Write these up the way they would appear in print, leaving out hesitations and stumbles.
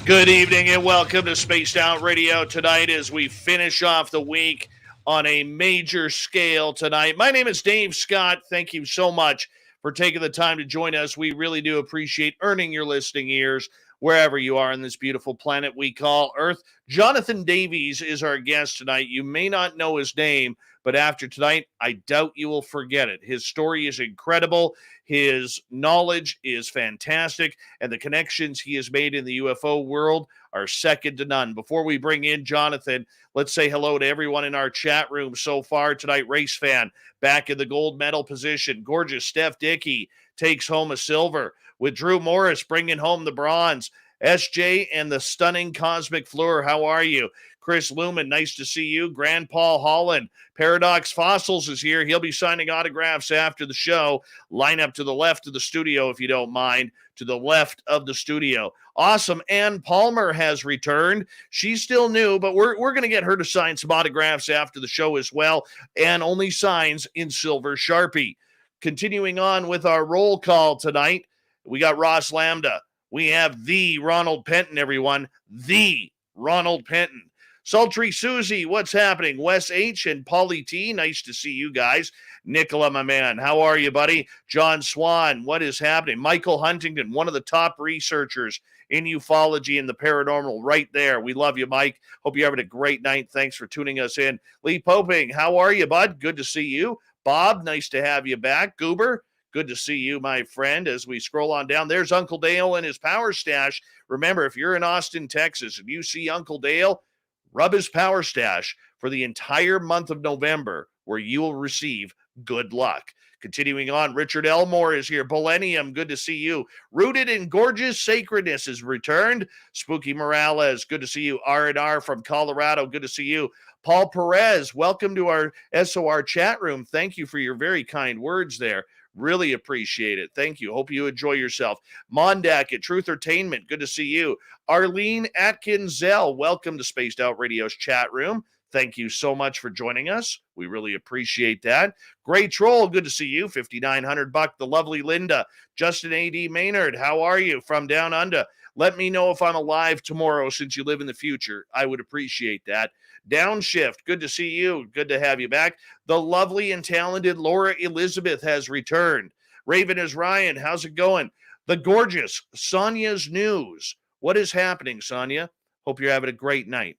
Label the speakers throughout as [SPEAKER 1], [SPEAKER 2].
[SPEAKER 1] Good evening and welcome to Spaced Out Radio tonight as we finish off the week on a major scale tonight. My name is Dave Scott. Thank you so much for taking the time to join us. We really do appreciate earning your listening ears wherever you are on this beautiful planet we call Earth. Jonathan Davies is our guest tonight. You may not know his name, but after tonight, I doubt you will forget it. His story is incredible. His knowledge is fantastic, and the connections he has made in the UFO world are second to none. Before we bring in Jonathan, let's say hello to everyone in our chat room so far tonight. Race fan back in the gold medal position. Gorgeous Steph Dickey takes home a silver, with Drew Morris bringing home the bronze. SJ and the stunning Cosmic Fleur, how are you? Chris Lumen, nice to see you. Grand Paul Holland, Paradox Fossils is here. He'll be signing autographs after the show. Line up to the left of the studio, if you don't mind, to the left of the studio. Awesome. Ann Palmer has returned. She's still new, but we're going to get her to sign some autographs after the show as well, and only signs in silver Sharpie. Continuing on with our roll call tonight, we got Ross Lambda. We have the Ronald Penton, everyone. The Ronald Penton. Sultry Susie, what's happening? Wes H. and Polly T, nice to see you guys. Nicola, my man, how are you, buddy? John Swan, what is happening? Michael Huntington, one of the top researchers in ufology and the paranormal right there. We love you, Mike. Hope you're having a great night. Thanks for tuning us in. Lee Poping, how are you, bud? Good to see you. Bob, nice to have you back. Goober, good to see you, my friend. As we scroll on down, there's Uncle Dale and his power stash. Remember, if you're in Austin, Texas, and you see Uncle Dale, rub his power stash for the entire month of November, where you will receive good luck. Continuing on, Richard Elmore is here. Millennium, good to see you. Rooted in Gorgeous Sacredness is returned. Spooky Morales, good to see you. R&R from Colorado, good to see you. Paul Perez, welcome to our SOR chat room. Thank you for your very kind words there. Really appreciate it. Thank you. Hope you enjoy yourself. Mondak at Truth Entertainment, good to see you. Arlene Atkins-Zell, welcome to Spaced Out Radio's chat room. Thank you so much for joining us. We really appreciate that. Gray Troll, good to see you. $5,900. The lovely Linda. Justin A.D. Maynard, how are you from down under? Let me know if I'm alive tomorrow since you live in the future. I would appreciate that. Downshift, good to see you. Good to have you back. The lovely and talented Laura Elizabeth has returned. Raven is Ryan. How's it going? The gorgeous Sonia's News. What is happening, Sonia? Hope you're having a great night.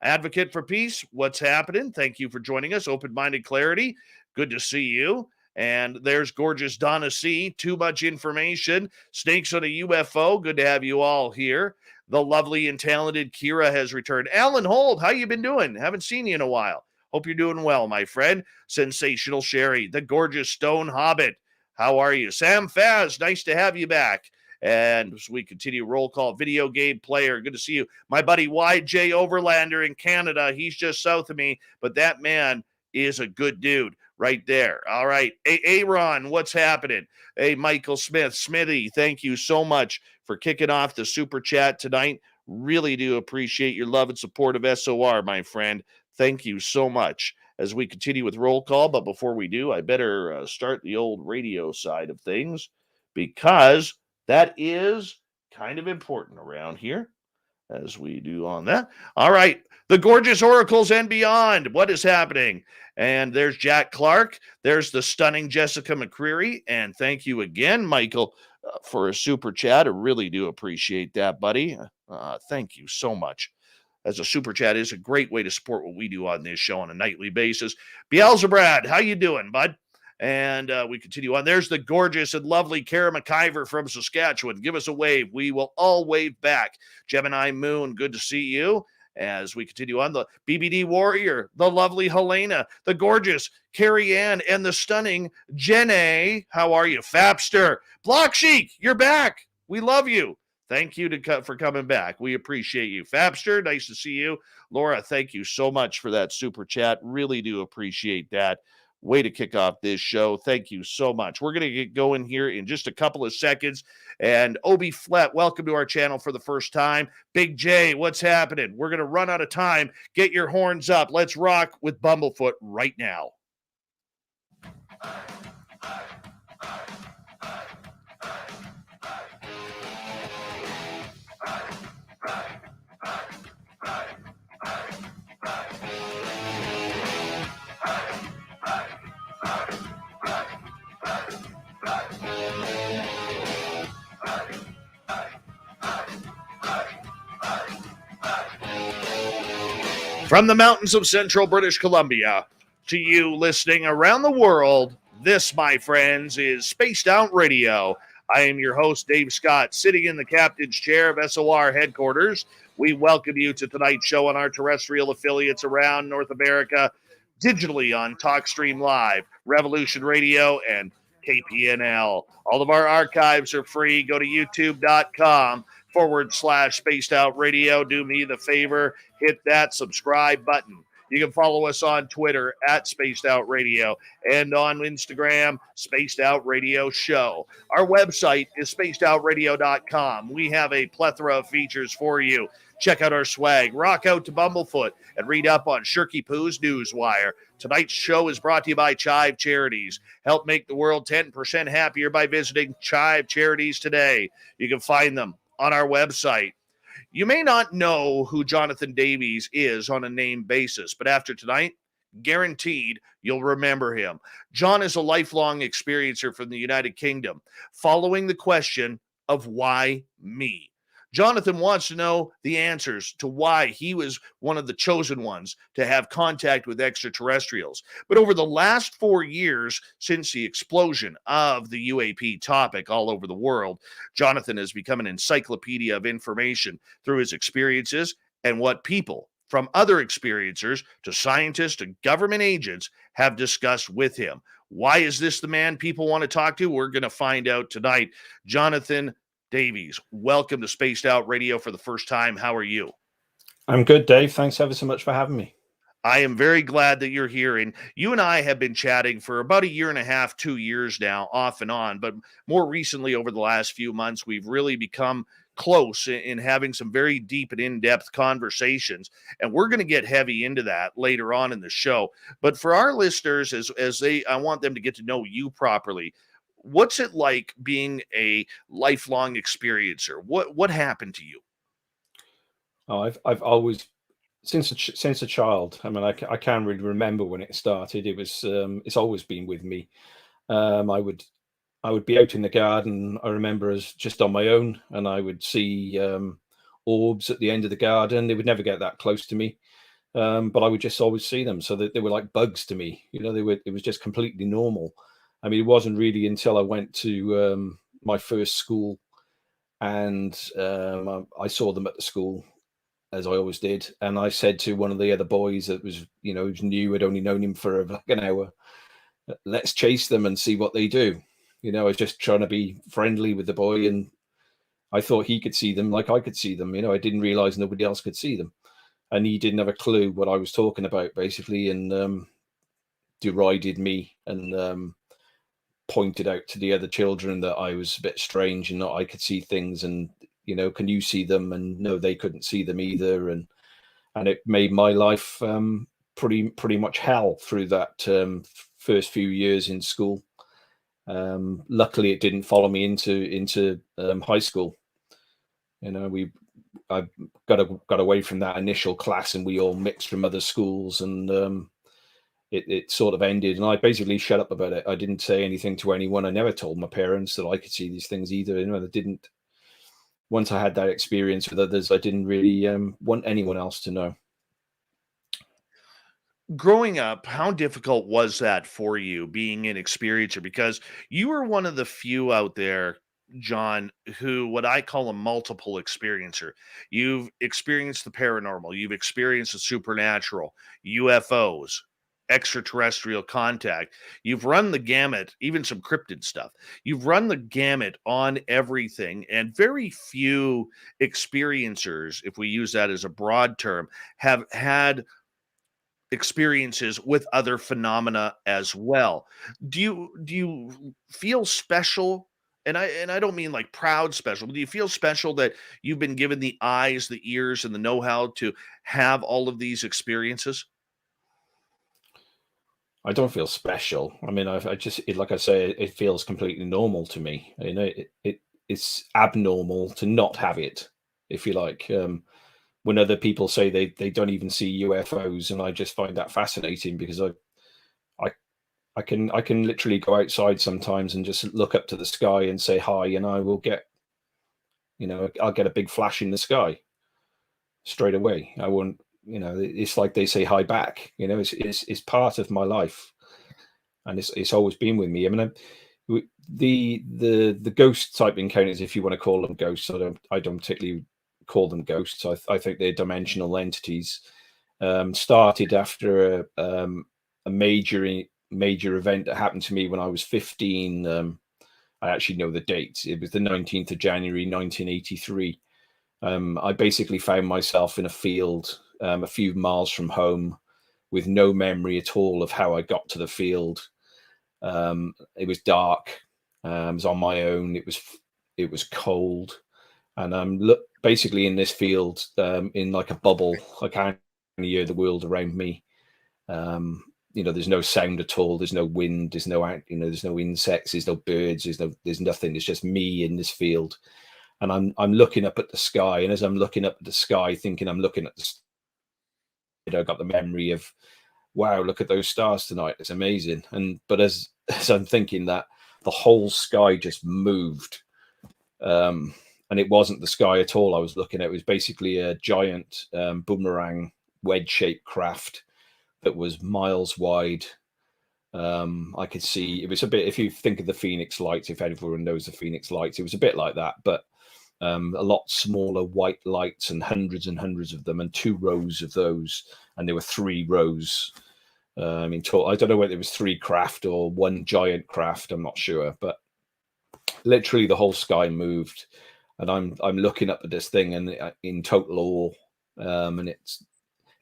[SPEAKER 1] Advocate for Peace, what's happening? Thank you for joining us. Open-Minded Clarity, good to see you. And there's gorgeous Donna C. Too much information. Snakes on a UFO, good to have you all here. The lovely and talented Kira has returned. Alan Holt, how you been doing? Haven't seen you in a while. Hope you're doing well, my friend. Sensational Sherry, the gorgeous Stone Hobbit. How are you? Sam Faz, nice to have you back. And as we continue, roll call, video game player. Good to see you. My buddy YJ Overlander in Canada. He's just south of me, but that man is a good dude right there. All right. Hey, Aaron, what's happening? Hey, Michael Smith. Smithy, thank you so much for kicking off the super chat tonight. Really do appreciate your love and support of SOR, my friend. Thank you so much as we continue with roll call. But before we do, I better start the old radio side of things, because that is kind of important around here as we do on that. All right. The gorgeous oracles and beyond. What is happening? And there's Jack Clark. There's the stunning Jessica McCreary. And thank you again, Michael, for a super chat. I really do appreciate that, buddy. Thank you so much. As a super chat is a great way to support what we do on this show on a nightly basis. Beelzebrad, how you doing, bud? And we continue on. There's the gorgeous and lovely Kara McIver from Saskatchewan. Give us a wave. We will all wave back. Gemini Moon, good to see you. As we continue on, the BBD Warrior, the lovely Helena, the gorgeous Carrie Ann, and the stunning Jenny. How are you? Fapster. Block Chic, you're back. We love you. Thank you for coming back. We appreciate you. Fapster, nice to see you. Laura, thank you so much for that super chat. Really do appreciate that. Way to kick off this show. Thank you so much. We're going to get going here in just a couple of seconds. And Obi Flett, welcome to our channel for the first time. Big J, what's happening? We're going to run out of time. Get your horns up. Let's rock with Bumblefoot right now. From the mountains of central British Columbia to you listening around the world, this, my friends, is Spaced Out Radio. I am your host, Dave Scott, sitting in the captain's chair of SOR headquarters. We welcome you to tonight's show on our terrestrial affiliates around North America, digitally on TalkStream Live, Revolution Radio, and KPNL. All of our archives are free. Go to youtube.com/Spaced Out Radio. Do me the favor, hit that subscribe button. You can follow us on Twitter at Spaced Out Radio and on Instagram, Spaced Out Radio Show. Our website is spacedoutradio.com. We have a plethora of features for you. Check out our swag, rock out to Bumblefoot, and read up on Shirky Poo's Newswire. Tonight's show is brought to you by Chive Charities. Help make the world 10% happier by visiting Chive Charities today. You can find them on our website. You may not know who Jonathan Davies is on a name basis, but after tonight, guaranteed you'll remember him. John is a lifelong experiencer from the United Kingdom, following the question of why me. Jonathan wants to know the answers to why he was one of the chosen ones to have contact with extraterrestrials. But over the last 4 years, since the explosion of the UAP topic all over the world, Jonathan has become an encyclopedia of information through his experiences and what people, from other experiencers to scientists to government agents, have discussed with him. Why is this the man people want to talk to? We're going to find out tonight. Jonathan Davies, welcome to Spaced Out Radio for the first time. How are you?
[SPEAKER 2] I'm good, Dave. Thanks ever so much for having me.
[SPEAKER 1] I am very glad that you're here. And you and I have been chatting for about 1.5 2 years now, off and on. But more recently, over the last few months, we've really become close in having some very deep and in-depth conversations. And we're going to get heavy into that later on in the show. But for our listeners, I want them to get to know you properly. What's it like being a lifelong experiencer? What happened to you?
[SPEAKER 2] Oh, I've always, since a child. I mean, I can't really remember when it started. It was it's always been with me. I would be out in the garden. I remember as just on my own, and I would see orbs at the end of the garden. They would never get that close to me, but I would just always see them. So that they were like bugs to me. You know, it was just completely normal. I mean, it wasn't really until I went to my first school and I saw them at the school, as I always did. And I said to one of the other boys that was, you know, who's new, I'd only known him for like an hour, let's chase them and see what they do. You know, I was just trying to be friendly with the boy, and I thought he could see them like I could see them. You know, I didn't realize nobody else could see them. And he didn't have a clue what I was talking about, basically, and derided me and pointed out to the other children that I was a bit strange and that I could see things, and, you know, can you see them? And no, they couldn't see them either. And it made my life pretty much hell through that first few years in school. Luckily, it didn't follow me into high school. You know, I got away from that initial class, and we all mixed from other schools, and it sort of ended, and I basically shut up about it. I didn't say anything to anyone. I never told my parents that I could see these things either. You know, once I had that experience with others, I didn't really want anyone else to know.
[SPEAKER 1] Growing up, how difficult was that for you, being an experiencer? Because you were one of the few out there, John, who what I call a multiple experiencer. You've experienced the paranormal, you've experienced the supernatural, UFOs, extraterrestrial contact. You've run the gamut, even some cryptid stuff. You've run the gamut on everything, and very few experiencers, if we use that as a broad term, have had experiences with other phenomena as well. Do you feel special? And I don't mean like proud special, but do you feel special that you've been given the eyes, the ears, and the know-how to have all of these experiences?
[SPEAKER 2] I don't feel special. I mean, like I say, it feels completely normal to me. You know, it's abnormal to not have it. if you like. When other people say they don't even see UFOs, and I just find that fascinating, because I can literally go outside sometimes and just look up to the sky and say hi, and I will get, I'll get a big flash in the sky straight away. I won't, it's like they say hi back. It's part of my life, and it's always been with me. I mean, the ghost type encounters, if you want to call them ghosts, I don't particularly call them ghosts. I think they're dimensional entities. Started after a major event that happened to me when I was 15. I actually know the date. It was the 19th of January 1983. I basically found myself in a field a few miles from home, with no memory at all of how I got to the field. It was dark. I was on my own. It was cold, and I'm basically in this field in like a bubble. I can't hear the world around me. There's no sound at all. There's no wind. There's no there's no insects. There's no birds. There's nothing. It's just me in this field, and I'm looking up at the sky. And as I'm looking up at the sky, thinking I'm looking at I got the memory of, wow, look at those stars tonight. It's amazing. But as I'm thinking that, the whole sky just moved. And it wasn't the sky at all I was looking at. It was basically a giant boomerang wedge-shaped craft that was miles wide. I could see, it was a bit, if you think of the Phoenix lights, if everyone knows the Phoenix lights, it was a bit like that, but a lot smaller white lights, and hundreds of them, and 2 rows of those. And there were 3 rows. I don't know whether it was 3 craft or 1 giant craft. I'm not sure, but literally the whole sky moved, and I'm looking up at this thing and in total awe. And it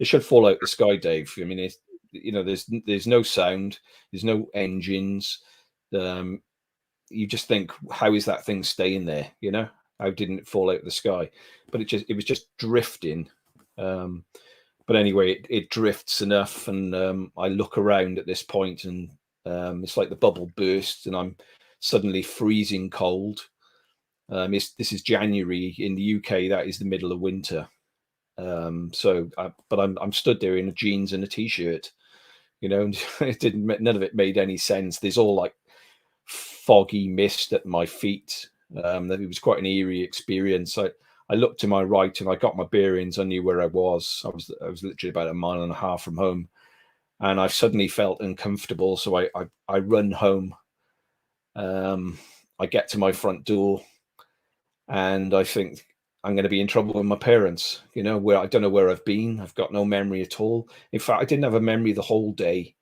[SPEAKER 2] should fall out the sky, Dave. I mean, there's no sound, there's no engines. You just think, how is that thing staying there? How didn't it fall out of the sky? But it was just drifting. But anyway, it drifts enough, and I look around at this point, and it's like the bubble bursts, and I'm suddenly freezing cold. This is January in the UK. That is the middle of winter. But I'm stood there in jeans and a t-shirt. And none of it made any sense. There's all like foggy mist at my feet. It was quite an eerie experience. I looked to my right and I got my bearings. I knew where I was. I was literally about 1.5 miles from home, and I suddenly felt uncomfortable. So I run home. I get to my front door, and I think I'm going to be in trouble with my parents. Where I don't know where I've been. I've got no memory at all. In fact, I didn't have a memory the whole day.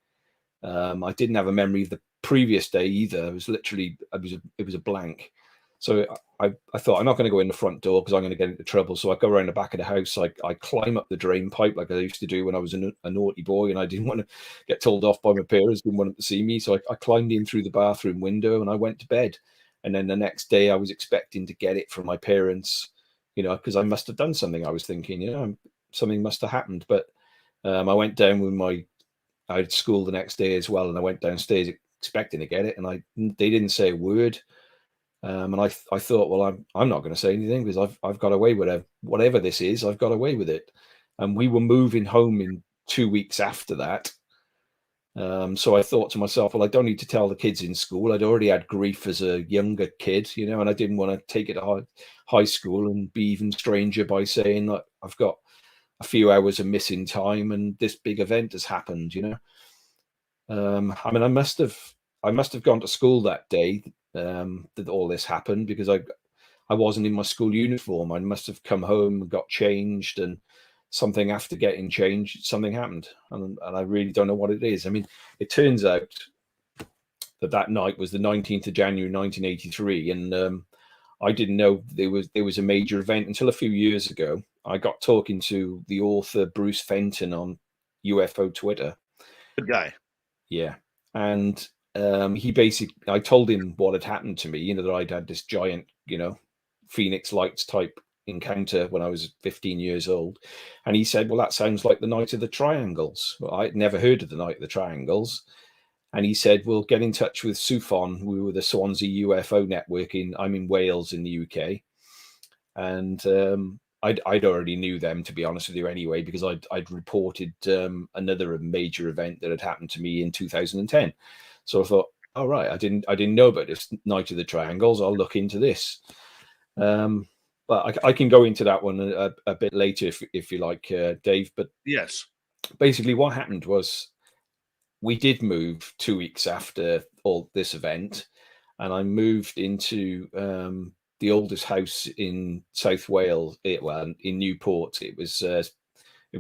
[SPEAKER 2] I didn't have a memory of the previous day either. It was literally, it was a blank. So I thought, I'm not going to go in the front door because I'm going to get into trouble. So I go around the back of the house. I climb up the drain pipe like I used to do when I was a naughty boy, and I didn't want to get told off by my parents. Didn't want them to see me. So I climbed in through the bathroom window and I went to bed. And then the next day I was expecting to get it from my parents, because I must have done something. I was thinking, something must have happened. But I went down with I had school the next day as well. And I went downstairs expecting to get it. And they didn't say a word. And I thought, well, I'm not going to say anything because I've got away with whatever this is. I've got away with it. And we were moving home in 2 weeks after that. So I thought to myself, well, I don't need to tell the kids in school. I'd already had grief as a younger kid, and I didn't want to take it to high school and be even stranger by saying that I've got a few hours of missing time and this big event has happened. I mean, I must have gone to school that day that all this happened, because I wasn't in my school uniform. I must have come home and got changed, and something after getting changed, something happened, and I really don't know what it is. I mean, it turns out that night was the 19th of January 1983, and I didn't know there was a major event until a few years ago. I got talking to the author Bruce Fenton on UFO Twitter.
[SPEAKER 1] Good guy.
[SPEAKER 2] Yeah, and I told him what had happened to me, that I'd had this giant, Phoenix lights type encounter when I was 15 years old. And he said, well, that sounds like the Night of the Triangles. Well, I'd never heard of the Night of the Triangles. And he said, well, get in touch with SUFON. We were the Swansea UFO network I'm in Wales in the UK. And I'd already knew them, to be honest with you, anyway, because I'd reported another major event that had happened to me in 2010. So I thought, all right, I didn't know about this Night of the Triangles. I'll look into this. But I can go into that one a bit later if you like, Dave. But
[SPEAKER 1] yes,
[SPEAKER 2] basically, what happened was we did move 2 weeks after all this event, and I moved into the oldest house in South Wales. Well, in Newport, it was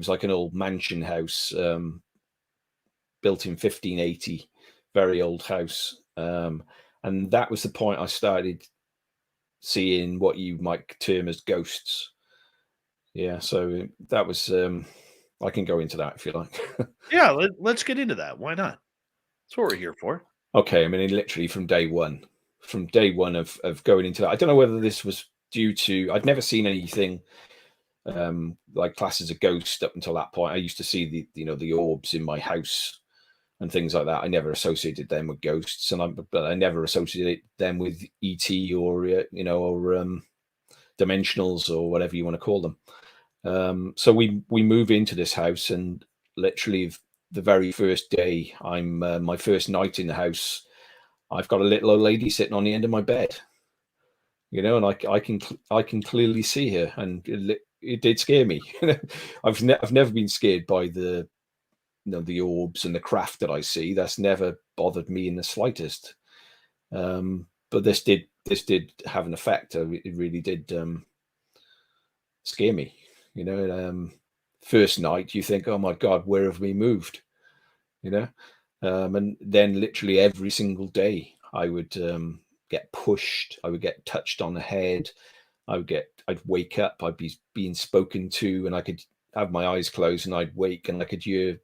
[SPEAKER 2] like an old mansion house built in 1580, very old house, and that was the point I started seeing what you might term as ghosts. Yeah, so that was. I can go into that if you like.
[SPEAKER 1] yeah. Let's get into that. Why not? That's what we're here for.
[SPEAKER 2] Okay, I mean, literally from day one of going into that. I don't know whether this was due to I'd never seen anything like classed as a ghost up until that point. I used to see the orbs in my house and things like that. I never associated them with ghosts, but I never associated them with ET or dimensionals or whatever you want to call them. So we move into this house, and literally the very first day, I'm my first night in the house, I've got a little old lady sitting on the end of my bed, and I can clearly see her, and it did scare me. I've never been scared by the orbs and the craft that I see. That's never bothered me in the slightest. But this did have an effect. It really did scare me. First night you think, oh my God, where have we moved? And then literally every single day I would get pushed, I would get touched on the head, I'd wake up, I'd be being spoken to, and I could have my eyes closed and I'd wake and I could hear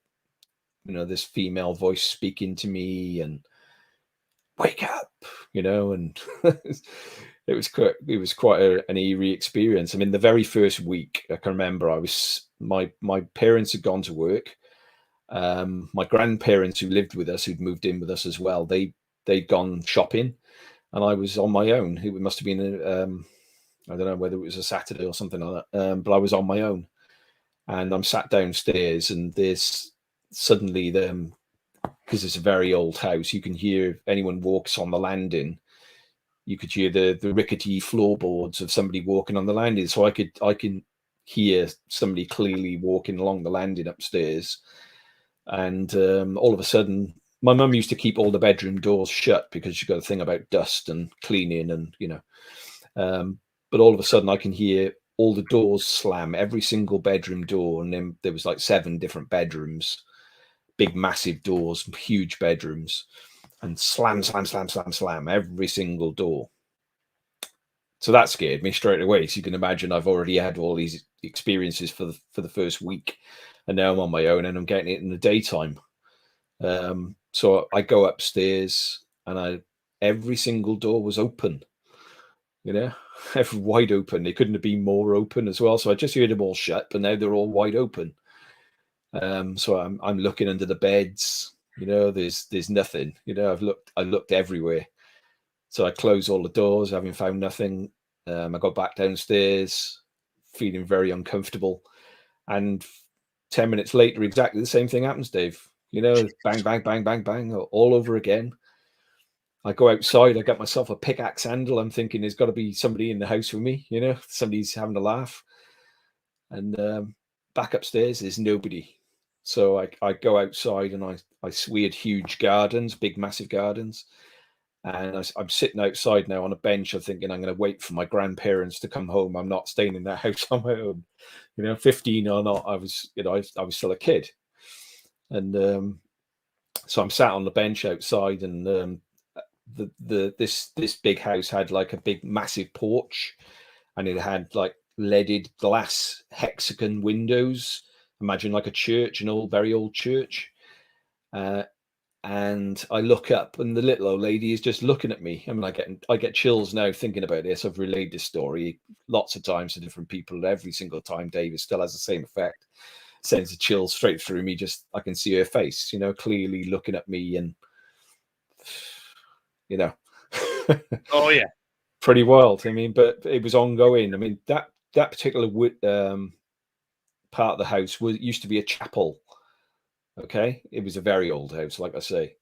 [SPEAKER 2] this female voice speaking to me and wake up, and it was quite an eerie experience. I mean, the very first week I can remember my parents had gone to work. My grandparents who lived with us, who'd moved in with us as well, they'd gone shopping, and I was on my own. It must have been I don't know whether it was a Saturday or something like that, but I was on my own, and I'm sat downstairs, and there's suddenly because it's a very old house, you can hear if anyone walks on the landing, you could hear the rickety floorboards of somebody walking on the landing. So I can hear somebody clearly walking along the landing upstairs. And all of a sudden, my mum used to keep all the bedroom doors shut because she got a thing about dust and cleaning, and but all of a sudden I can hear all the doors slam, every single bedroom door, and then there was like 7 different bedrooms, big massive doors, huge bedrooms, and slam, slam, slam, slam, slam, every single door. So that scared me straight away. So you can imagine I've already had all these experiences for the first week, and now I'm on my own and I'm getting it in the daytime. So I go upstairs, and every single door was open, every wide open. They couldn't have been more open as well. So I just heard them all shut, but now they're all wide open. So I'm looking under the beds, there's nothing, I looked everywhere. So I closed all the doors, having found nothing. I got back downstairs, feeling very uncomfortable. And 10 minutes later, exactly the same thing happens, Dave. Bang, bang, bang, bang, bang, all over again. I go outside, I get myself a pickaxe handle. I'm thinking there's got to be somebody in the house with me, somebody's having a laugh. And back upstairs, there's nobody. So I go outside, and we had huge gardens, big, massive gardens. And I'm sitting outside now on a bench. I'm thinking I'm going to wait for my grandparents to come home. I'm not staying in that house on my own. 15 or not, I was still a kid. And so I'm sat on the bench outside, and this big house had like a big, massive porch, and it had like leaded glass hexagon windows. Imagine like a church, an old, very old church. And I look up, and the little old lady is just looking at me. I mean, I get chills now thinking about this. I've relayed this story lots of times to different people, and every single time Davis still has the same effect. Sends a chill straight through me. Just I can see her face, clearly looking at me, and
[SPEAKER 1] Oh yeah,
[SPEAKER 2] pretty wild. I mean, but it was ongoing. I mean, that particular part of the house used to be a chapel. Okay, it was a very old house, like I say,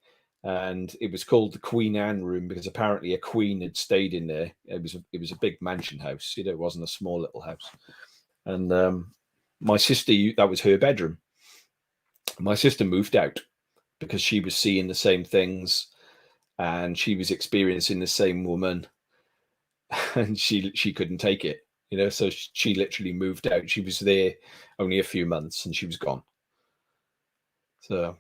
[SPEAKER 2] and it was called the Queen Anne room because apparently a queen had stayed in there. It was a big mansion house, you know, it wasn't a small little house. And my sister, that was her bedroom. My sister moved out because she was seeing the same things, and she was experiencing the same woman, and she couldn't take it, you know. So she literally moved out. She was there only a few months, and she was gone. So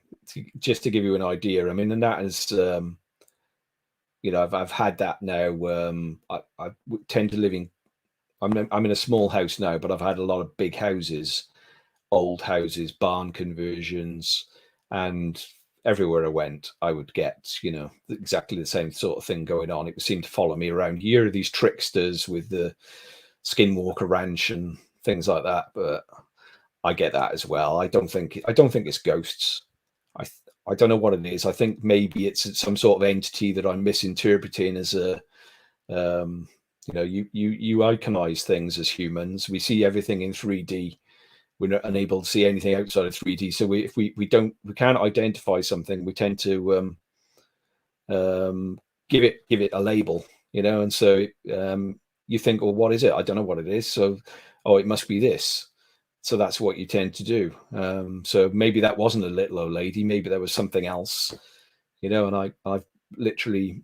[SPEAKER 2] just to give you an idea, I mean, and that is, you know, I've had that now. I tend to live in. I'm in a small house now, but I've had a lot of big houses, old houses, barn conversions, and everywhere I went, I would get, you know, exactly the same sort of thing going on. It would seem to follow me around. Here are these tricksters with the Skinwalker Ranch and things like that, but I get that as well. I don't think it's ghosts. I don't know what it is. I think maybe it's some sort of entity that I'm misinterpreting as a, you know, you iconize things as humans. We see everything in 3D. We're not unable to see anything outside of 3D. So if we can't identify something, we tend to give it a label, you know. And so you think, well, what is it? I don't know what it is. So, oh, it must be this. So that's what you tend to do. So maybe that wasn't a little old lady. Maybe there was something else, you know. And I've literally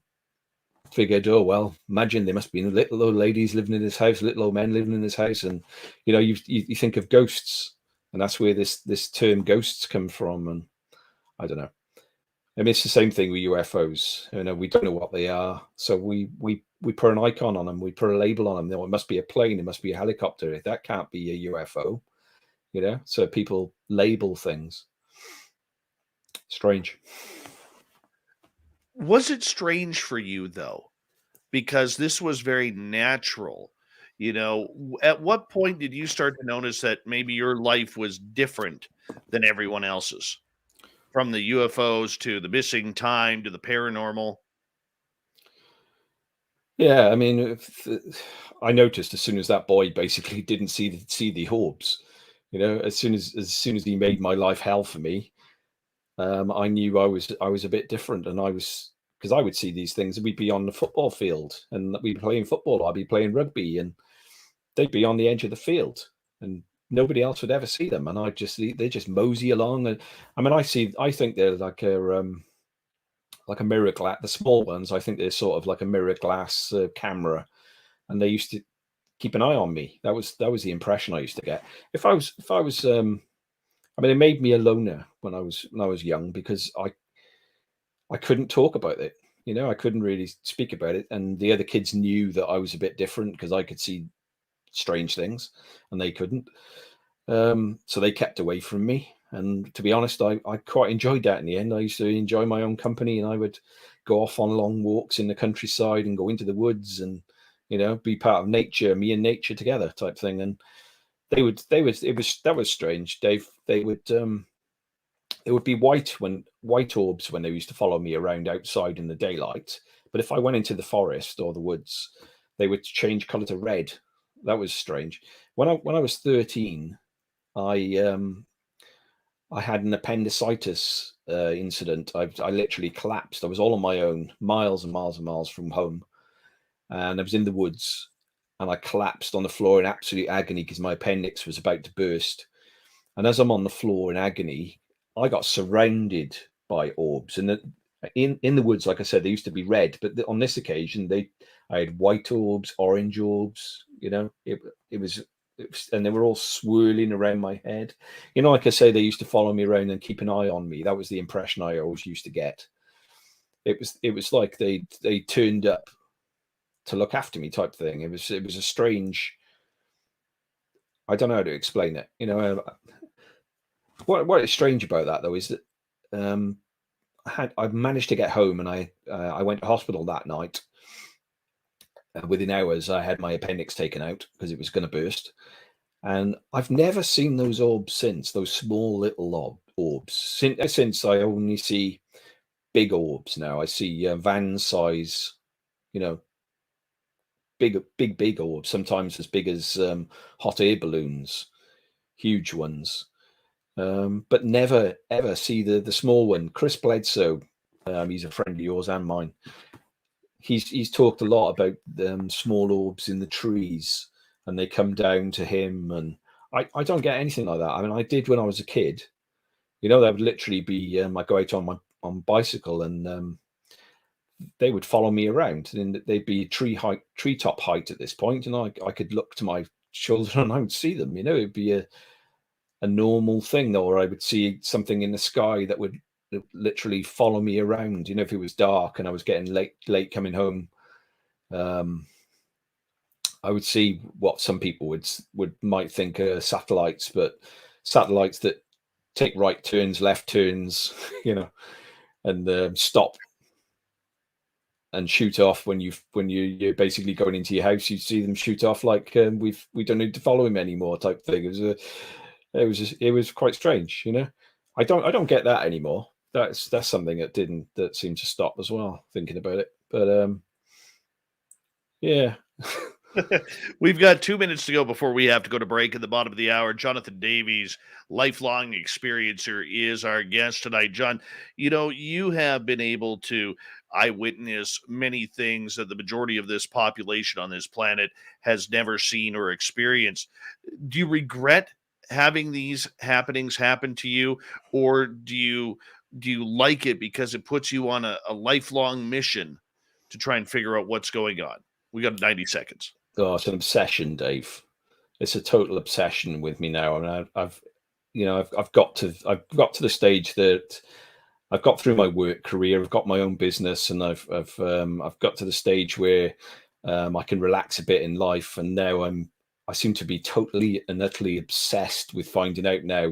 [SPEAKER 2] figured, oh well, imagine there must be little old ladies living in this house, little old men living in this house, and you know, you think of ghosts, and that's where this term ghosts come from. And I don't know. I mean, it's the same thing with UFOs. You know, we don't know what they are, so we put an icon on them, we put a label on them. You know, it must be a plane, it must be a helicopter. That can't be a UFO. You know, so people label things. Strange.
[SPEAKER 1] Was it strange for you though? Because this was very natural. You know, at what point did you start to notice that maybe your life was different than everyone else's? From the UFOs to the missing time to the paranormal?
[SPEAKER 2] Yeah, I mean, I noticed as soon as that boy basically didn't see the orbs, you know, as soon as he made my life hell for me, I knew I was a bit different, and because I would see these things, and we'd be on the football field, and we'd be playing football, I'd be playing rugby, and they'd be on the edge of the field, and nobody else would ever see them, and they just mosey along, and I mean, I think they're like a mirror glass. The small ones, I think they're sort of like a mirror glass camera, and they used to keep an eye on me. That was the impression I used to get. If I was, I mean, it made me a loner when I was young because I couldn't talk about it. You know, I couldn't really speak about it, and the other kids knew that I was a bit different because I could see strange things, and they couldn't. So they kept away from me. And to be honest, I quite enjoyed that in the end. I used to enjoy my own company, and I would go off on long walks in the countryside and go into the woods and, you know, be part of nature, me and nature together type thing. And that was strange. They would be white orbs when they used to follow me around outside in the daylight. But if I went into the forest or the woods, they would change color to red. That was strange. When I was 13, I had an appendicitis incident. I literally collapsed. I was all on my own, miles and miles and miles from home, and I was in the woods, and I collapsed on the floor in absolute agony because my appendix was about to burst. And as I'm on the floor in agony, I got surrounded by orbs. And in the woods, like I said, they used to be red, but on this occasion, I had white orbs, orange orbs. You know, it was, and they were all swirling around my head. You know, like I say, they used to follow me around and keep an eye on me. That was the impression I always used to get. It was like they turned up to look after me type thing. It was a strange. I don't know how to explain it. You know, what is strange about that though is that I managed to get home, and I went to hospital that night. Within hours, I had my appendix taken out because it was going to burst. And I've never seen those orbs since, those small little orbs. Since I only see big orbs now. I see van size, you know, big orbs, sometimes as big as hot air balloons, huge ones. But never ever see the small one. Chris Bledsoe, he's a friend of yours and mine. He's talked a lot about small orbs in the trees, and they come down to him. And I don't get anything like that. I mean, I did when I was a kid. You know, that would literally be I go out on bicycle, and they would follow me around, and they'd be treetop height at this point, and I could look to my shoulder and I would see them. You know, it'd be a normal thing, or I would see something in the sky that would literally follow me around. You know, if it was dark and I was getting late coming home, I would see what some people might think are satellites, but satellites that take right turns, left turns, you know, and stop and shoot off when you're basically going into your house. You see them shoot off like we don't need to follow him anymore type thing. It was quite strange, you know. I don't get that anymore. That's something that seemed to stop as well, thinking about it. But yeah.
[SPEAKER 1] We've got 2 minutes to go before we have to go to break at the bottom of the hour. Jonathan Davies, lifelong experiencer, is our guest tonight. John, you know, you have been able to eyewitness many things that the majority of this population on this planet has never seen or experienced. Do you regret having these happenings happen to you, or do you like it because it puts you on a lifelong mission to try and figure out what's going on? We got 90 seconds.
[SPEAKER 2] Oh, it's an obsession, Dave. It's a total obsession with me now. I mean, I've got to the stage that I've got through my work career. I've got my own business, and I've got to the stage where I can relax a bit in life. And now I seem to be totally and utterly obsessed with finding out now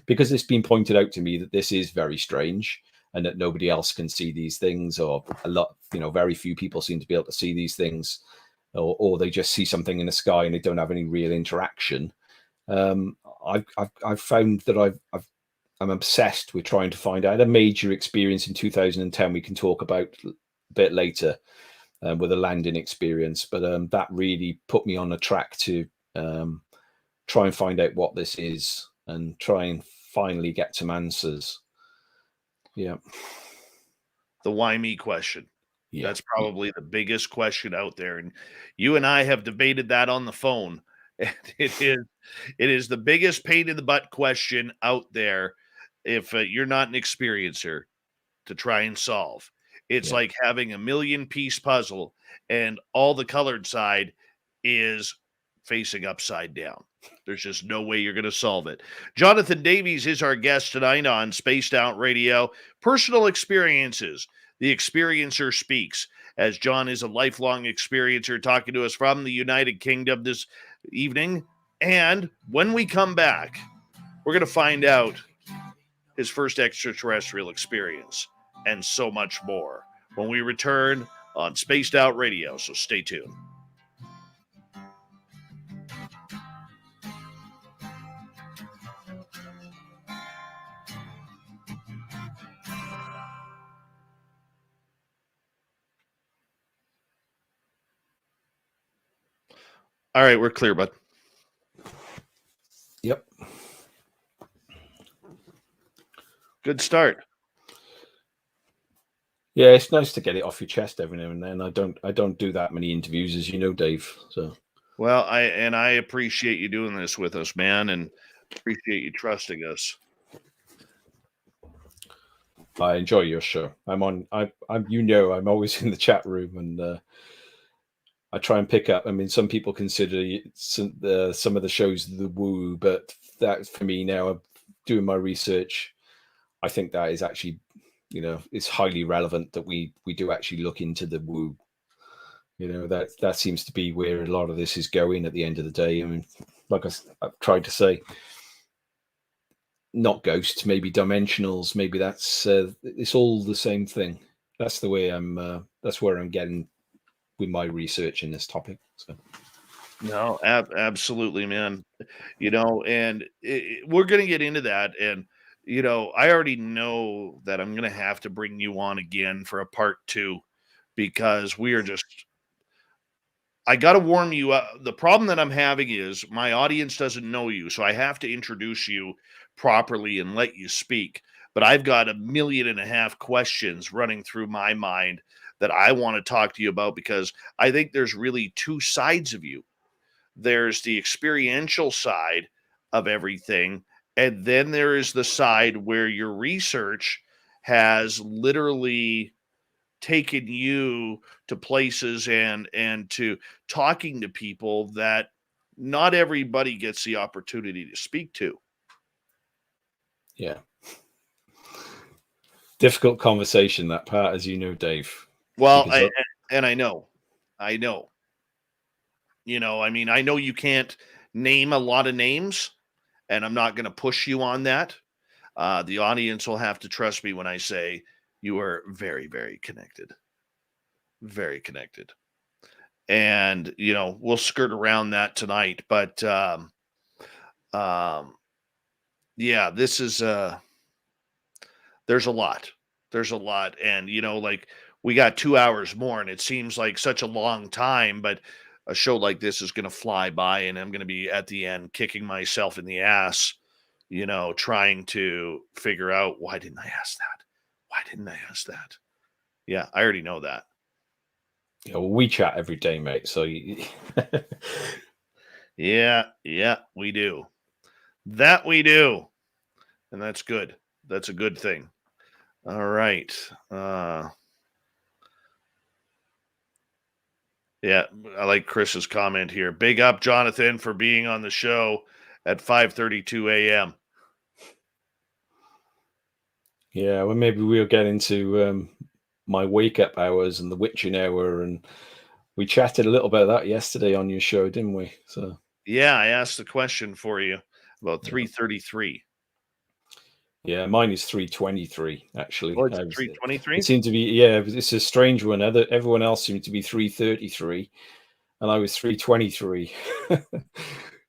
[SPEAKER 2] because it's been pointed out to me that this is very strange and that nobody else can see these things, or very few people seem to be able to see these things. Or they just see something in the sky and they don't have any real interaction. I've found that I'm obsessed with trying to find out. I had a major experience in 2010 we can talk about a bit later with a landing experience, but that really put me on a track to try and find out what this is and try and finally get some answers. Yeah.
[SPEAKER 1] The why me question.
[SPEAKER 2] Yeah.
[SPEAKER 1] That's probably the biggest question out there. And you and I have debated that on the phone. And it is the biggest pain in the butt question out there if you're not an experiencer to try and solve. It's like having a million-piece puzzle and all the colored side is facing upside down. There's just no way you're going to solve it. Jonathan Davies is our guest tonight on Spaced Out Radio. Personal experiences. The experiencer speaks, as John is a lifelong experiencer talking to us from the United Kingdom this evening. And when we come back, we're going to find out his first extraterrestrial experience and so much more when we return on Spaced Out Radio. So stay tuned. All right, we're clear, bud.
[SPEAKER 2] Yep.
[SPEAKER 1] Good start.
[SPEAKER 2] Yeah, it's nice to get it off your chest every now and then. I don't do that many interviews, as you know, Dave. So
[SPEAKER 1] well, I appreciate you doing this with us, man, and appreciate you trusting us.
[SPEAKER 2] I enjoy your show. I'm always in the chat room, and I try and pick up. I mean, some people consider some of the shows the woo, but that for me now, I'm doing my research. I think that is actually, it's highly relevant that we do actually look into the woo. That seems to be where a lot of this is going at the end of the day. I mean, like I've tried to say, not ghosts, maybe dimensionals, maybe that's it's all the same thing. That's the way that's where I'm getting with my research in this topic. So.
[SPEAKER 1] No, absolutely, man. And we're going to get into that. And, I already know that I'm going to have to bring you on again for a part 2 because we are just, I got to warm you up. The problem that I'm having is my audience doesn't know you, so I have to introduce you properly and let you speak. But I've got 1.5 million questions running through my mind that I want to talk to you about, because I think there's really two sides of you. There's the experiential side of everything, and then there is the side where your research has literally taken you to places and to talking to people that not everybody gets the opportunity to speak to.
[SPEAKER 2] Yeah. Difficult conversation, that part, as you know, Dave.
[SPEAKER 1] Well, I know. I mean, I know you can't name a lot of names, and I'm not going to push you on that. The audience will have to trust me when I say you are very, very connected. Very connected. And, we'll skirt around that tonight. But, yeah, this is, there's a lot. There's a lot. And, like, we got 2 hours more, and it seems like such a long time, but a show like this is going to fly by, and I'm going to be at the end kicking myself in the ass, trying to figure out, why didn't I ask that? Why didn't I ask that? Yeah, I already know that.
[SPEAKER 2] Yeah, well, we chat every day, mate. So
[SPEAKER 1] Yeah, we do. That we do. And that's good. That's a good thing. All right. Yeah, I like Chris's comment here. Big up, Jonathan, for being on the show at 5:32 a.m.
[SPEAKER 2] Yeah, well, maybe we'll get into my wake-up hours and the witching hour, and we chatted a little bit of that yesterday on your show, didn't we? So
[SPEAKER 1] yeah, I asked the question for you about 3:33.
[SPEAKER 2] Yeah, mine is 3:23 actually.
[SPEAKER 1] Oh, it's 3:23.
[SPEAKER 2] It seemed to be, yeah. It's a strange one. Everyone else seemed to be 3:33, and I was 3:23,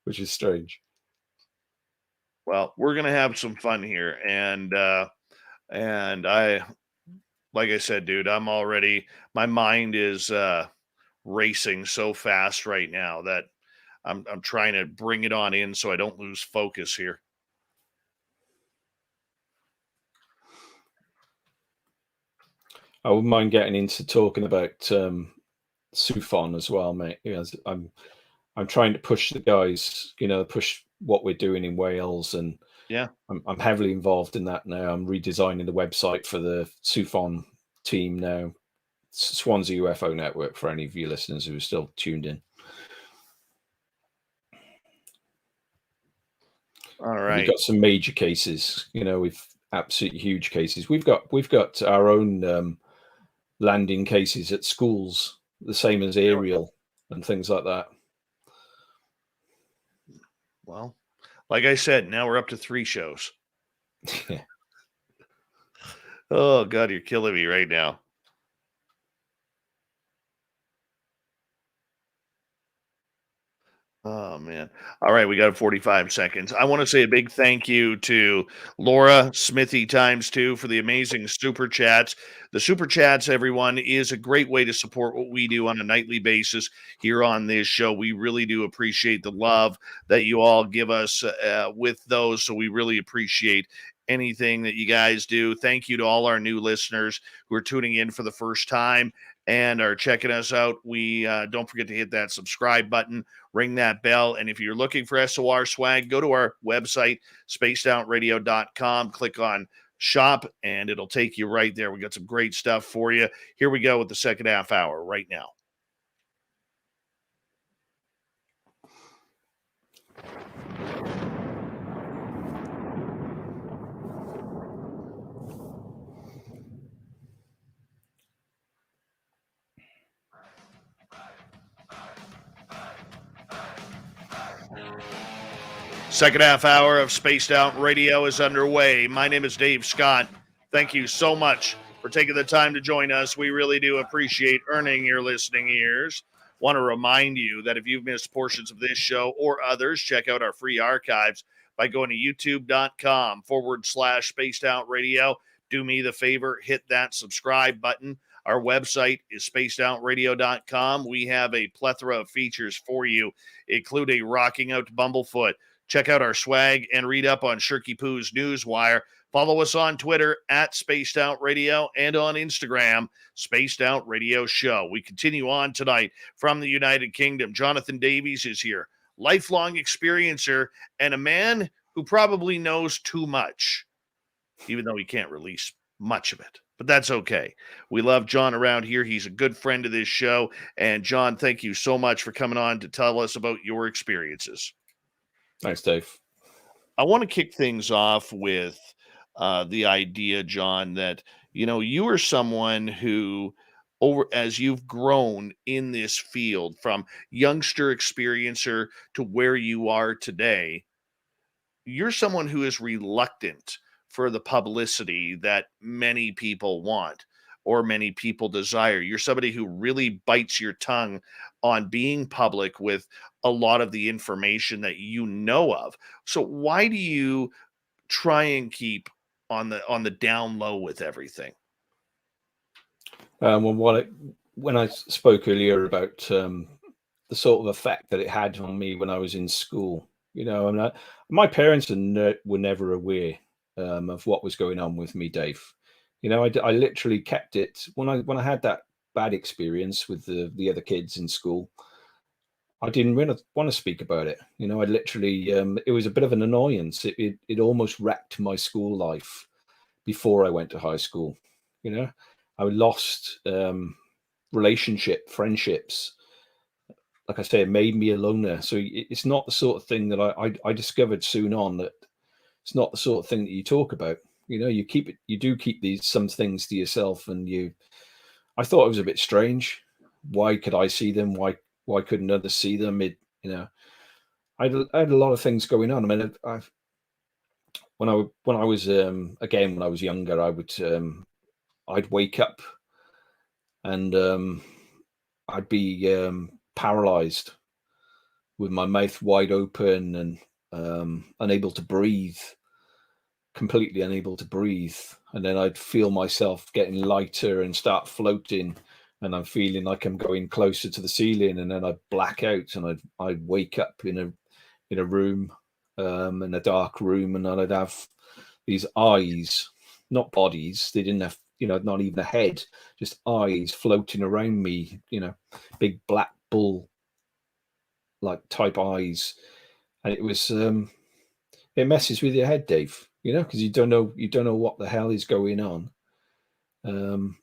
[SPEAKER 2] which is strange.
[SPEAKER 1] Well, we're gonna have some fun here, and I, like I said, dude, my mind is racing so fast right now that I'm trying to bring it on in so I don't lose focus here.
[SPEAKER 2] I wouldn't mind getting into talking about SUFON as well, mate. Yes, I'm trying to push the guys, push what we're doing in Wales, and
[SPEAKER 1] Yeah.
[SPEAKER 2] I'm heavily involved in that now. I'm redesigning the website for the SUFON team now. Swansea UFO Network, for any of you listeners who are still tuned in.
[SPEAKER 1] All right.
[SPEAKER 2] We've got some major cases, with absolutely huge cases. We've got our own landing cases at schools, the same as aerial and things like that.
[SPEAKER 1] Well, like I said, now we're up to 3 shows.
[SPEAKER 2] Yeah.
[SPEAKER 1] Oh God, you're killing me right now. Oh man. All right, we got 45 seconds. I want to say a big thank you to Laura Smithy ×2 for the amazing super chats. The super chats, everyone, is a great way to support what we do on a nightly basis here on this show. We really do appreciate the love that you all give us with those. So we really appreciate anything that you guys do. Thank you to all our new listeners who are tuning in for the first time and are checking us out. We don't forget to hit that subscribe button, ring that bell. And if you're looking for SOR swag, go to our website, spacedoutradio.com, click on shop, and it'll take you right there. We got some great stuff for you. Here we go with the second half hour right now. Second half hour of Spaced Out Radio is underway. My name is Dave Scott. Thank you so much for taking the time to join us. We really do appreciate earning your listening ears. Want to remind you that if you've missed portions of this show or others, check out our free archives by going to youtube.com/Spaced Out Radio. Do me the favor, hit that subscribe button. Our website is spacedoutradio.com. We have a plethora of features for you, including rocking out to Bumblefoot. Check out our swag and read up on Shirky Poo's Newswire. Follow us on Twitter at Spaced Out Radio and on Instagram, Spaced Out Radio Show. We continue on tonight from the United Kingdom. Jonathan Davies is here, lifelong experiencer and a man who probably knows too much, even though he can't release much of it. But that's okay. We love John around here. He's a good friend of this show. And John, thank you so much for coming on to tell us about your experiences.
[SPEAKER 2] Thanks, Dave.
[SPEAKER 1] I want to kick things off with the idea, John, that, you know, you are someone who, as you've grown in this field from youngster experiencer to where you are today, you're someone who is reluctant for the publicity that many people want or many people desire. You're somebody who really bites your tongue on being public with a lot of the information that you know of. So why do you try and keep on the down low with everything?
[SPEAKER 2] When I spoke earlier about the sort of effect that it had on me when I was in school, you know, and my parents were never aware of what was going on with me, Dave. You know, I literally kept it when I had that bad experience with the other kids in school. I didn't really want to speak about it. You know, I literally it was a bit of an annoyance. It almost wrecked my school life before I went to high school. You know, I lost friendships. Like I say, it made me a loner. So it's not the sort of thing that I discovered soon on, that it's not the sort of thing that you talk about. You know, you do keep some things to yourself, and I thought it was a bit strange. Why could I see them? Why couldn't others see them? You know, I had a lot of things going on. I mean, when I was when I was younger, I'd wake up and I'd be paralyzed with my mouth wide open and unable to breathe, completely unable to breathe. And then I'd feel myself getting lighter and start floating, and I'm feeling like I'm going closer to the ceiling, and then I'd black out and I'd wake up in a room, in a dark room, and then I'd have these eyes, not bodies. They didn't have, you know, not even a head, just eyes floating around me, you know, big black bull like type eyes. And it was it messes with your head, Dave, you know, because you don't know what the hell is going on. That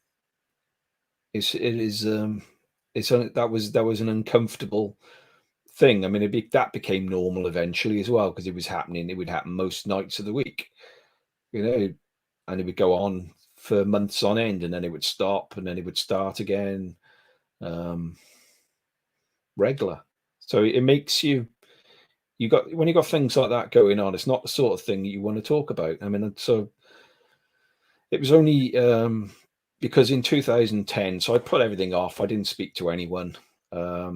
[SPEAKER 2] was an uncomfortable thing. I mean, that became normal eventually as well, because it was happening. It would happen most nights of the week, you know, and it would go on for months on end, and then it would stop, and then it would start again, regular. So it makes when you got things like that going on, it's not the sort of thing you want to talk about. I mean, so it was only because in 2010, so I put everything off. I didn't speak to anyone. I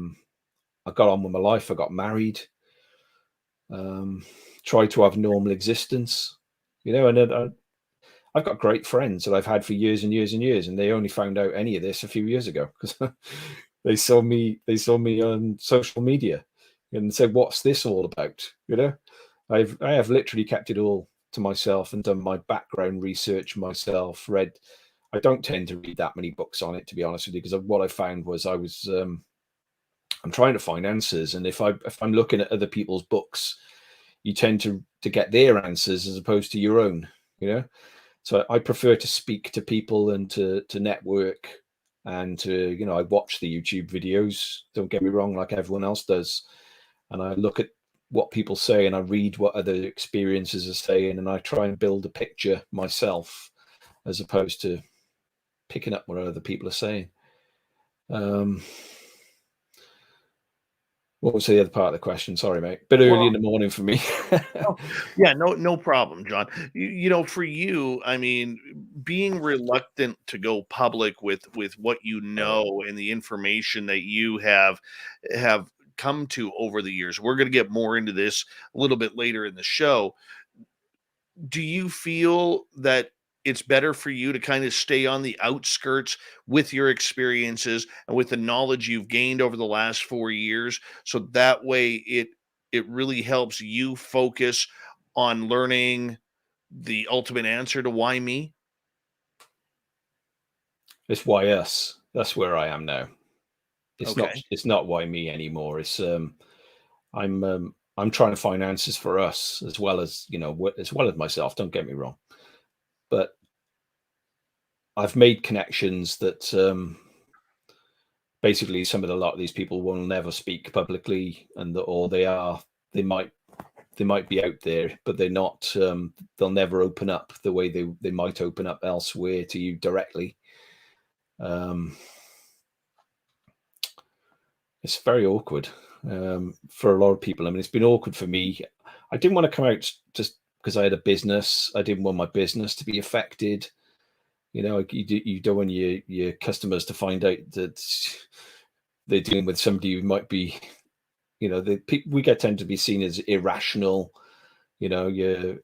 [SPEAKER 2] got on with my life. I got married, tried to have a normal existence, you know, and then I've got great friends that I've had for years and years and years, and they only found out any of this a few years ago because they saw me on social media and said, "What's this all about?" You know, I have literally kept it all to myself and done my background research myself. I don't tend to read that many books on it, to be honest with you, because what I found was I'm trying to find answers, and if I'm looking at other people's books, you tend to get their answers as opposed to your own, you know. So I prefer to speak to people and to network, and to, you know, I watch the YouTube videos, don't get me wrong, like everyone else does, and I look at what people say and I read what other experiences are saying, and I try and build a picture myself as opposed to picking up what other people are saying. What was the other part of the question? Sorry, mate. Bit early in the morning for me.
[SPEAKER 1] Yeah, no problem, John. You know, for you, I mean, being reluctant to go public with what you know and the information that you have come to over the years. We're going to get more into this a little bit later in the show. Do you feel that it's better for you to kind of stay on the outskirts with your experiences and with the knowledge you've gained over the last 4 years. So that way it really helps you focus on learning the ultimate answer to why me.
[SPEAKER 2] It's why us. That's where I am now. It's not.
[SPEAKER 1] Okay.
[SPEAKER 2] It's not why me anymore. I'm trying to find answers for us as well as as well as myself. Don't get me wrong, but I've made connections that basically some of a lot of these people will never speak publicly, and or they might be out there, but they're not. They'll never open up the way they might open up elsewhere to you directly. It's very awkward for a lot of people. I mean, it's been awkward for me. I didn't want to come out just because I had a business. I didn't want my business to be affected. You don't want your customers to find out that they're dealing with somebody who might be, we tend to be seen as irrational. You're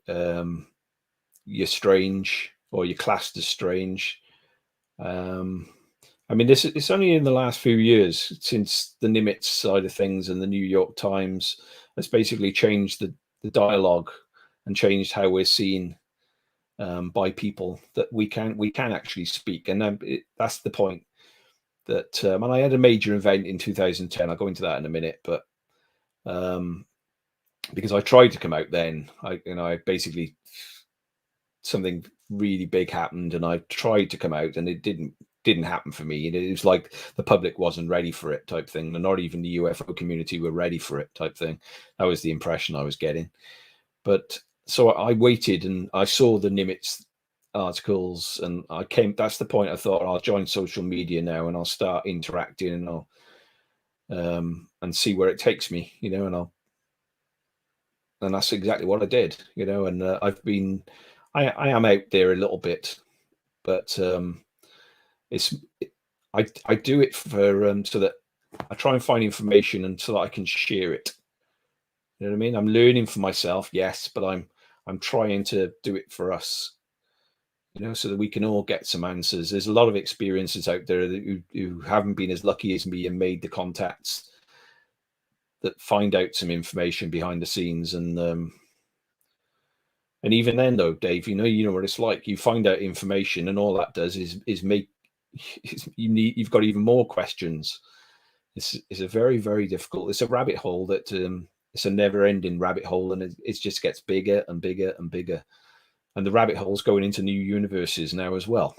[SPEAKER 2] strange, or you're classed as strange. I mean, it's only in the last few years since the Nimitz side of things and the New York Times has basically changed the dialogue and changed how we're seen by people, that we can actually speak. And that's the point. That and I had a major event in 2010. I'll go into that in a minute, but because I tried to come out then, I basically, something really big happened, and I tried to come out, and it didn't happen for me. It was like the public wasn't ready for it, type thing, and not even the UFO community were ready for it, type thing. That was the impression I was getting. But so I waited, and I saw the Nimitz articles, and that's the point. I thought, I'll join social media now, and I'll start interacting, and I'll and see where it takes me, and that's exactly what I did, and I am out there a little bit, but I do it for so that I try and find information, and so that I can share it. You know what I mean? I'm learning for myself, yes, but I'm trying to do it for us, so that we can all get some answers. There's a lot of experiences out there who haven't been as lucky as me and made the contacts that find out some information behind the scenes, and even then, though, Dave, you know what it's like. You find out information, and all that does is make you've got even more questions. It's a very, very difficult. It's a rabbit hole that it's a never-ending rabbit hole, and it just gets bigger and bigger and bigger. And the rabbit hole's going into new universes now as well.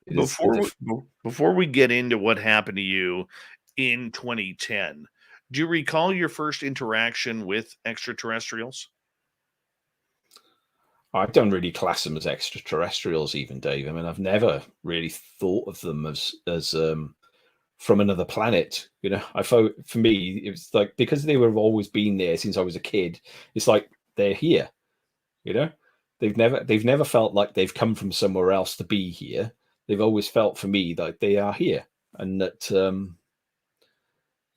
[SPEAKER 1] Before we get into what happened to you in 2010, do you recall your first interaction with extraterrestrials?
[SPEAKER 2] I don't really class them as extraterrestrials, even, Dave. I mean, I've never really thought of them as from another planet. I thought, for me, it was like, because they were always been there since I was a kid. It's like they're here. They've never felt like they've come from somewhere else to be here. They've always felt, for me, that they are here, and that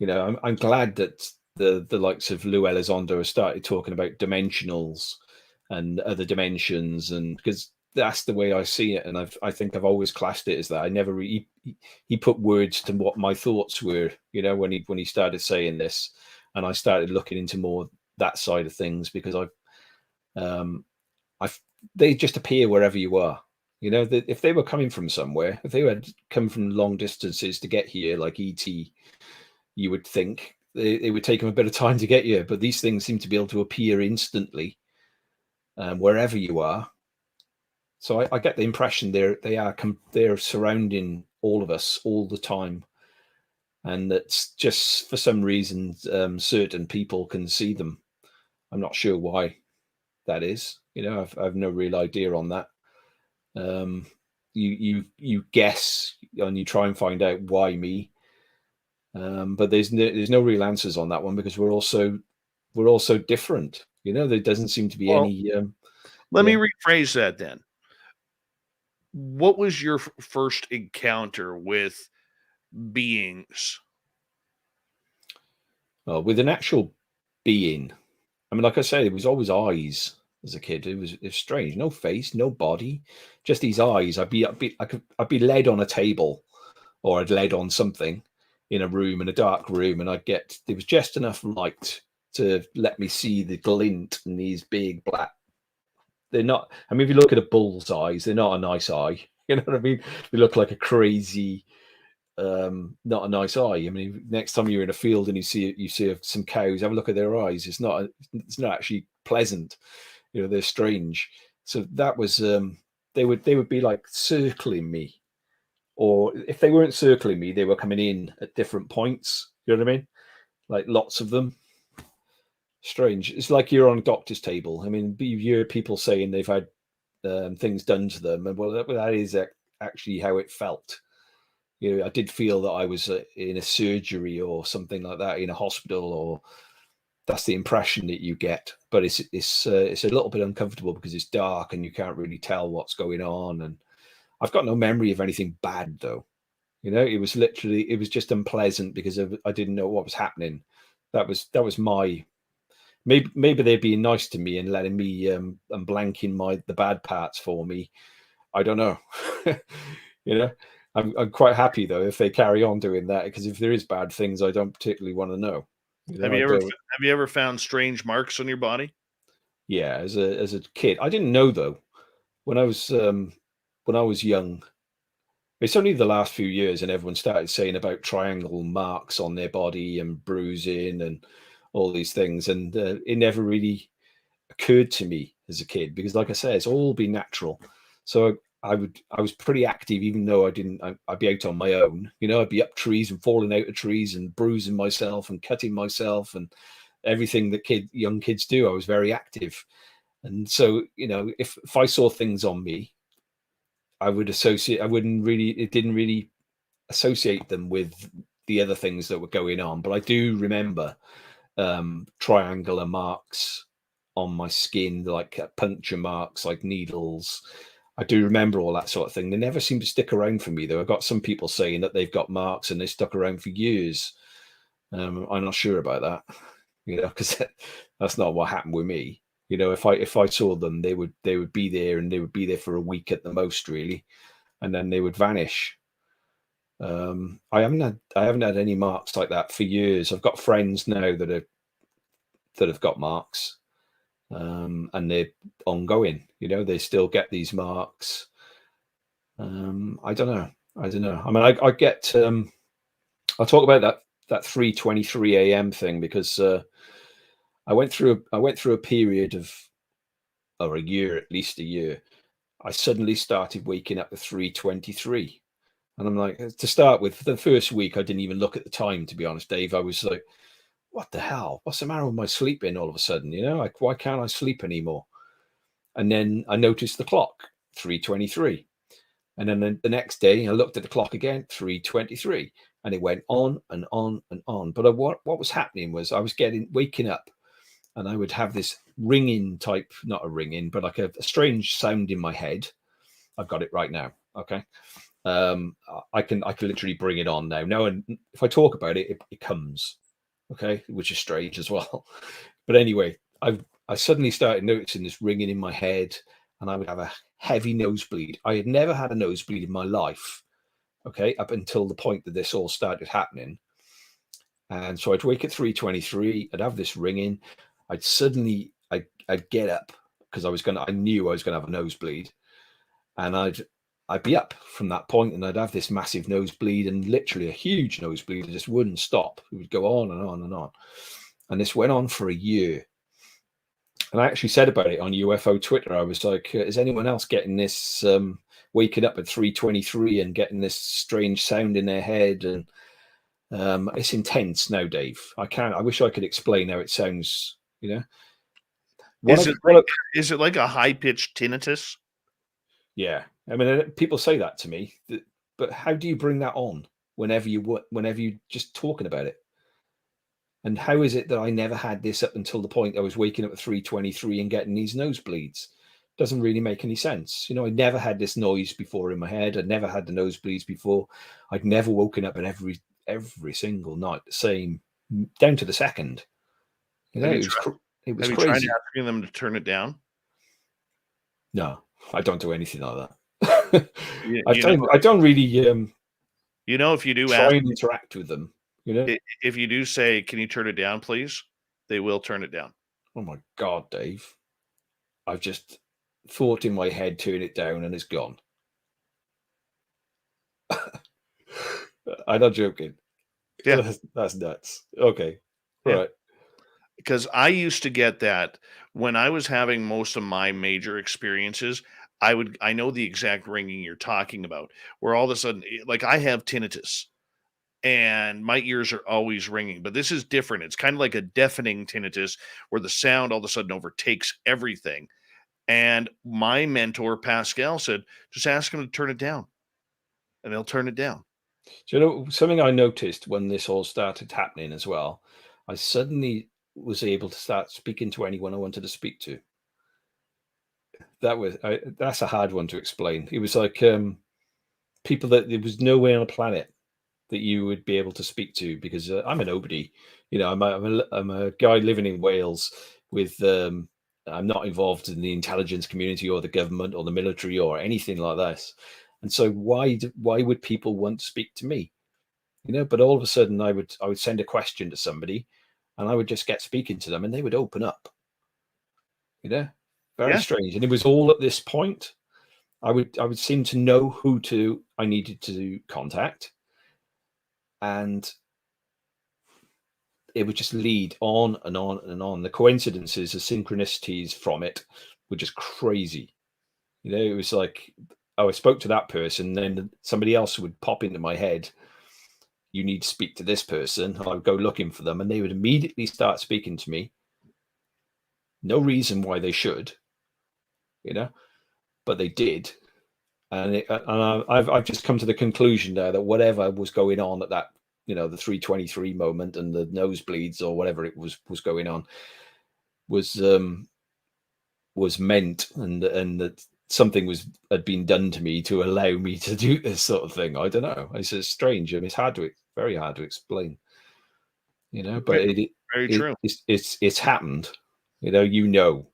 [SPEAKER 2] I'm glad that the likes of Lou Elizondo have started talking about dimensionals and other dimensions, and because that's the way I see it, and I think I've always classed it as that. I never he put words to what my thoughts were, when he started saying this, and I started looking into more that side of things, because they just appear wherever you are. If they were coming from somewhere, if they had come from long distances to get here, like ET, you would think it would take them a bit of time to get here, but these things seem to be able to appear instantly. Wherever you are. So I get the impression they're surrounding all of us all the time, and that's just, for some reason, certain people can see them. I'm not sure why that is. I've no real idea on that. You guess, and you try and find out why me, but there's no real answers on that one, because we're all so different. There doesn't seem to be any.
[SPEAKER 1] Let me rephrase that then. What was your first encounter with beings?
[SPEAKER 2] With an actual being. I mean, like I say, it was always eyes. as a kid. It was strange. No face, no body, just these eyes. I'd be led on a table, or I'd led on something in a room, in a dark room, and there was just enough light to let me see the glint and these big black. They're not. I mean, if you look at a bull's eyes, they're not a nice eye. You know what I mean? They look like a crazy, not a nice eye. I mean, next time you're in a field and you see some cows, have a look at their eyes. It's not actually pleasant. You know, they're strange. So that was they would be like circling me, or if they weren't circling me, they were coming in at different points. You know what I mean? Like lots of them. Strange. It's like you're on a doctor's table. I mean, you hear people saying they've had things done to them, and well, that is actually how it felt. You know, I did feel that I was in a surgery or something like that, in a hospital, or that's the impression that you get. But it's a little bit uncomfortable because it's dark and you can't really tell what's going on. And I've got no memory of anything bad, though. You know, it was just unpleasant because I didn't know what was happening. That was my. Maybe they're being nice to me and letting me and blanking the bad parts for me. I don't know. You know, I'm quite happy though if they carry on doing that, because if there is bad things, I don't particularly want to know. You know,
[SPEAKER 1] have you ever found strange marks on your body?
[SPEAKER 2] Yeah, as a kid, I didn't know though. When I was young, it's only the last few years, and everyone started saying about triangle marks on their body and bruising and all these things, and it never really occurred to me as a kid because, like I said, it's all been natural. So I was pretty active, even though I'd be out on my own. You know, I'd be up trees and falling out of trees and bruising myself and cutting myself and everything that young kids do. I was very active, and so you know, if I saw things on me, it didn't really associate them with the other things that were going on. But I do remember triangular marks on my skin, like puncture marks, like needles. I do remember all that sort of thing. They never seem to stick around for me, though. I've got some people saying that they've got marks and they stuck around for years. I'm not sure about that, you know, because that's not what happened with me. You know, if I saw them, they would be there, and they would be there for a week at the most, really, and then they would vanish. I haven't had any marks like that for years. I've got friends now that have got marks, and they're ongoing. You know, they still get these marks. I don't know. I mean, I get. I'll talk about that 3:23 a.m. thing because I went through a period of, or a year, at least a year. I suddenly started waking up at 3:23. And I'm like, to start with, the first week, I didn't even look at the time, to be honest, Dave. I was like, what the hell? What's the matter with my sleeping all of a sudden? You know, like, why can't I sleep anymore? And then I noticed the clock, 3:23. And then the next day, I looked at the clock again, 3:23. And it went on and on and on. But what was happening was I was waking up, and I would have this ringing type, not a ringing, but like a strange sound in my head. I've got it right now. Okay. I can literally bring it on now. Now, and if I talk about it, it comes, okay, which is strange as well. But anyway, I suddenly started noticing this ringing in my head, and I would have a heavy nosebleed. I had never had a nosebleed in my life, okay, up until the point that this all started happening. And so I'd wake at 3:23. I'd have this ringing. I'd get up because I knew I was gonna have a nosebleed, and I'd be up from that point, and I'd have this massive nosebleed, and literally a huge nosebleed. It just wouldn't stop. It would go on and on and on. And this went on for a year. And I actually said about it on UFO Twitter. I was like, is anyone else getting this, waking up at 3:23 and getting this strange sound in their head? And it's intense now, Dave. I wish I could explain how it sounds, you know.
[SPEAKER 1] Is it like a high-pitched tinnitus?
[SPEAKER 2] Yeah, I mean, people say that to me, but how do you bring that on whenever you're just talking about it? And how is it that I never had this up until the point I was waking up at 3:23 and getting these nosebleeds? Doesn't really make any sense. You know, I never had this noise before in my head. I'd never had the nosebleeds before. I'd never woken up, and every single night the same, down to the second. You know, it was crazy.
[SPEAKER 1] Have you tried asking them to turn it down?
[SPEAKER 2] No, I don't do anything like that.
[SPEAKER 1] You know,
[SPEAKER 2] I don't really
[SPEAKER 1] if you do
[SPEAKER 2] try
[SPEAKER 1] ask,
[SPEAKER 2] and interact with them. You know.
[SPEAKER 1] if you do say, "Can you turn it down, please?" They will turn it down.
[SPEAKER 2] Oh my God, Dave! I've just thought in my head, turn it down, and it's gone. I'm not joking.
[SPEAKER 1] Yeah,
[SPEAKER 2] That's nuts. Okay, all
[SPEAKER 1] yeah.
[SPEAKER 2] right.
[SPEAKER 1] Because I used to get that when I was having most of my major experiences. I know the exact ringing you're talking about, where all of a sudden, like I have tinnitus and my ears are always ringing, but this is different. It's kind of like a deafening tinnitus where the sound all of a sudden overtakes everything. And my mentor, Pascal, said, just ask him to turn it down and they'll turn it down.
[SPEAKER 2] Do you know something I noticed when this all started happening as well? I suddenly was able to start speaking to anyone I wanted to speak to. That's a hard one to explain. It was like people that there was nowhere on the planet that you would be able to speak to, because I'm a nobody. I'm a guy living in Wales with. I'm not involved in the intelligence community or the government or the military or anything like this. And so why would people want to speak to me? But all of a sudden I would send a question to somebody, and I would just get speaking to them, and they would open up. Very
[SPEAKER 1] Yeah.
[SPEAKER 2] strange. And it was all at this point. I would seem to know who I needed to contact, and it would just lead on and on and on. The coincidences, the synchronicities from it were just crazy. It was like, oh, I spoke to that person, then somebody else would pop into my head. You need to speak to this person. I would go looking for them, and they would immediately start speaking to me. No reason why they should, but they did. And I've just come to the conclusion there that whatever was going on at that, the 323 moment and the nosebleeds or whatever it was going on was meant, and that something had been done to me to allow me to do this sort of thing. I don't know. It's just strange. I mean, very hard to explain, but
[SPEAKER 1] Very true.
[SPEAKER 2] it's happened. You're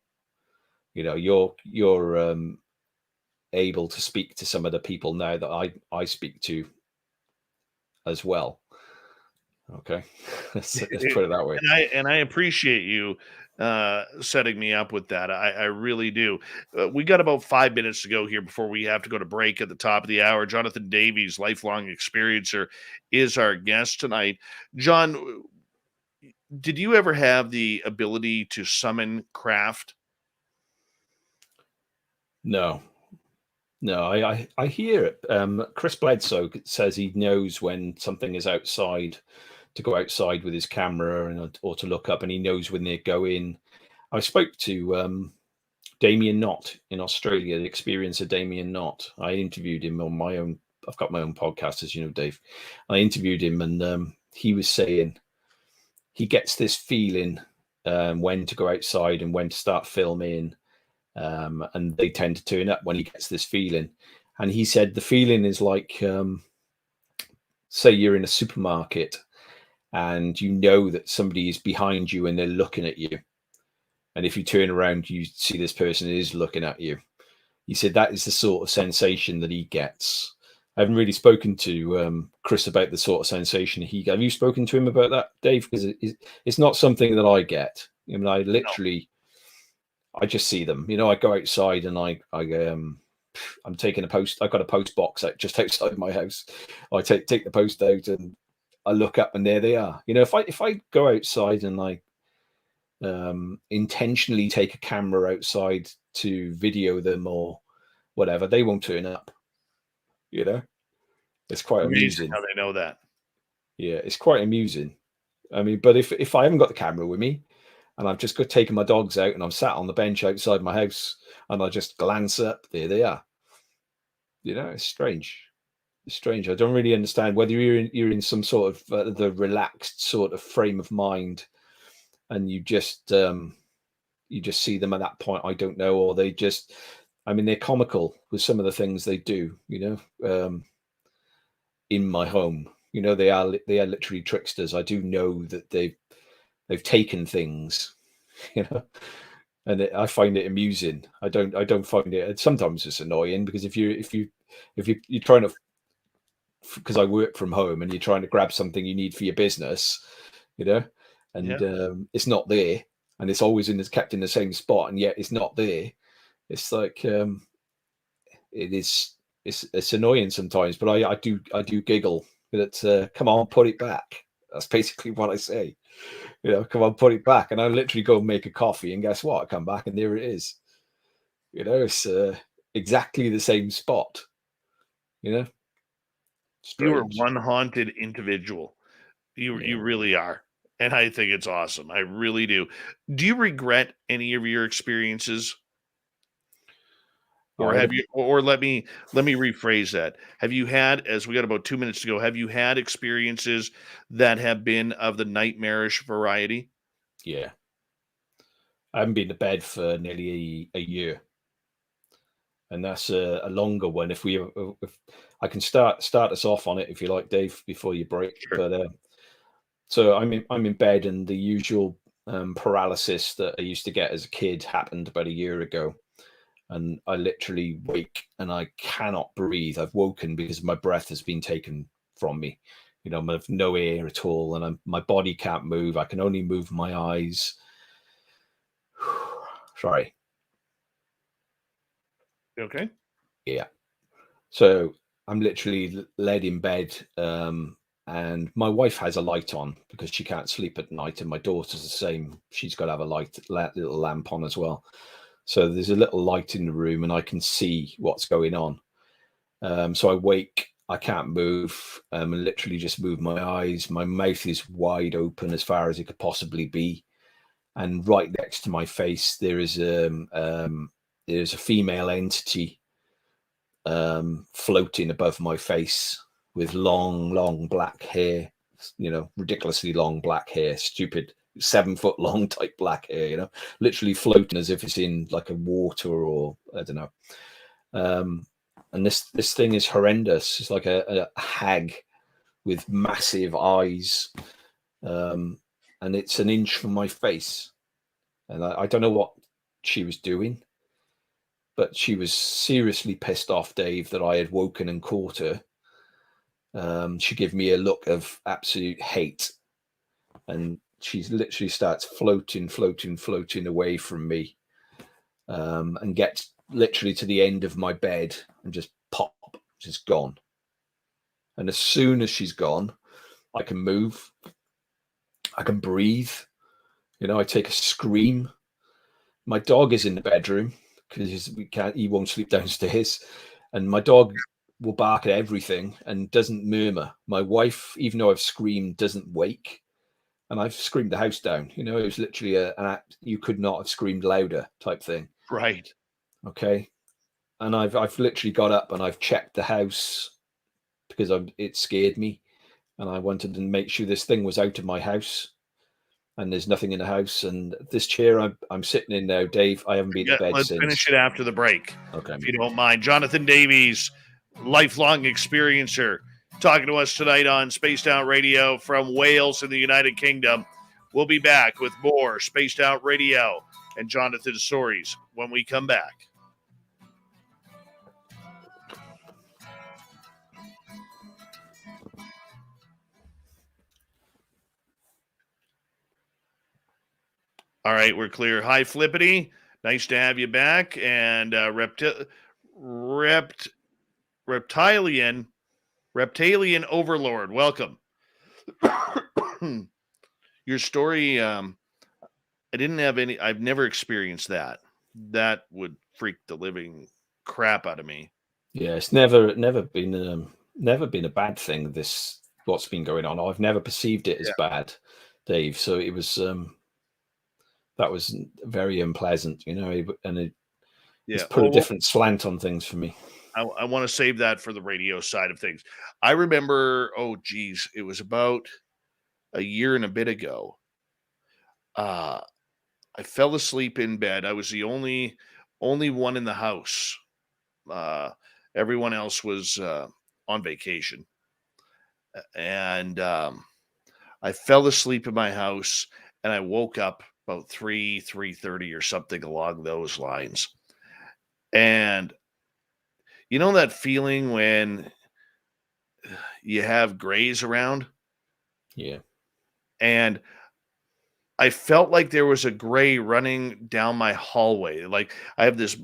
[SPEAKER 2] able to speak to some of the people now that I speak to as well. Okay, let's put it that way.
[SPEAKER 1] And I appreciate you setting me up with that. I really do. We got about 5 minutes to go here before we have to go to break at the top of the hour. Jonathan Davies, lifelong experiencer, is our guest tonight. John, did you ever have the ability to summon craft?
[SPEAKER 2] No, I hear it. Chris Bledsoe says he knows when something is outside, to go outside with his camera or to look up, and he knows when they go in. I spoke to Damien Knott in Australia, the experience of Damien Knott. I interviewed him on my own. I've got my own podcast, as you know, Dave. I interviewed him, and he was saying he gets this feeling when to go outside and when to start filming. And they tend to turn up when he gets this feeling. And he said the feeling is like, say you're in a supermarket and you know that somebody is behind you and they're looking at you. And if you turn around, you see this person is looking at you. He said that is the sort of sensation that he gets. I haven't really spoken to Chris about the sort of sensation he got. Have you spoken to him about that, Dave? Because it's not something that I get. I mean, I literally... I just see them. I go outside and I'm taking a post. I've got a post box just outside my house. I take the post out and I look up and there they are. If I go outside and I intentionally take a camera outside to video them or whatever, they won't turn up. It's quite amusing
[SPEAKER 1] how they know that.
[SPEAKER 2] Yeah, it's quite amusing. I mean, but if I haven't got the camera with me, and I've just taken my dogs out and I'm sat on the bench outside my house and I just glance up, there they are. It's strange. It's strange. I don't really understand whether you're in some sort of the relaxed sort of frame of mind, and you just see them at that point. I don't know, or they just, I mean, they're comical with some of the things they do. In my home, they are literally tricksters. I do know that they've taken things, and I find it amusing. I don't find it. Sometimes it's annoying because if you're trying to, because I work from home and you're trying to grab something you need for your business, and it's not there, and it's always kept in the same spot, and yet it's not there. It's like it's annoying sometimes, but I do giggle that. Come on, put it back. That's basically what I say. Come on, put it back. And I literally go and make a coffee, and guess what? I come back and there it is. It's exactly the same spot.
[SPEAKER 1] You are one haunted individual. You really are. And I think it's awesome. I really do. Do you regret any of your experiences? Or have you, or let me rephrase that. Have you had, as we got about 2 minutes to go, have you had experiences that have been of the nightmarish variety?
[SPEAKER 2] Yeah. I haven't been to bed for nearly a year. And that's a longer one. If I can start us off on it, if you like, Dave, before you break.
[SPEAKER 1] Sure.
[SPEAKER 2] But so I'm in bed, and the usual paralysis that I used to get as a kid happened about a year ago. And I literally wake and I cannot breathe. I've woken because my breath has been taken from me. I have no air at all, and my body can't move. I can only move my eyes. Sorry.
[SPEAKER 1] Okay.
[SPEAKER 2] Yeah. So I'm literally laid in bed, and my wife has a light on because she can't sleep at night, and my daughter's the same. She's got to have a little lamp on as well. So there's a little light in the room, and I can see what's going on. So I wake. I can't move. I literally just move my eyes. My mouth is wide open as far as it could possibly be, and right next to my face there is a female entity floating above my face with long black hair. Ridiculously long black hair. Stupid 7 foot long type black hair, literally floating as if it's in like a water, or I don't know. And this thing is horrendous. It's like a hag with massive eyes, and it's an inch from my face. And I don't know what she was doing, but she was seriously pissed off, Dave, that I had woken and caught her. She gave me a look of absolute hate, and she literally starts floating away from me, and gets literally to the end of my bed and just pop, she's gone. And as soon as she's gone, I can move, I can breathe. I take a scream. My dog is in the bedroom because he won't sleep downstairs, and my dog will bark at everything and doesn't murmur. My wife, even though I've screamed, doesn't wake. And I've screamed the house down. It was literally an act. You could not have screamed louder type thing.
[SPEAKER 1] Right.
[SPEAKER 2] Okay. And I've literally got up and I've checked the house because it scared me, and I wanted to make sure this thing was out of my house, and there's nothing in the house. And this chair I'm sitting in now, Dave, I haven't been to bed
[SPEAKER 1] let's
[SPEAKER 2] since.
[SPEAKER 1] Finish it after the break.
[SPEAKER 2] Okay.
[SPEAKER 1] If you don't mind. Jonathan Davies, lifelong experiencer, talking to us tonight on Spaced Out Radio from Wales in the United Kingdom. We'll be back with more Spaced Out Radio and Jonathan's stories when we come back. All right, we're clear. Hi, Flippity. Nice to have you back. And Reptilian Overlord, welcome. Your story, I've never experienced that. That would freak the living crap out of me.
[SPEAKER 2] Yeah, it's never been a bad thing, what's been going on. I've never perceived it as bad, Dave. So it was that was very unpleasant, and it's put a different slant on things for me.
[SPEAKER 1] I want to save that for the radio side of things. I remember, it was about a year and a bit ago. I fell asleep in bed. I was the only one in the house. Everyone else was on vacation. And I fell asleep in my house, and I woke up about 3:30 or something along those lines. And you know that feeling when you have grays around?
[SPEAKER 2] Yeah.
[SPEAKER 1] And I felt like there was a gray running down my hallway. Like I have this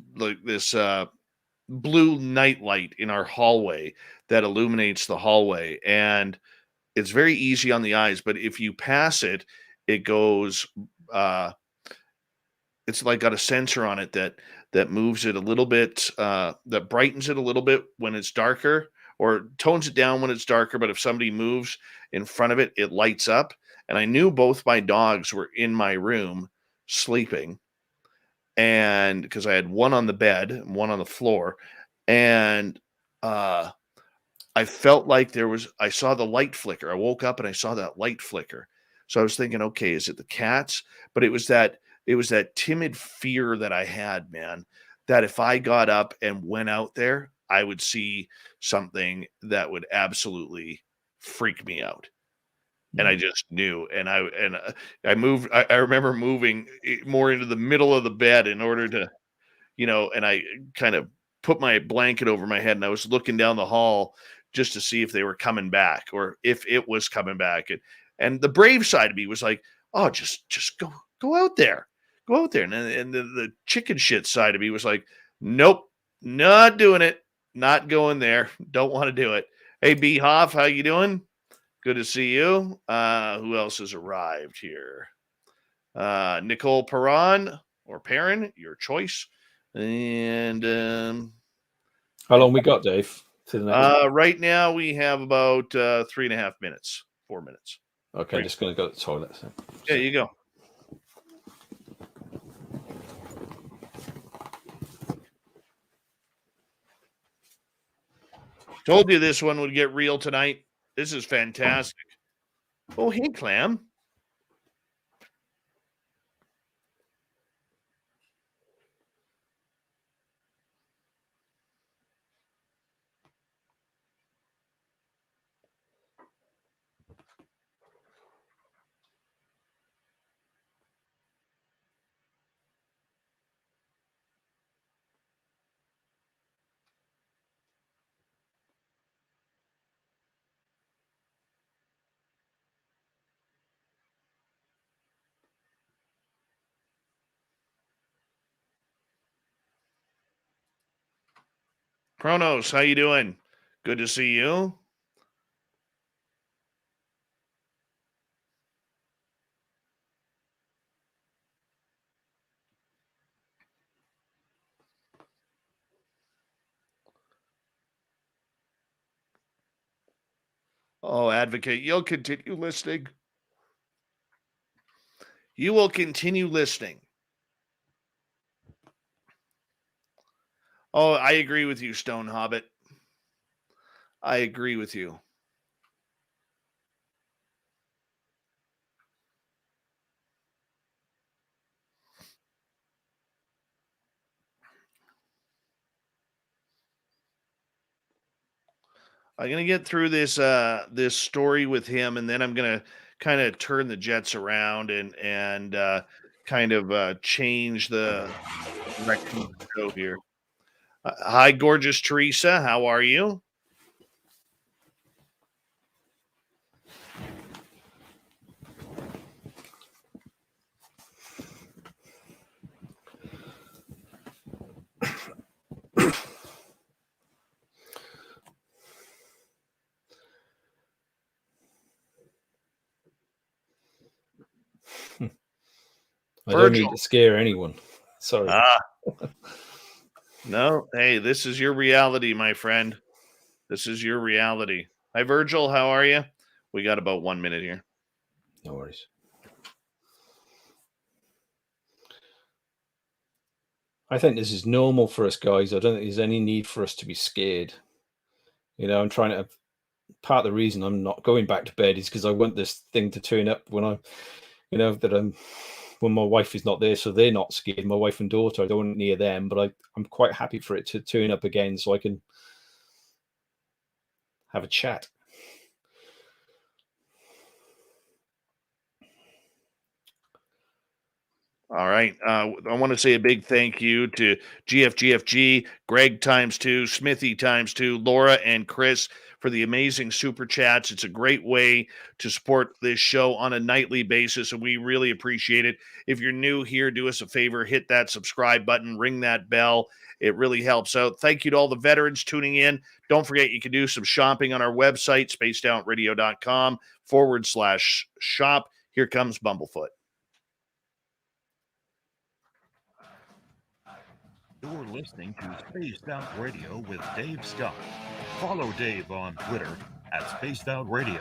[SPEAKER 1] blue nightlight in our hallway that illuminates the hallway, and it's very easy on the eyes, but if you pass it, it goes uh it's like got a sensor on it that moves it a little bit, that brightens it a little bit when it's darker, or tones it down when it's darker, but if somebody moves in front of it, it lights up. And I knew both my dogs were in my room sleeping, and because I had one on the bed and one on the floor, and uh I felt like I saw the light flicker. I woke up and I saw that light flicker. So I was thinking, okay, is it the cats? But it was that timid fear that I had, man, that if I got up and went out there, I would see something that would absolutely freak me out. And I just knew. I moved. I remember moving more into the middle of the bed in order to, and I kind of put my blanket over my head and I was looking down the hall just to see if they were coming back or if it was coming back. And the brave side of me was like, oh, just go out there. Go out there. And the chicken shit side of me was like, nope, not doing it. Not going there. Don't want to do it. Hey, B Hoff, how you doing? Good to see you. Who else has arrived here? Nicole Perron or Perrin, your choice. And
[SPEAKER 2] How long we got, Dave? To the next
[SPEAKER 1] right now we have about 3.5 minutes, 4 minutes.
[SPEAKER 2] Okay, just going to go to the toilet. So.
[SPEAKER 1] Yeah, you go. Told you this one would get real tonight. This is fantastic. Oh, hey, Clam. Kronos, how you doing? Good to see you. Oh, Advocate, you'll continue listening. You will continue listening. Oh, I agree with you, Stone Hobbit. I agree with you. I'm gonna get through this story with him, and then I'm gonna kind of turn the Jets around and kind of change the direction of the show here. Hi, gorgeous Teresa. How are you?
[SPEAKER 2] I don't need to scare anyone. Sorry.
[SPEAKER 1] No. Hey, this is your reality, my friend. This is your reality. Hi, Virgil. How are you? We got about 1 minute here.
[SPEAKER 2] No worries. I think this is normal for us guys. I don't think there's any need for us to be scared. I'm trying to. Part of the reason I'm not going back to bed is because I want this thing to turn up when when my wife is not there, so they're not scared. My wife and daughter, I don't want near them, but I'm quite happy for it to turn up again so I can have a chat.
[SPEAKER 1] All right. I want to say a big thank you to GFGFG, Greg ×2, Smithy ×2, Laura, and Chris for the amazing super chats. It's a great way to support this show on a nightly basis, and we really appreciate it. If you're new here, do us a favor, hit that subscribe button, ring that bell. It really helps out. Thank you to all the veterans tuning in. Don't forget, you can do some shopping on our website, spacedoutradio.com/shop. Here comes Bumblefoot.
[SPEAKER 3] You're listening to Spaced Out Radio with Dave Scott. Follow Dave on Twitter at Spaced Out Radio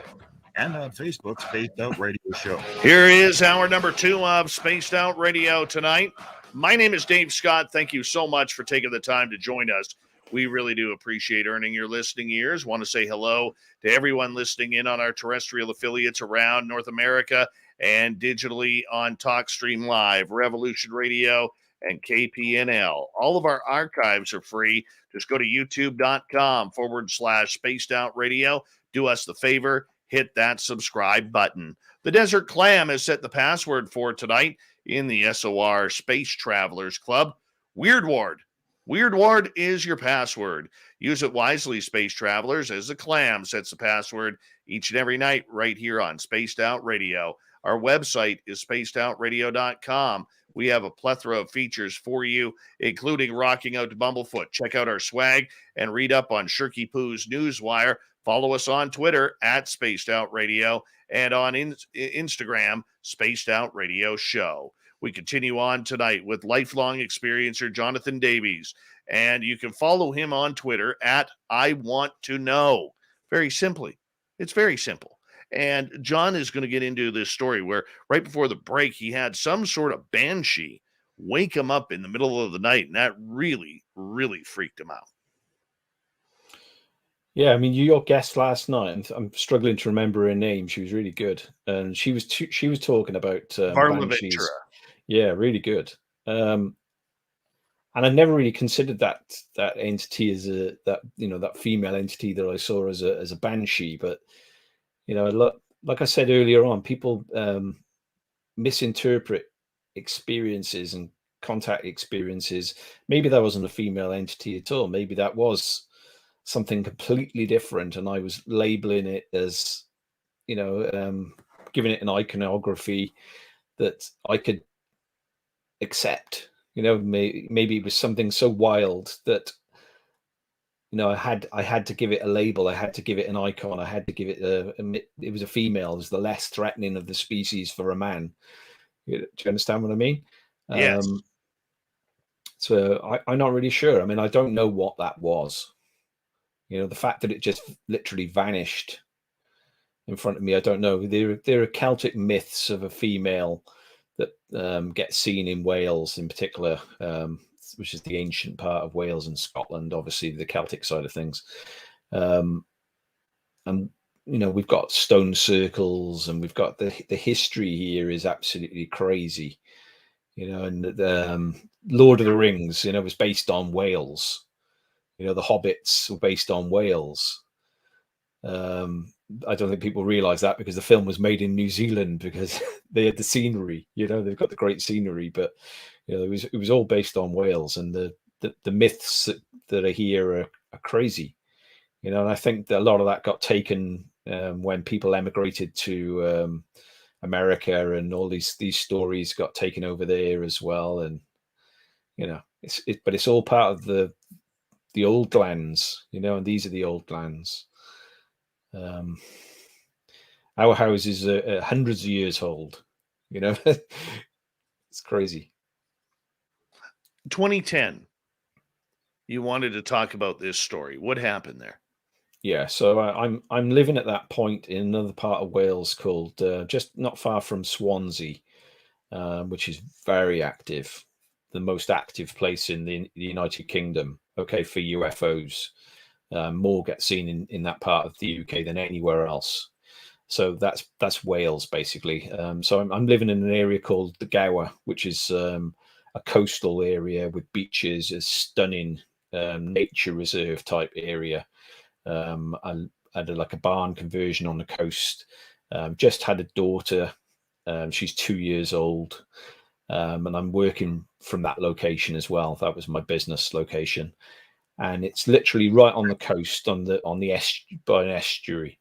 [SPEAKER 3] and on Facebook, Spaced Out Radio Show.
[SPEAKER 1] Here is hour number 2 of Spaced Out Radio tonight. My name is Dave Scott. Thank you so much for taking the time to join us. We really do appreciate earning your listening ears. Want to say hello to everyone listening in on our terrestrial affiliates around North America and digitally on TalkStream Live, Revolution Radio, and KPNL. All of our archives are free. Just go to youtube.com/spaced out radio. Do us the favor, hit that subscribe button. The Desert Clam has set the password for tonight in the SOR Space Travelers Club. Weird Ward. Weird Ward is your password. Use it wisely, Space Travelers, as the Clam sets the password each and every night right here on Spaced Out Radio. Our website is spacedoutradio.com. We have a plethora of features for you, including rocking out to Bumblefoot. Check out our swag and read up on Shirky Poo's Newswire. Follow us on Twitter at Spaced Out Radio and on Instagram, Spaced Out Radio Show. We continue on tonight with lifelong experiencer Jonathan Davies, and you can follow him on Twitter at I Want to Know. Very simply. It's very simple. And John is going to get into this story where right before the break, he had some sort of banshee wake him up in the middle of the night. And that really, really freaked him out.
[SPEAKER 2] Yeah, I mean, your guest last night, I'm struggling to remember her name. She was really good. And she was talking about banshees.
[SPEAKER 1] Ventura.
[SPEAKER 2] Yeah, really good. And I never really considered that entity as that female entity that I saw as a banshee. But like I said earlier on, people misinterpret experiences and contact experiences. Maybe that wasn't a female entity at all. Maybe that was something completely different, and I was labeling it as, giving it an iconography that I could accept. Maybe it was something so wild that I had to give it a label. I had to give it an icon. I had to give it it was a female. It was the less threatening of the species for a man. Do you understand what I mean?
[SPEAKER 1] Yes.
[SPEAKER 2] So I'm not really sure. I mean, I don't know what that was. The fact that it just literally vanished in front of me, I don't know. There are Celtic myths of a female that gets seen in Wales in particular, which is the ancient part of Wales and Scotland, obviously the Celtic side of things. And we've got stone circles, and we've got the history here is absolutely crazy. And Lord of the Rings, was based on Wales. The Hobbits were based on Wales. I don't think people realize that because the film was made in New Zealand because they had the scenery, they've got the great scenery, but it was all based on Wales, and the myths that are here are crazy, and I think that a lot of that got taken when people emigrated to America, and all these stories got taken over there as well, and but it's all part of the old lands, and these are the old lands. Our houses are hundreds of years old, it's crazy.
[SPEAKER 1] 2010, you wanted to talk about this story. What happened there?
[SPEAKER 2] Yeah, so I'm living at that point in another part of Wales called just not far from Swansea, which is very active, the most active place in the United Kingdom. Okay, for UFOs, more get seen in that part of the UK than anywhere else. So that's Wales basically. So I'm living in an area called the Gower, which is a coastal area with beaches, a stunning nature reserve type area. I had like a barn conversion on the coast. Just had a daughter. She's 2 years old. and I'm working from that location as well. That was my business location, and it's literally right on the coast, by an estuary,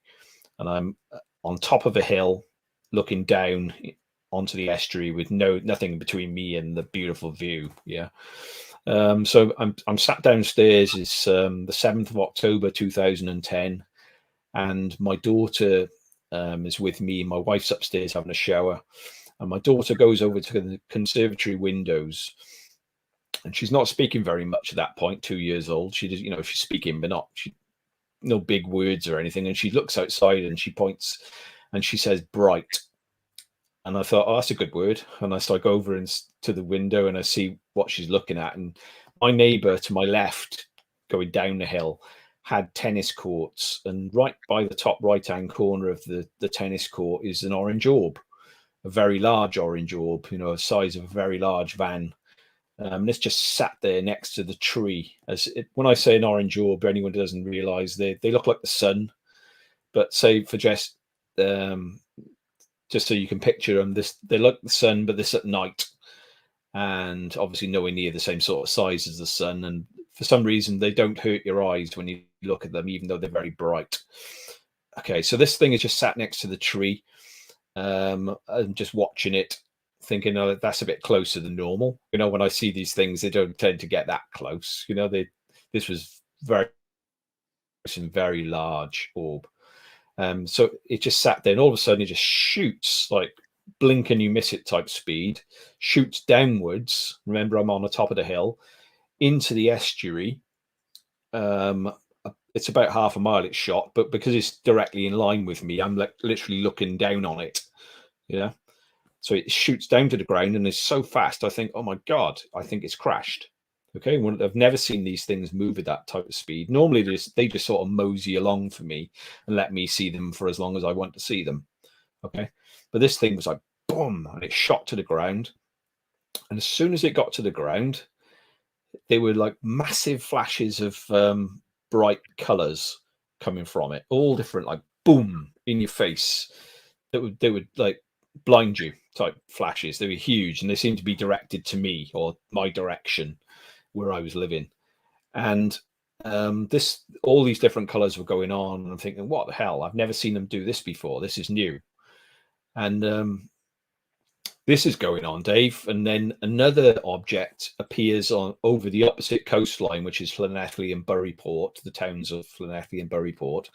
[SPEAKER 2] and I'm on top of a hill, looking down onto the estuary with nothing between me and the beautiful view. Yeah. So I'm sat downstairs. It's the 7th of October 2010, and my daughter is with me. My wife's upstairs having a shower, and my daughter goes over to the conservatory windows, and she's not speaking very much at that point. 2 years old. She does, she's speaking, but no big words or anything. And she looks outside and she points, and she says bright. And I thought, oh, that's a good word. And so I go over to the window and I see what she's looking at. And my neighbor to my left, going down the hill, had tennis courts. And right by the top right-hand corner of the tennis court is an orange orb, a very large orange orb, the size of a very large van. And it's just sat there next to the tree. When I say an orange orb, anyone doesn't realize they look like the sun. But say for just so you can picture them, they look the sun, but this at night, and obviously nowhere near the same sort of size as the sun. And for some reason, they don't hurt your eyes when you look at them, even though they're very bright. Okay, so this thing is just sat next to the tree. I'm just watching it, thinking, oh, that's a bit closer than normal. When I see these things, they don't tend to get that close. This was very large orb. So it just sat there, and all of a sudden it just shoots, like blink and you miss it type speed, shoots downwards. Remember, I'm on the top of the hill into the estuary. It's about half a mile it's shot, but because it's directly in line with me, I'm literally looking down on it. Yeah. So it shoots down to the ground and is so fast, I think, oh my God, I think it's crashed. Okay, I've never seen these things move at that type of speed. Normally, they just sort of mosey along for me and let me see them for as long as I want to see them. Okay, but this thing was like boom, and it shot to the ground. And as soon as it got to the ground, they were like massive flashes of bright colors coming from it, all different, like boom in your face. They would like blind you type flashes. They were huge, and they seemed to be directed to me or my direction, where I was living. And all these different colors were going on, and I'm thinking, what the hell? I've never seen them do this before. This is new. And this is going on, Dave. And then another object appears over the opposite coastline, which is Llanelli and Buryport, the towns of Llanelli and Buryport.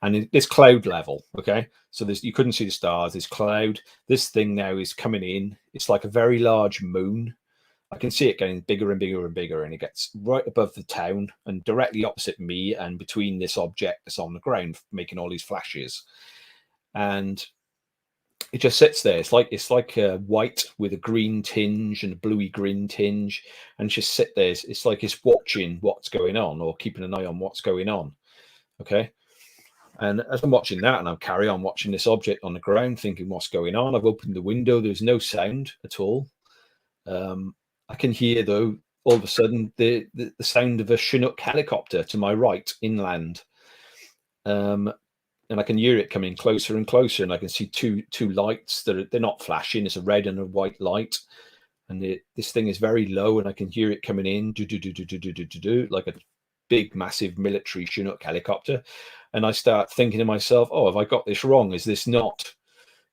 [SPEAKER 2] And this cloud level, okay? So you couldn't see the stars, this cloud. This thing now is coming in. It's like a very large moon. I can see it getting bigger and bigger and bigger, and it gets right above the town and directly opposite me and between this object that's on the ground, making all these flashes. And it just sits there. It's like white with a green tinge and a bluey green tinge, and just sit there. It's like it's watching what's going on or keeping an eye on what's going on. Okay. And as I'm watching that, and I carry on watching this object on the ground, thinking what's going on, I've opened the window. There's no sound at all. I can hear, though, all of a sudden the sound of a Chinook helicopter to my right, inland. And I can hear it coming closer and closer, and I can see two lights they're not flashing. It's a red and a white light, and this thing is very low, and I can hear it coming in, like a big, massive military Chinook helicopter. And I start thinking to myself, oh, have I got this wrong? Is this not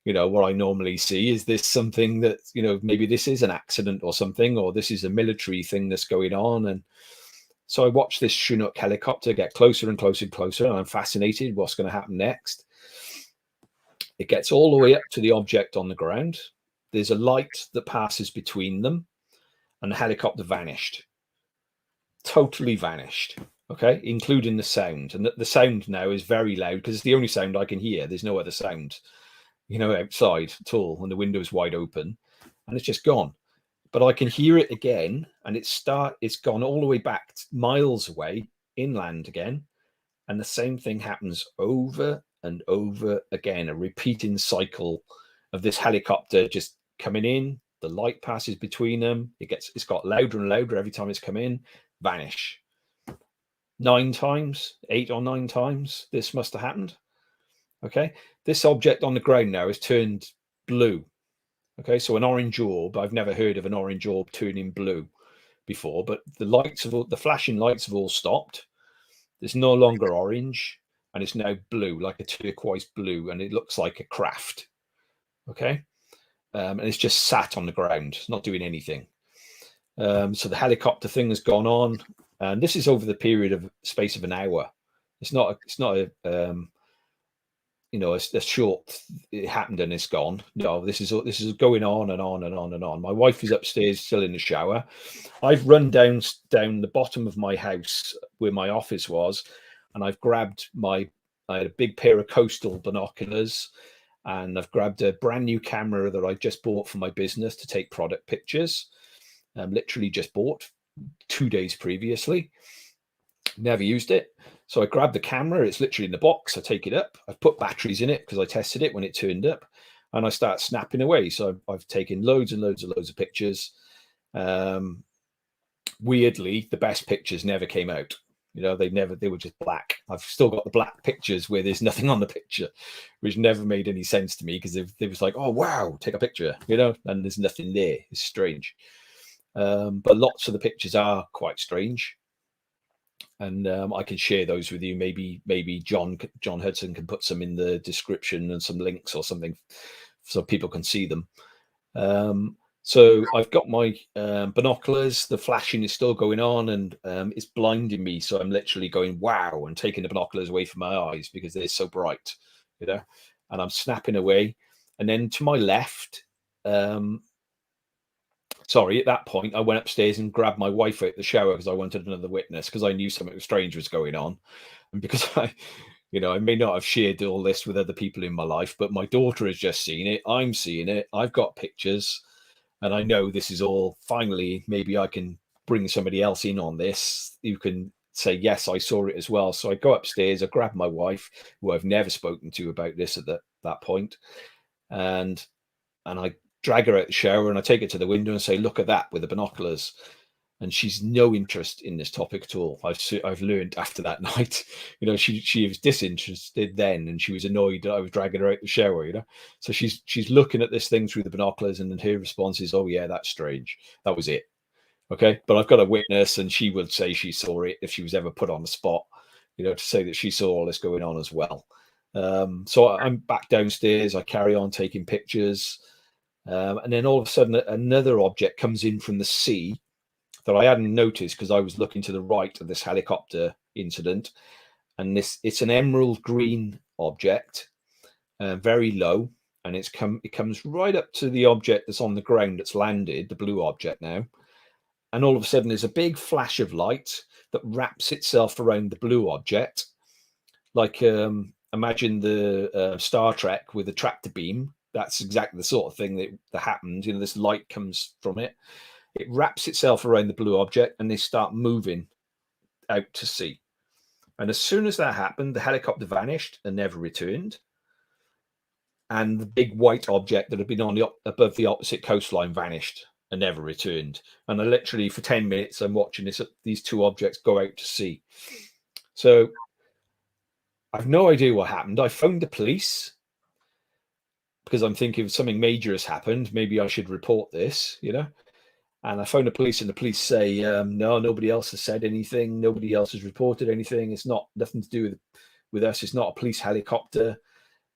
[SPEAKER 2] what I normally see? Is this something that, maybe this is an accident or something, or this is a military thing that's going on? And so I watch this Chinook helicopter get closer and closer and closer, and I'm fascinated what's going to happen next. It gets all the way up to the object on the ground. There's a light that passes between them, and the helicopter vanished. Totally vanished. Okay, including the sound. And the sound now is very loud because it's the only sound I can hear. There's no other sound outside at all, and the window's wide open, and it's just gone. But I can hear it again, and it's gone all the way back miles away, inland again, and the same thing happens over and over again, a repeating cycle of this helicopter just coming in, the light passes between them, it's got louder and louder every time it's come in, vanish. 8 or 9 times this must have happened. Okay, this object on the ground now has turned blue. Okay, so an orange orb, I've never heard of an orange orb turning blue before, but the flashing lights have all stopped. It's no longer orange, and it's now blue, like a turquoise blue, and it looks like a craft. Okay, and it's just sat on the ground, it's not doing anything. So the helicopter thing has gone on, and this is over the period of space of an hour. It's not a a short. It happened and it's gone. No, this is going on and on and on and on. My wife is upstairs still in the shower. I've run down the bottom of my house where my office was, and I've grabbed I had a big pair of coastal binoculars, and I've grabbed a brand new camera that I just bought for my business to take product pictures. Literally just bought 2 days previously. Never used it. So I grabbed the camera. It's literally in the box. I take it up. I've put batteries in it because I tested it when it turned up, and I start snapping away. So I've taken loads and loads of pictures. Weirdly, the best pictures never came out. They were just black. I've still got the black pictures where there's nothing on the picture, which never made any sense to me, because they was like, oh wow, take a picture, and there's nothing there. It's strange. But lots of the pictures are quite strange, and I can share those with you. Maybe John Hudson can put some in the description and some links or something so people can see them. So I've got my binoculars. The flashing is still going on, and it's blinding me. So I'm literally going wow and taking the binoculars away from my eyes because they're so bright, and I'm snapping away. And then to my left, at that point, I went upstairs and grabbed my wife out the shower because I wanted another witness, because I knew something strange was going on. And because I may not have shared all this with other people in my life, but my daughter has just seen it. I'm seeing it. I've got pictures, and I know this is all, finally, maybe I can bring somebody else in on this. You can say, yes, I saw it as well. So I go upstairs, I grab my wife, who I've never spoken to about this at that point, and I drag her out the shower, and I take her to the window and say, look at that, with the binoculars. And she's no interest in this topic at all. I've learned after that night, she was disinterested then, and she was annoyed that I was dragging her out the shower, So she's looking at this thing through the binoculars, and then her response is, oh yeah, that's strange. That was it. Okay. But I've got a witness, and she would say she saw it if she was ever put on the spot, to say that she saw all this going on as well. So I'm back downstairs. I carry on taking pictures. And then all of a sudden, another object comes in from the sea that I hadn't noticed because I was looking to the right of this helicopter incident. And it's an emerald green object, very low, and it comes right up to the object that's on the ground that's landed, the blue object now. And all of a sudden, there's a big flash of light that wraps itself around the blue object, like imagine the Star Trek with the tractor beam. That's exactly the sort of thing that happens. This light comes from it. It wraps itself around the blue object, and they start moving out to sea. And as soon as that happened, the helicopter vanished and never returned. And the big white object that had been above the opposite coastline vanished and never returned. And I literally, for 10 minutes, I'm watching these two objects go out to sea. So I've no idea what happened. I phoned the police, because I'm thinking something major has happened. Maybe I should report this, And I phone the police, and the police say, no, nobody else has said anything. Nobody else has reported anything. It's nothing to do with us. It's not a police helicopter.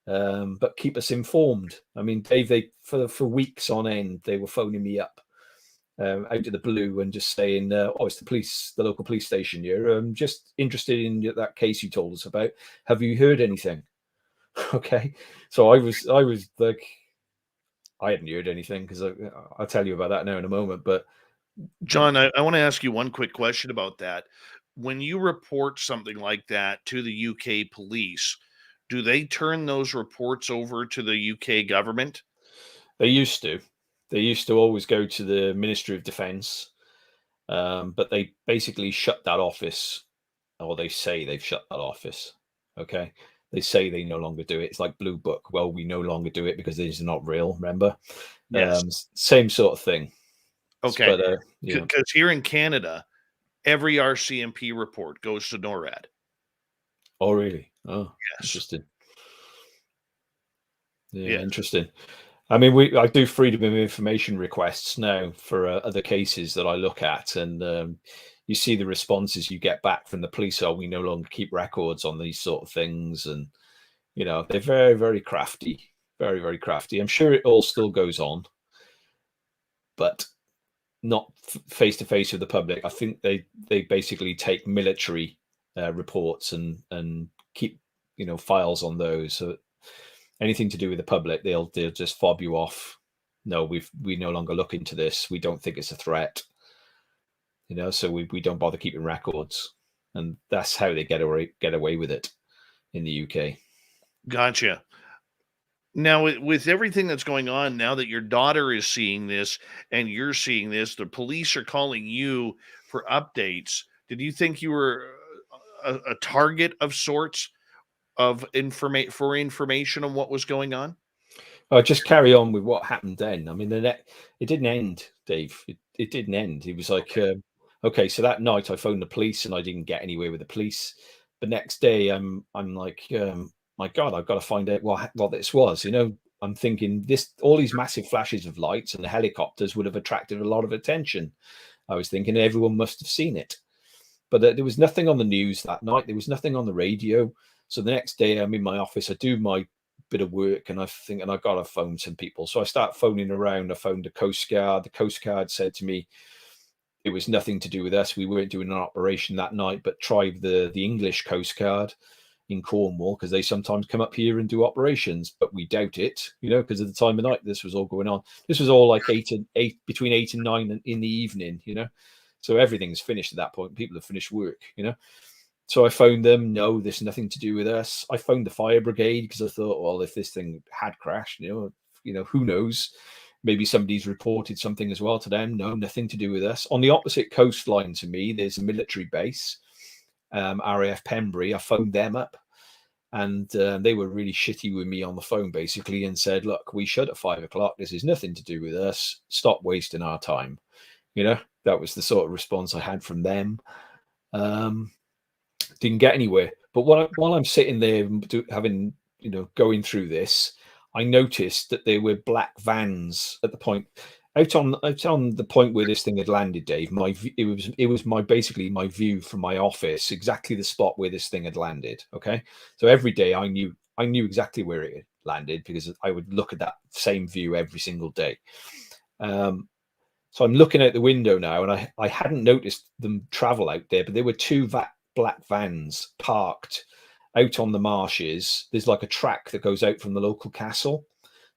[SPEAKER 2] But keep us informed. I mean, Dave, for weeks on end, they were phoning me up out of the blue and just saying, it's the police, the local police station here. I'm just interested in that case you told us about. Have you heard anything? Okay. So I was like, I hadn't heard anything, because I'll tell you about that now in a moment. But
[SPEAKER 1] John, I want to ask you one quick question about that. When you report something like that to the UK police, do they turn those reports over to the UK government?
[SPEAKER 2] They used to. They used to always go to the Ministry of Defence, but they basically shut that office, or they say they've shut that office. Okay. They say they no longer do it. It's like Blue Book. Well, we no longer do it because it is not real. Remember?
[SPEAKER 1] Yes.
[SPEAKER 2] Same sort of thing.
[SPEAKER 1] Okay. Because here in Canada, every RCMP report goes to NORAD.
[SPEAKER 2] Oh, really? Oh,
[SPEAKER 1] yes.
[SPEAKER 2] Interesting. Yeah, interesting. I mean, I do freedom of information requests now for other cases that I look at, and you see the responses you get back from the police. Oh, we no longer keep records on these sort of things, and they're very, very crafty, very, very crafty. I'm sure it all still goes on, but not face to face with the public. I think they basically take military reports and keep files on those. So anything to do with the public, they'll just fob you off. No, we no longer look into this. We don't think it's a threat. So we don't bother keeping records, and that's how they get away with it in the UK.
[SPEAKER 1] Gotcha. Now, with everything that's going on, now that your daughter is seeing this and you're seeing this, the police are calling you for updates. Did you think you were a target of sorts of information on what was going on?
[SPEAKER 2] I'll just carry on with what happened then. I mean, it didn't end, Dave. It didn't end. It was like, okay, so that night I phoned the police and I didn't get anywhere with the police. The next day, I'm like, my God, I've got to find out what this was. I'm thinking all these massive flashes of lights and the helicopters would have attracted a lot of attention. I was thinking everyone must have seen it, but there was nothing on the news that night. There was nothing on the radio. So the next day, I'm in my office. I do my bit of work, and I think, and I got to phone some people. So I start phoning around. I phoned the Coast Guard. The Coast Guard said to me, it was nothing to do with us. We weren't doing an operation that night, but try the English Coast Guard in Cornwall, because they sometimes come up here and do operations, but we doubt it, because of the time of night this was all going on. This was all like between 8 and 9 in the evening, so everything's finished at that point. People have finished work, So I phoned them. No, there's nothing to do with us. I phoned the fire brigade because I thought, well, if this thing had crashed, who knows? Maybe somebody's reported something as well to them. No, nothing to do with us. On the opposite coastline to me, there's a military base, RAF Pembury. I phoned them up, and they were really shitty with me on the phone, basically, and said, look, we shut at 5 o'clock. This is nothing to do with us. Stop wasting our time. That was the sort of response I had from them. Didn't get anywhere. But while I'm sitting there going through this, I noticed that there were black vans at the point out on the point where this thing had landed, Dave. It was basically my view from my office, exactly the spot where this thing had landed. Okay, so every day I knew exactly where it had landed because I would look at that same view every single day. So I'm looking out the window now, and I hadn't noticed them travel out there, but there were two black vans parked out on the marshes. There's like a track that goes out from the local castle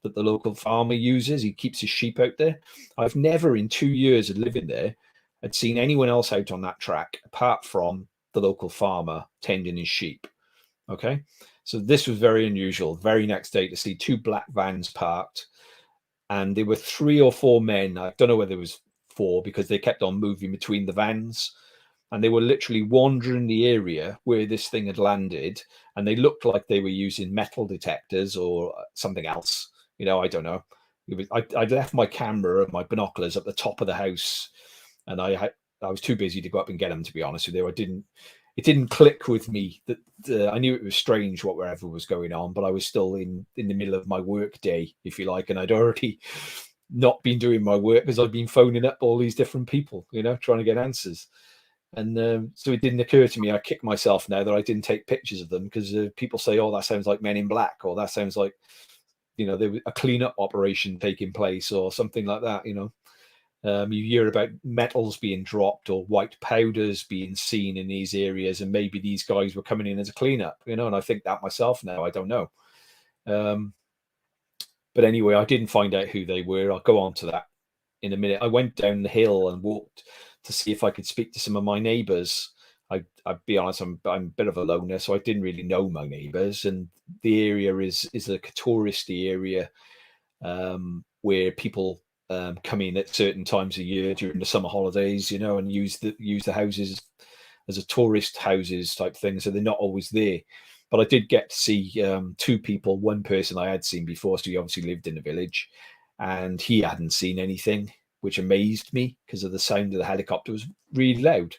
[SPEAKER 2] that the local farmer uses. He keeps his sheep out there. I've never in 2 years of living there had seen anyone else out on that track apart from the local farmer tending his sheep. Okay, so this was very unusual. Very next day to see two black vans parked, and there were 3 or 4 men. I don't know whether it was 4 because they kept on moving between the vans. And they were literally wandering the area where this thing had landed, and they looked like they were using metal detectors or something else. I don't know. I'd left my camera and my binoculars at the top of the house, and I was too busy to go up and get them, to be honest with you. It didn't click with me that I knew it was strange whatever was going on, but I was still in the middle of my work day, if you like, and I'd already not been doing my work because I'd been phoning up all these different people, trying to get answers. And so it didn't occur to me. I kick myself now that I didn't take pictures of them because people say, oh, that sounds like Men in Black, or that sounds like, there was a cleanup operation taking place or something like that. You hear about metals being dropped or white powders being seen in these areas, and maybe these guys were coming in as a cleanup, and I think that myself now. I don't know. But anyway, I didn't find out who they were. I'll go on to that in a minute. I went down the hill and walked to see if I could speak to some of my neighbours. I'd be honest, I'm a bit of a loner, so I didn't really know my neighbours. And the area is a touristy area where people come in at certain times of year during the summer holidays, and use the houses as a tourist houses type thing. So they're not always there. But I did get to see 2 people. One person I had seen before, so he obviously lived in the village, and he hadn't seen anything, which amazed me because of the sound of the helicopter was really loud.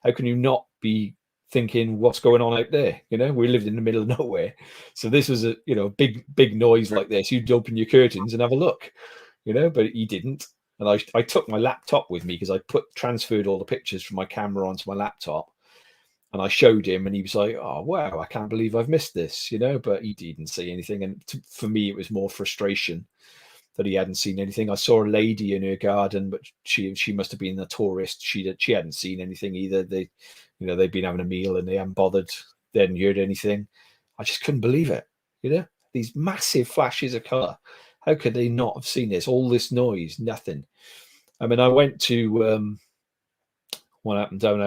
[SPEAKER 2] How can you not be thinking, what's going on out there? You know, we lived in the middle of nowhere. So this was a, you know, big noise like this. You'd open your curtains and have a look, you know, but he didn't. And I took my laptop with me because I transferred all the pictures from my camera onto my laptop. And I showed him and he was like, oh, wow, I can't believe I've missed this, you know, but he didn't say anything. And for me, it was more frustration that he hadn't seen anything. I saw a lady in her garden, but she must have been a tourist. She hadn't seen anything either. They, you know, they'd been having a meal and they hadn't bothered. They hadn't heard anything. I just couldn't believe it. You know, these massive flashes of color. How could they not have seen this? All this noise, nothing. I mean, I went to what happened down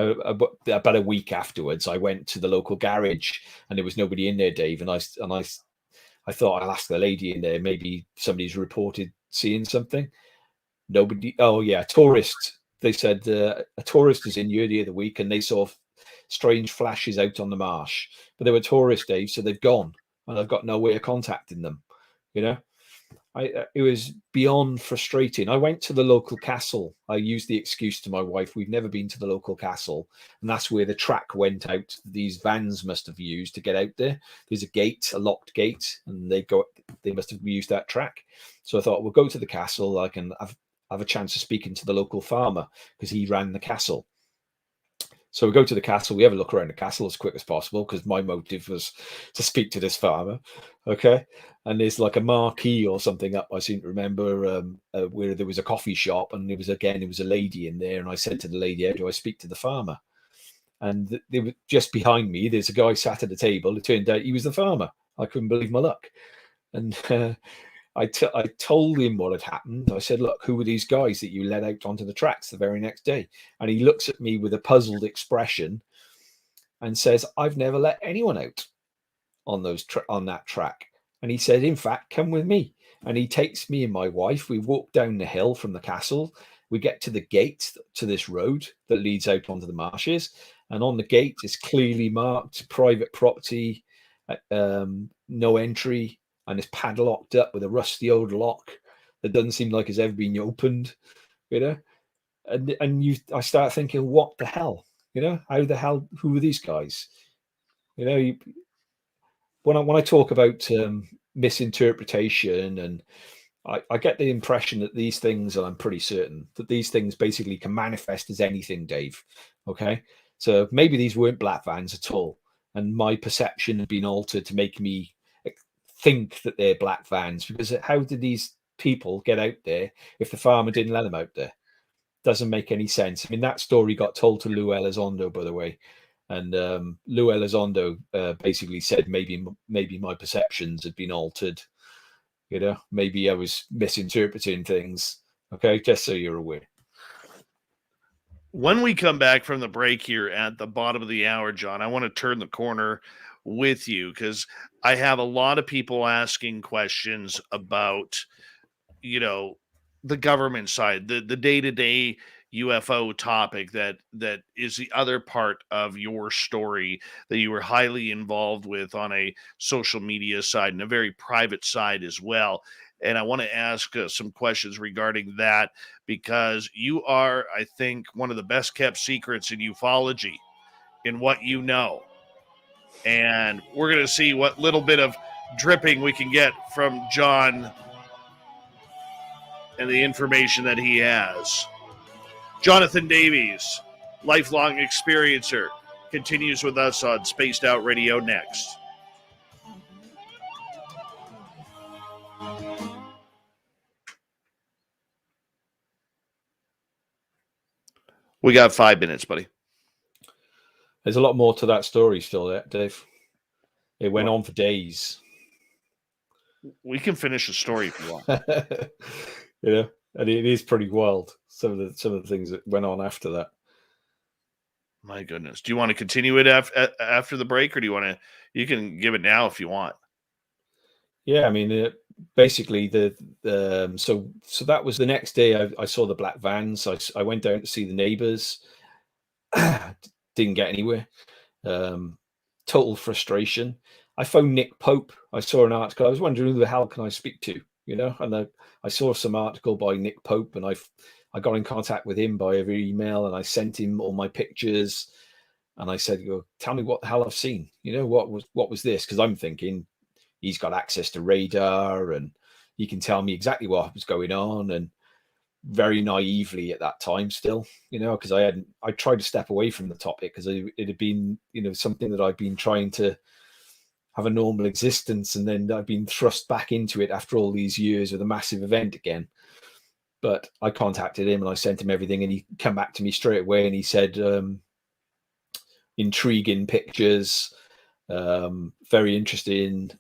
[SPEAKER 2] about a week afterwards. I went to the local garage and there was nobody in there, Dave. And I thought I'll ask the lady in there. Maybe somebody's reported seeing something. Nobody. Oh yeah, tourist. They said a tourist is in here the other week and they saw strange flashes out on the marsh. But they were tourists, Dave, so they've gone and I've got no way of contacting them. You know. It was beyond frustrating. I went to the local castle. I used the excuse to my wife, we've never been to the local castle. And that's where the track went out. These vans must have used to get out there. There's a gate, a locked gate, and they must have used that track. So I thought, we'll go to the castle. I can have a chance of speaking to the local farmer because he ran the castle. So we go to the castle. We have a look around the castle as quick as possible because my motive was to speak to this farmer. Okay. And there's like a marquee or something up. I seem to remember where there was a coffee shop and there was a lady in there. And I said to the lady, how do I speak to the farmer? And they were just behind me. There's a guy sat at the table. It turned out he was the farmer. I couldn't believe my luck. And I told him what had happened. I said, look, who were these guys that you led out onto the tracks the very next day? And he looks at me with a puzzled expression and says, I've never let anyone out on that track. And he said, in fact, come with me. And he takes me and my wife. We walk down the hill from the castle. We get to the gate to this road that leads out onto the marshes. And on the gate is clearly marked private property, no entry. And it's padlocked up with a rusty old lock that doesn't seem like it's ever been opened, you know. I start thinking, what the hell, you know? How the hell? Who are these guys? You know, when I talk about misinterpretation, and I get the impression that these things, and I'm pretty certain that these things basically can manifest as anything, Dave. Okay, so maybe these weren't black vans at all, and my perception had been altered to make me think that they're black vans, because how did these people get out there if the farmer didn't let them out there? Doesn't make any sense. I mean, that story got told to Lou Elizondo, by the way, and Lou Elizondo basically said maybe my perceptions had been altered. You know, maybe I was misinterpreting things. Okay, just so you're aware.
[SPEAKER 1] When we come back from the break here at the bottom of the hour, John, I want to turn the corner with you because I have a lot of people asking questions about, you know, the government side, the day-to-day UFO topic that is the other part of your story that you were highly involved with on a social media side and a very private side as well. And I want to ask some questions regarding that because you are, I think, one of the best kept secrets in ufology in what you know. And we're going to see what little bit of dripping we can get from John and the information that he has. Jonathan Davies, lifelong experiencer, continues with us on Spaced Out Radio next. We got 5 minutes, buddy.
[SPEAKER 2] There's a lot more to that story still there, Dave. It went on for days.
[SPEAKER 1] We can finish the story if you want.
[SPEAKER 2] Yeah, and it is pretty wild. Some of the things that went on after that.
[SPEAKER 1] My goodness. Do you want to continue it after the break, or do you want to? You can give it now if you want.
[SPEAKER 2] Yeah, I mean, basically so that was the next day. I saw the black vans. I went down to see the neighbors. Didn't get anywhere. Total frustration. I phoned Nick Pope. I saw an article. I was wondering who the hell can I speak to, you know? And I saw some article by Nick Pope, and I got in contact with him by every email, and I sent him all my pictures. And I said, tell me what the hell I've seen. What was this? Because I'm thinking he's got access to radar and he can tell me exactly what was going on. And very naively at that time still, because I tried to step away from the topic because it had been, something that I've been trying to have a normal existence. And then I've been thrust back into it after all these years with a massive event again. But I contacted him and I sent him everything, and he came back to me straight away and he said, intriguing pictures, very interesting,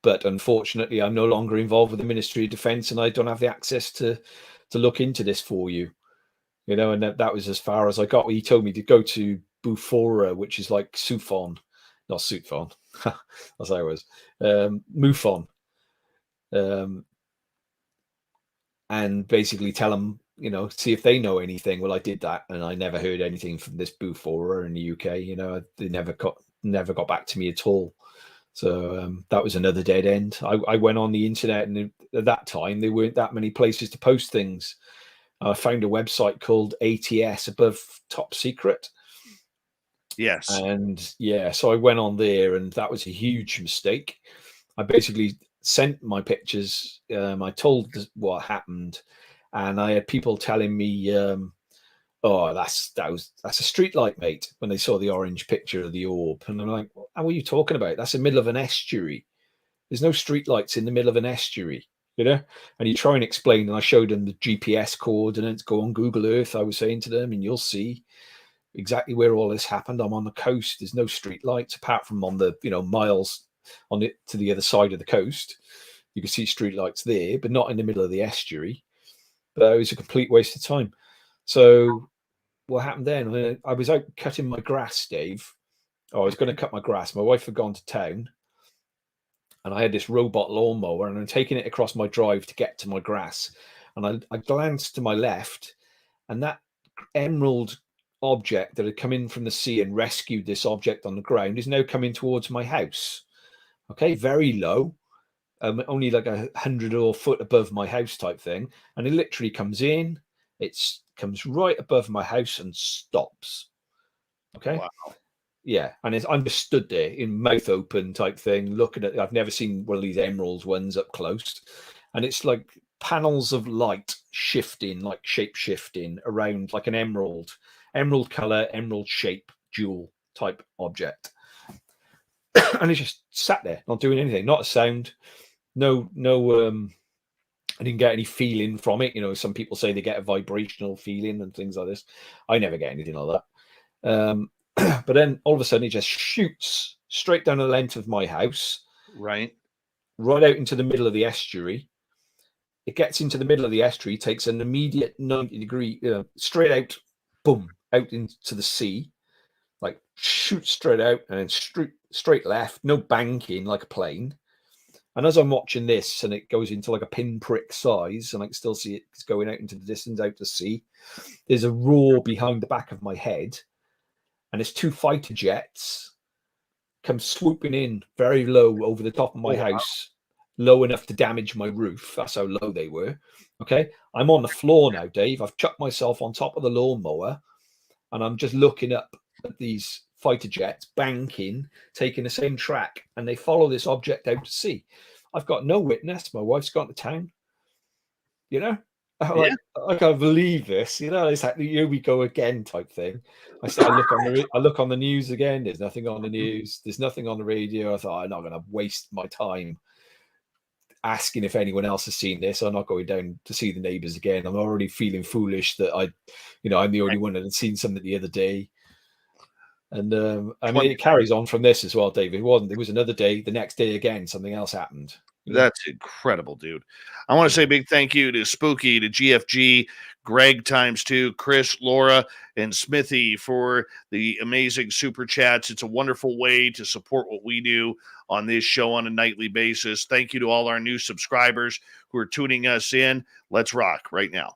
[SPEAKER 2] but unfortunately I'm no longer involved with the Ministry of Defence and I don't have the access to look into this for you. And that was as far as I got. He told me to go to Bufora, which is like SUFON, not SUFON, as I was, MUFON, and basically tell them, see if they know anything. Well, I did that, and I never heard anything from this Bufora in the UK. They never got back to me at all. So that was another dead end. I went on the internet, and at that time there weren't that many places to post things. I found a website called ATS, Above Top Secret.
[SPEAKER 1] Yes.
[SPEAKER 2] And yeah, so I went on there, and that was a huge mistake. I basically sent my pictures. I told what happened, and I had people telling me, "Oh, that's a street light, mate." When they saw the orange picture of the orb, and I'm like, "How are you talking about? That's the middle of an estuary. There's no street lights in the middle of an estuary." And you try and explain, and I showed them the GPS coordinates. Go on Google Earth, I was saying to them, and you'll see exactly where all this happened. I'm on the coast. There's no street lights apart from on the miles on it to the other side of the coast. You can see street lights there, but not in the middle of the estuary. But it was a complete waste of time. So what happened then? I was out cutting my grass, Dave. I was going to cut my grass. My wife had gone to town, and I had this robot lawnmower, and I'm taking it across my drive to get to my grass. And I glanced to my left, and that emerald object that had come in from the sea and rescued this object on the ground is now coming towards my house. Okay, very low, only like 100 or foot above my house type thing. And it literally comes in, it comes right above my house and stops. Okay.
[SPEAKER 1] Wow.
[SPEAKER 2] Yeah, and I'm just stood there in mouth open type thing, looking at. I've never seen one of these emerald ones up close, and it's like panels of light shifting, like shape shifting around, like an emerald color, emerald shape, jewel type object, and it just sat there, not doing anything, not a sound, no. I didn't get any feeling from it. Some people say they get a vibrational feeling and things like this. I never get anything like that. But then all of a sudden it just shoots straight down the length of my house,
[SPEAKER 1] right
[SPEAKER 2] out into the middle of the estuary. It gets into the middle of the estuary, takes an immediate 90-degree, straight out, boom, out into the sea, like shoots straight out and then straight left, no banking like a plane. And as I'm watching this, and it goes into like a pinprick size, and I can still see it's going out into the distance, out to sea. There's a roar behind the back of my head. And there's two fighter jets come swooping in very low over the top of my house, low enough to damage my roof. That's how low they were. Okay. I'm on the floor now, Dave. I've chucked myself on top of the lawnmower, and I'm just looking up at these fighter jets banking, taking the same track, and they follow this object out to sea. I've got no witness. My wife's gone to town. I can't believe this. It's like here we go again type thing. I look on the news again. There's nothing on the news. There's nothing on the radio. I thought I'm not going to waste my time asking if anyone else has seen this. I'm not going down to see the neighbors again. I'm already feeling foolish that I'm the only one that had seen something the other day. And it carries on from this as well, David. There was another day. The next day again, something else happened.
[SPEAKER 1] That's incredible, dude. I want to say a big thank you to Spooky, to GFG, Greg ×2, Chris, Laura, and Smithy for the amazing super chats. It's a wonderful way to support what we do on this show on a nightly basis. Thank you to all our new subscribers who are tuning us in. Let's rock right now.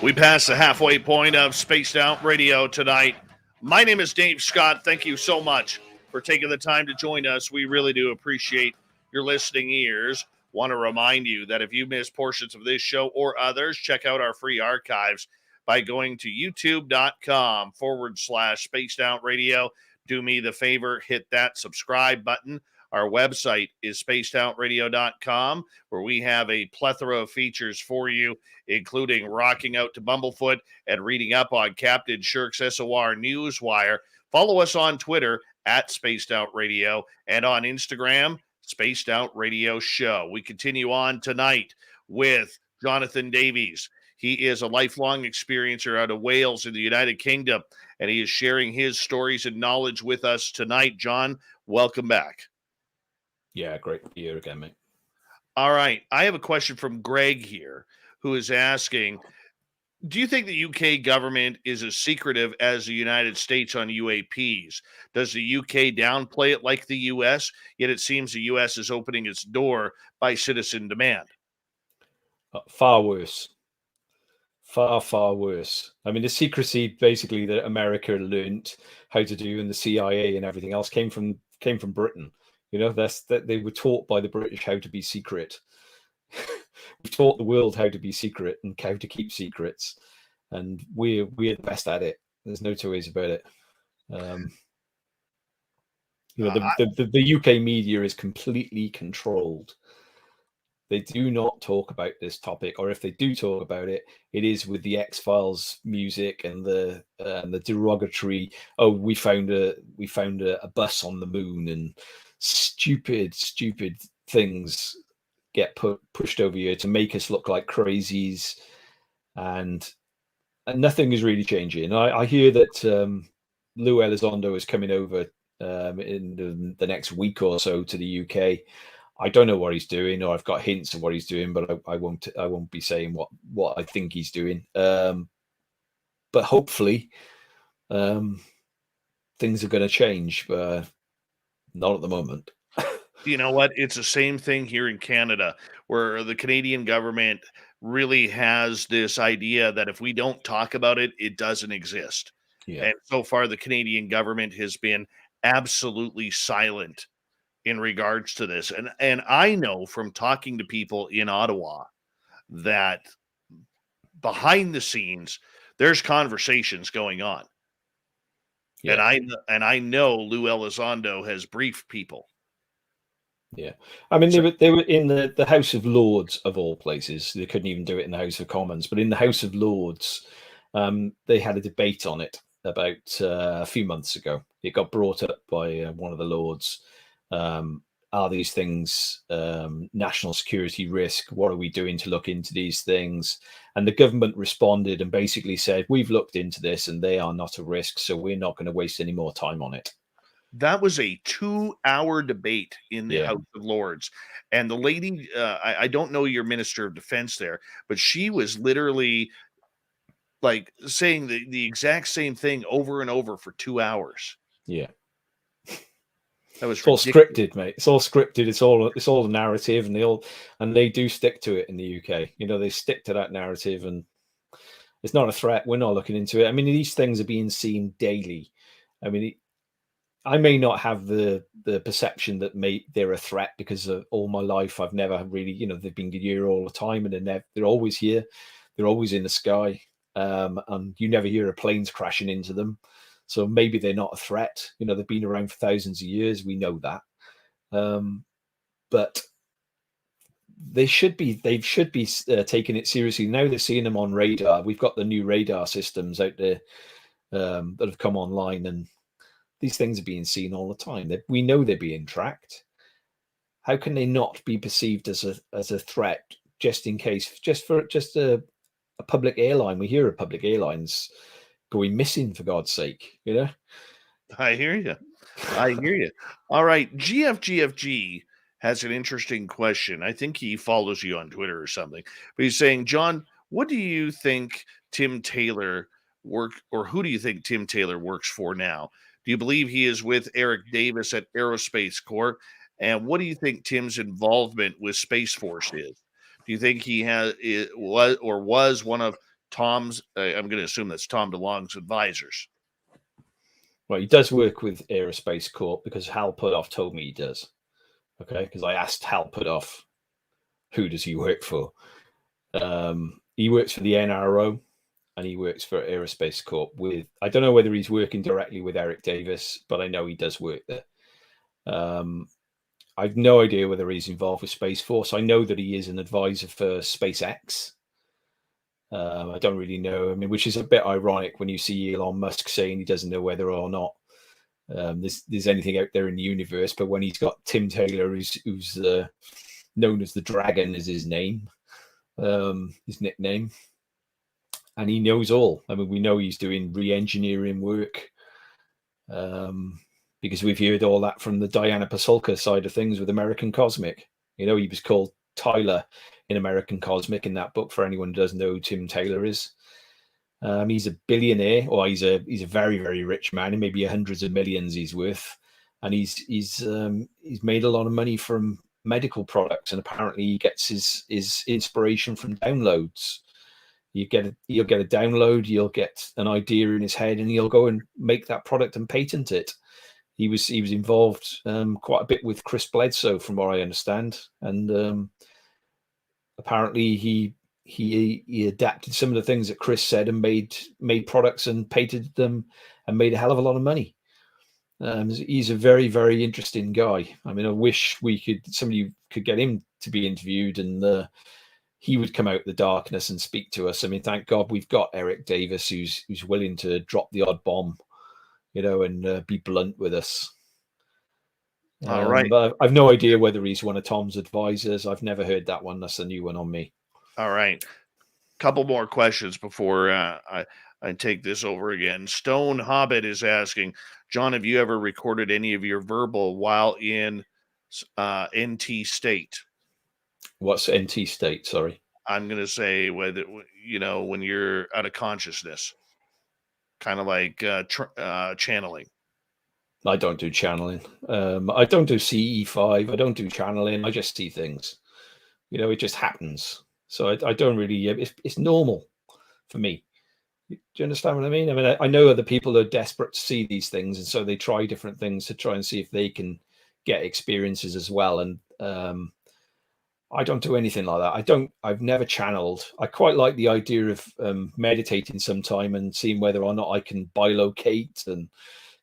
[SPEAKER 1] We passed the halfway point of Spaced Out Radio tonight. My name is Dave Scott. Thank you so much for taking the time to join us. We really do appreciate your listening ears. Want to remind you that if you missed portions of this show or others, check out our free archives by going to youtube.com/Spaced Out Radio. Do me the favor, hit that subscribe button. Our website is spacedoutradio.com, where we have a plethora of features for you, including rocking out to Bumblefoot and reading up on Captain Shirk's SOR Newswire. Follow us on Twitter at Spaced Out Radio and on Instagram, Spaced Out Radio Show. We continue on tonight with Jonathan Davies. He is a lifelong experiencer out of Wales in the United Kingdom, and he is sharing his stories and knowledge with us tonight. John, welcome back.
[SPEAKER 2] Yeah, great to be here again, mate.
[SPEAKER 1] All right. I have a question from Greg here, who is asking, do you think the UK government is as secretive as the United States on UAPs? Does the UK downplay it like the US? Yet it seems the US is opening its door by citizen demand.
[SPEAKER 2] Far worse. Far worse. I mean, the secrecy basically that America learned how to do, and the CIA and everything else came from Britain. You know, that they were taught by the British how to be secret. We taught the world how to be secret and how to keep secrets, and we're the best at it. There's no two ways about it. You know, the UK media is completely controlled. They do not talk about this topic, or if they do talk about it, it is with the X-Files music and the derogatory. Oh, we found a bus on the moon, and stupid things get pushed over here to make us look like crazies, and nothing is really changing. I hear that Lou Elizondo is coming over in the next week or so to the UK. I don't know what he's doing, or I've got hints of what he's doing, but I won't be saying what I think he's doing. But hopefully things are going to change, but not at the moment.
[SPEAKER 1] You know what? It's the same thing here in Canada, where the Canadian government really has this idea that if we don't talk about it, it doesn't exist.
[SPEAKER 2] Yeah.
[SPEAKER 1] And so far, the Canadian government has been absolutely silent in regards to this. And I know from talking to people in Ottawa that behind the scenes, there's conversations going on. Yeah. And I know Lou Elizondo has briefed people.
[SPEAKER 2] Yeah, I mean, they were in the House of Lords of all places. They couldn't even do it in the House of Commons, but in the House of Lords, they had a debate on it about a few months ago. It got brought up by one of the Lords. Are these things national security risk? What are we doing to look into these things? And the government responded and basically said, we've looked into this and they are not a risk, so we're not going to waste any more time on it.
[SPEAKER 1] That was a 2-hour debate in the House of Lords. And the lady, I don't know your Minister of Defense there, but she was literally like saying the exact same thing over and over for 2 hours.
[SPEAKER 2] Yeah.
[SPEAKER 1] That was
[SPEAKER 2] it's all scripted, mate. It's all scripted. It's all the narrative, and they do stick to it in the UK. You know, they stick to that narrative, and it's not a threat. We're not looking into it. I mean, these things are being seen daily. I mean, I may not have the perception that they're a threat because all my life I've never really, you know, they've been here all the time, and they're always here. They're always in the sky, and you never hear of planes crashing into them. So maybe they're not a threat. You know, they've been around for thousands of years. We know that. But they should be taking it seriously. Now they're seeing them on radar. We've got the new radar systems out there that have come online, and these things are being seen all the time. We know they're being tracked. How can they not be perceived as a threat just in case, just a public airline? We hear of public airlines going missing, for God's sake, you know?
[SPEAKER 1] I hear you. All right. GFGFG has an interesting question. I think he follows you on Twitter or something, but he's saying, John, what do you think Tim Taylor who do you think Tim Taylor works for now? Do you believe he is with Eric Davis at Aerospace Corp? And what do you think Tim's involvement with Space Force is? Do you think he was one of Tom's, I'm going to assume that's Tom DeLonge's advisors.
[SPEAKER 2] Well, he does work with Aerospace Corp because Hal Putoff told me he does. Okay, because I asked Hal Putoff, who does he work for? He works for the NRO and he works for Aerospace Corp with, I don't know whether he's working directly with Eric Davis, but I know he does work there. I've no idea whether he's involved with Space Force. I know that he is an advisor for SpaceX. I don't really know. I mean, which is a bit ironic when you see Elon Musk saying he doesn't know whether or not there's anything out there in the universe. But when he's got Tim Taylor, who's known as the Dragon, is his name, his nickname, and he knows all. I mean, we know he's doing re-engineering work because we've heard all that from the Diana Pasulka side of things with American Cosmic. You know, he was called Tyler in American Cosmic in that book, for anyone who doesn't know who Tim Taylor is. He's a billionaire, or he's a very, very rich man, and maybe hundreds of millions he's worth. And he's made a lot of money from medical products, and apparently he gets his inspiration from downloads. You'll get a download, you'll get an idea in his head, and he'll go and make that product and patent it. He was involved quite a bit with Chris Bledsoe, from what I understand, and apparently he adapted some of the things that Chris said and made products and patented them and made a hell of a lot of money. He's a very, very interesting guy. I mean, I wish somebody could get him to be interviewed and he would come out of the darkness and speak to us. I mean, thank God we've got Eric Davis who's willing to drop the odd bomb, you know, and be blunt with us.
[SPEAKER 1] All right.
[SPEAKER 2] But I've no idea whether he's one of Tom's advisors. I've never heard that one. That's a new one on me.
[SPEAKER 1] All right. Couple more questions before I take this over again. Stone Hobbit is asking, John, have you ever recorded any of your verbal while in NT state?
[SPEAKER 2] What's NT state? Sorry.
[SPEAKER 1] I'm going to say whether, you know, when you're out of consciousness, kind of like channeling.
[SPEAKER 2] I don't do channeling. I don't do CE5. I don't do channeling. I just see things. You know, it just happens. So I don't really. It's normal for me. Do you understand what I mean? I mean, I know other people are desperate to see these things, and so they try different things to try and see if they can get experiences as well. And I don't do anything like that. I've never channeled. I quite like the idea of meditating sometime and seeing whether or not I can bilocate, and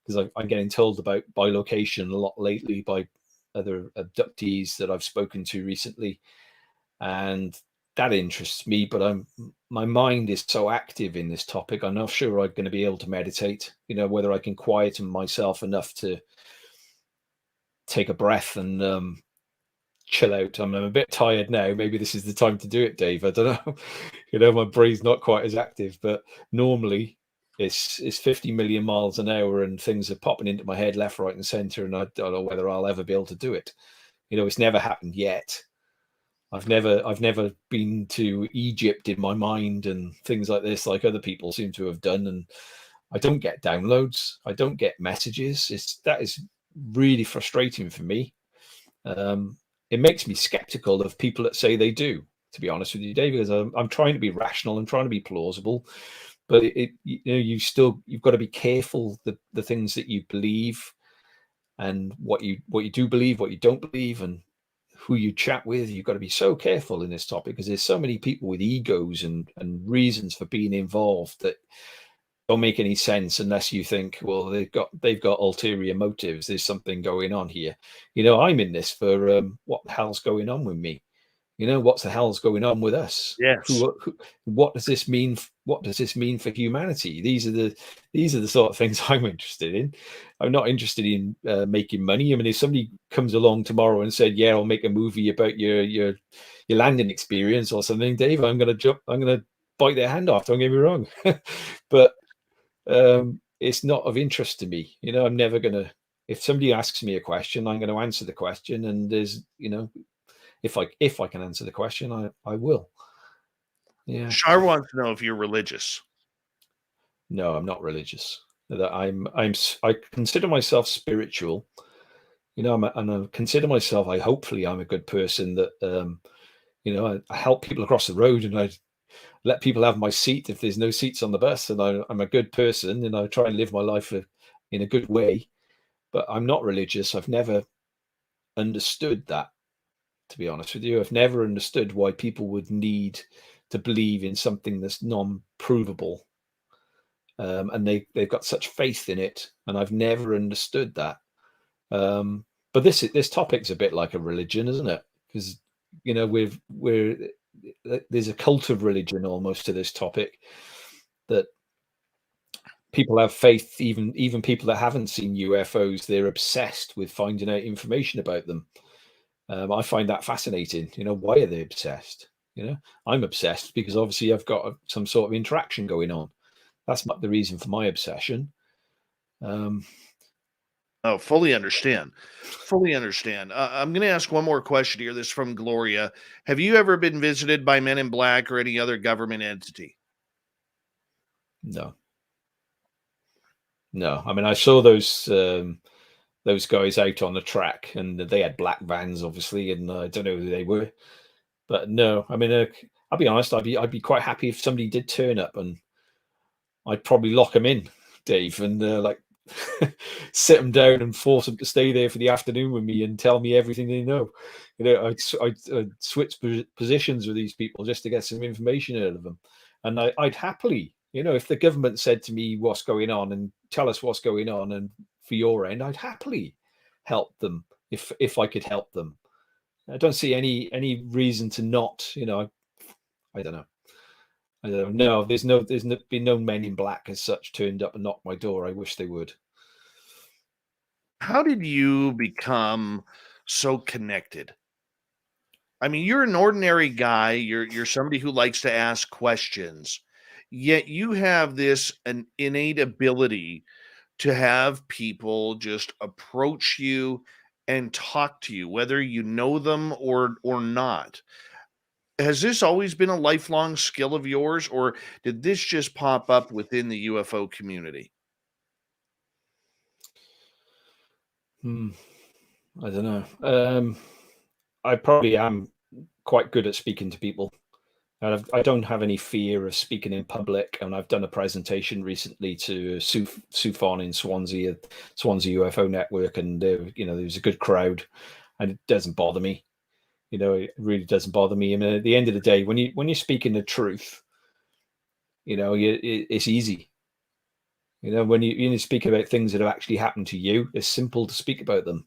[SPEAKER 2] because I'm getting told about bilocation a lot lately by other abductees that I've spoken to recently, and that interests me. But my mind is so active in this topic, I'm not sure I'm going to be able to meditate. You know, whether I can quieten myself enough to take a breath and chill out. I'm a bit tired now. Maybe this is the time to do it, Dave. I don't know. You know, my brain's not quite as active, but normally it's 50 million miles an hour and things are popping into my head left, right, and center. And I don't know whether I'll ever be able to do it. You know, it's never happened yet. I've never been to Egypt in my mind and things like this, like other people seem to have done. And I don't get downloads. I don't get messages. That is really frustrating for me. It makes me skeptical of people that say they do, to be honest with you, Dave, because I'm trying to be rational. I'm trying to be plausible, but you've got to be careful the things that you believe and what you do believe, what you don't believe, and who you chat with. You've got to be so careful in this topic because there's so many people with egos and reasons for being involved that don't make any sense unless you think, well, they've got ulterior motives. There's something going on here. You know, I'm in this for what the hell's going on with me? You know, what the hell's going on with us?
[SPEAKER 1] Yes.
[SPEAKER 2] What does this mean? What does this mean for humanity? These are the sort of things I'm interested in. I'm not interested in making money. I mean, if somebody comes along tomorrow and said, "Yeah, I'll make a movie about your landing experience or something," Dave, I'm going to bite their hand off. Don't get me wrong, but it's not of interest to me. You know, I'm never going to. If somebody asks me a question, I'm going to answer the question, and there's, you know. If I can answer the question, I will. Yeah.
[SPEAKER 1] Shar wants to know if you're religious.
[SPEAKER 2] No, I'm not religious. That I consider myself spiritual. You know, I consider myself. Hopefully I'm a good person that you know, I help people across the road, and let people have my seat if there's no seats on the bus, and I'm a good person, and I try and live my life in a good way. But I'm not religious. I've never understood that, to be honest with you. I've never understood why people would need to believe in something that's non-provable, and they've got such faith in it, and I've never understood that. But this topic's a bit like a religion, isn't it? Because there's a cult of religion almost to this topic, that people have faith, even people that haven't seen UFOs, they're obsessed with finding out information about them. I find that fascinating. Why are they obsessed? I'm obsessed because obviously I've got some sort of interaction going on. That's not the reason for my obsession.
[SPEAKER 1] Oh, fully understand. Fully understand. I'm going to ask one more question here. This is from Gloria. Have you ever been visited by Men in Black or any other government entity?
[SPEAKER 2] No. I mean, I saw those guys out on the track, and they had black vans, obviously, and I don't know who they were, but no. I mean, I'll be honest. I'd be quite happy if somebody did turn up, and I'd probably lock them in, Dave, and like sit them down and force them to stay there for the afternoon with me and tell me everything they know. I'd switch positions with these people just to get some information out of them, and I'd happily, if the government said to me what's going on and tell us what's going on, and for your end, I'd happily help them if I could help them. I don't see any reason to not. I don't know. No, there's been no Men in Black as such turned up and knocked my door. I wish they would.
[SPEAKER 1] How did you become so connected? I mean, you're an ordinary guy. You're somebody who likes to ask questions, yet you have an innate ability to have people just approach you and talk to you, whether you know them or not. Has this always been a lifelong skill of yours, or did this just pop up within the UFO community?
[SPEAKER 2] I don't know. I probably am quite good at speaking to people, and I don't have any fear of speaking in public. And I've done a presentation recently to SUFON in Swansea UFO Network, and there was a good crowd, and it doesn't bother me. It really doesn't bother me. I mean, at the end of the day, when you're speaking the truth, it's easy. When you speak about things that have actually happened to you, it's simple to speak about them.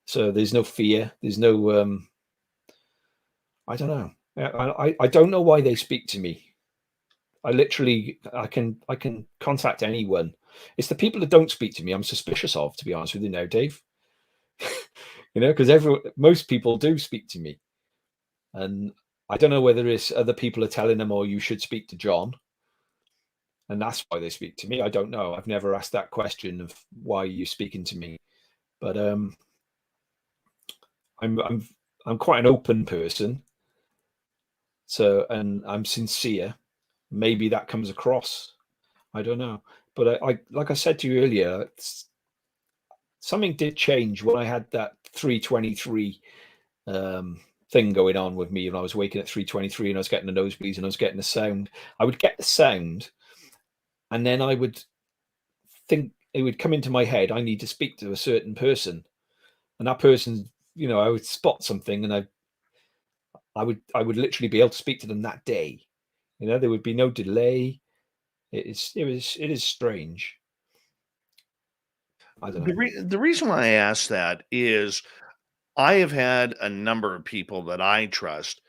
[SPEAKER 2] So there's no fear. There's no. I don't know. I don't know why they speak to me. I can contact anyone. It's the people that don't speak to me I'm suspicious of, to be honest with you now, Dave. Because most people do speak to me, and I don't know whether it's other people are telling them, "Oh, you should speak to John," and that's why they speak to me. I don't know. I've never asked that question of why you're speaking to me, but I'm quite an open person. So, and I'm sincere. Maybe that comes across. I don't know. But I like I said to you earlier, something did change when I had that 323 thing going on with me, and I was waking at 323 and I was getting the nosebleeds and I was getting the sound. I would get the sound, and then I would think, it would come into my head, I need to speak to a certain person. And that person, I would spot something, and I would literally be able to speak to them that day. There would be no delay. It is strange. I don't know.
[SPEAKER 1] The reason why I ask that is I have had a number of people that I trust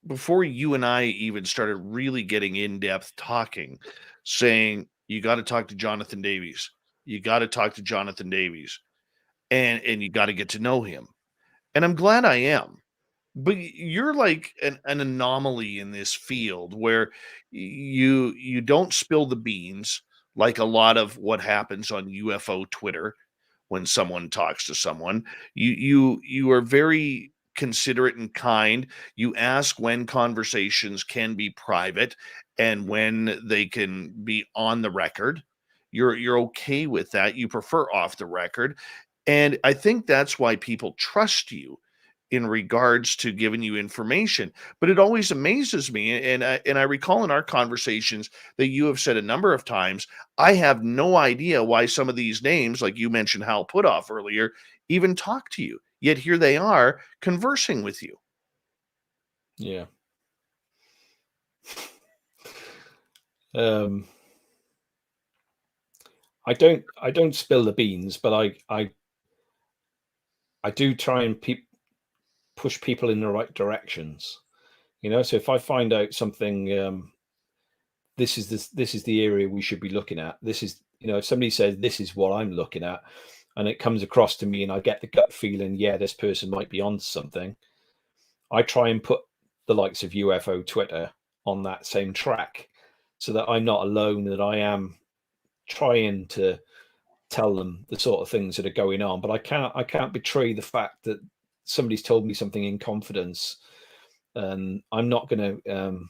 [SPEAKER 1] before you and I even started really getting in depth talking, saying, you got to talk to Jonathan Davies. You got to talk to Jonathan Davies, and you got to get to know him. And I'm glad I am. But you're like an anomaly in this field where you don't spill the beans like a lot of what happens on UFO Twitter when someone talks to someone. You are very considerate and kind. You ask when conversations can be private and when they can be on the record. You're okay with that. You prefer off the record. And I think that's why people trust you in regards to giving you information. But it always amazes me, and I recall in our conversations that you have said a number of times, I have no idea why some of these names, like you mentioned Hal Putoff earlier, even talk to you. Yet here they are conversing with you.
[SPEAKER 2] Yeah. I don't spill the beans, but I do try and push people in the right directions. So if I find out something, this is the area we should be looking at. This is, if somebody says this is what I'm looking at, and it comes across to me, and I get the gut feeling, yeah, this person might be on something. I try and put the likes of UFO Twitter on that same track, so that I'm not alone. That I am trying to tell them the sort of things that are going on, but I can't betray the fact that somebody's told me something in confidence, and I'm not going to,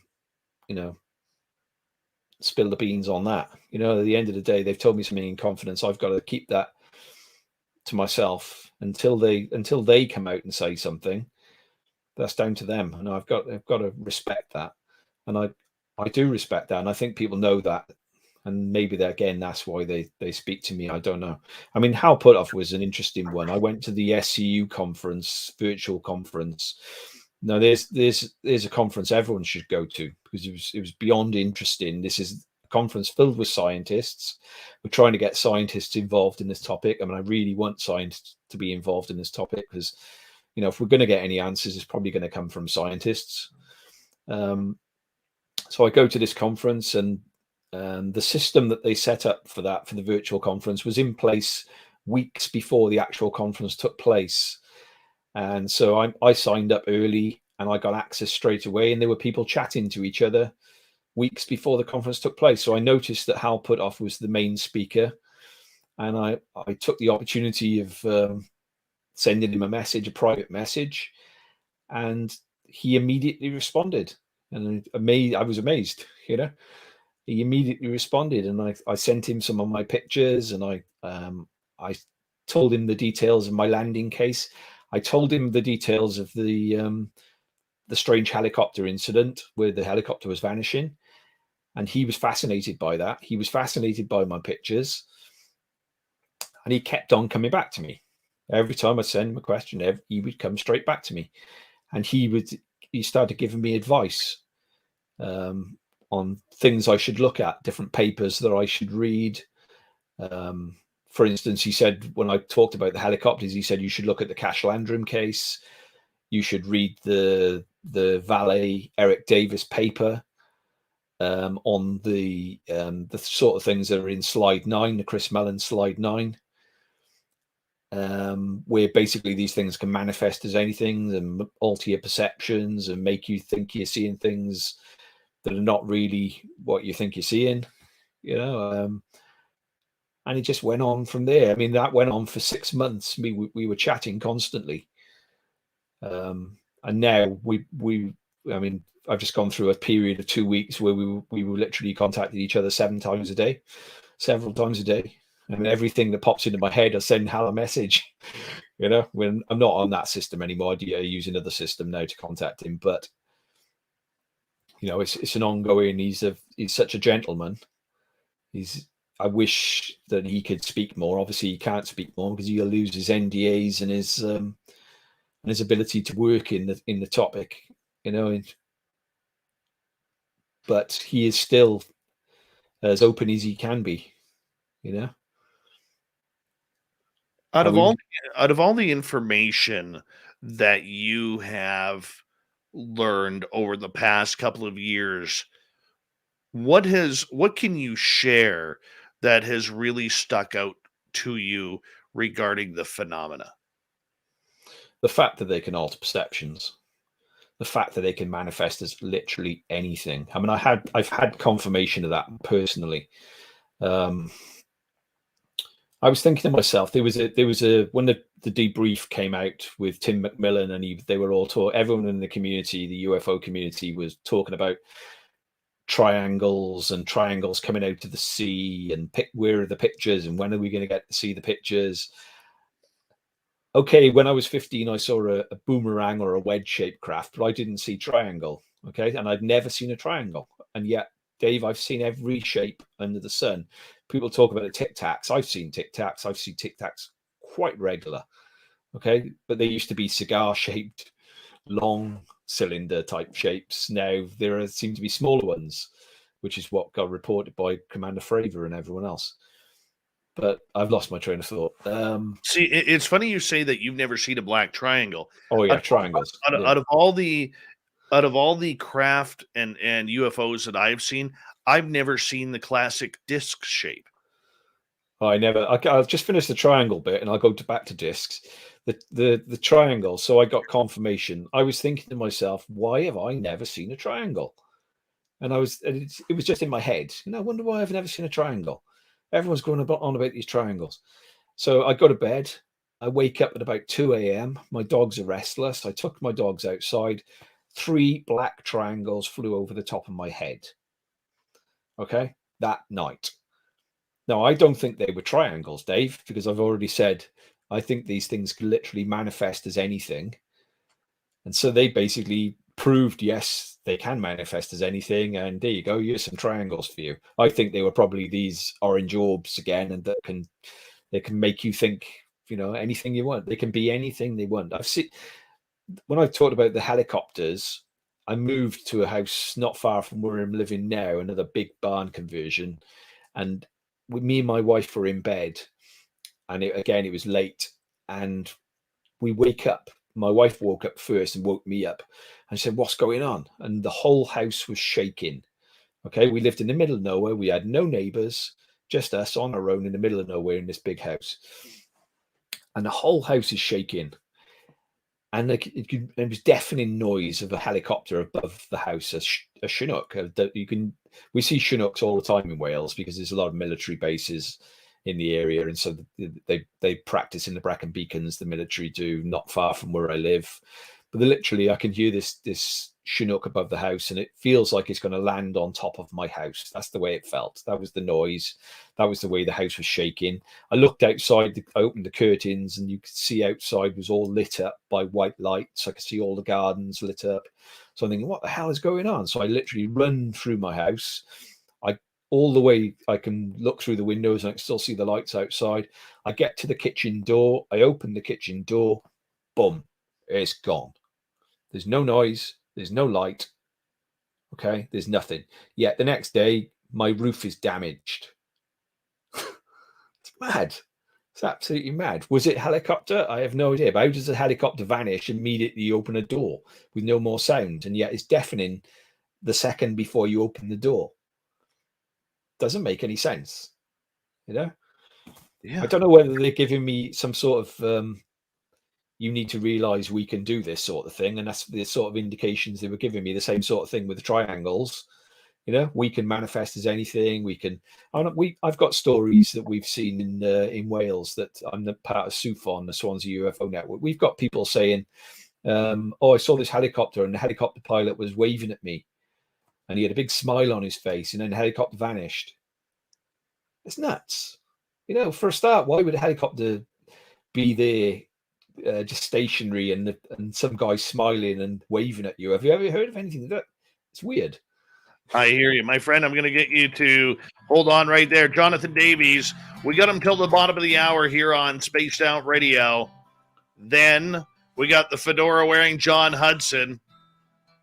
[SPEAKER 2] spill the beans on that. At the end of the day, they've told me something in confidence. I've got to keep that to myself until they come out and say something. That's down to them, and I've got to respect that, and I do respect that, and I think people know that. And maybe that's why they speak to me. I don't know. I mean, Hal Putoff was an interesting one. I went to the SCU conference, virtual conference. Now, there's a conference everyone should go to, because it was beyond interesting. This is a conference filled with scientists. We're trying to get scientists involved in this topic. I mean, I really want scientists to be involved in this topic, because, if we're going to get any answers, it's probably going to come from scientists. So I go to this conference, and the system that they set up for the virtual conference was in place weeks before the actual conference took place. And so I signed up early, and I got access straight away, and there were people chatting to each other weeks before the conference took place. So I noticed that Hal Putoff was the main speaker, and I took the opportunity of sending him a private message, and he immediately responded. And I was amazed, He immediately responded, and I sent him some of my pictures, and I told him the details of my landing case. I told him the details of the strange helicopter incident where the helicopter was vanishing, and he was fascinated by that. He was fascinated by my pictures, and he kept on coming back to me. Every time I sent him a question, he would come straight back to me, and he started giving me advice on things I should look at, different papers that I should read. For instance, he said, when I talked about the helicopters, he said you should look at the Cash Landrum case. You should read the valet Eric Davies paper on the sort of things that are in slide 9, the Chris Mellon slide 9, where basically these things can manifest as anything and alter your perceptions and make you think you're seeing things that are not really what you think you're seeing, and it just went on from there. I mean, that went on for 6 months. We were chatting constantly, and now I've just gone through a period of 2 weeks where we were literally contacting each other several times a day. I mean, everything that pops into my head, I send Hal a message. When I'm not on that system anymore, I use another system now to contact him, but it's an ongoing. He's such a gentleman. I wish that he could speak more. Obviously, he can't speak more because he'll lose his NDAs and his ability to work in the topic. But he is still as open as he can be.
[SPEAKER 1] Out of all the information that you have learned over the past couple of years, what can you share that has really stuck out to you regarding the phenomena?
[SPEAKER 2] The fact that they can alter perceptions, the fact that they can manifest as literally anything. I mean, I've had confirmation of that personally. I was thinking to myself, there was a when the debrief came out with Tim McMillan, and they were all everyone in the community, the UFO community, was talking about triangles coming out of the sea, and where are the pictures, and when are we going to get to see the pictures? okay, when I was 15, I saw a boomerang or a wedge-shaped craft, but I didn't see triangle. Okay, and I'd never seen a triangle, and yet, Dave, I've seen every shape under the sun. People talk about the tic tacs. I've seen tic tacs. I've seen tic tacs quite regular. Okay, but they used to be cigar-shaped, long cylinder type shapes. Now there seem to be smaller ones, which is what got reported by Commander Fravor and everyone else. But I've lost my train of thought.
[SPEAKER 1] See, it's funny you say that you've never seen a black triangle.
[SPEAKER 2] Oh yeah, triangles.
[SPEAKER 1] Out of all the craft and UFOs that I've seen, I've never seen the classic disc shape.
[SPEAKER 2] I've just finished the triangle bit, and I'll go back to discs. The triangle. So I got confirmation. I was thinking to myself, why have I never seen a triangle? And it was just in my head. I wonder why I've never seen a triangle. Everyone's going on about these triangles. So I go to bed. I wake up at about 2 a.m. My dogs are restless. I took my dogs outside. 3 black triangles flew over the top of my head. Okay, that night. Now, I don't think they were triangles, Dave, because I've already said I think these things can literally manifest as anything. And so they basically proved, yes, they can manifest as anything. And there you go. Here's some triangles for you. I think they were probably these orange orbs again, and they can make you think, anything you want. They can be anything they want. When I've talked about the helicopters, I moved to a house not far from where I'm living now, another big barn conversion. And me and my wife were in bed, and it was late, and we wake up. My wife woke up first and woke me up and said, "What's going on?" And the whole house was shaking. Okay, we lived in the middle of nowhere. We had no neighbors, just us on our own in the middle of nowhere in this big house, and the whole house is shaking. And it was deafening noise of a helicopter above the house, a Chinook. We see Chinooks all the time in Wales because there's a lot of military bases in the area, and so they practice in the Brecon Beacons. The military do, not far from where I live. But literally, I can hear this Chinook above the house, and it feels like it's going to land on top of my house. That's the way it felt. That was the noise. That was the way the house was shaking. I looked outside, I opened the curtains, and you could see outside was all lit up by white lights. I could see all the gardens lit up. So I'm thinking, what the hell is going on? So I literally run through my house. All the way I can look through the windows, and I can still see the lights outside. I get to the kitchen door. I open the kitchen door. Boom. It's gone. There's no noise. There's no light. Okay. There's nothing. Yet the next day, my roof is damaged. It's mad. It's absolutely mad. Was it helicopter? I have no idea. But how does a helicopter vanish immediately you open a door with no more sound? And yet it's deafening the second before you open the door. Doesn't make any sense. Yeah. I don't know whether they're giving me some sort of you need to realize we can do this sort of thing, and that's the sort of indications they were giving me. The same sort of thing with the triangles. We can manifest as anything. I've got stories that we've seen in Wales that I'm the part of SUFON, the Swansea UFO Network. We've got people saying, I saw this helicopter, and the helicopter pilot was waving at me, and he had a big smile on his face, and then the helicopter vanished. It's nuts. For a start, why would a helicopter be there just stationary and some guy smiling and waving at you? Have you ever heard of anything like that? It's weird.
[SPEAKER 1] I hear you, my friend. I'm going to get you to hold on right there. Jonathan Davies, we got him till the bottom of the hour here on Spaced Out Radio. Then we got the fedora-wearing John Hudson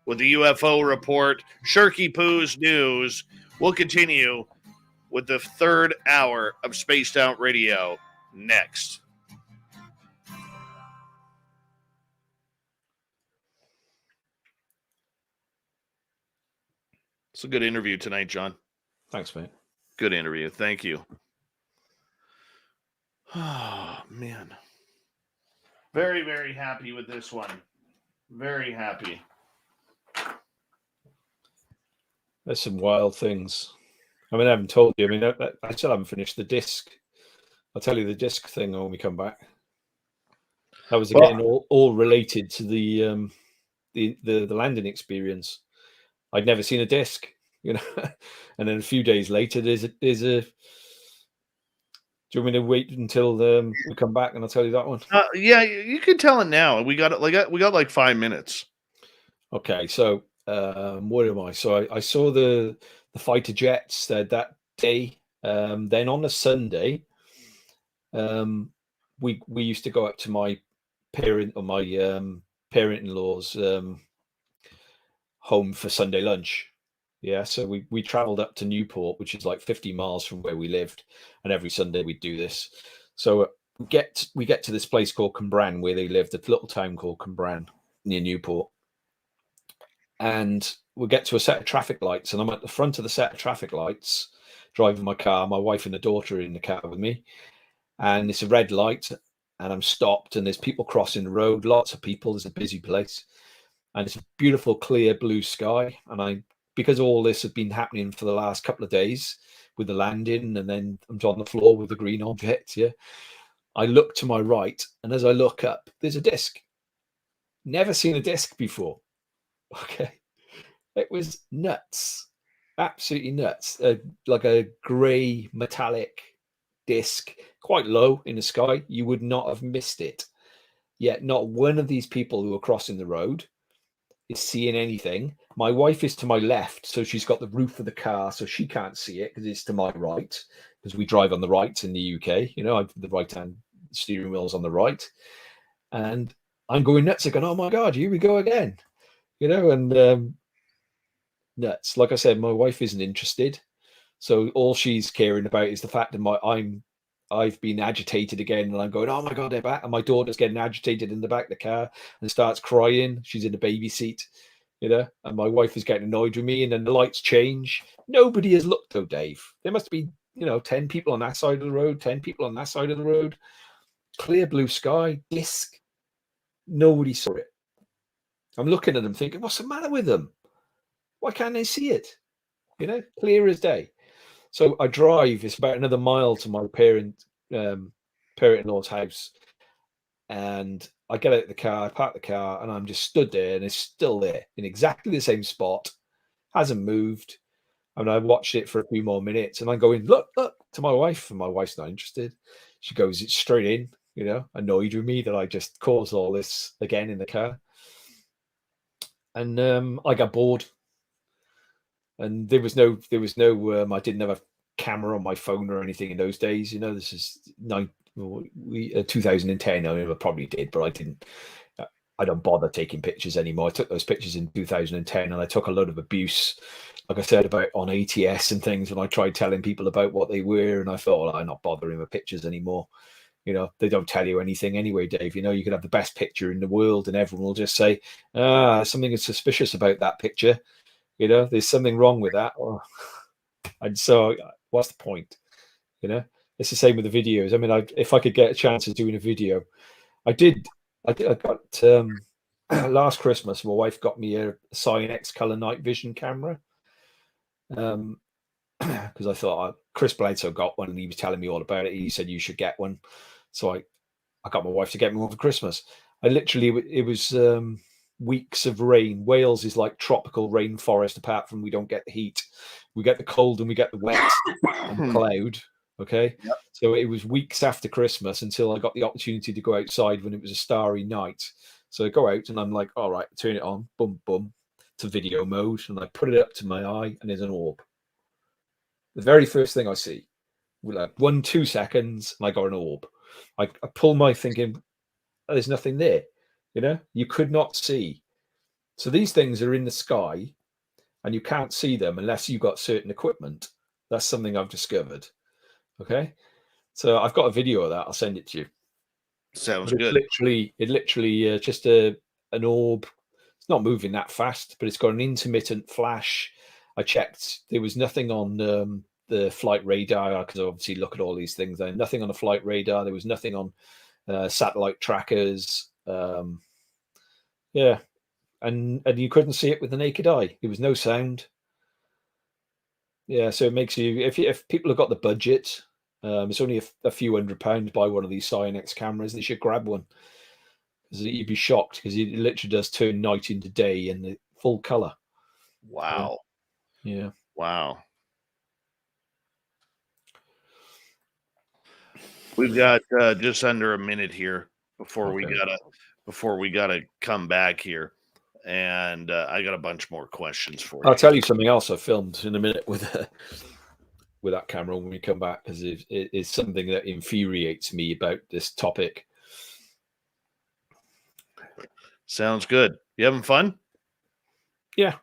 [SPEAKER 1] with the UFO report, Shirky Poo's news. We'll continue with the third hour of Spaced Out Radio next. It's a good interview tonight, John.
[SPEAKER 2] Thanks, mate.
[SPEAKER 1] Good interview. Thank you. Oh, man. Very, very happy with this one. Very happy.
[SPEAKER 2] There's some wild things. I haven't told you. I still haven't finished the disc. I'll tell you the disc thing when we come back. That was again all related to the landing experience. I'd never seen a disc, and then a few days later, there's Do you want me to wait until we come back and I'll tell you that one?
[SPEAKER 1] Yeah, you can tell it now. We got like 5 minutes.
[SPEAKER 2] Okay, so what am I? So I saw the fighter jets that day. Then on a Sunday, we used to go up to my parent-in-law's home for Sunday lunch. Yeah, so we traveled up to Newport, which is like 50 miles from where we lived, and every Sunday we'd do this. So we get to this place called Cwmbran where they lived, a little town called Cwmbran near Newport, and we get to a set of traffic lights, and I'm at the front of the set of traffic lights, driving my car. My wife and the daughter are in the car with me, and it's a red light, and I'm stopped, and there's people crossing the road, lots of people. There's a busy place, and it's a beautiful, clear blue sky. And because all this had been happening for the last couple of days with the landing, and then I'm on the floor with the green object. Yeah, I look to my right, and as I look up, there's a disc. Never seen a disc before. Okay, it was nuts, absolutely nuts. Like a grey metallic disc, quite low in the sky. You would not have missed it. Yet not one of these people who are crossing the road is seeing anything. My wife is to my left, so she's got the roof of the car, so she can't see it because it's to my right, because we drive on the right in the UK. You know, the right-hand steering wheel's on the right. And I'm going nuts. I'm going, oh my God, here we go again. You know, and nuts. Like I said, my wife isn't interested. So all she's caring about is the fact that I've been agitated again, and I'm going, oh my God, they're back. And my daughter's getting agitated in the back of the car and starts crying. She's in the baby seat, you know, and my wife is getting annoyed with me, and then the lights change. Nobody has looked though, Dave. There must be, 10 people on that side of the road, 10 people on that side of the road. Clear blue sky, disc. Nobody saw it. I'm looking at them thinking, what's the matter with them? Why can't they see it? Clear as day. So I drive. It's about another mile to my parent-in-law's house, and I get out of the car, I park the car, and I'm just stood there, and it's still there in exactly the same spot, hasn't moved. And I watched it for a few more minutes, and I'm going, look, to my wife, and my wife's not interested. She goes, it's straight in, annoyed with me that I just caused all this again in the car. And I got bored. And there was no I didn't have a camera on my phone or anything in those days. This is 2010. I probably did, but I didn't. I don't bother taking pictures anymore. I took those pictures in 2010, and I took a load of abuse, like I said, about on ATS and things. And I tried telling people about what they were, and I thought, well, I'm not bothering with pictures anymore. They don't tell you anything anyway, Dave. You could have the best picture in the world, and everyone will just say, something is suspicious about that picture. There's something wrong with that. And so what's the point? It's the same with the videos. I mean, if I could get a chance of doing a video, I got last Christmas, my wife got me a Cyan-X color night vision camera. Because I thought Chris Bledsoe got one, and he was telling me all about it. He said you should get one. So I got my wife to get me one for Christmas. It was weeks of rain. Wales is like tropical rainforest, apart from we don't get the heat. We get the cold and we get the wet and the cloud. Okay.
[SPEAKER 1] Yep.
[SPEAKER 2] So it was weeks after Christmas until I got the opportunity to go outside when it was a starry night. So I go out and I'm like, all right, turn it on, boom, boom, to video mode. And I put it up to my eye, and there's an orb. The very first thing I see, like 1-2 seconds, and I got an orb. I pull my thinking, there's nothing there. You could not see. So these things are in the sky, and you can't see them unless you've got certain equipment. That's something I've discovered. Okay. So I've got a video of that. I'll send it to you.
[SPEAKER 1] Sounds
[SPEAKER 2] good. It literally just an orb. It's not moving that fast, but it's got an intermittent flash. I checked. There was nothing on the flight radar, because I obviously look at all these things. There nothing on the flight radar. There was nothing on satellite trackers. Yeah, and you couldn't see it with the naked eye. There was no sound. Yeah, so it makes you, if people have got the budget, it's only a few £100 to buy one of these Cyan-X cameras. They should grab one, because you'd be shocked, because it literally does turn night into day in the full color.
[SPEAKER 1] Wow.
[SPEAKER 2] Yeah.
[SPEAKER 1] Wow. We've got just under a minute here before
[SPEAKER 2] Okay.
[SPEAKER 1] we gotta come back here, and I got a bunch more questions for
[SPEAKER 2] I'll
[SPEAKER 1] you.
[SPEAKER 2] tell you something else I filmed in a minute with that camera when we come back, because it's something that infuriates me about this topic.
[SPEAKER 1] Sounds good. You having fun?
[SPEAKER 2] Yeah.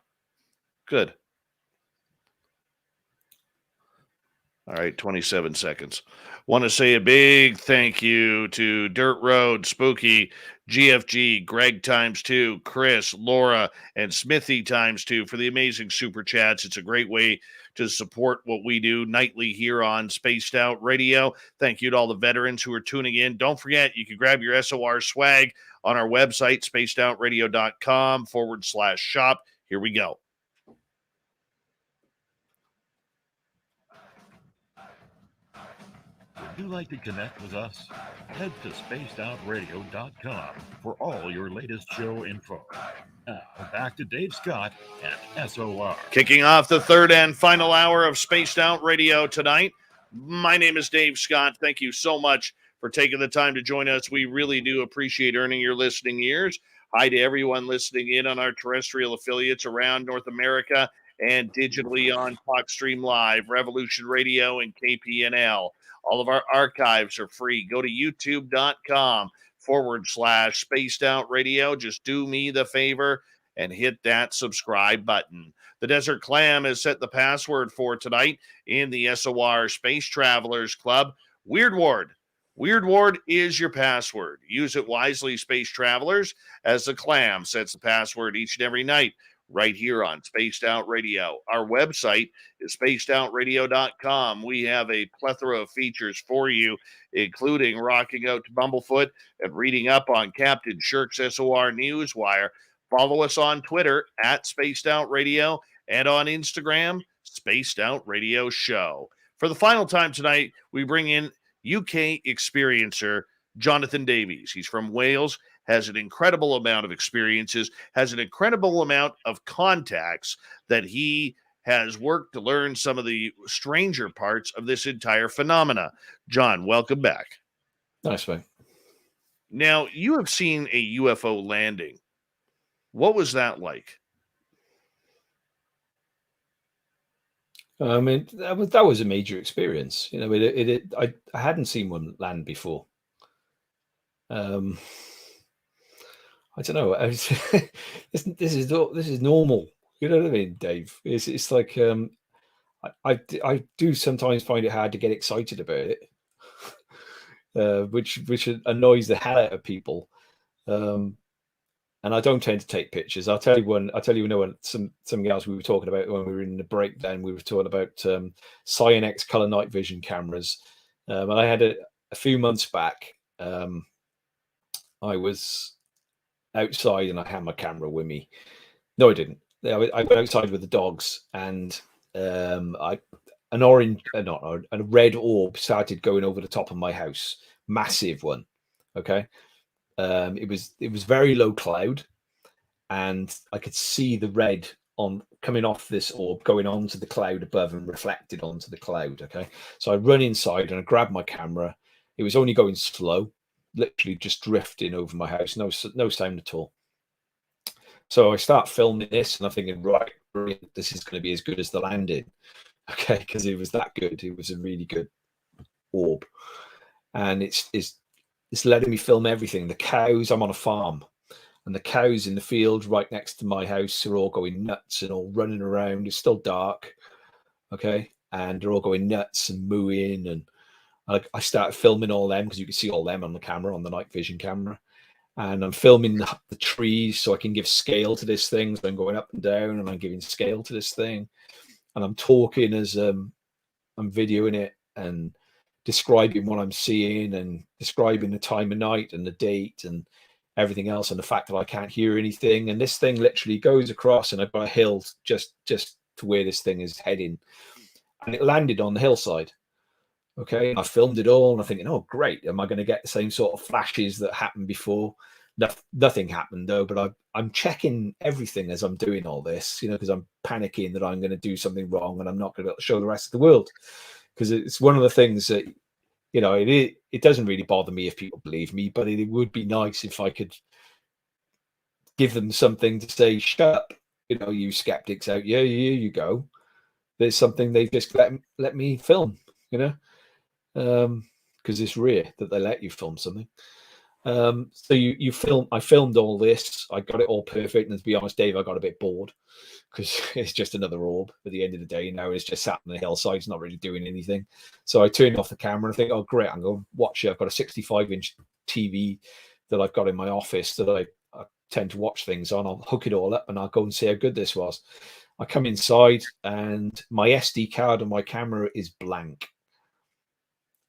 [SPEAKER 1] Good. All right, 27 seconds. Want to say a big thank you to Dirt Road, Spooky, GFG, Greg ×2, Chris, Laura, and Smithy ×2 for the amazing super chats. It's a great way to support what we do nightly here on Spaced Out Radio. Thank you to all the veterans who are tuning in. Don't forget, you can grab your SOR swag on our website, spacedoutradio.com/shop. Here we go.
[SPEAKER 3] Would you like to connect with us? Head to spacedoutradio.com for all your latest show info. Now, back to Dave Scott and SOR.
[SPEAKER 1] Kicking off the third and final hour of Spaced Out Radio tonight. My name is Dave Scott. Thank you so much for taking the time to join us. We really do appreciate earning your listening ears. Hi to everyone listening in on our terrestrial affiliates around North America and digitally on TalkStream Live, Revolution Radio, and KPNL. All of our archives are free. Go to youtube.com/Spaced Out Radio. Just do me the favor and hit that subscribe button. The Desert Clam has set the password for tonight in the SOR Space Travelers Club. Weird Ward. Weird Ward is your password. Use it wisely, Space Travelers, as the Clam sets the password each and every night right here on Spaced Out Radio. Our website is spacedoutradio.com. We have a plethora of features for you, including rocking out to Bumblefoot and reading up on Captain Shirk's SOR Newswire. Follow us on Twitter at Spaced Out Radio and on Instagram, Spaced Out Radio Show. For the final time tonight, we bring in UK experiencer Jonathan Davies. He's from Wales, has an incredible amount of experiences, has an incredible amount of contacts that he has worked to learn some of the stranger parts of this entire phenomena. John, welcome back.
[SPEAKER 2] Nice, mate.
[SPEAKER 1] Now, you have seen a UFO landing. What was that like?
[SPEAKER 2] I mean, that was a major experience. You know, I hadn't seen one land before. I don't know. This is normal. You know what I mean, Dave? It's like I do sometimes find it hard to get excited about it, which annoys the hell out of people. And I don't tend to take pictures. I'll tell you something else we were talking about when we were in the breakdown. We were talking about Cyan-X color night vision cameras, and I had a few months back. I was outside and I had my camera with me. No, I didn't. I went outside with the dogs, and a red orb started going over the top of my house. Massive one. Okay. It was very low cloud, and I could see the red coming off this orb, going onto the cloud above and reflected onto the cloud. Okay. So I run inside and I grab my camera. It was only going slow, literally just drifting over my house, no sound at all. So I start filming this, and I'm thinking, right, this is going to be as good as the landing, okay, because it was that good. It was a really good orb, and it's letting me film everything. The cows, I'm on a farm, and the cows in the field right next to my house are all going nuts and all running around. It's still dark, okay, and they're all going nuts and mooing, and I started filming all them because you can see all them on the camera, on the night vision camera. And I'm filming the trees so I can give scale to this thing. So I'm going up and down and I'm giving scale to this thing. And I'm talking as I'm videoing it and describing what I'm seeing and describing the time of night and the date and everything else, and the fact that I can't hear anything. And this thing literally goes across, and I've got a hill just to where this thing is heading. And it landed on the hillside. Okay, I filmed it all, and I'm thinking, oh, great. Am I going to get the same sort of flashes that happened before? Nothing happened, though, but I'm checking everything as I'm doing all this, because I'm panicking that I'm going to do something wrong and I'm not going to be able to show the rest of the world. Because it's one of the things that, it doesn't really bother me if people believe me, but it would be nice if I could give them something to say, shut up, you skeptics out. Yeah, here you go. There's something they just let me film, because it's rare that they let you film something. So you film. I filmed all this. I got it all perfect. And to be honest, Dave, I got a bit bored because it's just another orb at the end of the day. Now it's just sat on the hillside. It's not really doing anything. So I turned off the camera and I think, oh great, I'm going to watch it. I've got a 65-inch TV that I've got in my office that I tend to watch things on. I'll hook it all up and I'll go and see how good this was. I come inside and my SD card on my camera is blank.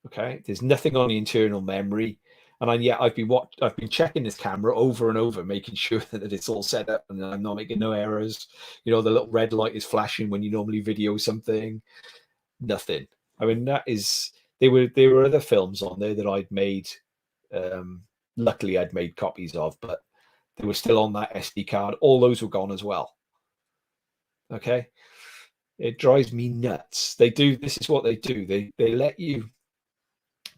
[SPEAKER 2] Okay, there's nothing on the internal memory. And I've been checking this camera over and over, making sure that it's all set up and I'm not making no errors. The little red light is flashing when you normally video something. Nothing. I mean, there were other films on there that I'd made. Luckily, I'd made copies of, but they were still on that SD card. All those were gone as well. Okay, it drives me nuts. This is what they do. They let you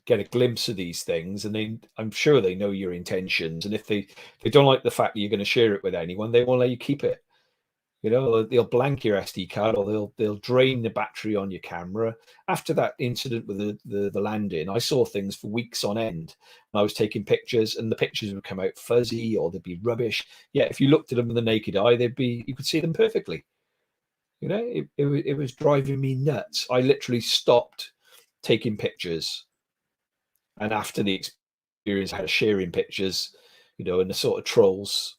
[SPEAKER 2] get a glimpse of these things, and I'm sure they know your intentions. And if they don't like the fact that you're going to share it with anyone, they won't let you keep it. They'll blank your SD card, or they'll drain the battery on your camera. After that incident with the landing, I saw things for weeks on end. And I was taking pictures, and the pictures would come out fuzzy or they'd be rubbish. Yeah, if you looked at them with the naked eye, you could see them perfectly. It was driving me nuts. I literally stopped taking pictures. And after the experience, I had sharing pictures, and the sort of trolls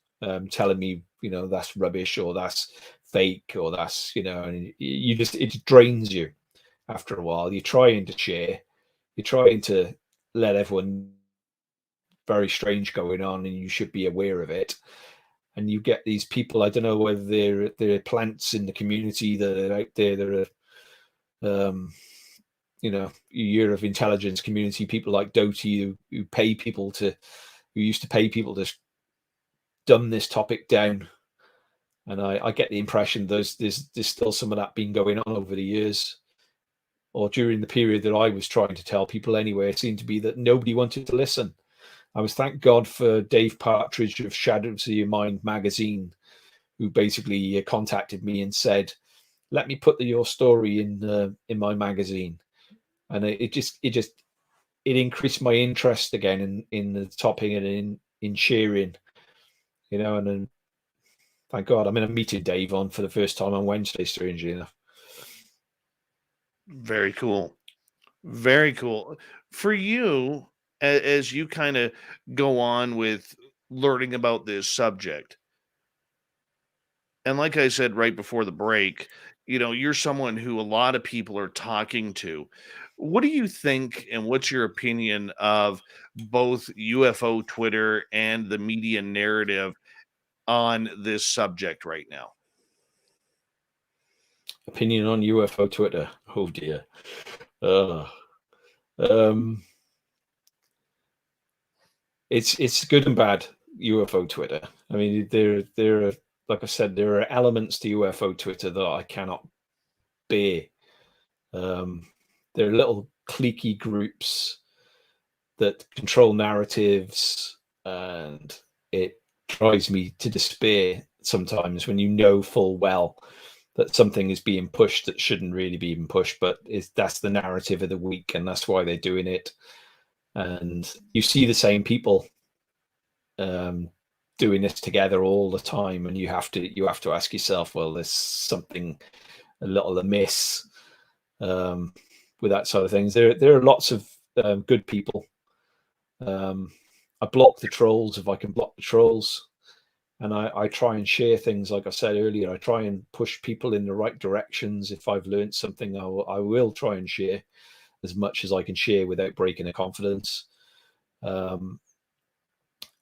[SPEAKER 2] telling me, that's rubbish or that's fake or that's, and it drains you after a while. You're trying to share, you're trying to let everyone very strange going on, and you should be aware of it. And you get these people, I don't know whether they're plants in the community that are out there that are, year of intelligence community, people like Doty who used to pay people to dumb this topic down. And I get the impression there's still some of that been going on over the years, or during the period that I was trying to tell people anyway. It seemed to be that nobody wanted to listen. Thank God for Dave Partridge of Shadows of Your Mind magazine, who basically contacted me and said, let me put your story in my magazine. And it increased my interest again in the topic and in sharing, and then thank God. I'm meeting Dave on for the first time on Wednesday, strangely enough.
[SPEAKER 1] Very cool. Very cool. For you, as you kind of go on with learning about this subject, and like I said right before the break, you're someone who a lot of people are talking to. What do you think, and what's your opinion of both UFO Twitter and the media narrative on this subject right now?
[SPEAKER 2] Opinion on UFO Twitter? Oh dear. It's good and bad, UFO Twitter. I mean, there are, like I said, there are elements to UFO Twitter that I cannot bear. There are little cliquey groups that control narratives, and it drives me to despair sometimes when you know full well that something is being pushed that shouldn't really be being pushed, but that's the narrative of the week, and that's why they're doing it. And you see the same people doing this together all the time, and you have to ask yourself, well, there's something a little amiss with that sort of things. There are lots of good people. I block the trolls if I can block the trolls, and I try and share things. Like I said earlier, I try and push people in the right directions. If I've learned something, I will try and share as much as I can share without breaking the confidence. And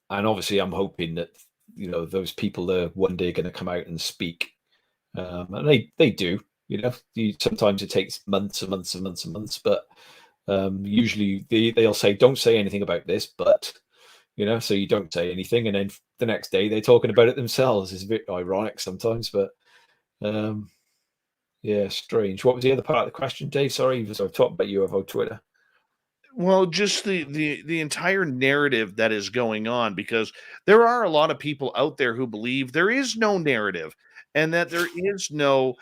[SPEAKER 2] obviously I'm hoping that, those people are one day going to come out and speak. And they do, sometimes it takes months and months and months and months, but usually they'll say, don't say anything about this, but, so you don't say anything. And then the next day they're talking about it themselves. It's a bit ironic sometimes, but yeah, strange. What was the other part of the question, Dave? Sorry, I was talking about UFO Twitter.
[SPEAKER 1] Well, just the entire narrative that is going on, because there are a lot of people out there who believe there is no narrative and that there is no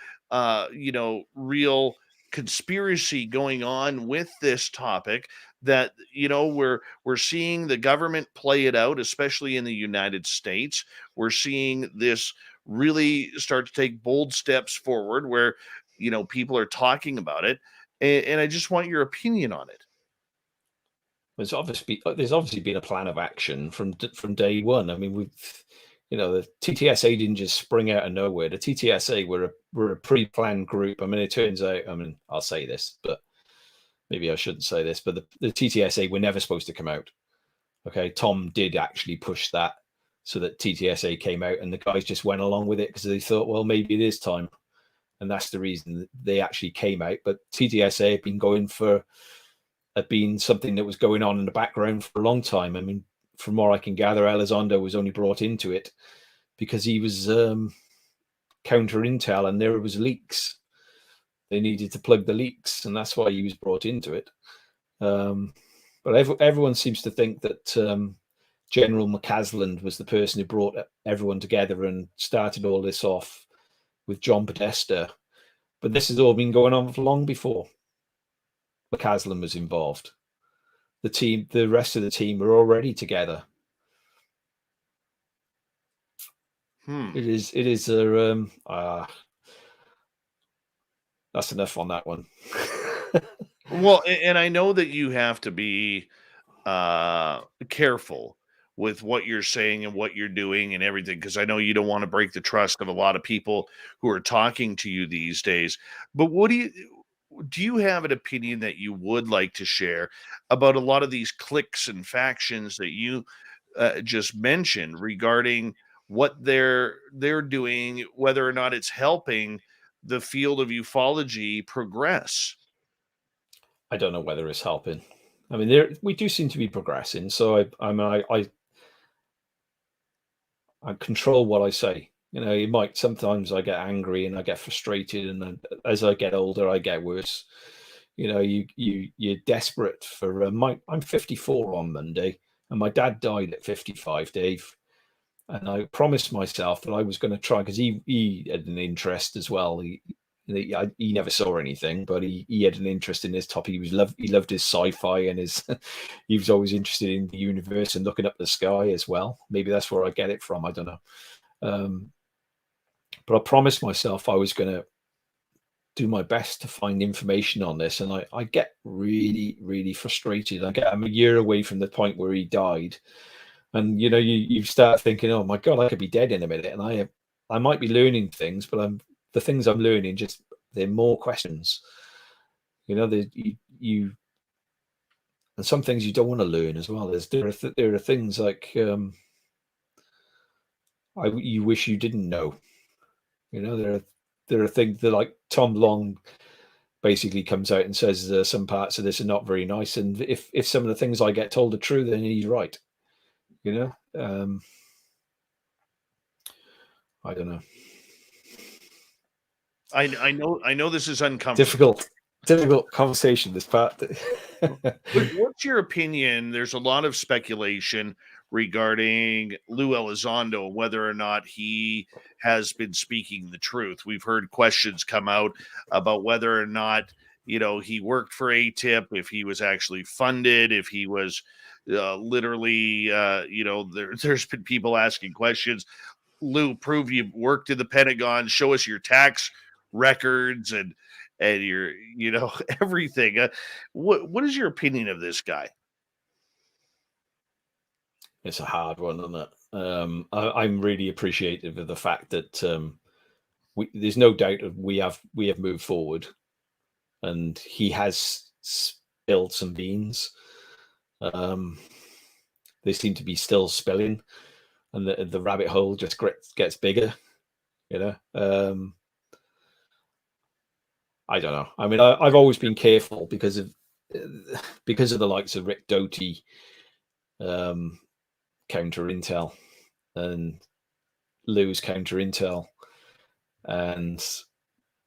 [SPEAKER 1] real conspiracy going on with this topic, that we're seeing the government play it out, especially in the United States. We're seeing this really start to take bold steps forward where people are talking about it, and I just want your opinion on it.
[SPEAKER 2] There's obviously been a plan of action from day one. I mean, the TTSA didn't just spring out of nowhere. The TTSA were a pre-planned group. I mean, it turns out, I mean, I'll say this, but maybe I shouldn't say this, but the TTSA were never supposed to come out. Okay, Tom did actually push that so that TTSA came out, and the guys just went along with it because they thought, well, maybe it is time, and that's the reason that they actually came out. But TTSA had been something that was going on in the background for a long time. I mean, from what I can gather, Elizondo was only brought into it because he was counter intel and there was leaks. They needed to plug the leaks, and that's why he was brought into it. But everyone seems to think that General McCasland was the person who brought everyone together and started all this off with John Podesta. But this has all been going on for long before McCasland was involved. The rest of the team were already together. It is that's enough on that one.
[SPEAKER 1] Well, and I know that you have to be careful with what you're saying and what you're doing and everything, because I know you don't want to break the trust of a lot of people who are talking to you these days. But what do you have an opinion that you would like to share about a lot of these cliques and factions that you just mentioned regarding what they're doing, whether or not it's helping the field of ufology progress?
[SPEAKER 2] I don't know whether it's helping. I mean, we do seem to be progressing. So I control what I say. Sometimes I get angry and I get frustrated, and then as I get older, I get worse. You're desperate for. I'm 54 on Monday, and my dad died at 55, Dave. And I promised myself that I was going to try, because he had an interest as well. He never saw anything, but he had an interest in this topic. He loved his sci-fi, and he was always interested in the universe and looking up the sky as well. Maybe that's where I get it from. I don't know. But I promised myself I was going to do my best to find information on this, and I get really, really frustrated. I'm a year away from the point where he died, and you start thinking, oh my God, I could be dead in a minute, and I might be learning things, but the things I'm learning, just they're more questions. And some things you don't want to learn as well. There are things like you wish you didn't know. There are things that, like, Tom Long basically comes out and says some parts of this are not very nice, and if some of the things I get told are true, then he's right. I don't know.
[SPEAKER 1] I know this is uncomfortable.
[SPEAKER 2] Difficult conversation, this part.
[SPEAKER 1] What's your opinion? There's a lot of speculation regarding Lou Elizondo, whether or not he has been speaking the truth. We've heard questions come out about whether or not he worked for ATIP, if he was actually funded, if he was literally there's been people asking questions. Lou, prove you worked in the Pentagon, show us your tax records and your everything. What is your opinion of this guy?
[SPEAKER 2] It's a hard one, isn't it? I'm really appreciative of the fact that there's no doubt that we have moved forward, and he has spilled some beans. They seem to be still spilling, and the rabbit hole just gets bigger. I don't know. I mean, I've always been careful because of the likes of Rick Doty, counter intel, and Lou's counter intel, and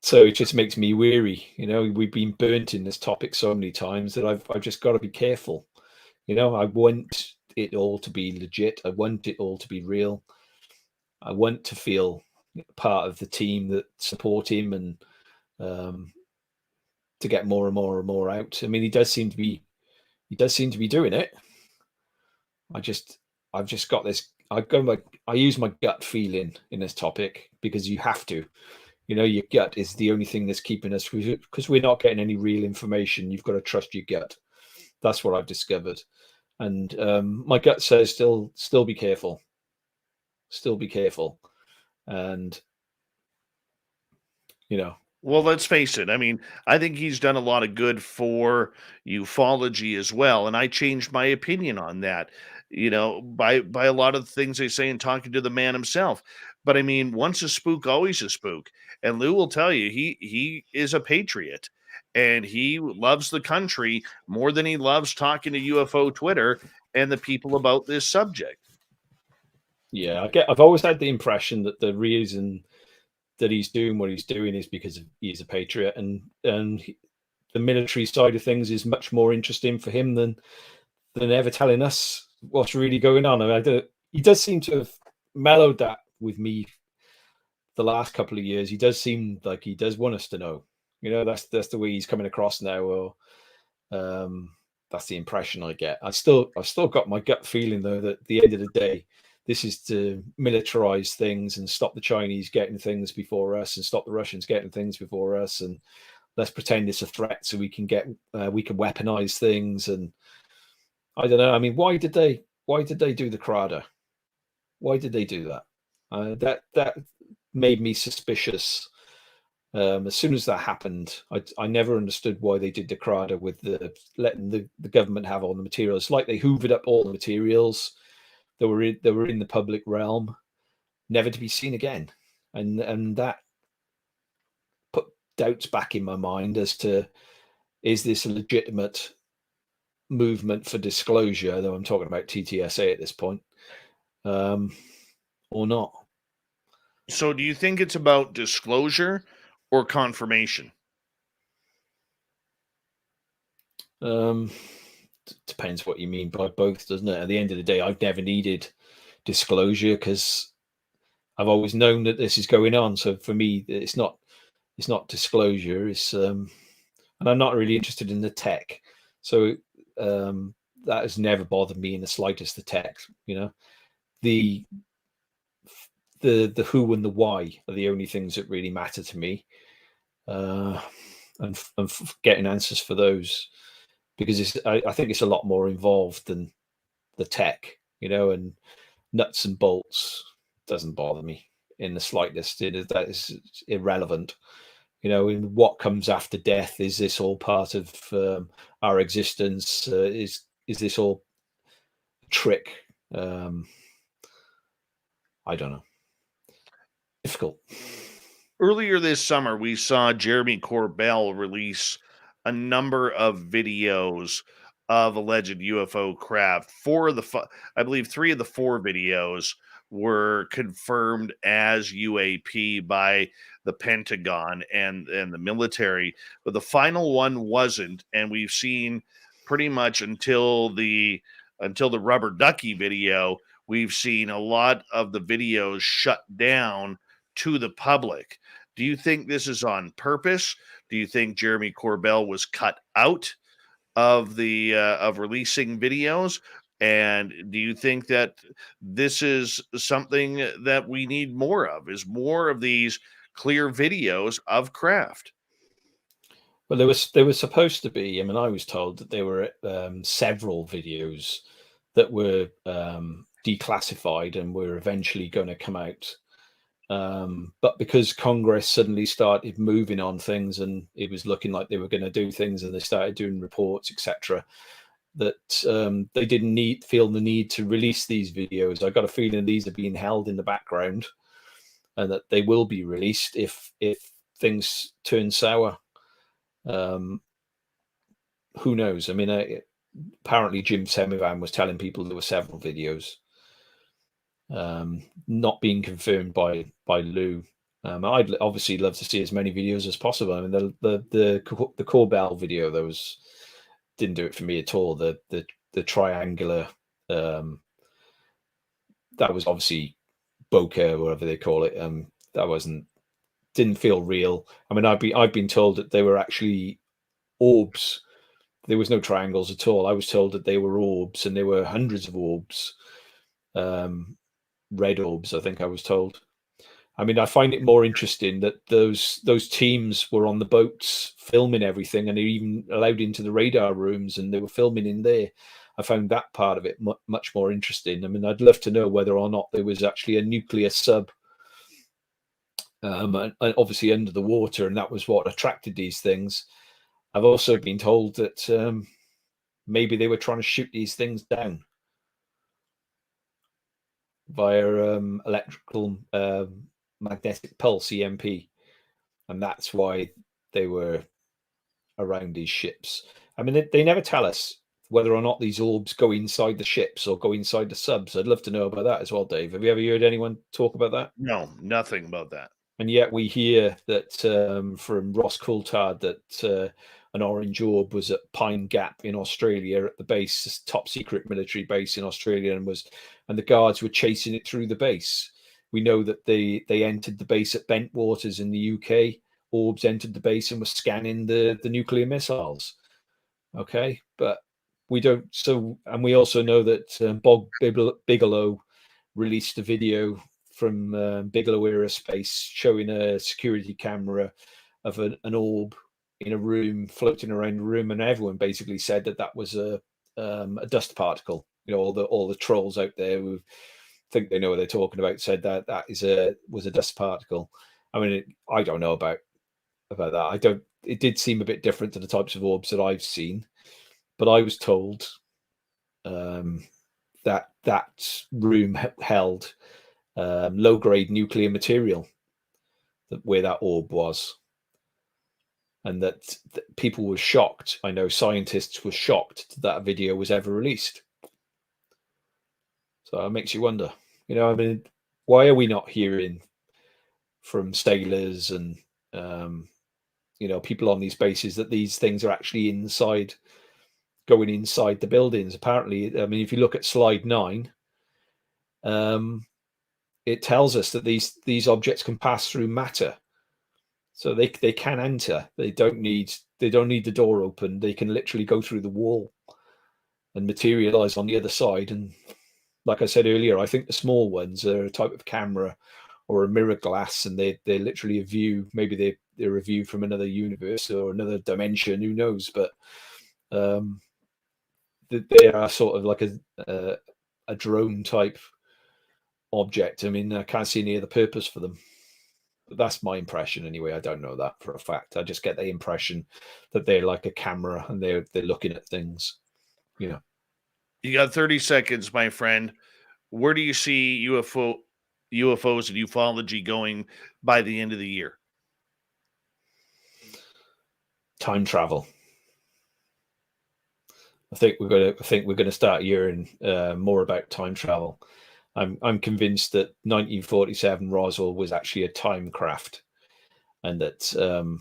[SPEAKER 2] So it just makes me weary. We've been burnt in this topic so many times that I've just got to be careful. I want it all to be legit. I want it all to be real. I want to feel part of the team that support him, and to get more and more and more out. I mean, he does seem to be doing it. I've just got this. I use my gut feeling in this topic, because you have to. Your gut is the only thing that's keeping us, because we're not getting any real information. You've got to trust your gut. That's what I've discovered. And my gut says still be careful. Still be careful. And,
[SPEAKER 1] Well, let's face it. I mean, I think he's done a lot of good for ufology as well, and I changed my opinion on that. By a lot of the things they say and talking to the man himself. But I mean, once a spook, always a spook. And Lou will tell you he is a patriot, and he loves the country more than he loves talking to UFO Twitter and the people about this subject.
[SPEAKER 2] Yeah, I've always had the impression that the reason that he's doing what he's doing is because he's a patriot, and the military side of things is much more interesting for him than ever telling us what's really going on. I mean, he does seem to have mellowed that with me the last couple of years. He does seem like he does want us to know. That's the way he's coming across now, or that's the impression I get. I've still got my gut feeling, though, that at the end of the day, this is to militarize things and stop the Chinese getting things before us, and stop the Russians getting things before us, and let's pretend it's a threat so we can weaponize things. And I don't know. I mean, why did they do the Crada? Why did they do that? That made me suspicious. As soon as that happened, I never understood why they did the Crada with letting the government have all the materials. Like they hoovered up all the materials that were in the public realm, never to be seen again, and that put doubts back in my mind as to, is this a legitimate movement for disclosure, though I'm talking about TTSA at this point, or not?
[SPEAKER 1] So do you think it's about disclosure or confirmation?
[SPEAKER 2] Depends what you mean by both, doesn't it? At the end of the day, I've never needed disclosure because I've always known that this is going on. So for me, it's not disclosure. It's and I'm not really interested in the tech. So that has never bothered me in the slightest. The tech, the who and the why are the only things that really matter to me, and getting answers for those, because I think it's a lot more involved than the tech, and nuts and bolts doesn't bother me in the slightest. That is irrelevant. In what comes after death, is this all part of our existence? Is this all a trick? I don't know. Difficult.
[SPEAKER 1] Earlier this summer, we saw Jeremy Corbell release a number of videos of alleged UFO craft. I believe 3 of the 4 videos were confirmed as UAP by the Pentagon and the military, but the final one wasn't. And we've seen pretty much until the rubber ducky video, we've seen a lot of the videos shut down to the public. Do you think this is on purpose? Do you think Jeremy Corbell was cut out of the of releasing videos? And do you think that this is something that we need more of? Is more of these clear videos of craft?
[SPEAKER 2] Well, there was supposed to be. I mean, I was told that there were several videos that were declassified and were eventually going to come out. But because Congress suddenly started moving on things, and it was looking like they were going to do things, and they started doing reports, etc., that they didn't feel the need to release these videos. I got a feeling these are being held in the background, and that they will be released if things turn sour. Who knows? I mean, apparently Jim Semivan was telling people there were several videos, not being confirmed by Lou. I'd obviously love to see as many videos as possible. I mean, the Corbell video, those didn't do it for me at all. The triangular, that was obviously bokeh, whatever they call it. That didn't feel real. I mean, I've been told that they were actually orbs. There was no triangles at all. I was told that they were orbs, and there were hundreds of orbs, red orbs, I think I was told. I mean, I find it more interesting that those teams were on the boats filming everything, and they even allowed into the radar rooms, and they were filming in there. I found that part of it much more interesting. I mean, I'd love to know whether or not there was actually a nuclear sub, and obviously under the water, and that was what attracted these things. I've also been told that maybe they were trying to shoot these things down via electrical magnetic pulse, EMP, and that's why they were around these ships. I mean, they never tell us whether or not these orbs go inside the ships or go inside the subs. I'd love to know about that as well, Dave. Have you ever heard anyone talk about that?
[SPEAKER 1] No, nothing about that.
[SPEAKER 2] And yet we hear that from Ross Coulthard that an orange orb was at Pine Gap in Australia at the base, top secret military base in Australia, and the guards were chasing it through the base. We know that they entered the base at Bentwaters in the UK. Orbs entered the base and were scanning the nuclear missiles. Okay, but we don't. So, and we also know that Bob Bigelow released a video from Bigelow Aerospace showing a security camera of an orb in a room floating around the room, and everyone basically said that was a dust particle. You know, all the trolls out there who think they know what they're talking about said that was a dust particle. I mean, I don't know about that. It did seem a bit different to the types of orbs that I've seen, but I was told that room held low-grade nuclear material, where that orb was, and that people were shocked. I know scientists were shocked that video was ever released. So it makes you wonder, you know, I mean, why are we not hearing from sailors and, you know, people on these bases that these things are actually going inside the buildings? Apparently, I mean, if you look at slide 9, it tells us that these objects can pass through matter, so they can enter. They don't need the door open. They can literally go through the wall and materialize on the other side. And like I said earlier, I think the small ones are a type of camera or a mirror glass, and they're literally a view. Maybe they're a view from another universe or another dimension. Who knows? But they are sort of like a drone type object. I mean, I can't see any other purpose for them. But that's my impression anyway. I don't know that for a fact. I just get the impression that they're like a camera and they're looking at things, you know.
[SPEAKER 1] You got 30 seconds, my friend. Where do you see UFOs and ufology going by the end of the year?
[SPEAKER 2] Time travel. I think we're going to start hearing more about time travel. I'm convinced that 1947 Roswell was actually a time craft, and that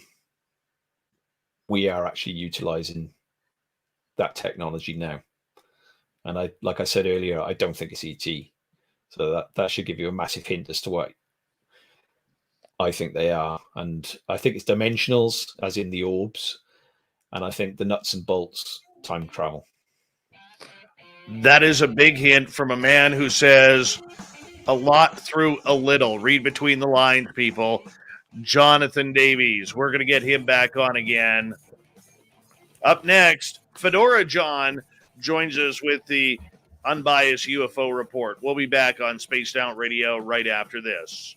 [SPEAKER 2] we are actually utilizing that technology now. And like I said earlier, I don't think it's ET. So that should give you a massive hint as to what I think they are. And I think it's dimensionals, as in the orbs. And I think the nuts and bolts, time travel.
[SPEAKER 1] That is a big hint from a man who says a lot through a little. Read between the lines, people. Jonathan Davies. We're going to get him back on again. Up next, Fedora John joins us with the unbiased UFO report. We'll be back on Spaced Out Radio right after this.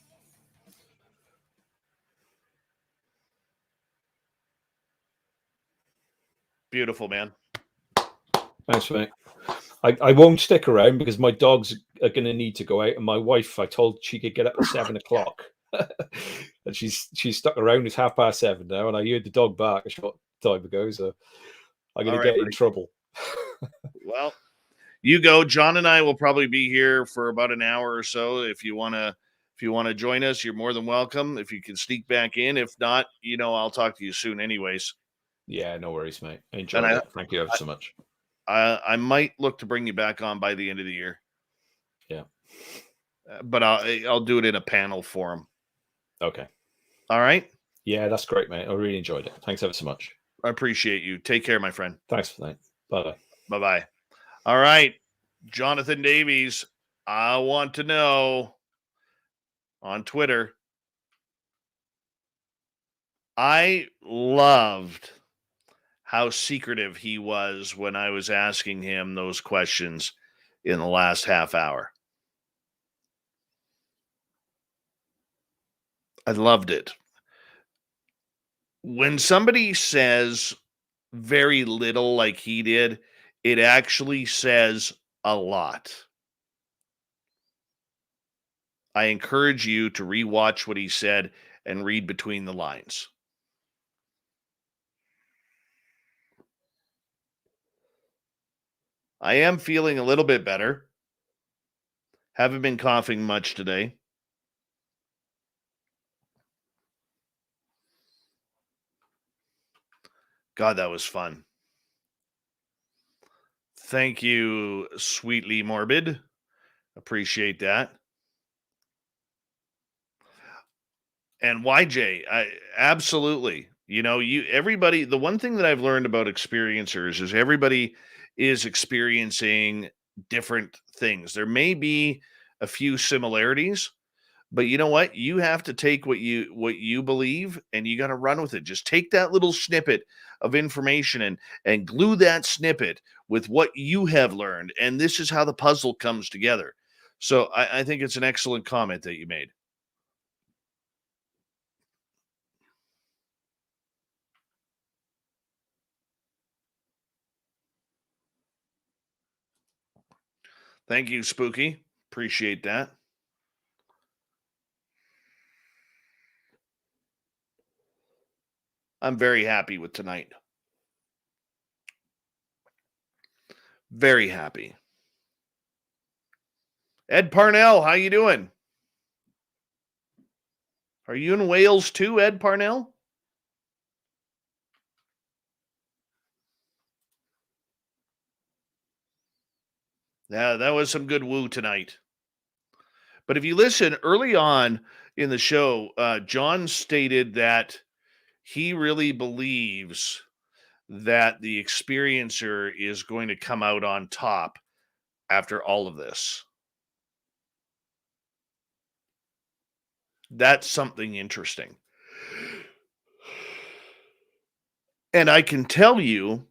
[SPEAKER 1] Beautiful, man.
[SPEAKER 2] Thanks, mate. I won't stick around because my dogs are going to need to go out, and my wife, I told she could get up at 7 o'clock, and she's stuck around. It's 7:30 now, and I heard the dog bark a short time ago, so I'm going to get in trouble.
[SPEAKER 1] Well, you go. John and I will probably be here for about an hour or so. If you want to If you want to join us, you're more than welcome. If you can sneak back in. If not, I'll talk to you soon anyways.
[SPEAKER 2] Yeah, no worries, mate. I enjoyed it. Thank you ever so much.
[SPEAKER 1] I might look to bring you back on by the end of the year.
[SPEAKER 2] Yeah.
[SPEAKER 1] But I'll do it in a panel form.
[SPEAKER 2] Okay.
[SPEAKER 1] All right.
[SPEAKER 2] Yeah, that's great, mate. I really enjoyed it. Thanks ever so much.
[SPEAKER 1] I appreciate you. Take care, my friend.
[SPEAKER 2] Thanks for that. Bye-bye.
[SPEAKER 1] Bye-bye. All right. Jonathan Davies, I want to know on Twitter. I loved how secretive he was when I was asking him those questions in the last half hour. I loved it. When somebody says very little like he did, it actually says a lot. I encourage you to rewatch what he said and read between the lines. I am feeling a little bit better. Haven't been coughing much today. God, that was fun. Thank you, Sweetly Morbid. Appreciate that. And YJ, absolutely. Everybody, the one thing that I've learned about experiencers is everybody is experiencing different things. There may be a few similarities, but you know what? You have to take what you believe and you got to run with it. Just take that little snippet of information and glue that snippet with what you have learned. And this is how the puzzle comes together. So I think it's an excellent comment that you made. Thank you, Spooky. Appreciate that. I'm very happy with tonight. Very happy. Ed Parnell, how you doing? Are you in Wales too, Ed Parnell? Yeah, that was some good woo tonight. But if you listen early on in the show, John stated that he really believes that the experiencer is going to come out on top after all of this. That's something interesting. And I can tell you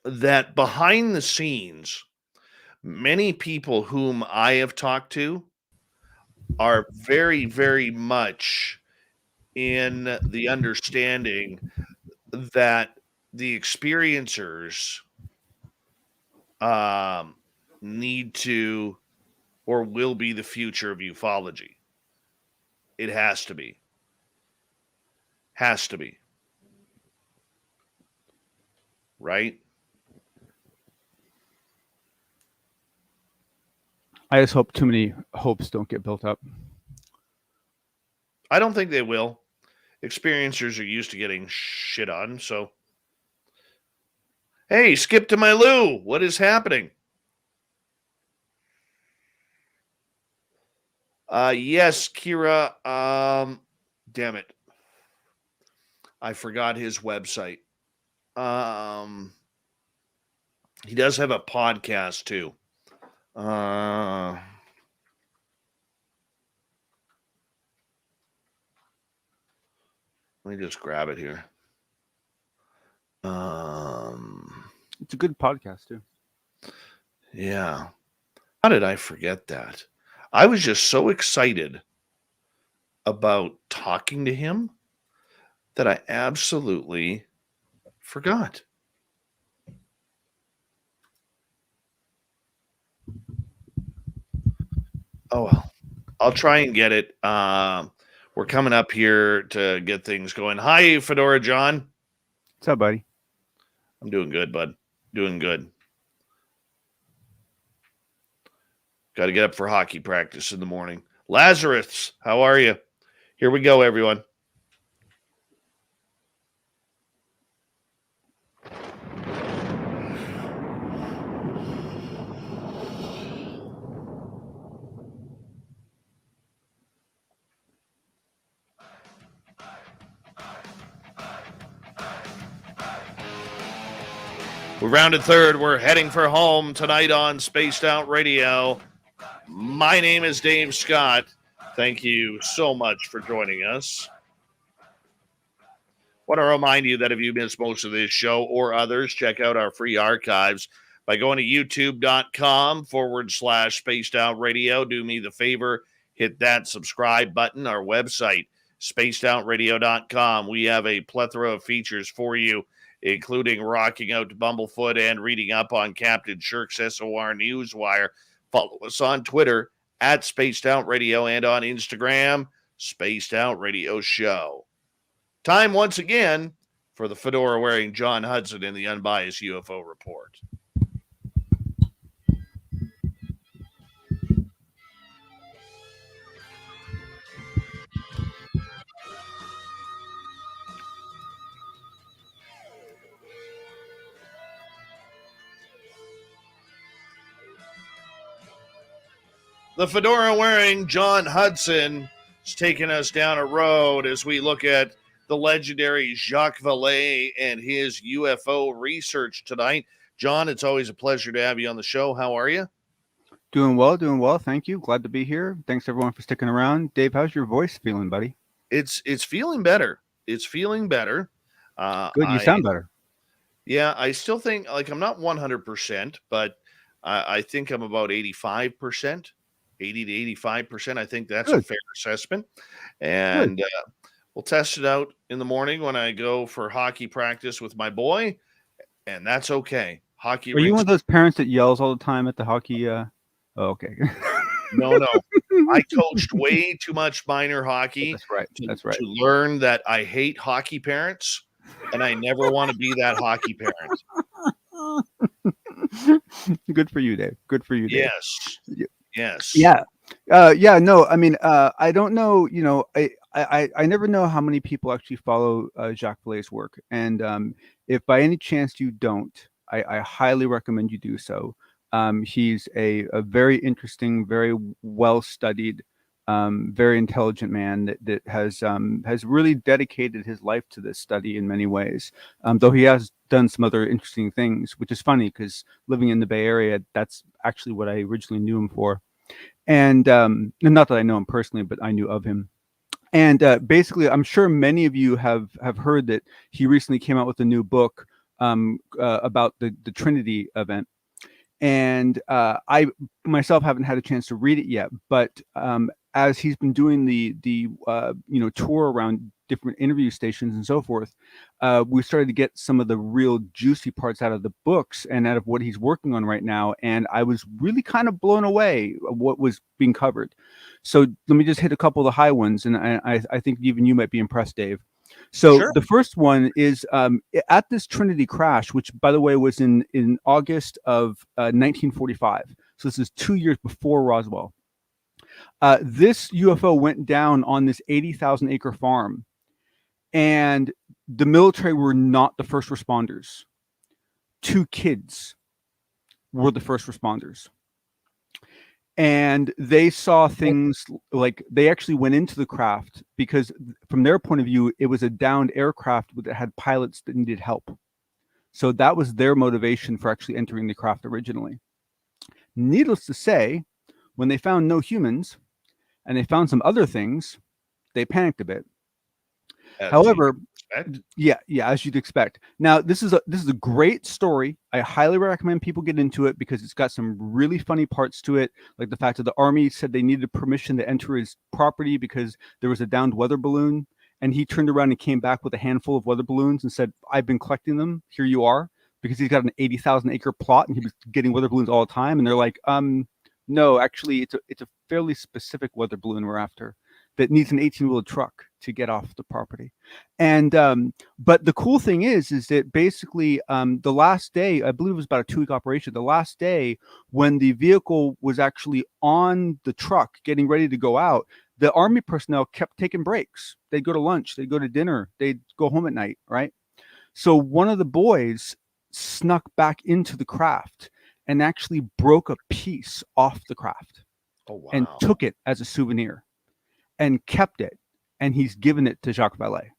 [SPEAKER 1] that behind the scenes, many people whom I have talked to are very, very much in the understanding that the experiencers need to or will be the future of ufology. It has to be. Has to be. Right?
[SPEAKER 4] I just hope too many hopes don't get built up.
[SPEAKER 1] I don't think they will. Experiencers are used to getting shit on, so. Hey, skip to my loo. What is happening? Yes, Kira. Damn it. I forgot his website. He does have a podcast too. Let me just grab it here.
[SPEAKER 4] It's a good podcast too.
[SPEAKER 1] Yeah. How did I forget that? I was just so excited about talking to him that I absolutely forgot. Oh, well. I'll try and get it. We're coming up here to get things going. Hi, Fedora John.
[SPEAKER 4] What's up, buddy?
[SPEAKER 1] I'm doing good, bud. Doing good. Got to get up for hockey practice in the morning. Lazarus, how are you? Here we go, everyone. We rounded third. We're heading for home tonight on Spaced Out Radio. My name is Dave Scott. Thank you so much for joining us. Want to remind you that if you missed most of this show or others, check out our free archives by going to youtube.com/Spaced Out Radio. Do me the favor, hit that subscribe button. Our website, spacedoutradio.com. We have a plethora of features for you, including rocking out to Bumblefoot and reading up on Captain Shirk's SOR Newswire. Follow us on Twitter at Spaced Out Radio and on Instagram, Spaced Out Radio Show. Time once again for the fedora-wearing John Hudson in the Unbiased UFO Report. The fedora-wearing John Hudson is taking us down a road as we look at the legendary Jacques Vallée and his UFO research tonight. John, it's always a pleasure to have you on the show. How are you?
[SPEAKER 4] Doing well. Thank you. Glad to be here. Thanks everyone for sticking around. Dave, how's your voice feeling, buddy?
[SPEAKER 1] It's feeling better. It's feeling better.
[SPEAKER 4] Good. You sound better.
[SPEAKER 1] Yeah, I still think I'm not 100%, but I think I'm about 85%. 80 to 85%. I think that's
[SPEAKER 4] Good.
[SPEAKER 1] A fair assessment. And we'll test it out in the morning when I go for hockey practice with my boy, and that's okay. Hockey.
[SPEAKER 4] Are you one of those parents that yells all the time at the hockey? Oh, okay.
[SPEAKER 1] No. I coached way too much minor hockey.
[SPEAKER 4] That's right. That's right.
[SPEAKER 1] To learn that I hate hockey parents, and I never want to be that hockey parent.
[SPEAKER 4] Good for you, Dave. Good for you, Dave.
[SPEAKER 1] Yes.
[SPEAKER 4] Yeah. No, I mean, I don't know, I never know how many people actually follow Jacques Vallée's work. And if by any chance you don't, I highly recommend you do so. He's a very interesting, very well-studied, very intelligent man that has really dedicated his life to this study in many ways. Though he has done some other interesting things, which is funny because living in the Bay Area, that's actually what I originally knew him for. And not that I know him personally, but I knew of him. And basically, I'm sure many of you have heard that he recently came out with a new book about the Trinity event. And I myself haven't had a chance to read it yet, but as he's been doing the tour around different interview stations and so forth, we started to get some of the real juicy parts out of the books and out of what he's working on right now. And I was really kind of blown away of what was being covered. So let me just hit a couple of the high ones, and I think even you might be impressed, Dave. So
[SPEAKER 1] Sure.
[SPEAKER 4] The first one is at this Trinity crash, which, by the way, was in August of 1945. So this is 2 years before Roswell. This UFO went down on this 80,000 acre farm, and the military were not the first responders. 2 kids were the first responders. And they saw things like they actually went into the craft because from their point of view, it was a downed aircraft that had pilots that needed help. So that was their motivation for actually entering the craft originally. Needless to say, when they found no humans and they found some other things, they panicked a bit. However, as you'd expect. Now, this is a great story. I highly recommend people get into it because it's got some really funny parts to it, like the fact that the Army said they needed permission to enter his property because there was a downed weather balloon, and he turned around and came back with a handful of weather balloons and said, "I've been collecting them. Here you are," because he's got an 80,000 acre plot and he was getting weather balloons all the time. And they're like, "No, actually, it's a fairly specific weather balloon we're after that needs an 18-wheeled truck to get off the property. And but the cool thing is that basically the last day, I believe it was about a 2-week operation, the last day when the vehicle was actually on the truck getting ready to go out, the Army personnel kept taking breaks. They'd go to lunch, they'd go to dinner, they'd go home at night, right? So one of the boys snuck back into the craft and actually broke a piece off the craft.
[SPEAKER 1] Oh, wow.
[SPEAKER 4] And took it as a souvenir and kept it, and he's given it to Jacques Vallée.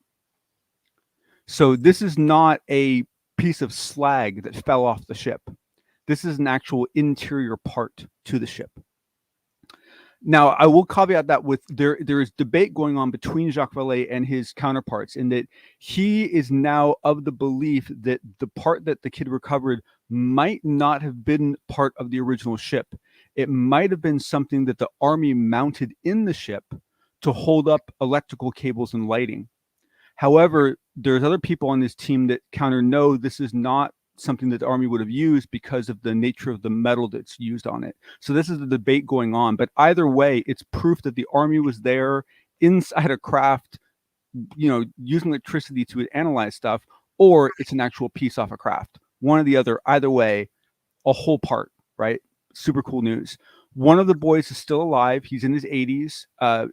[SPEAKER 4] So this is not a piece of slag that fell off the ship. This is an actual interior part to the ship. Now, I will caveat that with there is debate going on between Jacques Vallée and his counterparts, in that he is now of the belief that the part that the kid recovered might not have been part of the original ship. It might have been something that the Army mounted in the ship to hold up electrical cables and lighting. However, there's other people on this team that counter, no, this is not something that the Army would have used because of the nature of the metal that's used on it. So this is the debate going on. But either way, it's proof that the Army was there inside a craft, using electricity to analyze stuff, or it's an actual piece off a craft. One or the other. Either way, a whole part, right? Super cool news. One of the boys is still alive. He's in his 80s.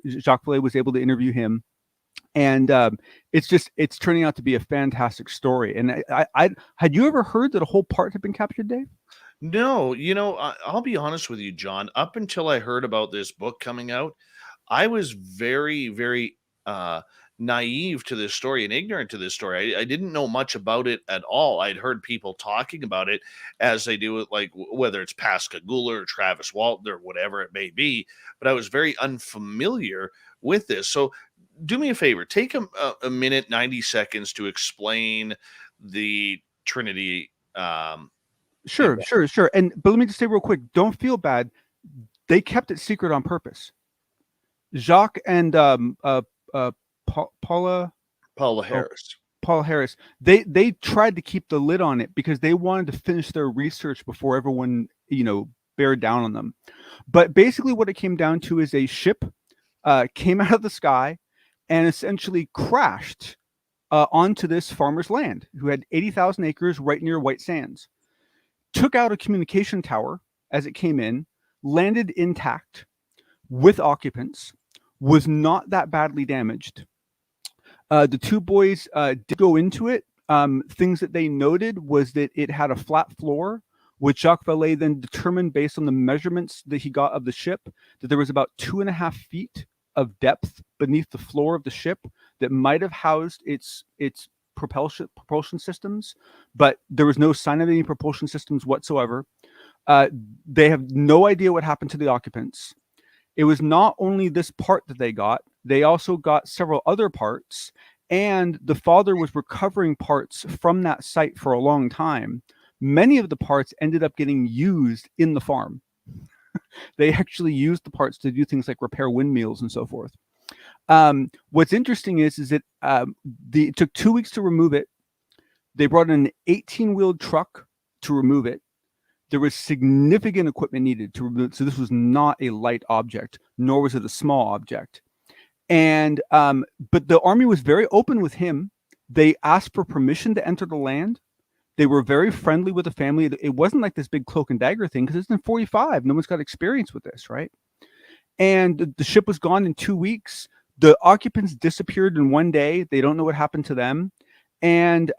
[SPEAKER 4] Jacques Vallée was able to interview him. And it's turning out to be a fantastic story. And I had you ever heard that a whole part had been captured, Dave?
[SPEAKER 1] No, I'll be honest with you, John. Up until I heard about this book coming out, I was very, very naive to this story and ignorant to this story. I didn't know much about it at all. I'd heard people talking about it as they do it, like whether it's Pascagoula or Travis Walton or whatever it may be, but I was very unfamiliar with this. So do me a favor, take a minute, 90 seconds to explain the Trinity.
[SPEAKER 4] Sure. But let me just say real quick, don't feel bad. They kept it secret on purpose. Jacques and Paula Harris, they tried to keep the lid on it because they wanted to finish their research before everyone, bear down on them. But basically what it came down to is a ship came out of the sky and essentially crashed onto this farmer's land, who had 80,000 acres right near White Sands. Took out a communication tower as it came in, landed intact with occupants, was not that badly damaged. The two boys did go into it. Things that they noted was that it had a flat floor, which Jacques Vallée then determined based on the measurements that he got of the ship, that there was about 2.5 feet of depth beneath the floor of the ship that might have housed its propulsion systems, but there was no sign of any propulsion systems whatsoever. They have no idea what happened to the occupants. It was not only this part that they got, they also got several other parts, and the father was recovering parts from that site for a long time. Many of the parts ended up getting used in the farm. They actually used the parts to do things like repair windmills and so forth. What's interesting is that it took 2 weeks to remove it. They brought in an 18-wheeled truck to remove it. There was significant equipment needed to remove it. So this was not a light object, nor was it a small object. And but the Army was very open with him. They asked for permission to enter the land. They were very friendly with the family. It wasn't like this big cloak and dagger thing, because it's in 45. No one's got experience with this, right? And the ship was gone in 2 weeks. The occupants disappeared in 1 day. They don't know what happened to them. And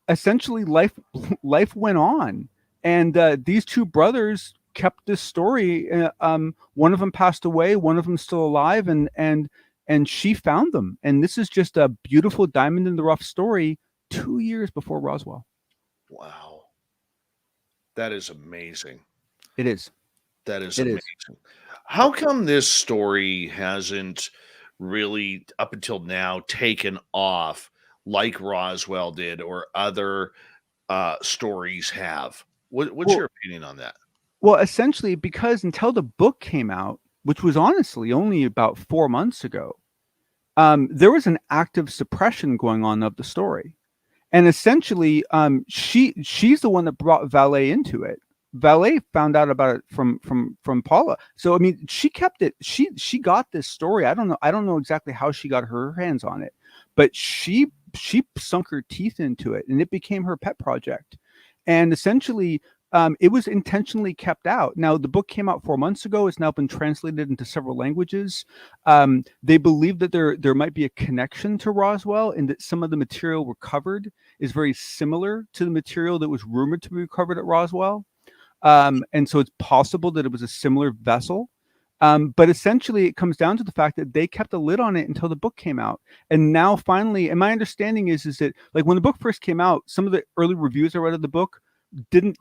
[SPEAKER 4] essentially life went on. And these two brothers kept this story. One of them passed away. One of them still alive. And she found them. And this is just a beautiful diamond in the rough story 2 years before Roswell.
[SPEAKER 1] Wow. That is amazing.
[SPEAKER 4] It is.
[SPEAKER 1] That is amazing. How come this story hasn't really, up until now, taken off like Roswell did or other stories have? What's your opinion on that?
[SPEAKER 4] Well, essentially, because until the book came out, which was honestly only about 4 months ago, there was an active suppression going on of the story. And essentially, she's the one that brought Vallée into it. Valet found out about it from Paula. So I mean, she kept it. She got this story. I don't know exactly how she got her hands on it, but she sunk her teeth into it, and it became her pet project. And essentially, it was intentionally kept out. Now, the book came out 4 months ago. It's now been translated into several languages. They believe that there might be a connection to Roswell, and that some of the material recovered is very similar to the material that was rumored to be recovered at Roswell. And so it's possible that it was a similar vessel. But essentially, it comes down to the fact that they kept a lid on it until the book came out. And now finally, and my understanding is that, like, when the book first came out, some of the early reviews I read of the book didn't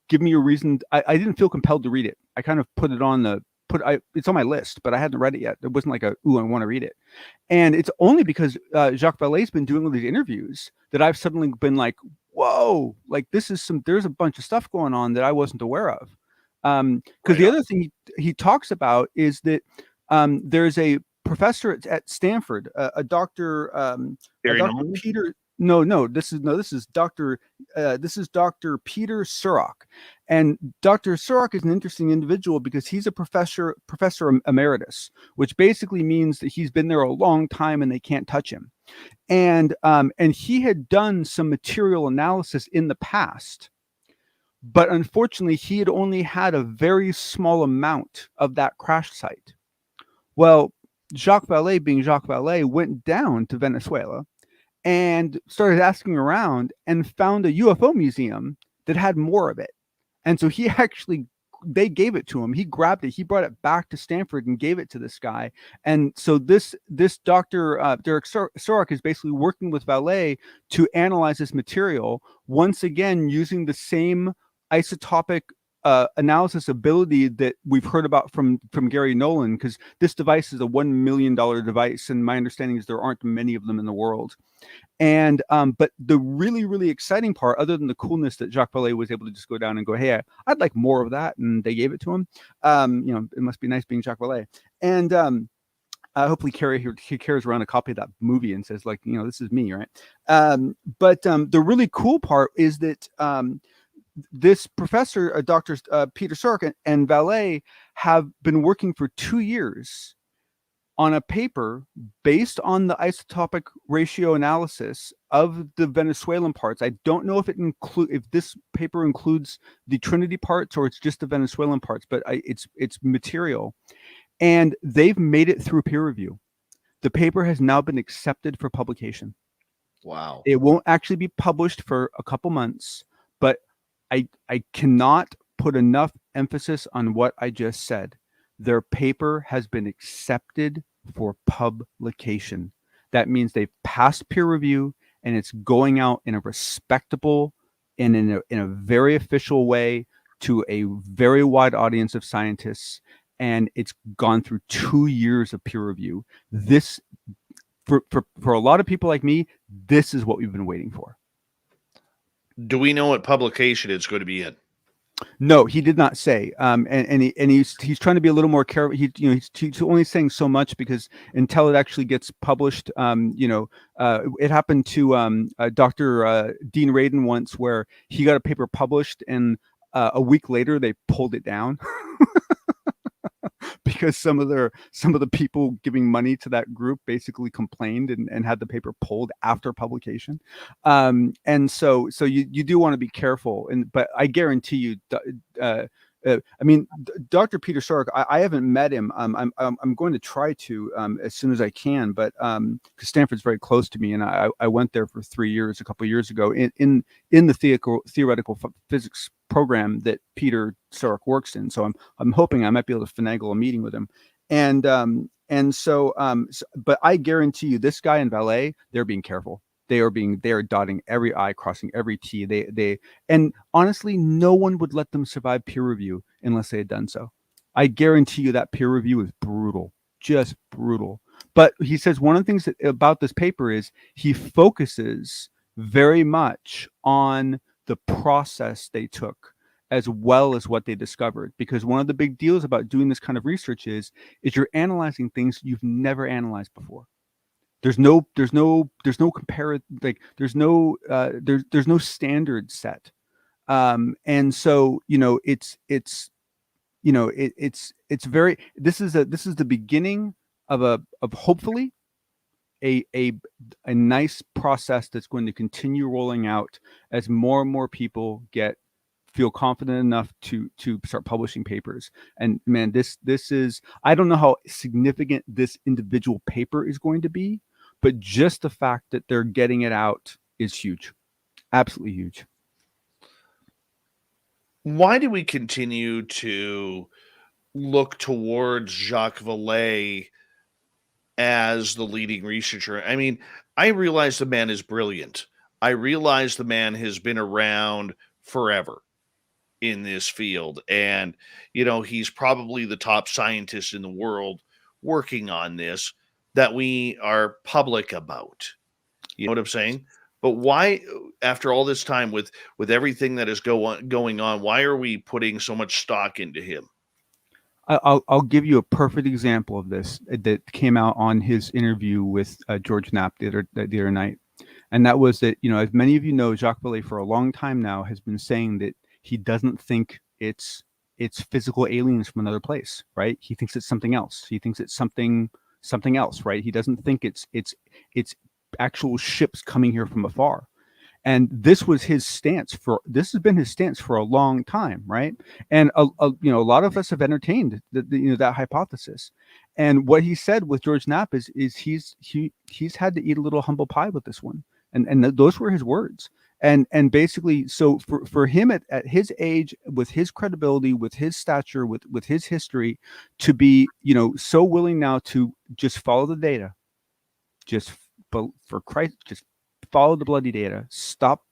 [SPEAKER 4] give me a reason. I didn't feel compelled to read it. I kind of put it on it's on my list, but I hadn't read it yet. It wasn't like I want to read it. And it's only because Jacques Vallée's been doing all these interviews that I've suddenly been like, whoa, like there's a bunch of stuff going on that I wasn't aware of. Because the other thing he talks about is that there's a professor at Stanford, a Dr. Peter. This is Dr. Peter Surrock. And Dr. Surrock is an interesting individual because he's a professor emeritus, which basically means that he's been there a long time and they can't touch him. And he had done some material analysis in the past, but unfortunately he had only had a very small amount of that crash site. Well, Jacques Vallée, being Jacques Vallée, went down to Venezuela and started asking around and found a UFO museum that had more of it. And so they gave it to him. He grabbed it. He brought it back to Stanford and gave it to this guy. And so this Dr. Derek Surrock is basically working with Vallée to analyze this material, once again using the same isotopic analysis ability that we've heard about from Gary Nolan, because this device is a $1 million device, and my understanding is there aren't many of them in the world. And but the really, really exciting part, other than the coolness that Jacques Vallée was able to just go down and go, hey, I'd like more of that, and they gave it to him. It must be nice being Jacques Vallée. And hopefully he carries around a copy of that movie and says, like, this is me, right? But the really cool part is that this professor, Dr. Peter Surrock and Vallée, have been working for 2 years on a paper based on the isotopic ratio analysis of the Venezuelan parts. I don't know if if this paper includes the Trinity parts or it's just the Venezuelan parts, but it's material, and they've made it through peer review. The paper has now been accepted for publication.
[SPEAKER 1] Wow!
[SPEAKER 4] It won't actually be published for a couple months, but I cannot put enough emphasis on what I just said. Their paper has been accepted for publication. That means they've passed peer review, and it's going out in a respectable and in a very official way to a very wide audience of scientists. And it's gone through 2 years of peer review. This, for a lot of people like me, this is what we've been waiting for.
[SPEAKER 1] Do we know what publication it's going to be in?
[SPEAKER 4] No, he did not say. He's trying to be a little more careful. He's only saying so much because until it actually gets published, it happened to Dr. Dean Radin once, where he got a paper published and a week later they pulled it down. Because some of the people giving money to that group basically complained and had the paper pulled after publication. And so you do want to be careful. But I guarantee you, Dr. Peter Surrock, I haven't met him. I'm going to try to as soon as I can, but because Stanford's very close to me, and I went there for 3 years a couple of years ago in the theoretical physics program that Peter Surrock works in. So I'm hoping I might be able to finagle a meeting with him. But I guarantee you, this guy in Vallée, they're being careful. They are dotting every I, crossing every T. And honestly, no one would let them survive peer review unless they had done so. I guarantee you that peer review is brutal, just brutal. But he says one of the things about this paper is he focuses very much on the process they took as well as what they discovered. Because one of the big deals about doing this kind of research is you're analyzing things you've never analyzed before. There's no standard set. And so, it's very, this is the beginning of hopefully a nice process that's going to continue rolling out as more and more people feel confident enough to start publishing papers. And man, this is, I don't know how significant this individual paper is going to be, but just the fact that they're getting it out is huge. Absolutely huge.
[SPEAKER 1] Why do we continue to look towards Jacques Vallée as the leading researcher? I mean, I realize the man is brilliant. I realize the man has been around forever in this field. And, he's probably the top scientist in the world working on this that we are public about. You know what I'm saying? But why, after all this time with everything that is going on, why are we putting so much stock into him?
[SPEAKER 4] I'll give you a perfect example of this that came out on his interview with George Knapp the other night. And that was that, as many of you know, Jacques Vallée for a long time now has been saying that he doesn't think it's physical aliens from another place, right? He thinks it's something else. He thinks it's something else, right? He doesn't think it's actual ships coming here from afar. And this has been his stance for a long time, right? And a lot of us have entertained that hypothesis. And what he said with George Knapp is he's had to eat a little humble pie with this one, and those were his words. And basically, so for him at his age, with his credibility, with his stature, with his history, to be so willing now to just follow the data, for Christ, just follow the bloody data, stop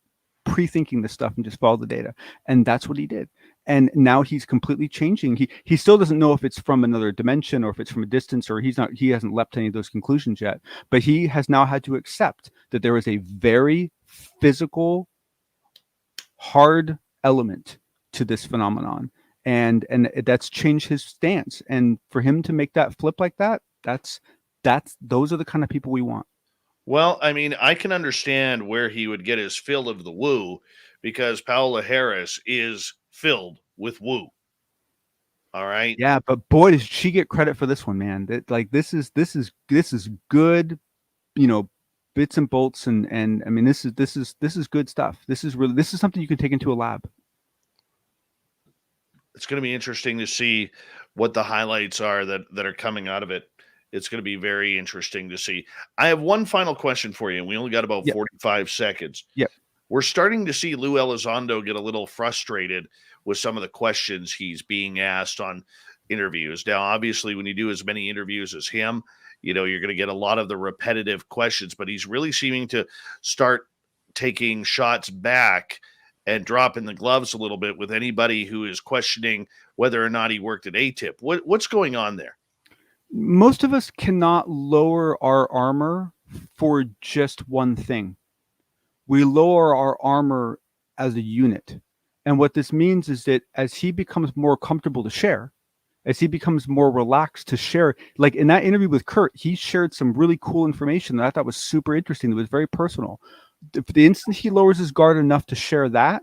[SPEAKER 4] pre-thinking this stuff and just follow the data. And that's what he did. And now he's completely changing. He still doesn't know if it's from another dimension or if it's from a distance, or he hasn't leapt to any of those conclusions yet, but he has now had to accept that there is a very physical, hard element to this phenomenon. And that's changed his stance. And for him to make that flip like that, those are the kind of people we want.
[SPEAKER 1] Well, I mean, I can understand where he would get his fill of the woo, because Paola Harris is filled with woo. All right.
[SPEAKER 4] Yeah, but boy, does she get credit for this one, man. This is good, bits and bolts, and I mean, this is good stuff. This is something you can take into a lab.
[SPEAKER 1] It's going to be interesting to see what the highlights are that are coming out of it. It's going to be very interesting to see. I have one final question for you, and we only got about 45 seconds.
[SPEAKER 4] Yep.
[SPEAKER 1] We're starting to see Lou Elizondo get a little frustrated with some of the questions he's being asked on interviews. Now, obviously, when you do as many interviews as him, you're going to get a lot of the repetitive questions, but he's really seeming to start taking shots back and dropping the gloves a little bit with anybody who is questioning whether or not he worked at ATIP. What's going on there?
[SPEAKER 4] Most of us cannot lower our armor for just one thing. We lower our armor as a unit. And what this means is that as he becomes more comfortable to share, as he becomes more relaxed to share, like in that interview with Kurt, he shared some really cool information that I thought was super interesting. That was very personal. The instant he lowers his guard enough to share that,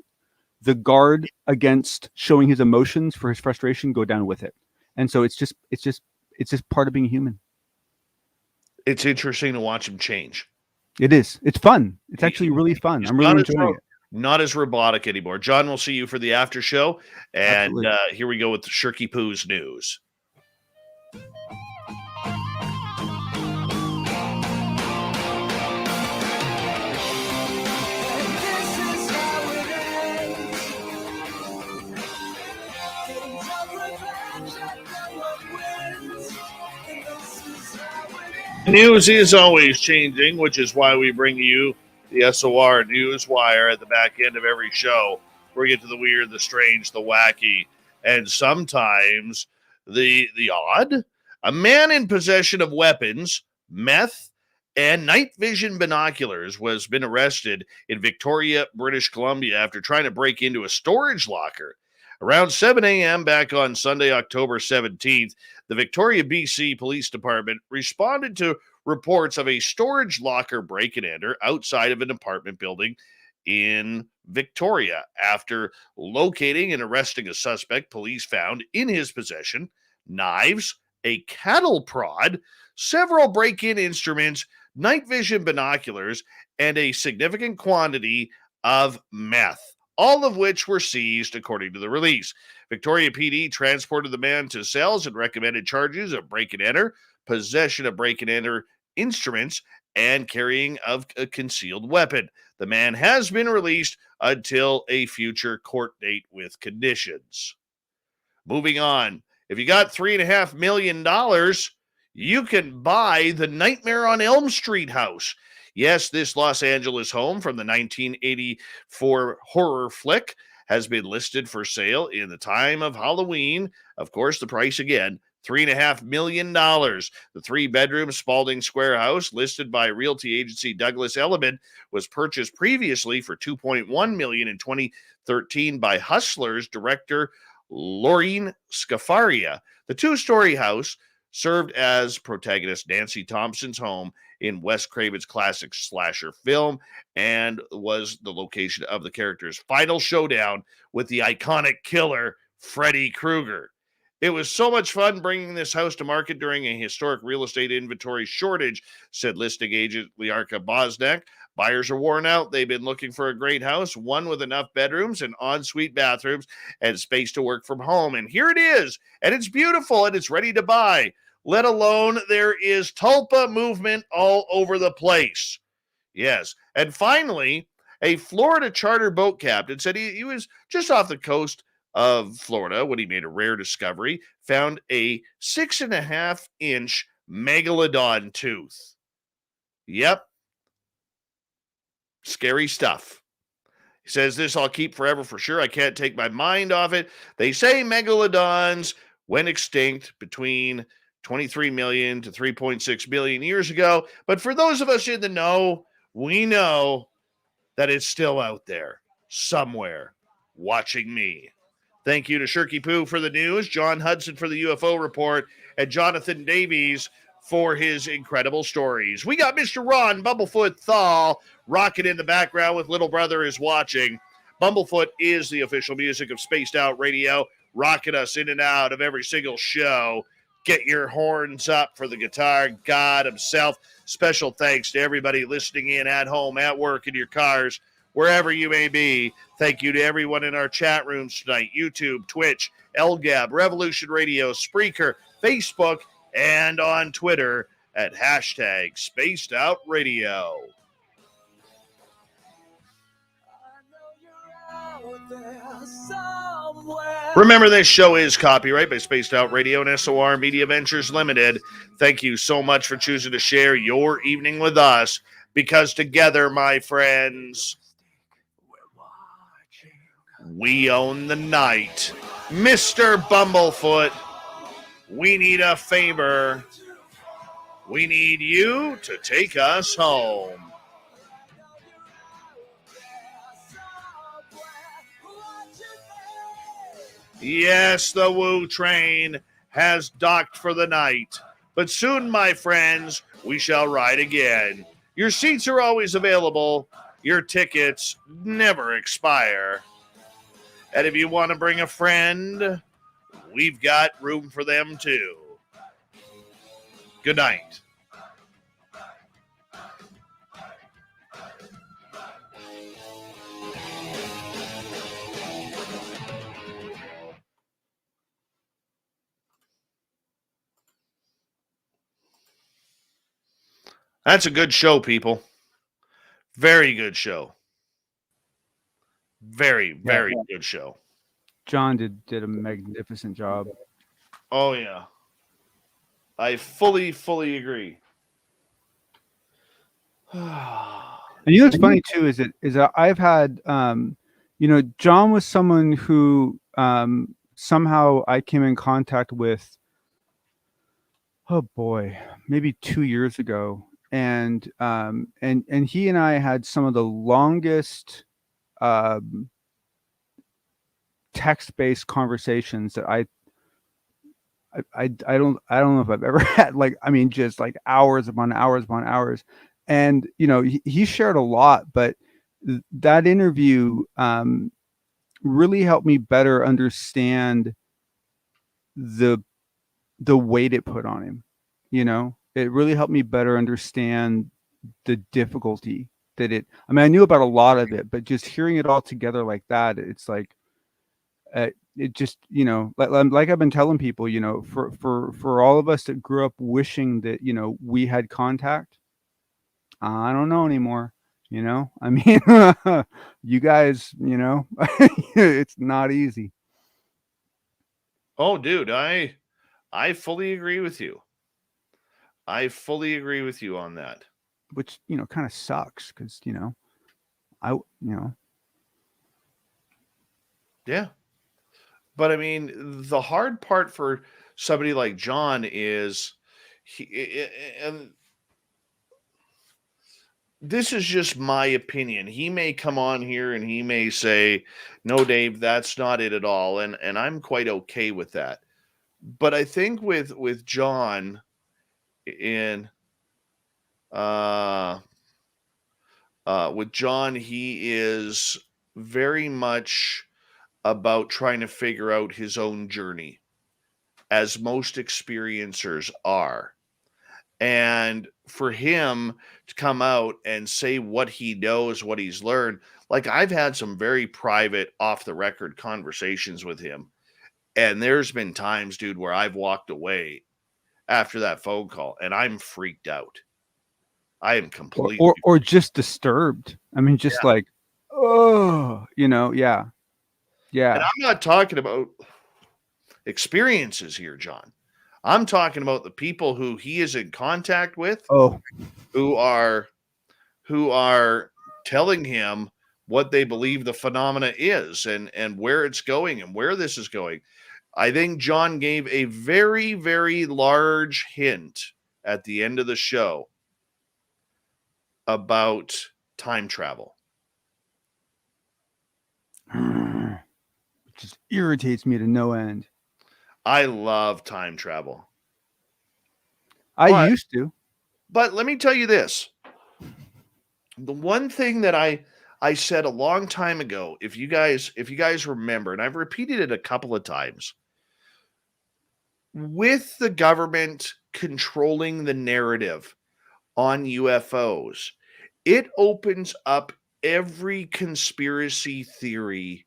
[SPEAKER 4] the guard against showing his emotions for his frustration go down with it. And so it's just part of being human.
[SPEAKER 1] It's interesting to watch him change.
[SPEAKER 4] It is. It's fun. It's actually really fun. I'm really enjoying it.
[SPEAKER 1] Not as robotic anymore. John, we'll see you for the after show. And here we go with Shirky Poo's news. News is always changing, which is why we bring you the SOR Newswire at the back end of every show, where we get to the weird, the strange, the wacky, and sometimes the odd. A man in possession of weapons, meth, and night vision binoculars has been arrested in Victoria, British Columbia, after trying to break into a storage locker. Around 7 a.m. back on Sunday, October 17th, the Victoria, BC Police Department responded to reports of a storage locker break and enter outside of an apartment building in Victoria. After locating and arresting a suspect, police found in his possession knives, a cattle prod, several break-in instruments, night vision binoculars, and a significant quantity of meth, all of which were seized according to the release. Victoria PD transported the man to cells and recommended charges of break and enter, possession of break and enter instruments, and carrying of a concealed weapon. The man has been released until a future court date with conditions. Moving on, if you got $3.5 million, you can buy the Nightmare on Elm Street house. Yes, this Los Angeles home from the 1984 horror flick has been listed for sale in the time of Halloween. Of course, the price again, $3.5 million. The 3-bedroom Spalding Square house, listed by realty agency Douglas Elliman, was purchased previously for $2.1 million in 2013 by Hustlers director Lorene Scafaria. The 2-story house served as protagonist Nancy Thompson's home in Wes Craven's classic slasher film and was the location of the character's final showdown with the iconic killer Freddy Krueger. It was so much fun bringing this house to market during a historic real estate inventory shortage, said listing agent Liarka Bosnak. Buyers are worn out. They've been looking for a great house, one with enough bedrooms and ensuite bathrooms and space to work from home. And here it is, and it's beautiful, and it's ready to buy. Let alone there is tulpa movement all over the place. Yes. And finally, a Florida charter boat captain said he was just off the coast of Florida when he made a rare discovery, found a 6.5-inch megalodon tooth. Yep. Scary stuff. He says, this I'll keep forever for sure. I can't take my mind off it. They say megalodons went extinct between 23 million to 3.6 billion years ago. But for those of us in the know, we know that it's still out there somewhere watching me. Thank you to Shirky Poo for the news, John Hudson for the UFO report, and Jonathan Davies for his incredible stories. We got Mr. Ron Bumblefoot Thal rocking in the background with Little Brother is Watching. Bumblefoot is the official music of Spaced Out Radio, rocking us in and out of every single show. Get your horns up for the guitar god himself. Special thanks to everybody listening in at home, at work, in your cars, wherever you may be. Thank you to everyone in our chat rooms tonight, YouTube, Twitch, LGAB, Revolution Radio, Spreaker, Facebook, and on Twitter at hashtag Spaced Out Radio. Remember, this show is copyright by Spaced Out Radio and SOR Media Ventures Limited. Thank you so much for choosing to share your evening with us, because together, my friends, we own the night. Mr. Bumblefoot, we need a favor. We need you to take us home. Yes, the Woo train has docked for the night, but soon, my friends, we shall ride again. Your seats are always available. Your tickets never expire. And if you want to bring a friend, we've got room for them too. Good night. That's a good show, people. Very good show. Very, very good show.
[SPEAKER 4] John did a magnificent job.
[SPEAKER 1] Oh, yeah. I fully agree.
[SPEAKER 4] And you know what's funny too is that I've had John was someone who somehow I came in contact with, oh boy, maybe 2 years ago. And he and I had some of the longest text-based conversations that I don't know if I've ever had. Like, I mean, just like hours upon hours upon hours. And he shared a lot, but that interview really helped me better understand the weight it put on him. You know, it really helped me better understand the difficulty that it. I mean, I knew about a lot of it, but just hearing it all together like that, it's like, it just, you know, like I've been telling people, you know, for all of us that grew up wishing that, you know, we had contact. I don't know anymore. You know, I mean, you guys, you know, it's not easy.
[SPEAKER 1] Oh, dude, I fully agree with you. I fully agree with you on that.
[SPEAKER 4] Which, you know, kind of sucks because, you know, you know.
[SPEAKER 1] Yeah. But I mean, the hard part for somebody like John is and this is just my opinion. He may come on here and he may say, "No, Dave, that's not it at all." And I'm quite okay with that. But I think with John in uh with John, he is very much about trying to figure out his own journey, as most experiencers are. And for him to come out and say what he knows, what he's learned, like I've had some very private, off the record conversations with him. And there's been times, dude, where I've walked away after that phone call and I'm freaked out. I am completely
[SPEAKER 4] or just disturbed. I mean, just like, oh, you know, yeah.
[SPEAKER 1] And I'm not talking about experiences here, John. I'm talking about the people who he is in contact with, who are telling him what they believe the phenomena is and where it's going and where this is going. I think John gave a very, very large hint at the end of the show about time travel.
[SPEAKER 4] It just irritates me to no end.
[SPEAKER 1] I love time travel.
[SPEAKER 4] I used to.
[SPEAKER 1] But let me tell you this. The one thing that I said a long time ago, if you guys remember, and I've repeated it a couple of times, with the government controlling the narrative on UFOs, it opens up every conspiracy theory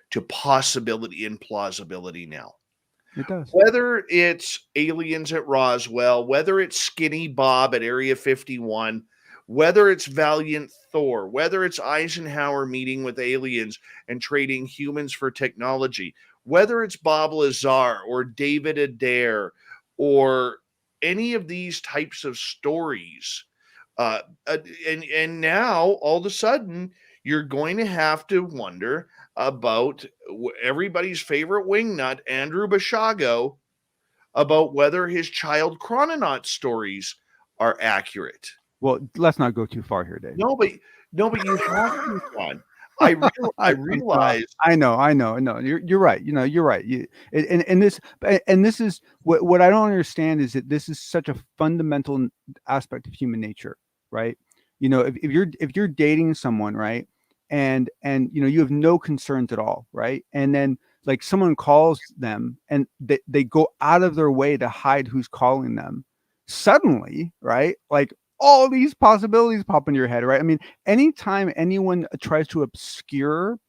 [SPEAKER 1] to possibility and plausibility now.
[SPEAKER 4] It does.
[SPEAKER 1] Whether it's aliens at Roswell, whether it's Skinny Bob at Area 51, whether it's Valiant Thor, whether it's Eisenhower meeting with aliens and trading humans for technology, whether it's Bob Lazar or David Adair or any of these types of stories. And now all of a sudden you're going to have to wonder about everybody's favorite wingnut, Andrew Bashago, about whether his child chrononaut stories are accurate.
[SPEAKER 4] Well, let's not go too far here, Dave.
[SPEAKER 1] No, but you have to, John. I realize.
[SPEAKER 4] I know. You're right. You know, you're right. And this is what I don't understand is that this is such a fundamental aspect of human nature, right? You know, if you're dating someone, right, and you know you have no concerns at all, right, and then like someone calls them and they go out of their way to hide who's calling them, suddenly, right, like all these possibilities pop in your head, right? I mean, anytime anyone tries to obscure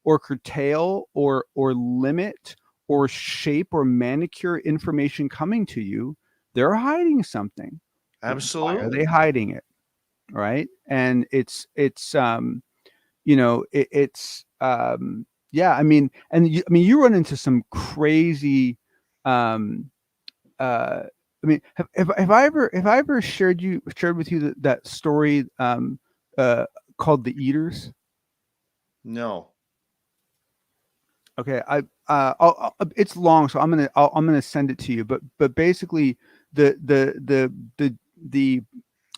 [SPEAKER 4] or curtail or limit or shape or manicure information coming to you, they're hiding something.
[SPEAKER 1] Absolutely.
[SPEAKER 4] Why are they hiding it? Right. And it's you know, yeah, I mean, and you run into some crazy, I mean, have I ever shared with you that story called The Eaters?
[SPEAKER 1] No.
[SPEAKER 4] Okay, it's long, so I'm gonna send it to you. But basically, the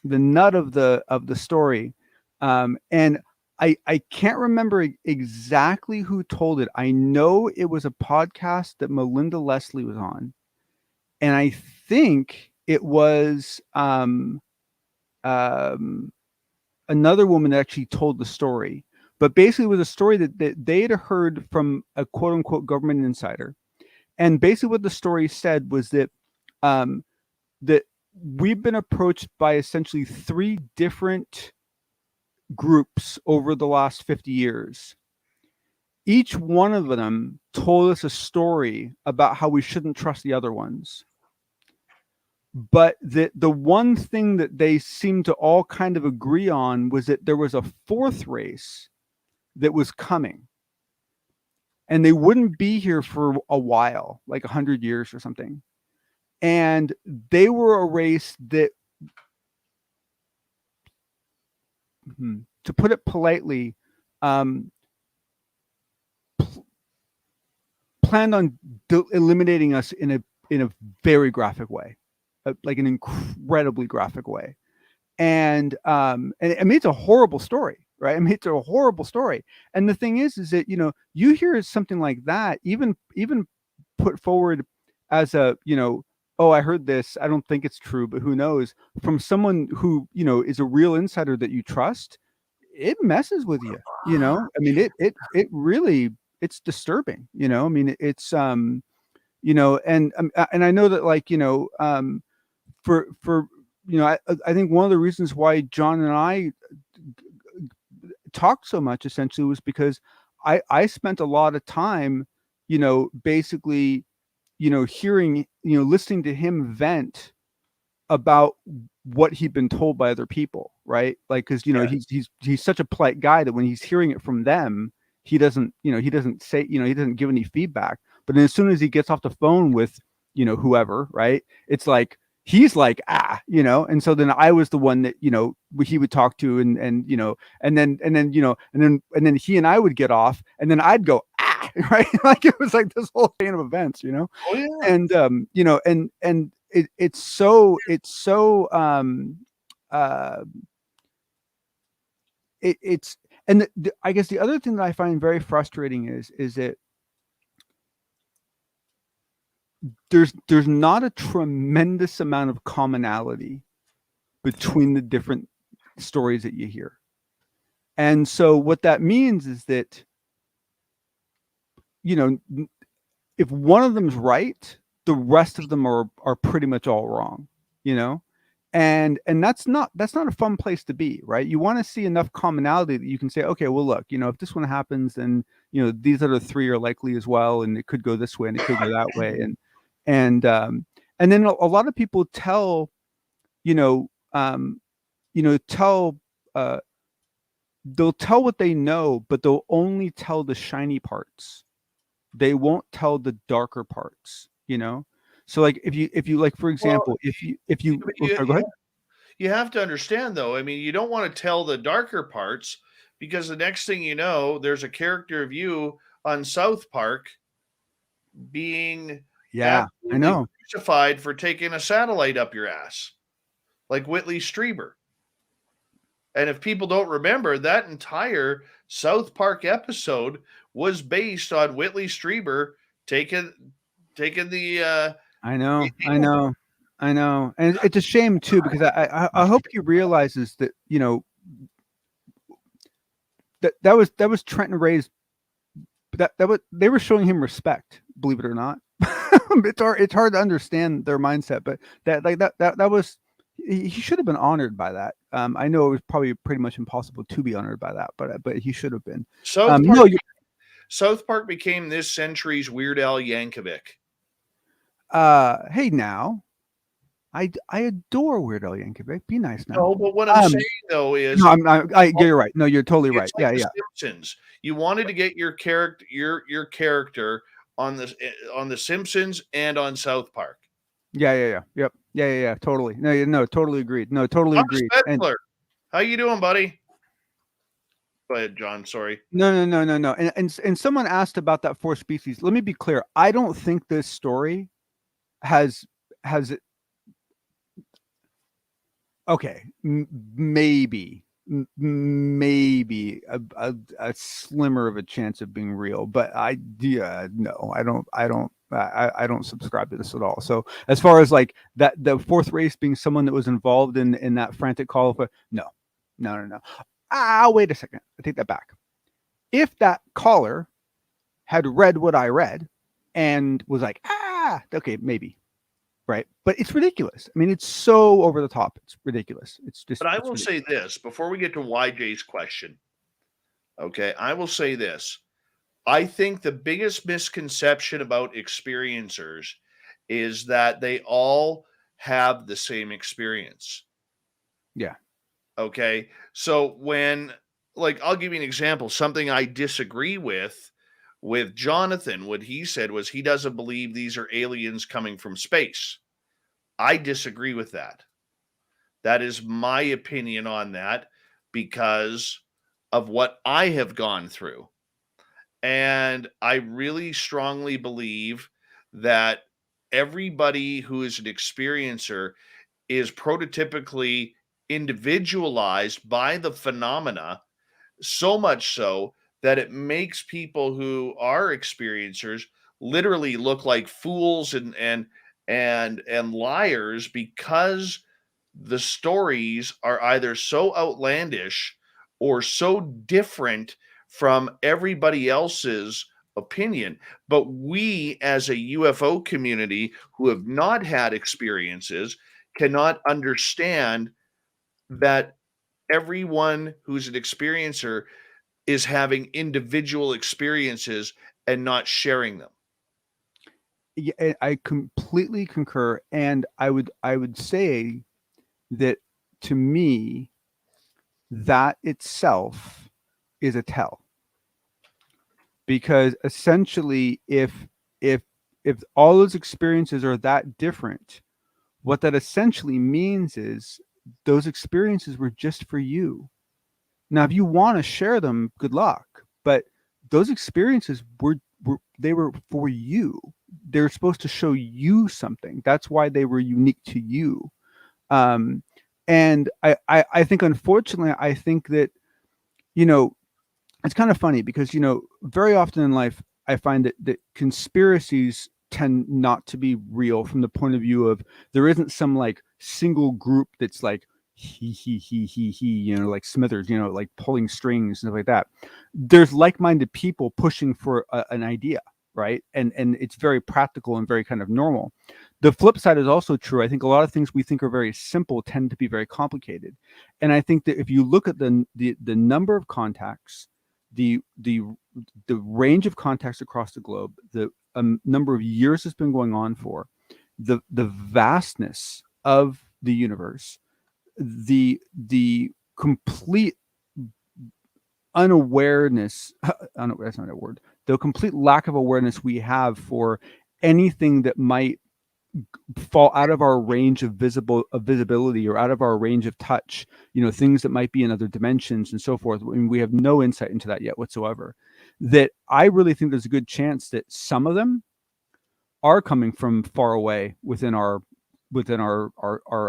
[SPEAKER 4] nut of the story, and I can't remember exactly who told it. I know it was a podcast that Melinda Leslie was on. And I think it was another woman that actually told the story. but basically it was a story that they had heard from a quote unquote government insider. And basically what the story said was that that we've been approached by essentially 3 different groups over the last 50 years. Each one of them told us a story about how we shouldn't trust the other ones. But the one thing that they seemed to all kind of agree on was that there was a 4th race that was coming. And they wouldn't be here for a while, like 100 years or something. And they were a race that, to put it politely, planned on eliminating us in a very graphic way, like an incredibly graphic way. And I mean, it's a horrible story, right? I mean, it's a horrible story. And the thing is that, you know, you hear something like that, even put forward as a, you know, oh, I heard this, I don't think it's true, but who knows, from someone who, you know, is a real insider that you trust, it messes with you, you know? I mean, it really, it's disturbing, you know? I mean, it's, you know, and I know that, like, you know, for, you know, I think one of the reasons why John and I talked so much essentially was because I spent a lot of time, you know, basically, you know, hearing, you know, listening to him vent about what he'd been told by other people, right? Like, because, you know, he's such a polite guy that when he's hearing it from them, he doesn't, you know, he doesn't say, you know, he doesn't give any feedback. But then as soon as he gets off the phone with, you know, whoever, right, it's like he's like, you know. And so then I was the one that, you know, he would talk to, and you know, and then you know, and then he and I would get off, and then I'd go, right? Like, it was like this whole chain of events, you know.
[SPEAKER 1] Oh, yeah.
[SPEAKER 4] And you know, and it's so it's and I guess the other thing that I find very frustrating is that there's not a tremendous amount of commonality between the different stories that you hear. And so what that means is that, you know, if one of them's right, the rest of them are pretty much all wrong, you know? And that's not a fun place to be, right? You want to see enough commonality that you can say, okay, well, look, you know, if this one happens, then, you know, these other 3 are likely as well, and it could go this way and it could go that way. And then a lot of people tell, they'll tell what they know, but they'll only tell the shiny parts. They won't tell the darker parts, you know? So, like, if you like, for example,
[SPEAKER 1] Well,
[SPEAKER 4] go ahead.
[SPEAKER 1] You have to understand, though, I mean, you don't want to tell the darker parts, because the next thing you know, there's a character of you on South Park being
[SPEAKER 4] I know,
[SPEAKER 1] crucified for taking a satellite up your ass, like Whitley Strieber. And if people don't remember, that entire South Park episode was based on Whitley Strieber taking the
[SPEAKER 4] I know, and it's a shame too, because I hope he realizes that, you know, that was Trenton Ray's, that was, they were showing him respect, believe it or not. It's hard to understand their mindset, but that was, he should have been honored by that. I know it was probably pretty much impossible to be honored by that, but he should have been.
[SPEAKER 1] South Park became this century's Weird Al Yankovic.
[SPEAKER 4] Hey, now, I adore Weird Al Yankovic. Be nice now.
[SPEAKER 1] No, but what I'm saying though is,
[SPEAKER 4] you're right. No, you're totally right.
[SPEAKER 1] Like
[SPEAKER 4] Yeah.
[SPEAKER 1] Simpsons. You wanted to get your character on the Simpsons and on South Park.
[SPEAKER 4] Yeah. Totally. No, totally agreed. No, totally agreed.
[SPEAKER 1] How you doing, buddy? Go ahead, John. Sorry.
[SPEAKER 4] No. And someone asked about that 4 species. Let me be clear. I don't think this story has okay, maybe a slimmer of a chance of being real, but no, I don't subscribe to this at all. So as far as like that, the 4th race being someone that was involved in that frantic call for, no. Wait a second, I take that back. if that caller had read what I read and was like, okay, maybe. Right. But it's ridiculous. I mean, it's so over the top. It's ridiculous. It's just.
[SPEAKER 1] But I
[SPEAKER 4] it's
[SPEAKER 1] will
[SPEAKER 4] ridiculous.
[SPEAKER 1] say this before we get to YJ's question. Okay. I will say this. I think the biggest misconception about experiencers is that they all have the same experience.
[SPEAKER 4] Yeah.
[SPEAKER 1] Okay. So when, like, I'll give you an example, something I disagree with Jonathan, what he said was he doesn't believe these are aliens coming from space. I disagree with that. That is my opinion on that because of what I have gone through. And I really strongly believe that everybody who is an experiencer is prototypically individualized by the phenomena, so much so that it makes people who are experiencers literally look like fools and liars because the stories are either so outlandish or so different from everybody else's opinion. But we, as a UFO community who have not had experiences, cannot understand that everyone who's an experiencer is having individual experiences and not sharing them.
[SPEAKER 4] Yeah, I completely concur, and I would say that to me, that itself is a tell, because essentially, if all those experiences are that different, what that essentially means is those experiences were just for you. Now, if you want to share them, good luck. But those experiences were for you. They're supposed to show you something. That's why they were unique to you. And I think, unfortunately, I think that, it's kind of funny because, very often in life, I find that conspiracies tend not to be real from the point of view of there isn't some like single group that's like, he, like Smithers, like pulling strings and stuff like that. There's like-minded people pushing for an idea, right? And it's very practical and very kind of normal. The flip side is also true. I think a lot of things we think are very simple tend to be very complicated. And I think that if you look at the number of contacts, the range of contacts across the globe, the number of years it's been going on for, the vastness of the universe, the complete unawareness, that's not a word, the complete lack of awareness we have for anything that might fall out of our range of visibility or out of our range of touch, things that might be in other dimensions and so forth. I mean, we have no insight into that yet whatsoever. That I really think there's a good chance that some of them are coming from far away within our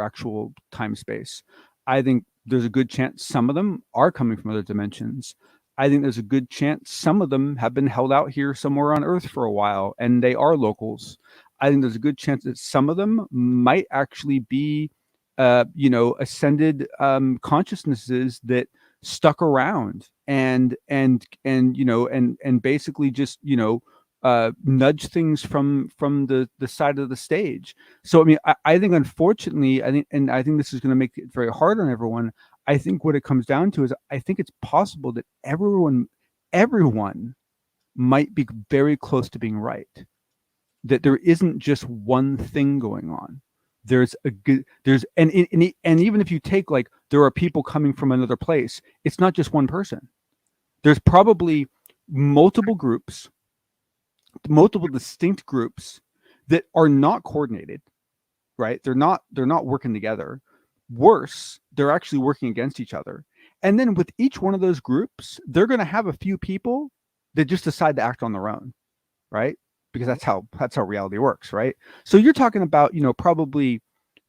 [SPEAKER 4] actual time space. I think there's a good chance some of them are coming from other dimensions. I think there's a good chance some of them have been held out here somewhere on Earth for a while and they are locals. I think there's a good chance that some of them might actually be, ascended consciousnesses that stuck around and basically just nudge things from the side of the stage. So I mean, I think, unfortunately, I think this is going to make it very hard on everyone. I think what it comes down to is I think it's possible that everyone might be very close to being right. That there isn't just one thing going on. And even if you take, like, there are people coming from another place, it's not just one person. There's probably multiple groups, multiple distinct groups that are not coordinated, right? They're not working together. Worse, they're actually working against each other. And then with each one of those groups, they're going to have a few people that just decide to act on their own, right? Because that's how reality works, right? So you're talking about, probably,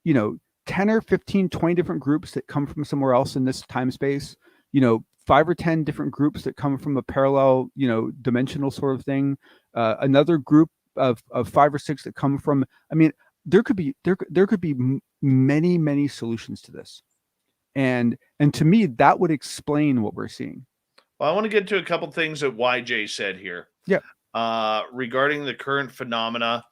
[SPEAKER 4] 10 or 15, 20 different groups that come from somewhere else in this time space, 5 or 10 different groups that come from a parallel, dimensional sort of thing. Another group of 5 or 6 that come from, I mean, there could be many, many solutions to this. And to me, that would explain what we're seeing.
[SPEAKER 1] Well, I want to get to a couple things that YJ said here.
[SPEAKER 4] Yeah.
[SPEAKER 1] Regarding the current phenomena.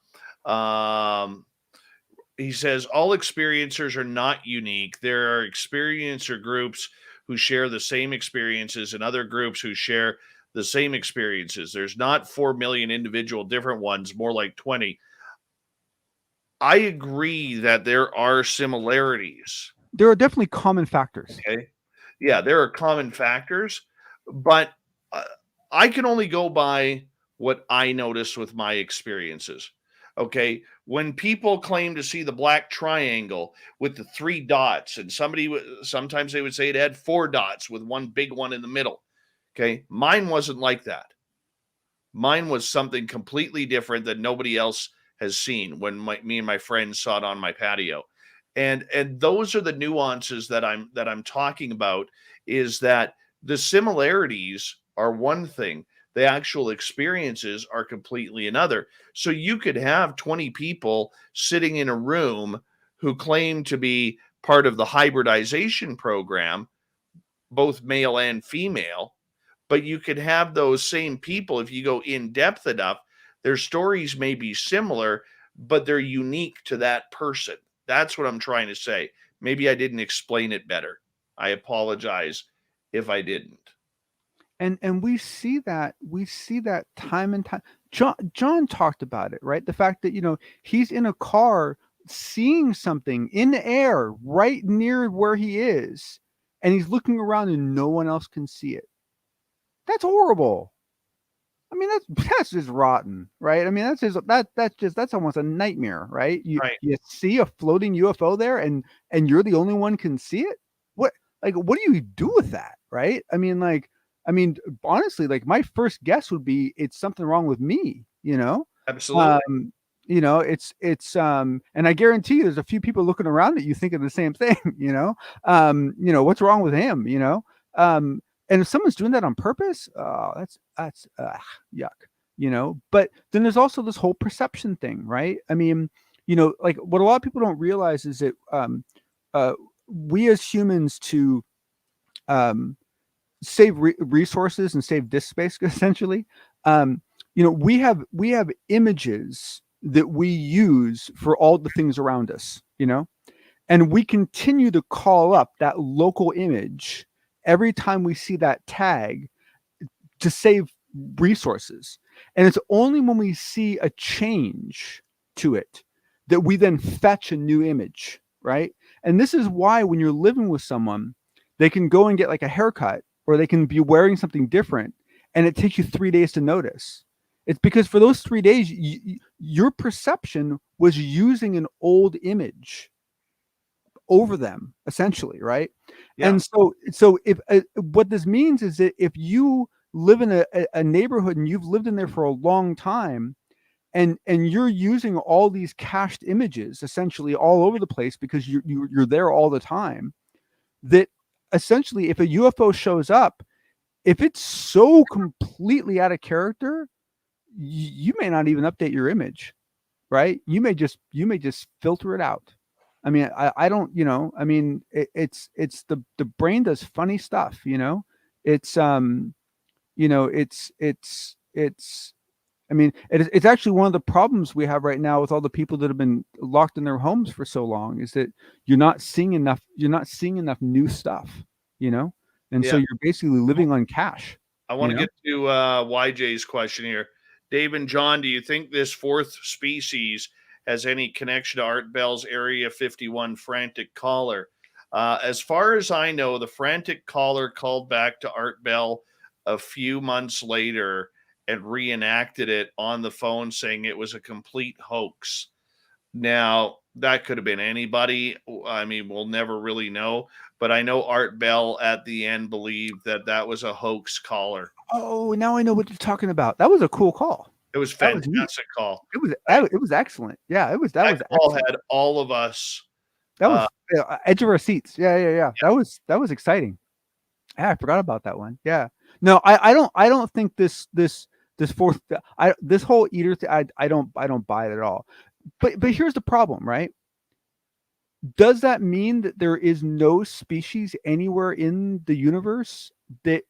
[SPEAKER 1] He says all experiencers are not unique. There are experiencer groups who share the same experiences and other groups who share the same experiences. There's not 4 million individual different ones, more like 20. I agree that there are similarities.
[SPEAKER 4] There are definitely common factors.
[SPEAKER 1] Okay. Yeah, there are common factors, but I can only go by what I notice with my experiences. Okay. When people claim to see the black triangle with the 3 dots, and sometimes they would say it had 4 dots with one big one in the middle. Okay. Mine wasn't like that. Mine was something completely different that nobody else has seen when me and my friends saw it on my patio. And those are the nuances that I'm talking about, is that the similarities are one thing. The actual experiences are completely another. So you could have 20 people sitting in a room who claim to be part of the hybridization program, both male and female, but you could have those same people, if you go in depth enough, their stories may be similar, but they're unique to that person. That's what I'm trying to say. Maybe I didn't explain it better. I apologize if I didn't.
[SPEAKER 4] And we see that time and time. John talked about it, right? The fact that he's in a car seeing something in the air right near where he is, and he's looking around and no one else can see it. That's horrible. I mean, that's just rotten, right? I mean, that's almost a nightmare, right? You see a floating UFO there, and you're the only one can see it. What do you do with that, right? I mean, honestly, my first guess would be it's something wrong with me,
[SPEAKER 1] Absolutely.
[SPEAKER 4] And I guarantee you there's a few people looking around at you thinking the same thing, what's wrong with him, and if someone's doing that on purpose, that's yuck, but then there's also this whole perception thing, right? I mean, what a lot of people don't realize is that we as humans, to save resources and save disk space, essentially, we have images that we use for all the things around us, and we continue to call up that local image every time we see that tag to save resources. And it's only when we see a change to it that we then fetch a new image, right? And this is why when you're living with someone, they can go and get a haircut, or they can be wearing something different, and it takes you 3 days to notice. It's because for those 3 days, your perception was using an old image over them, essentially, right? Yeah. And so if what this means is that if you live in a neighborhood and you've lived in there for a long time, and you're using all these cached images essentially all over the place because you're there all the time, that essentially if a UFO shows up, if it's so completely out of character, you may not even update your image, right? You may just filter it out. I mean, I don't, I mean, it's the brain does funny stuff, it's, I mean, it's actually one of the problems we have right now with all the people that have been locked in their homes for so long, is that you're not seeing enough new stuff, and so you're basically living on cash.
[SPEAKER 1] I want to get to YJ's question here. Dave and John, do you think this fourth species has any connection to Art Bell's Area 51 frantic caller? As far as I know, the frantic caller called back to Art Bell a few months later and reenacted it on the phone, saying it was a complete hoax. Now, that could have been anybody. I mean, we'll never really know. But I know Art Bell at the end believed that was a hoax caller.
[SPEAKER 4] Oh, now I know what you're talking about. That was a cool call.
[SPEAKER 1] It was fantastic call.
[SPEAKER 4] It was excellent. Yeah, it was. That was
[SPEAKER 1] call
[SPEAKER 4] excellent.
[SPEAKER 1] had all of us.
[SPEAKER 4] That was edge of our seats. Yeah. That was exciting. Yeah, I forgot about that one. Yeah. No, I don't think this fourth this whole eater thing, I don't buy it at all. But here's the problem, right? Does that mean that there is no species anywhere in the universe that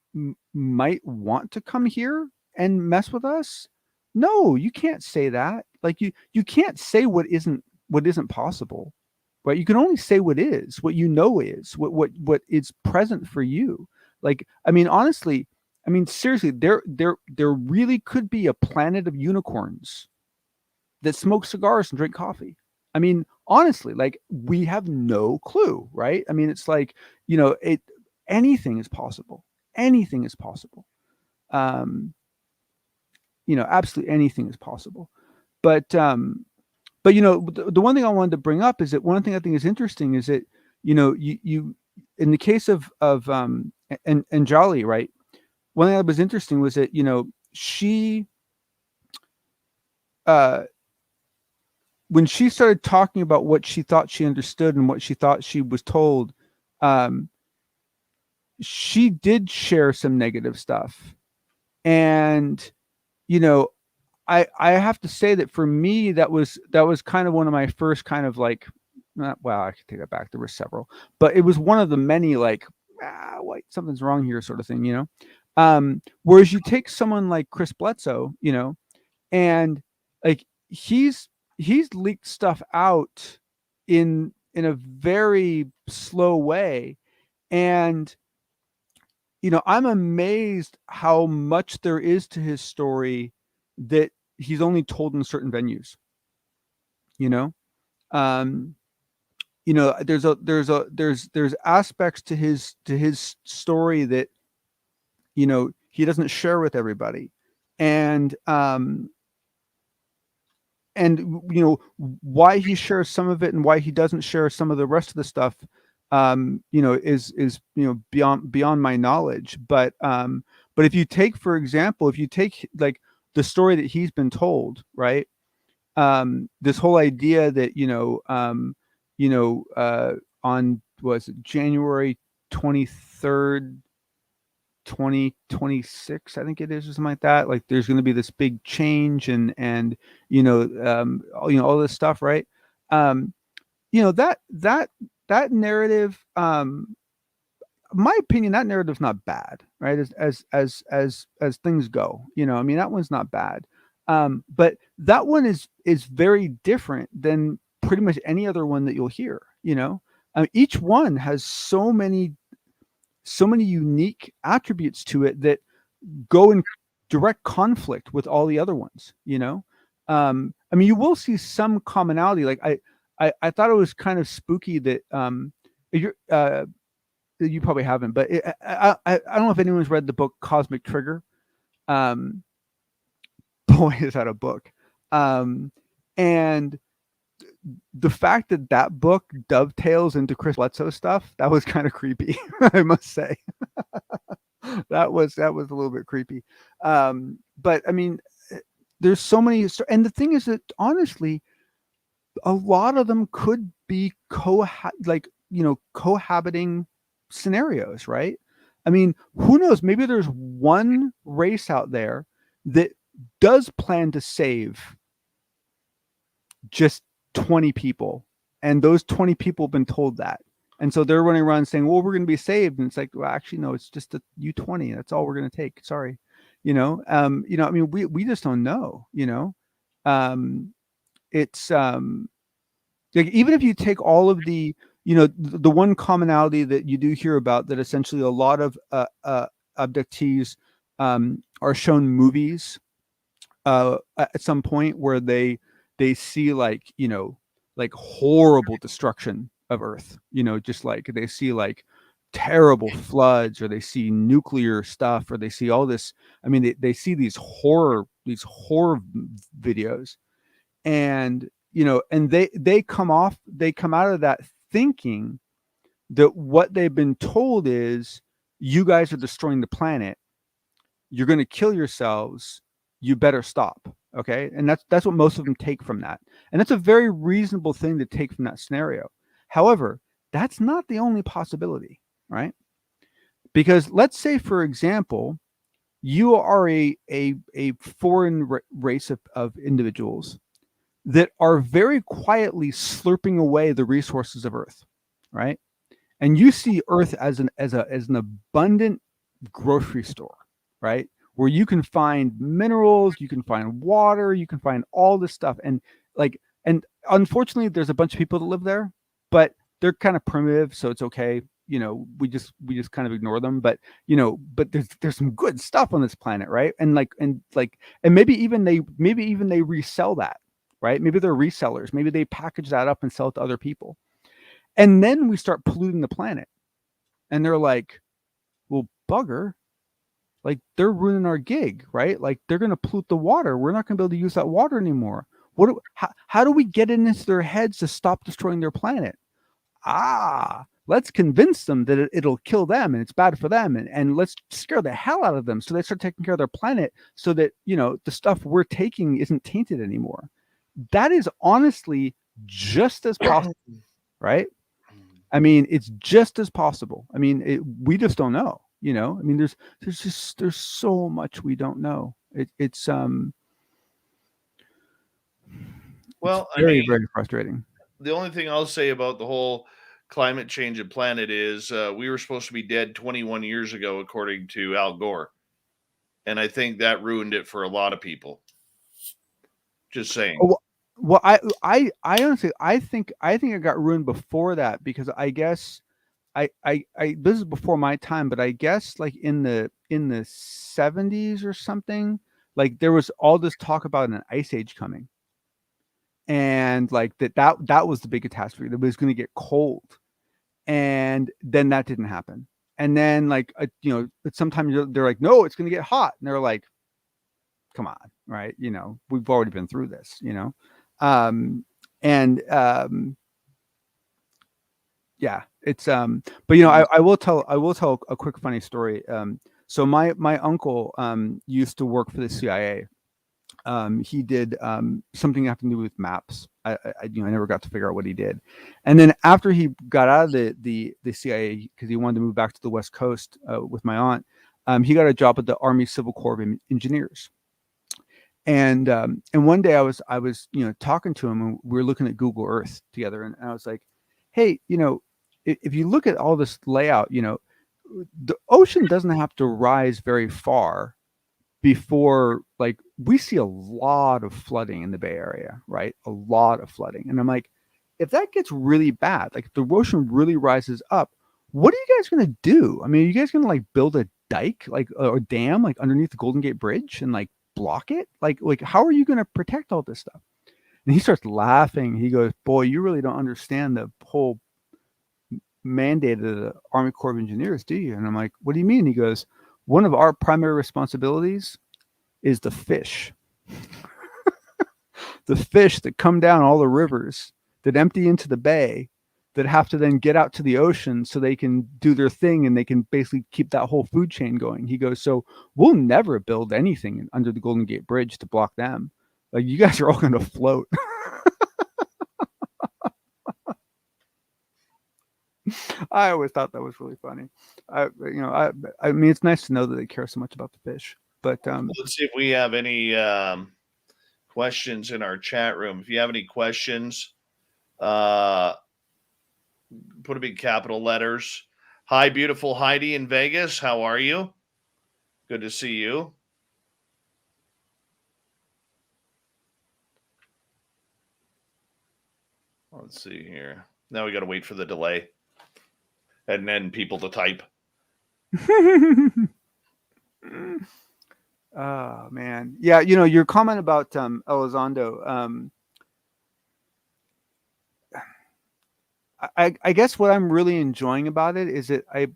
[SPEAKER 4] might want to come here and mess with us? No, you can't say that. Like you can't say what isn't possible, right? You can only say what is, what you know is, what is present for you. Like, I mean, honestly, I mean, seriously, there really could be a planet of unicorns that smoke cigars and drink coffee. I mean, honestly, like, we have no clue, right? I mean, it's like, you know, anything is possible. Anything is possible. You know, absolutely anything is possible. But you know, the one thing I wanted to bring up is that one thing I think is interesting is that, you know, you in the case of and Jolly, right? One thing that was interesting was that, you know, she when she started talking about what she thought she understood and what she thought she was told, she did share some negative stuff. And, you know, I have to say that for me, that was kind of one of my first kind of like, well, I could take that back. There were several, but it was one of the many like, wait, something's wrong here sort of thing, you know? Whereas you take someone like Chris Bledsoe, you know, and like he's leaked stuff out in a very slow way. And, you know, I'm amazed how much there is to his story that he's only told in certain venues, you know? You know, there's aspects to his story that, you know, he doesn't share with everybody. And you know, why he shares some of it and why he doesn't share some of the rest of the stuff, you know, is, you know, beyond my knowledge. But if you take, for example, if you take like the story that he's been told, right? This whole idea that, you know, on, was it January 23rd, 2026, I think it is, or something like that. Like there's going to be this big change and, you know, all this stuff. Right. You know, that narrative, my opinion, that narrative's not bad, right? As things go, you know, I mean, that one's not bad. But that one is very different than pretty much any other one that you'll hear, you know. Each one has so many unique attributes to it that go in direct conflict with all the other ones, you know. I mean, you will see some commonality. Like I thought it was kind of spooky that you probably haven't, but I don't know if anyone's read the book Cosmic Trigger. Boy, is that a book. And the fact that book dovetails into Chris Bledsoe stuff, that was kind of creepy, I must say. that was a little bit creepy. But I mean, there's so many, and the thing is that honestly, a lot of them could be cohabiting scenarios, right? I mean, who knows? Maybe there's one race out there that does plan to save just 20 people, and those 20 people have been told that, and so they're running around saying, well, we're going to be saved, and it's like, well, actually no, it's just a U-20, that's all we're going to take, sorry, you know. I mean, we just don't know, you know. It's like, even if you take all of the, you know, the one commonality that you do hear about, that essentially a lot of abductees are shown movies at some point where they see, like, you know, like horrible destruction of Earth, you know, just like they see like terrible floods, or they see nuclear stuff, or they see all this. I mean, they see these horror videos, and, you know, and they come out of that thinking that what they've been told is, you guys are destroying the planet, you're going to kill yourselves, you better stop. Okay. And that's what most of them take from that. And that's a very reasonable thing to take from that scenario. However, that's not the only possibility, right? Because let's say, for example, you are a foreign race of individuals that are very quietly slurping away the resources of Earth, right? And you see Earth as an abundant grocery store, right? Where you can find minerals, you can find water, you can find all this stuff. And unfortunately, there's a bunch of people that live there, but they're kind of primitive, so it's okay. We just kind of ignore them. But but there's some good stuff on this planet, right? And maybe even they resell that, right? Maybe they're resellers. Maybe they package that up and sell it to other people. And then we start polluting the planet. And they're like, well, bugger, like they're ruining our gig, right? Like they're going to pollute the water. We're not going to be able to use that water anymore. How do we get it into their heads to stop destroying their planet? Let's convince them that it'll kill them and it's bad for them. And let's scare the hell out of them. So they start taking care of their planet so that, the stuff we're taking isn't tainted anymore. That is honestly just as possible, right? I mean, it's just as possible. I mean, we just don't know, I mean, there's so much we don't know. It's very, very frustrating.
[SPEAKER 1] The only thing I'll say about the whole climate change of planet is we were supposed to be dead 21 years ago, according to Al Gore. And I think that ruined it for a lot of people. Just saying.
[SPEAKER 4] Well, I honestly, I think it got ruined before that, because I guess I this is before my time, but I guess like in the 70s or something, like there was all this talk about an ice age coming. And like that was the big catastrophe, that it was going to get cold. And then that didn't happen. And then sometimes they're like, no, it's going to get hot. And they're like, come on, right? We've already been through this, yeah, it's but I will tell a quick funny story. So my uncle used to work for the CIA. He did something having to do with maps. I never got to figure out what he did. And then after he got out of the CIA, because he wanted to move back to the West Coast with my aunt, he got a job at the Army Civil Corps of Engineers. And one day I was talking to him, and we were looking at Google Earth together, and I was like, hey, if you look at all this layout, the ocean doesn't have to rise very far before, like, we see a lot of flooding in the Bay Area, right? A lot of flooding. And I'm like, if that gets really bad, like if the ocean really rises up, what are you guys going to do? I mean, are you guys going to like build a dike, like or dam, like underneath the Golden Gate Bridge and like block it? Like how are you going to protect all this stuff? And he starts laughing. He goes, boy, you really don't understand the whole mandate of the Army Corps of Engineers, do you? And I'm like, what do you mean? He goes, one of our primary responsibilities is the fish. The fish that come down all the rivers, that empty into the bay, that have to then get out to the ocean so they can do their thing and they can basically keep that whole food chain going. He goes, so we'll never build anything under the Golden Gate Bridge to block them. Like, you guys are all going to float. I always thought that was really funny. I mean, it's nice to know that they care so much about the fish. But
[SPEAKER 1] let's see if we have any questions in our chat room. If you have any questions, put a big capital letters. Hi, beautiful Heidi in Vegas. How are you? Good to see you. Let's see here. Now we got to wait for the delay. And then people to type.
[SPEAKER 4] Oh man, yeah. Your comment about Elizondo. I guess what I'm really enjoying about it is that I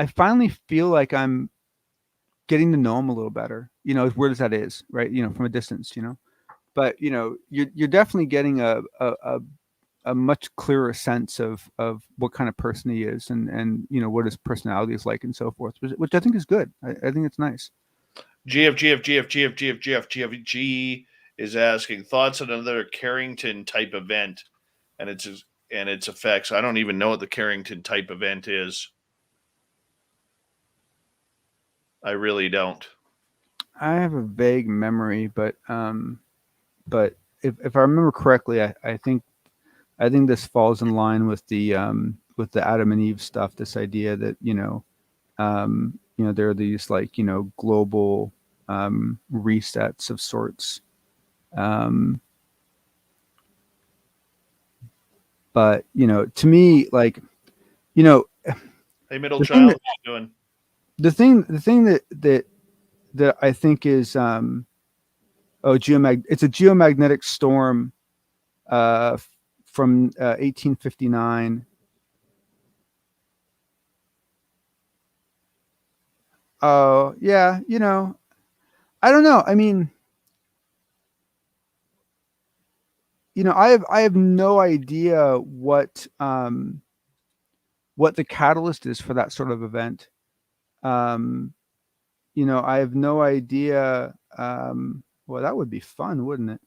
[SPEAKER 4] finally feel like I'm getting to know him a little better. As weird as that is, right? From a distance. But you're definitely getting a much clearer sense of what kind of person he is and what his personality is like and so forth, which I think is good. I think it's nice.
[SPEAKER 1] GF is asking thoughts on another Carrington type event and its effects. I don't even know what the Carrington type event is. I really don't.
[SPEAKER 4] I have a vague memory, but if I remember correctly, I think this falls in line with the Adam and Eve stuff. This idea that There are these like, global resets of sorts. But, to me, like,
[SPEAKER 1] Hey, middle
[SPEAKER 4] the
[SPEAKER 1] child,
[SPEAKER 4] thing
[SPEAKER 1] how you doing?
[SPEAKER 4] the thing that I think is, it's a geomagnetic storm from 1859. Oh, yeah, I don't know. I mean, I have no idea what the catalyst is for that sort of event. I have no idea. Well, that would be fun, wouldn't it?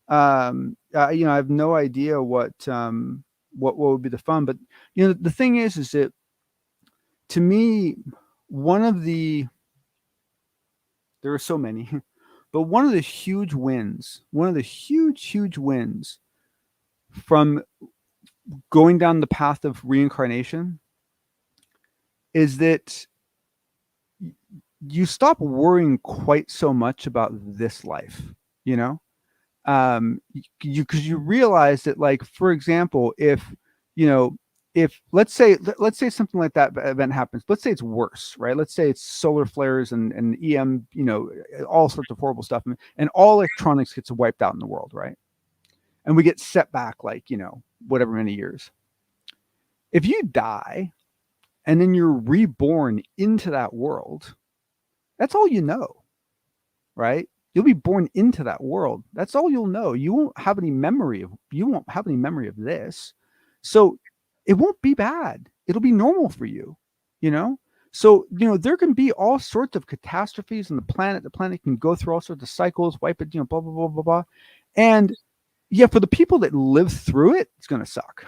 [SPEAKER 4] I have no idea what would be the fun, but the thing is that, to me, there are so many, but one of the huge wins from going down the path of reincarnation is that you stop worrying quite so much about this life, because you realize that, like, for example, if let's say something like that event happens, let's say it's worse, right? Let's say it's solar flares and EM, all sorts of horrible stuff, and all electronics gets wiped out in the world, right? And we get set back, like, whatever many years. If you die and then you're reborn into that world, that's all you know, right? You'll be born into that world. That's all you'll know. You won't have any memory of this. So it won't be bad. It'll be normal for you, So, there can be all sorts of catastrophes on the planet. The planet can go through all sorts of cycles, wipe it, blah, blah, blah, blah, blah. And yeah, for the people that live through it, it's going to suck.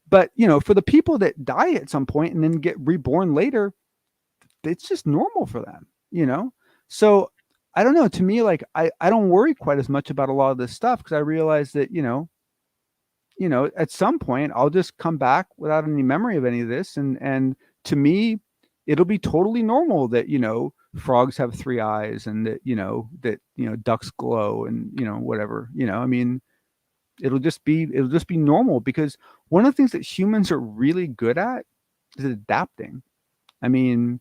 [SPEAKER 4] But, for the people that die at some point and then get reborn later, it's just normal for them, So I don't know. To me, like, I don't worry quite as much about a lot of this stuff, because I realize that, at some point I'll just come back without any memory of any of this. And to me, it'll be totally normal that, frogs have 3 eyes, and that, ducks glow, and, whatever, I mean, it'll just be normal, because one of the things that humans are really good at is adapting. I mean,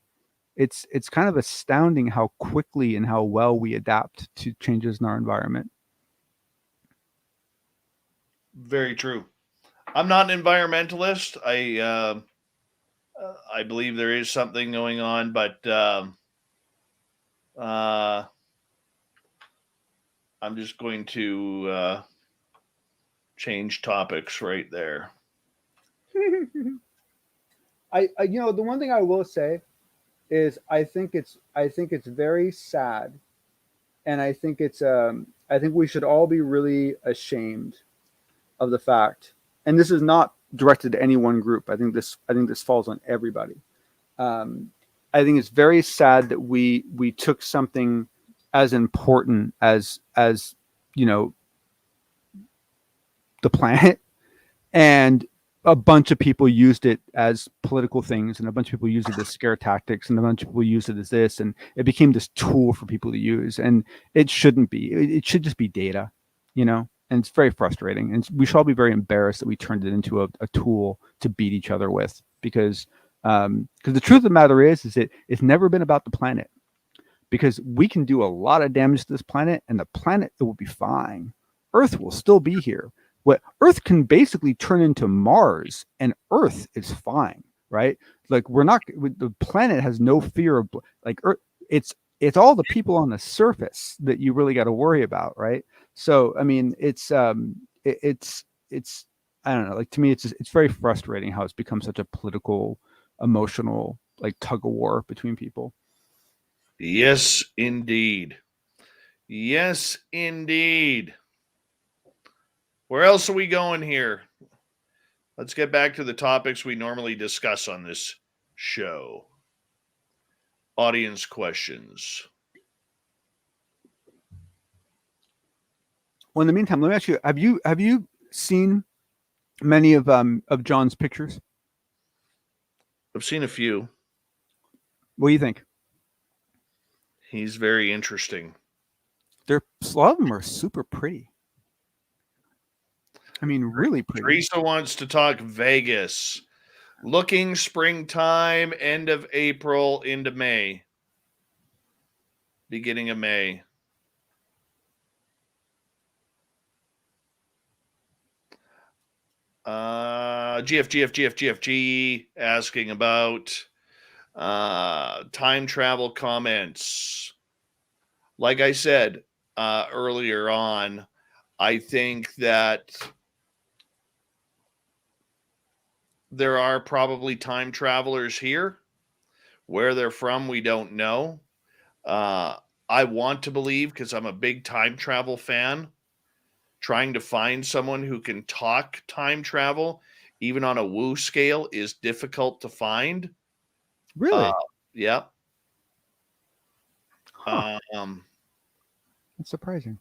[SPEAKER 4] it's kind of astounding how quickly and how well we adapt to changes in our environment.
[SPEAKER 1] Very true. I'm not an environmentalist. I believe there is something going on, but I'm just going to change topics right there.
[SPEAKER 4] I the one thing I will say is I think it's very sad, and I think we should all be really ashamed of the fact, and this is not directed to any one group. I think this falls on everybody. I think it's very sad that we took something as important as the planet, and a bunch of people used it as political things, and a bunch of people used it as scare tactics, and a bunch of people used it as this, and it became this tool for people to use. And it shouldn't be. It should just be data, and it's very frustrating. And we should all be very embarrassed that we turned it into a tool to beat each other with, because the truth of the matter is that it's never been about the planet, because we can do a lot of damage to this planet, and the planet, it will be fine. Earth will still be here. What Earth can basically turn into Mars, and Earth is fine, right? Like, the planet has no fear of, like, Earth. It's all the people on the surface that you really got to worry about, right? So, I mean, it's I don't know. Like, to me, it's very frustrating how it's become such a political, emotional, like, tug of war between people.
[SPEAKER 1] Yes, indeed. Yes, indeed. Where else are we going here? Let's get back to the topics we normally discuss on this show. Audience questions.
[SPEAKER 4] Well, in the meantime, let me ask you: Have you seen many of John's pictures?
[SPEAKER 1] I've seen a few.
[SPEAKER 4] What do you think?
[SPEAKER 1] He's very interesting.
[SPEAKER 4] A lot of them are super pretty. I mean, really pretty.
[SPEAKER 1] Teresa wants to talk Vegas. Looking springtime, end of April into May. Beginning of May. GFG asking about time travel comments. Like I said earlier on, I think that there are probably time travelers here. Where they're from, we don't know. I want to believe, because I'm a big time travel fan, trying to find someone who can talk time travel, even on a woo scale, is difficult to find.
[SPEAKER 4] Really?
[SPEAKER 1] Yeah.
[SPEAKER 4] Huh. That's surprising.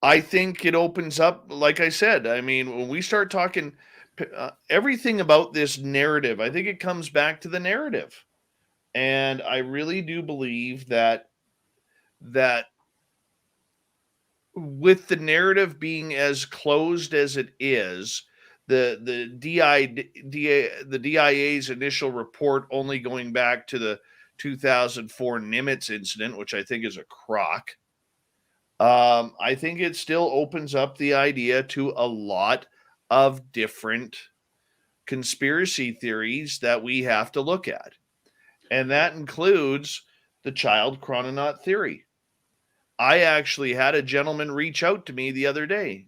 [SPEAKER 1] I think it opens up, like I said, I mean, when we start talking everything about this narrative, I think it comes back to the narrative. And I really do believe that with the narrative being as closed as it is, the DIA's initial report only going back to the 2004 Nimitz incident, which I think is a crock. I think it still opens up the idea to a lot of different conspiracy theories that we have to look at. And that includes the child chrononaut theory. I actually had a gentleman reach out to me the other day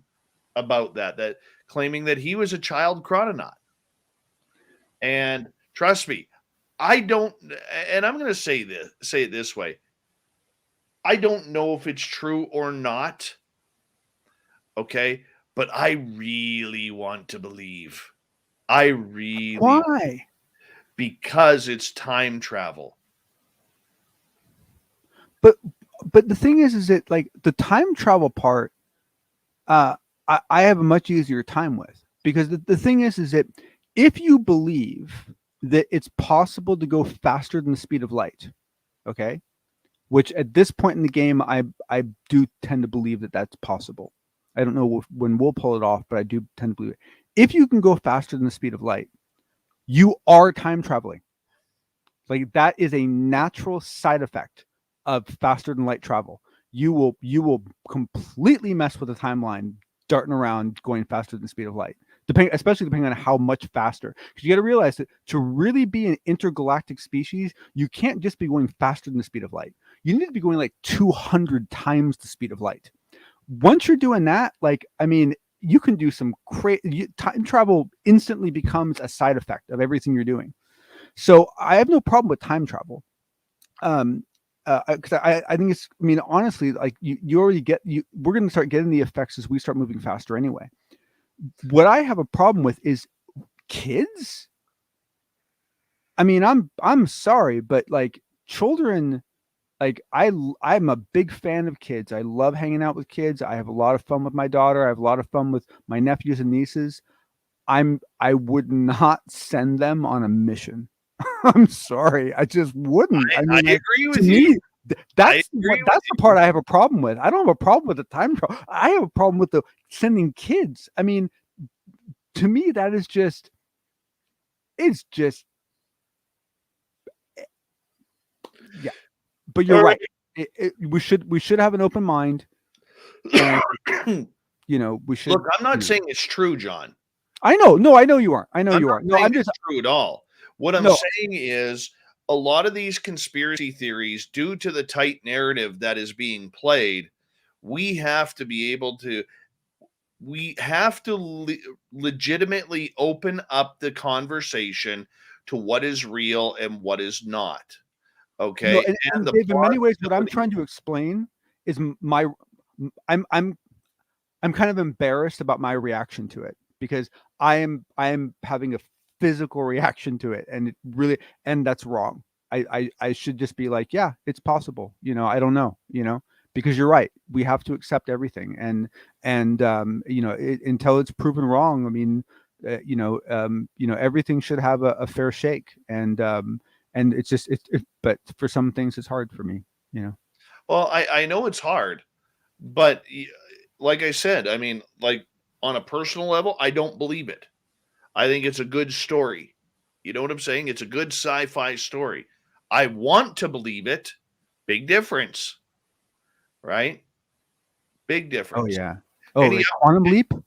[SPEAKER 1] about that claiming that he was a child chrononaut. And trust me, I don't, and I'm going to say it this way. I don't know if it's true or not. Okay. But I really want to believe.
[SPEAKER 4] Why?
[SPEAKER 1] Because it's time travel.
[SPEAKER 4] But the thing is that like the time travel part, I have a much easier time with, because the thing is that if you believe that it's possible to go faster than the speed of light, okay, which at this point in the game, I do tend to believe that that's possible. I don't know when we'll pull it off, but I do tend to believe it. If you can go faster than the speed of light, you are time traveling. Like that is a natural side effect of faster than light travel. You will completely mess with the timeline, darting around, going faster than the speed of light. Especially depending on how much faster. Because you got to realize that to really be an intergalactic species, you can't just be going faster than the speed of light. You need to be going like 200 times the speed of light. Once you're doing that, like, I mean, you can do some crazy time travel. Instantly becomes a side effect of everything you're doing. So I have no problem with time travel. Because I think it's, I mean, honestly, like you already we're going to start getting the effects as we start moving faster anyway. What I have a problem with is kids. I mean, I'm sorry, but like children, like I'm a big fan of kids. I love hanging out with kids. I have a lot of fun with my daughter. I have a lot of fun with my nephews and nieces. I would not send them on a mission. I'm sorry. I just wouldn't. I mean,
[SPEAKER 1] I agree with you.
[SPEAKER 4] That's the part I have a problem with. I don't have a problem with the time travel. I have a problem with the sending kids. I mean, to me, that is just, it's just, yeah. But you're right. We should have an open mind. And, you know, we should.
[SPEAKER 1] Look, I'm not saying it's true, John.
[SPEAKER 4] I know. No, I know you aren't. I know you aren't. No, I'm just
[SPEAKER 1] true at all. What I'm saying is a lot of these conspiracy theories, due to the tight narrative that is being played, we have to be able to, legitimately open up the conversation to what is real and what is not. Okay.
[SPEAKER 4] No, and Dave, in many ways, what I'm trying to explain is I'm kind of embarrassed about my reaction to it, because I am having a physical reaction to it, and it really, and that's wrong. I should just be like, yeah, it's possible. You know, I don't know, you know, because you're right. We have to accept everything, and you know, until it's proven wrong. I mean, everything should have a fair shake, and it's just but for some things it's hard for me.
[SPEAKER 1] Well, I know it's hard, but like I said, I mean, like on a personal level, I don't believe it. I think it's a good story. You know what I'm saying? It's a good sci-fi story. I want to believe it. Big difference, right? Big difference.
[SPEAKER 4] Oh yeah. Oh,
[SPEAKER 1] Any,
[SPEAKER 4] like Quantum Leap. Do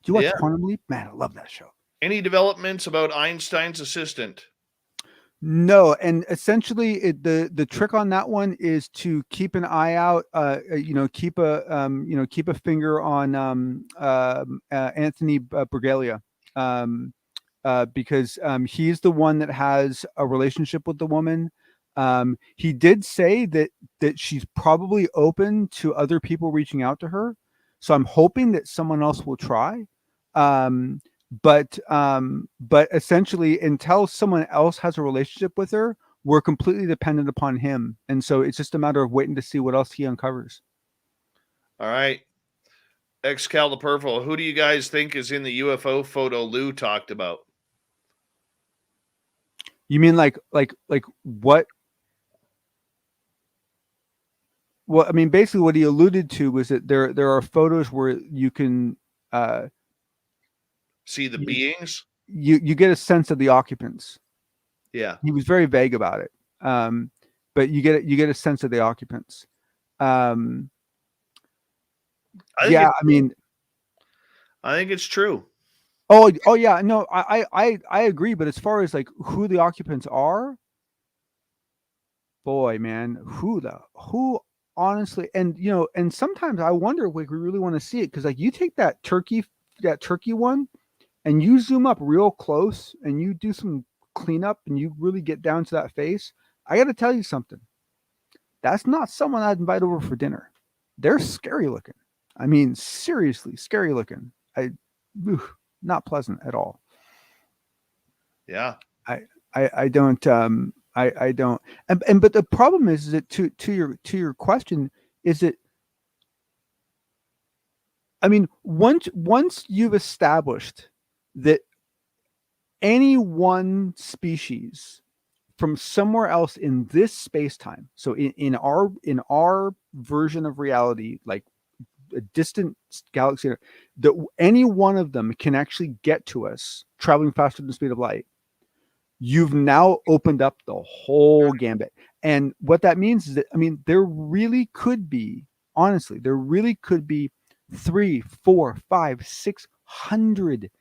[SPEAKER 4] you watch
[SPEAKER 1] Yeah.
[SPEAKER 4] Quantum Leap? Man, I love that show.
[SPEAKER 1] any developments about Einstein's assistant?
[SPEAKER 4] No, and essentially the trick on that one is to keep an eye out. Keep a finger on Anthony Bragalia, because he's the one that has a relationship with the woman. He did say that she's probably open to other people reaching out to her, so I'm hoping that someone else will try. But essentially, until someone else has a relationship with her, we're completely dependent upon him, and so it's just a matter of waiting to see what else he uncovers.
[SPEAKER 1] All right. Excal the Purple, who do you guys think is in the UFO photo Lou talked about?
[SPEAKER 4] You mean like what? Well, I mean, basically, what he alluded to was that there are photos where you can
[SPEAKER 1] See the beings?
[SPEAKER 4] you get a sense of the occupants.
[SPEAKER 1] Yeah.
[SPEAKER 4] He was very vague about it, but you get a sense of the occupants. I mean,
[SPEAKER 1] I think it's true.
[SPEAKER 4] Oh yeah, no, I agree. But as far as like who the occupants are, boy, man, who honestly, and and sometimes I wonder if we really want to see it, because like you take that turkey one, and you zoom up real close, and you do some cleanup, and you really get down to that face. I got to tell you something. That's not someone I'd invite over for dinner. They're scary looking. I mean, seriously, scary looking. Not pleasant at all.
[SPEAKER 1] Yeah.
[SPEAKER 4] I don't I don't, and but the problem is that to your question is that, I mean, once you've established that any one species from somewhere else in this space-time, so in our version of reality, like a distant galaxy, that any one of them can actually get to us traveling faster than the speed of light, you've now opened up the whole gambit. And what that means is that, I mean, there really could be, honestly, 3, 4, 5, 600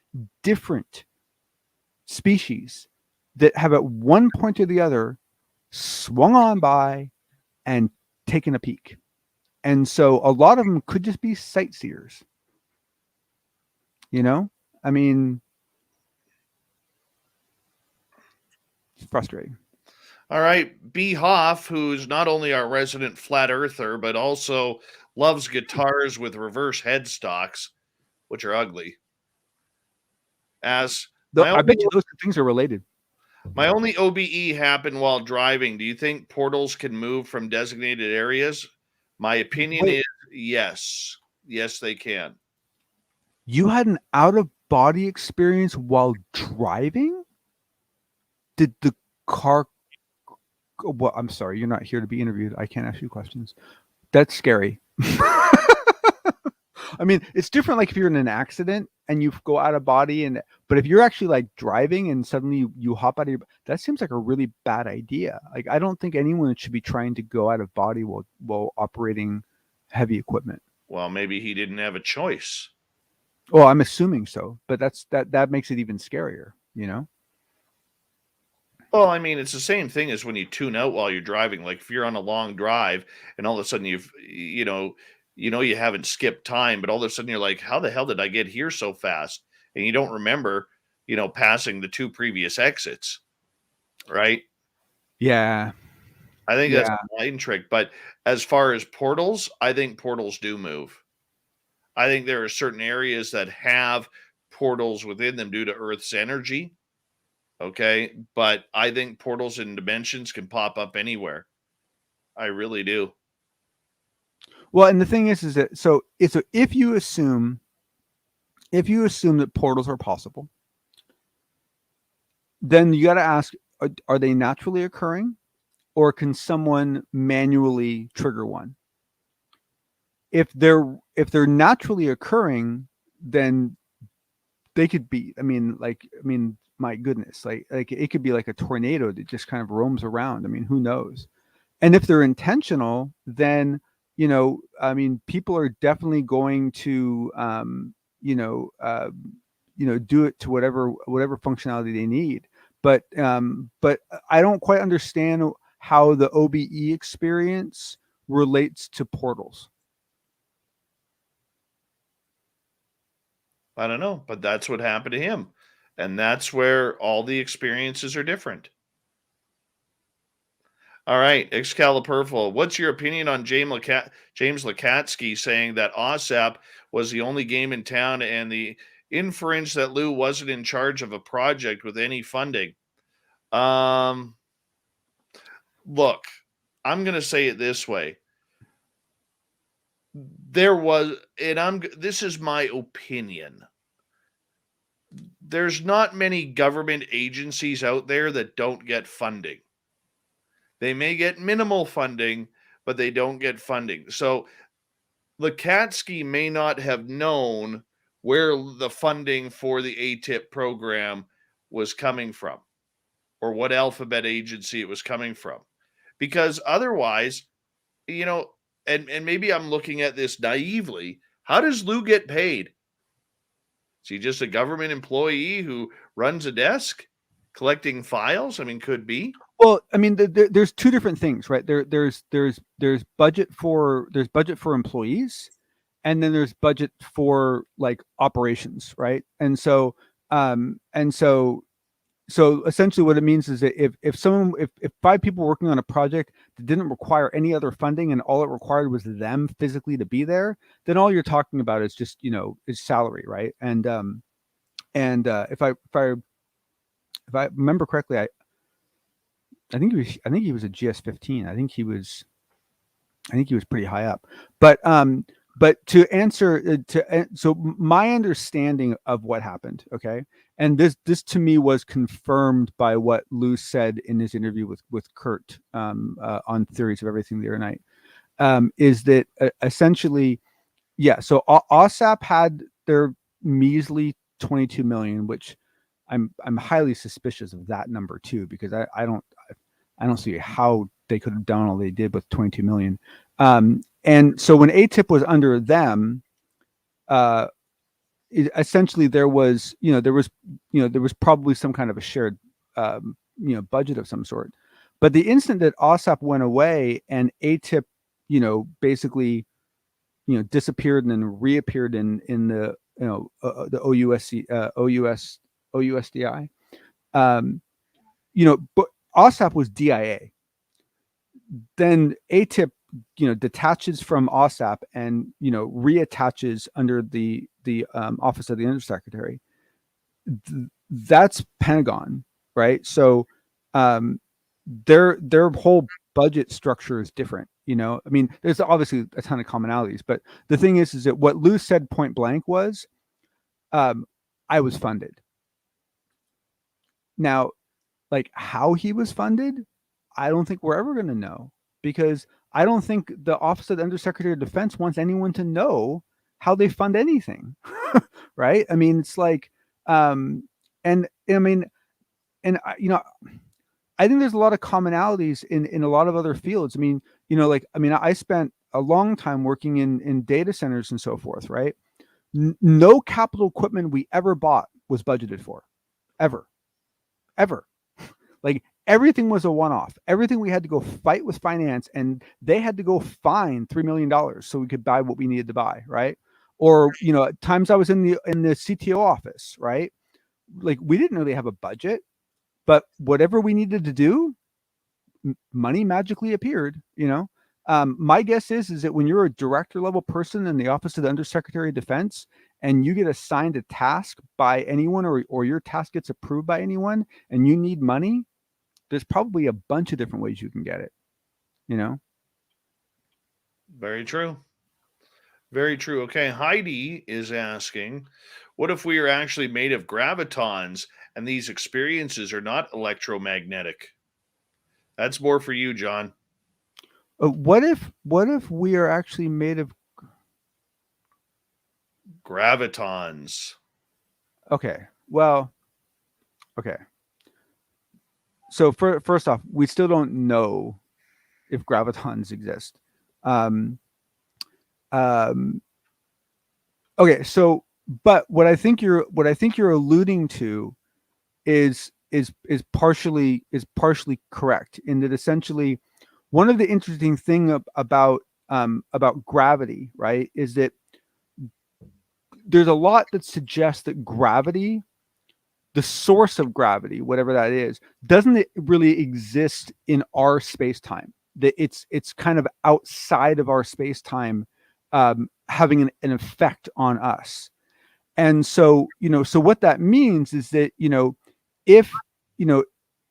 [SPEAKER 4] different species that have at one point or the other swung on by and taken a peek. And so a lot of them could just be sightseers. I mean, it's frustrating.
[SPEAKER 1] All right. B. Hoff, who's not only our resident flat earther, but also loves guitars with reverse headstocks, which are ugly. I
[SPEAKER 4] bet you those things are related.
[SPEAKER 1] My only OBE happened while driving. Do you think portals can move from designated areas? My opinion is yes. Yes, they can.
[SPEAKER 4] You had an out-of-body experience while driving? Did the car... Well, I'm sorry, you're not here to be interviewed. I can't ask you questions. That's scary. I mean, it's different like if you're in an accident and you go out of body, but if you're actually like driving and suddenly you hop out of that seems like a really bad idea. Like, I don't think anyone should be trying to go out of body while operating heavy equipment.
[SPEAKER 1] Well, maybe he didn't have a choice.
[SPEAKER 4] Well, I'm assuming so, but that makes it even scarier,
[SPEAKER 1] Well, I mean, it's the same thing as when you tune out while you're driving. Like if you're on a long drive and all of a sudden you haven't skipped time, but all of a sudden you're like, how the hell did I get here so fast? And you don't remember, passing the 2 previous exits. Right?
[SPEAKER 4] Yeah.
[SPEAKER 1] I think that's a mind trick. But as far as portals, I think portals do move. I think there are certain areas that have portals within them due to Earth's energy. Okay. But I think portals and dimensions can pop up anywhere. I really do.
[SPEAKER 4] Well, and the thing is that if you assume that portals are possible, then you got to ask, are they naturally occurring, or can someone manually trigger one? If they're naturally occurring, then they could be, my goodness, like it could be like a tornado that just kind of roams around. I mean, who knows? And if they're intentional, then, people are definitely going to, do it to whatever functionality they need. But I don't quite understand how the OBE experience relates to portals.
[SPEAKER 1] I don't know, but that's what happened to him. And that's where all the experiences are different. All right, Excalibur, what's your opinion on James Lakatsky saying that OSAP was the only game in town and the inference that Lou wasn't in charge of a project with any funding? Look, I'm going to say it this way. There was, and this is my opinion. There's not many government agencies out there that don't get funding. They may get minimal funding, but they don't get funding. So Lakatsky may not have known where the funding for the ATIP program was coming from or what alphabet agency it was coming from. Because otherwise, and maybe I'm looking at this naively, how does Lou get paid? Is he just a government employee who runs a desk collecting files? I mean, could be.
[SPEAKER 4] Well, I mean, there's two different things, right? There's budget for employees, and then there's budget for like operations, right? And so essentially what it means is that if 5 people working on a project that didn't require any other funding and all it required was them physically to be there, then all you're talking about is just, is salary, right? And if I remember correctly, I think he was a GS-15. I think he was pretty high up. But to answer so my understanding of what happened, okay, and this to me was confirmed by what Lou said in his interview with Kurt on Theories of Everything the other night, is that essentially, yeah. So OSAP had their measly 22 million, which I'm highly suspicious of that number too, because I don't see how they could have done all they did with 22 million. And so when ATIP was under them, essentially there was probably some kind of a shared, budget of some sort. But the instant that OSAP went away and ATIP, basically, disappeared and then reappeared in the OUSDI, but OSAP was DIA. Then ATIP, detaches from OSAP and reattaches under the Office of the Undersecretary. That's Pentagon, right? So their whole budget structure is different. I mean, there's obviously a ton of commonalities, but the thing is that what Lou said point blank was, I was funded. Now, like how he was funded, I don't think we're ever going to know, because I don't think the Office of the Undersecretary of Defense wants anyone to know how they fund anything. Right? I mean, it's like, and I mean, and I think there's a lot of commonalities in a lot of other fields. I mean, I spent a long time working in data centers and so forth, right? No capital equipment we ever bought was budgeted for, ever. Like everything was a one-off. Everything we had to go fight with finance, and they had to go find $3 million so we could buy what we needed to buy, right? Or at times I was in the CTO office, right? Like we didn't really have a budget, but whatever we needed to do, money magically appeared. My guess is that when you're a director level person in the Office of the Undersecretary of Defense and you get assigned a task by anyone, or your task gets approved by anyone, and you need money, there's probably a bunch of different ways you can get it.
[SPEAKER 1] Very true. Very true. Okay, Heidi is asking, what if we are actually made of gravitons and these experiences are not electromagnetic? That's more for you, John.
[SPEAKER 4] What if we are actually made of?
[SPEAKER 1] Gravitons.
[SPEAKER 4] Okay. Well. Okay. So first off, we still don't know if gravitons exist. Okay. So, but what I think you're alluding to is partially correct in that essentially one of the interesting thing about gravity, right, is that there's a lot that suggests that gravity, the source of gravity, whatever that is, doesn't really exist in our space-time. That it's kind of outside of our space-time, having an effect on us. And so, so what that means is that, if,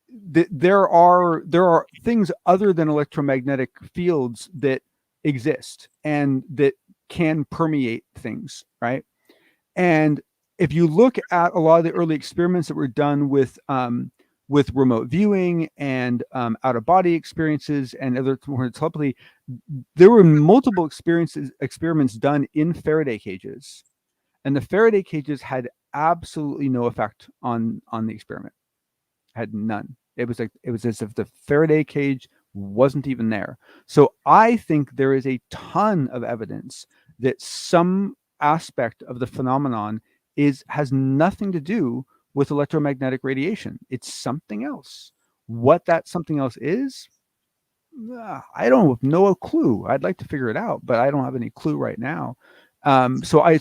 [SPEAKER 4] there are things other than electromagnetic fields that exist and that can permeate things, right? And if you look at a lot of the early experiments that were done with remote viewing and out of body experiences and other telepathy, there were multiple experiments done in Faraday cages, and the Faraday cages had absolutely no effect on the experiment. Had none. It was as if the Faraday cage wasn't even there. So I think there is a ton of evidence that some aspect of the phenomenon has nothing to do with electromagnetic radiation. It's something else. What that something else is, I don't have no clue. I'd like to figure it out, but I don't have any clue right now. So I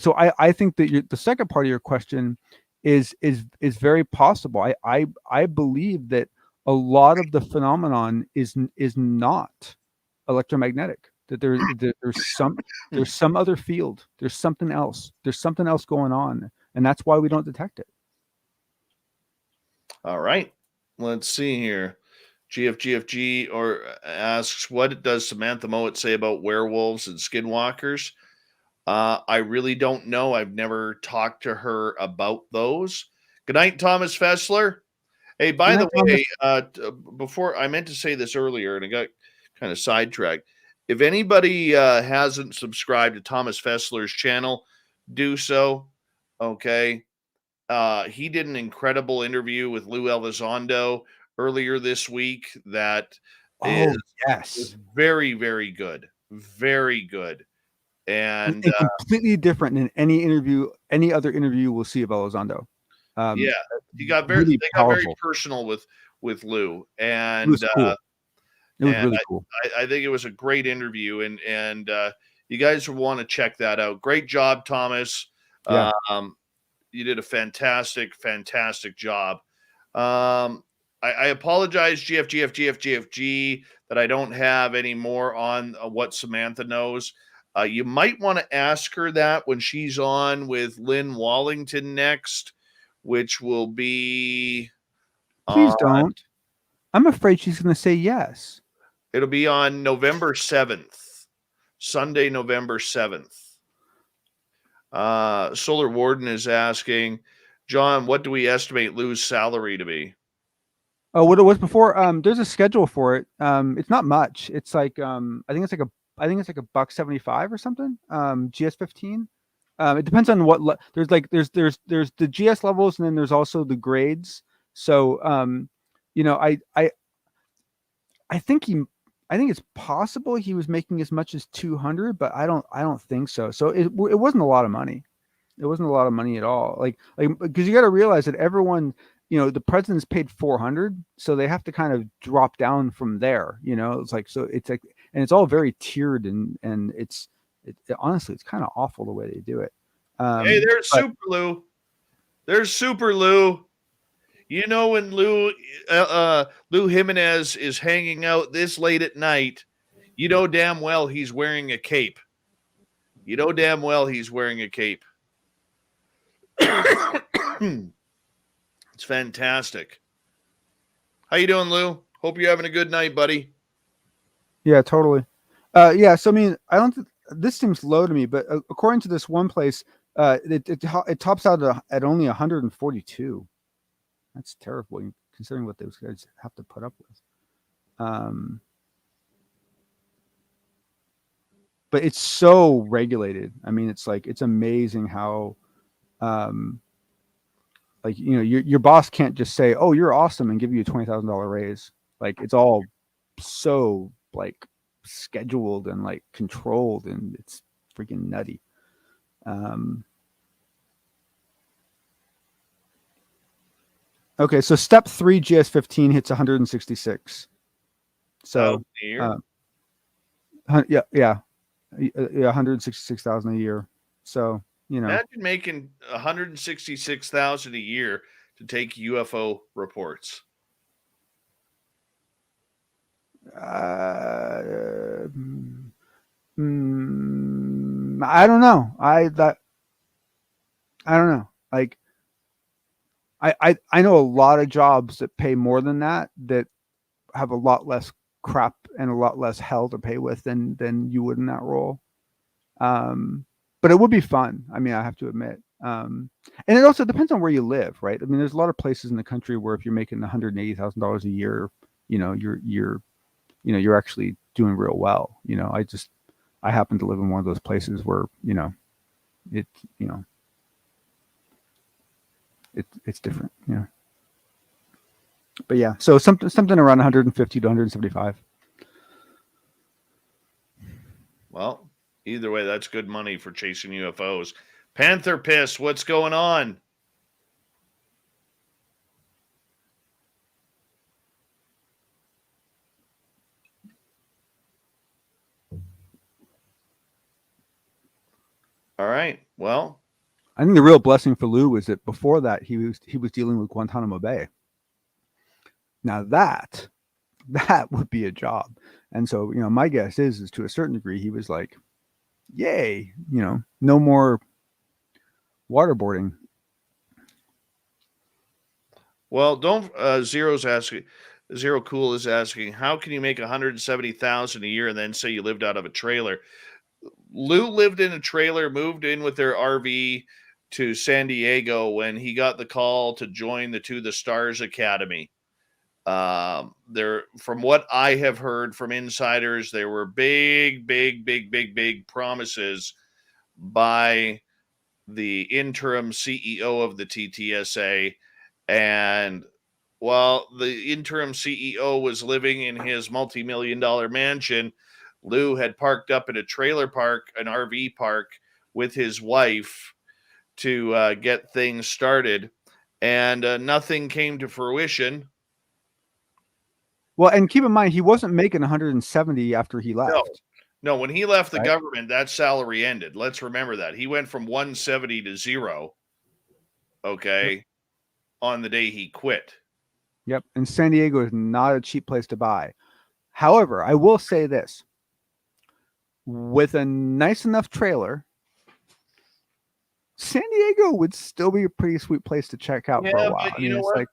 [SPEAKER 4] think that the second part of your question is very possible. I believe that a lot of the phenomenon is not electromagnetic. That there's some other field. There's something else. There's something else going on, and that's why we don't detect it.
[SPEAKER 1] All right. Let's see here. GFGFG asks, what does Samantha Mowat say about werewolves and skinwalkers? I really don't know. I've never talked to her about those. Good night, Thomas Fessler. Hey, by the way, before I meant to say this earlier and I got kind of sidetracked. If anybody hasn't subscribed to Thomas Fessler's channel, do so. Okay. He did an incredible interview with Lou Elizondo earlier this week that is very, very good. Very good. And
[SPEAKER 4] completely different than any other interview we'll see of Elizondo.
[SPEAKER 1] Yeah, he got very personal with Lou, and
[SPEAKER 4] it was cool. It was really cool.
[SPEAKER 1] I think it was a great interview, and you guys will want to check that out. Great job, Thomas.
[SPEAKER 4] Yeah.
[SPEAKER 1] You did a fantastic job. I apologize, GFG, that I don't have any more on what Samantha knows. You might want to ask her that when she's on with Lynn Wallington next, which will be...
[SPEAKER 4] Please don't. I'm afraid she's going to say yes.
[SPEAKER 1] It'll be on November 7th, Sunday, November 7th. Solar Warden is asking, John, what do we estimate Lou's salary to be?
[SPEAKER 4] Oh, what it was before? There's a schedule for it. It's not much. It's like I think it's like $1.75 or something. GS15. It depends on what there's the GS levels, and then there's also the grades. So I think it's possible he was making as much as 200, but I don't think so. So it wasn't a lot of money. It wasn't a lot of money at all. Like because you got to realize that everyone, the president's paid 400, so they have to kind of drop down from there. It's like, so it's like, and it's all very tiered, and honestly, it's kind of awful the way they do it.
[SPEAKER 1] Hey, there's Super Lou. There's Super Lou. When Lou Jimenez is hanging out this late at night, damn well he's wearing a cape. It's fantastic. How you doing, Lou? Hope you're having a good night, buddy.
[SPEAKER 4] Yeah, totally. Yeah, so I mean, I don't this seems low to me, but according to this one place, it tops out at only 142. That's terrible, considering what those guys have to put up with. But it's so regulated. I mean, it's amazing how, like, your boss can't just say, "Oh, you're awesome," and give you a $20,000 raise. Like, it's all so like scheduled and like controlled, and it's freaking nutty. Okay, so step 3 GS15 hits 166. So yeah, 166,000 a year. So
[SPEAKER 1] imagine making 166,000 a year to take UFO reports.
[SPEAKER 4] I don't know. I don't know. Like, I know a lot of jobs that pay more than that have a lot less crap and a lot less hell to pay with than you would in that role. But it would be fun. I mean, I have to admit. And it also depends on where you live, right? I mean, there's a lot of places in the country where if you're making $180,000 a year, you're actually doing real well. I happen to live in one of those places where, it's different, but yeah, so something around 150 to 175.
[SPEAKER 1] Well, either way, that's good money for chasing UFOs. Panther Piss, what's going on? All right. Well,
[SPEAKER 4] I think the real blessing for Lou was that before that he was dealing with Guantanamo Bay. Now that would be a job. And so, my guess is to a certain degree he was like, yay, no more waterboarding.
[SPEAKER 1] Well, don't Zero's asking. Zero Cool is asking, how can you make 170,000 a year and then say you lived out of a trailer? Lou lived in a trailer, moved in with their RV to San Diego when he got the call to join the Stars Academy. There, from what I have heard from insiders, there were big promises by the interim CEO of the TTSA. And while the interim CEO was living in his multi-million-dollar mansion, Lou had parked up in a trailer park, an RV park, with his wife to get things started, and nothing came to fruition.
[SPEAKER 4] Well, and keep in mind, he wasn't making 170 after he left.
[SPEAKER 1] No, when he left the government, that salary ended. Let's remember that. He went from 170 to zero, okay, on the day he quit.
[SPEAKER 4] Yep, and San Diego is not a cheap place to buy. However, I will say this. With a nice enough trailer, San Diego would still be a pretty sweet place to check out for a while. I mean, it's like,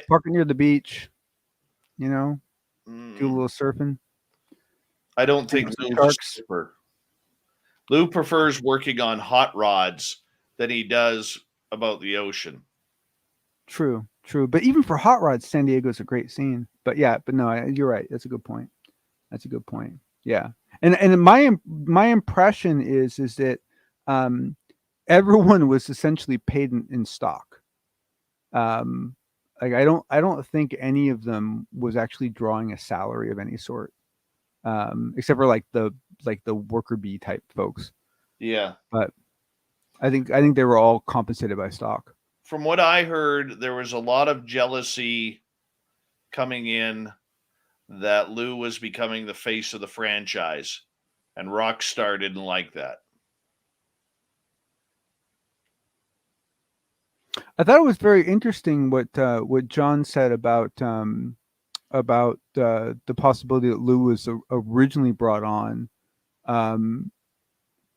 [SPEAKER 4] parking near the beach, do a little surfing.
[SPEAKER 1] I don't think Lou's a surfer. Lou prefers working on hot rods than he does about the ocean. True.
[SPEAKER 4] But even for hot rods, San Diego's a great scene. But no, you're right. That's a good point. Yeah. And my impression is that everyone was essentially paid in stock. Like I don't think any of them was actually drawing a salary of any sort, except for like the worker bee type folks.
[SPEAKER 1] Yeah,
[SPEAKER 4] but I think they were all compensated by stock.
[SPEAKER 1] From what I heard, there was a lot of jealousy coming in that Lou was becoming the face of the franchise, and Rockstar didn't like that.
[SPEAKER 4] I thought it was very interesting what John said about the possibility that Lou was originally brought on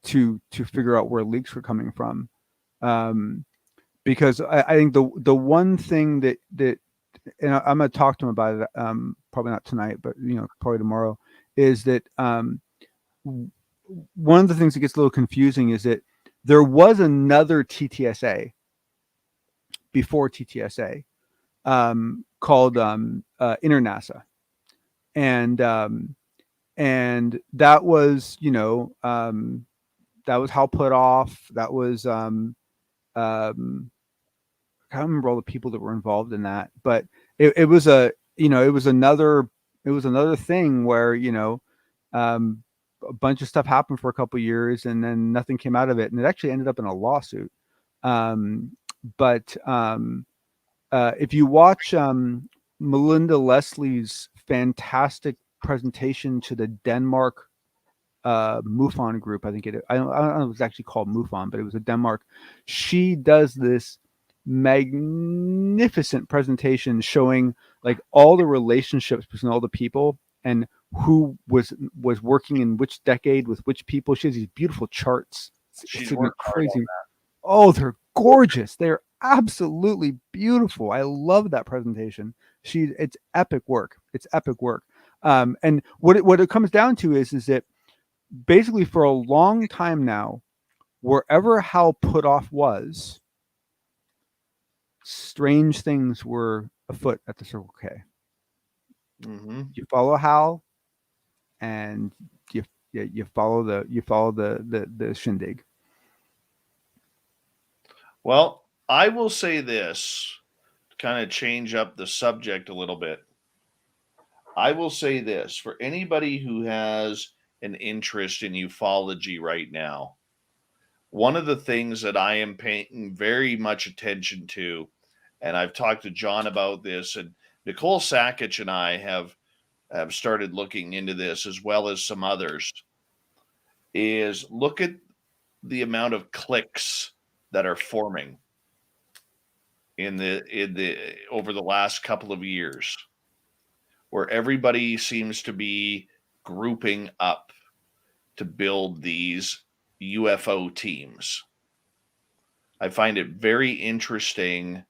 [SPEAKER 4] to figure out where leaks were coming from, because I think the one thing that and I'm going to talk to him about it, probably not tonight, but probably tomorrow, is that one of the things that gets a little confusing is that there was another TTSA before TTSA called InterNASA, and that was, that was Hal Puthoff. That was I can't remember all the people that were involved in that, but it was another thing where a bunch of stuff happened for a couple of years and then nothing came out of it, and it actually ended up in a lawsuit. But if you watch Melinda Leslie's fantastic presentation to the Denmark MUFON group, I think I don't know if it was actually called MUFON, but it was a Denmark. She does this magnificent presentation showing like all the relationships between all the people and who was working in which decade with which people. She has these beautiful charts.
[SPEAKER 1] She's worked hard on that.
[SPEAKER 4] Oh, they're gorgeous. They're absolutely beautiful. I love that presentation. It's epic work. It's epic work. And what it comes down to is that basically for a long time now, wherever Hal Puthoff was, strange things were afoot at the Circle K.
[SPEAKER 1] Mm-hmm.
[SPEAKER 4] You follow Hal, and you follow the shindig.
[SPEAKER 1] Well, I will say this to kind of change up the subject a little bit. I will say this for anybody who has an interest in ufology right now. One of the things that I am paying very much attention to, and I've talked to John about this, and Nicole Sakic and I have started looking into this as well as some others, is look at the amount of cliques that are forming in the over the last couple of years, where everybody seems to be grouping up to build these UFO teams. I find it very interesting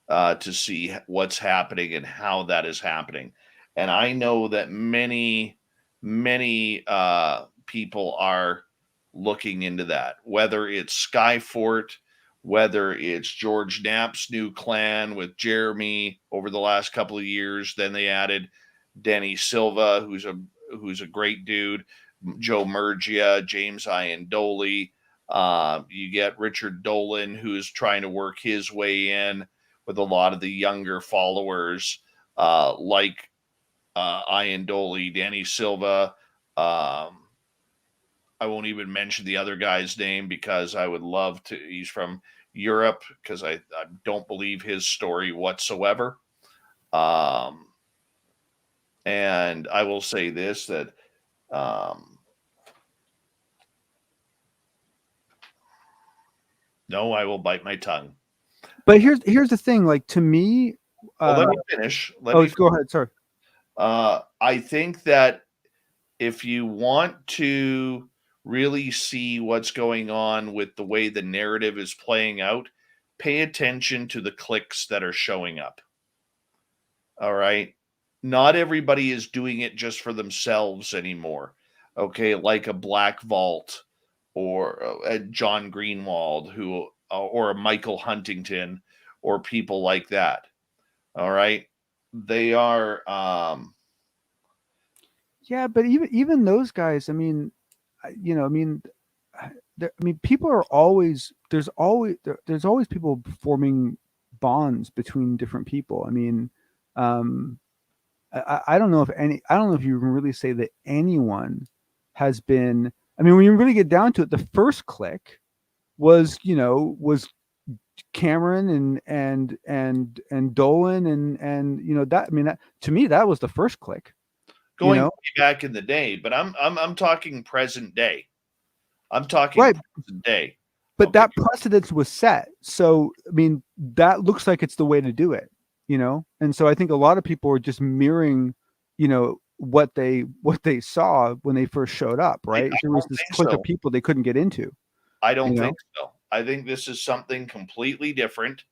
[SPEAKER 1] to see what's happening and how that is happening. And I know that many people are looking into that, whether it's Skyfort, whether it's George Knapp's new clan with Jeremy over the last couple of years. Then they added Denny Silva, who's a great dude, Joe Murgia, James Iandoli. You get Richard Dolan, who's trying to work his way in with a lot of the younger followers, like Iandoli, Danny Silva. I won't even mention the other guy's name because I would love to. He's from Europe, because I don't believe his story whatsoever. And I will say this, that no, I will bite my tongue.
[SPEAKER 4] But here's the thing, like, to me,
[SPEAKER 1] let me finish.
[SPEAKER 4] Go ahead. Sorry.
[SPEAKER 1] I think that if you want to really see what's going on with the way the narrative is playing out, pay attention to the cliques that are showing up. All right. Not everybody is doing it just for themselves anymore. Okay. Like a Black Vault or a John Greenwald, or a Michael Huntington, or people like that. All right. They are,
[SPEAKER 4] yeah, but even those guys, I mean, people are always, there's always people forming bonds between different people. I mean, I don't know if you can really say that anyone has been. I mean, when you really get down to it, the first clique was Cameron and Dolan and that. I mean, that, to me, that was the first clique.
[SPEAKER 1] Going back in the day, but I'm talking present day. I'm talking
[SPEAKER 4] right.
[SPEAKER 1] present day.
[SPEAKER 4] But okay, that precedence was set. So I mean, that looks like it's the way to do it, And so I think a lot of people are just mirroring, what they saw when they first showed up, right? There was this clique of people they couldn't get into.
[SPEAKER 1] I don't think so. I think this is something completely different,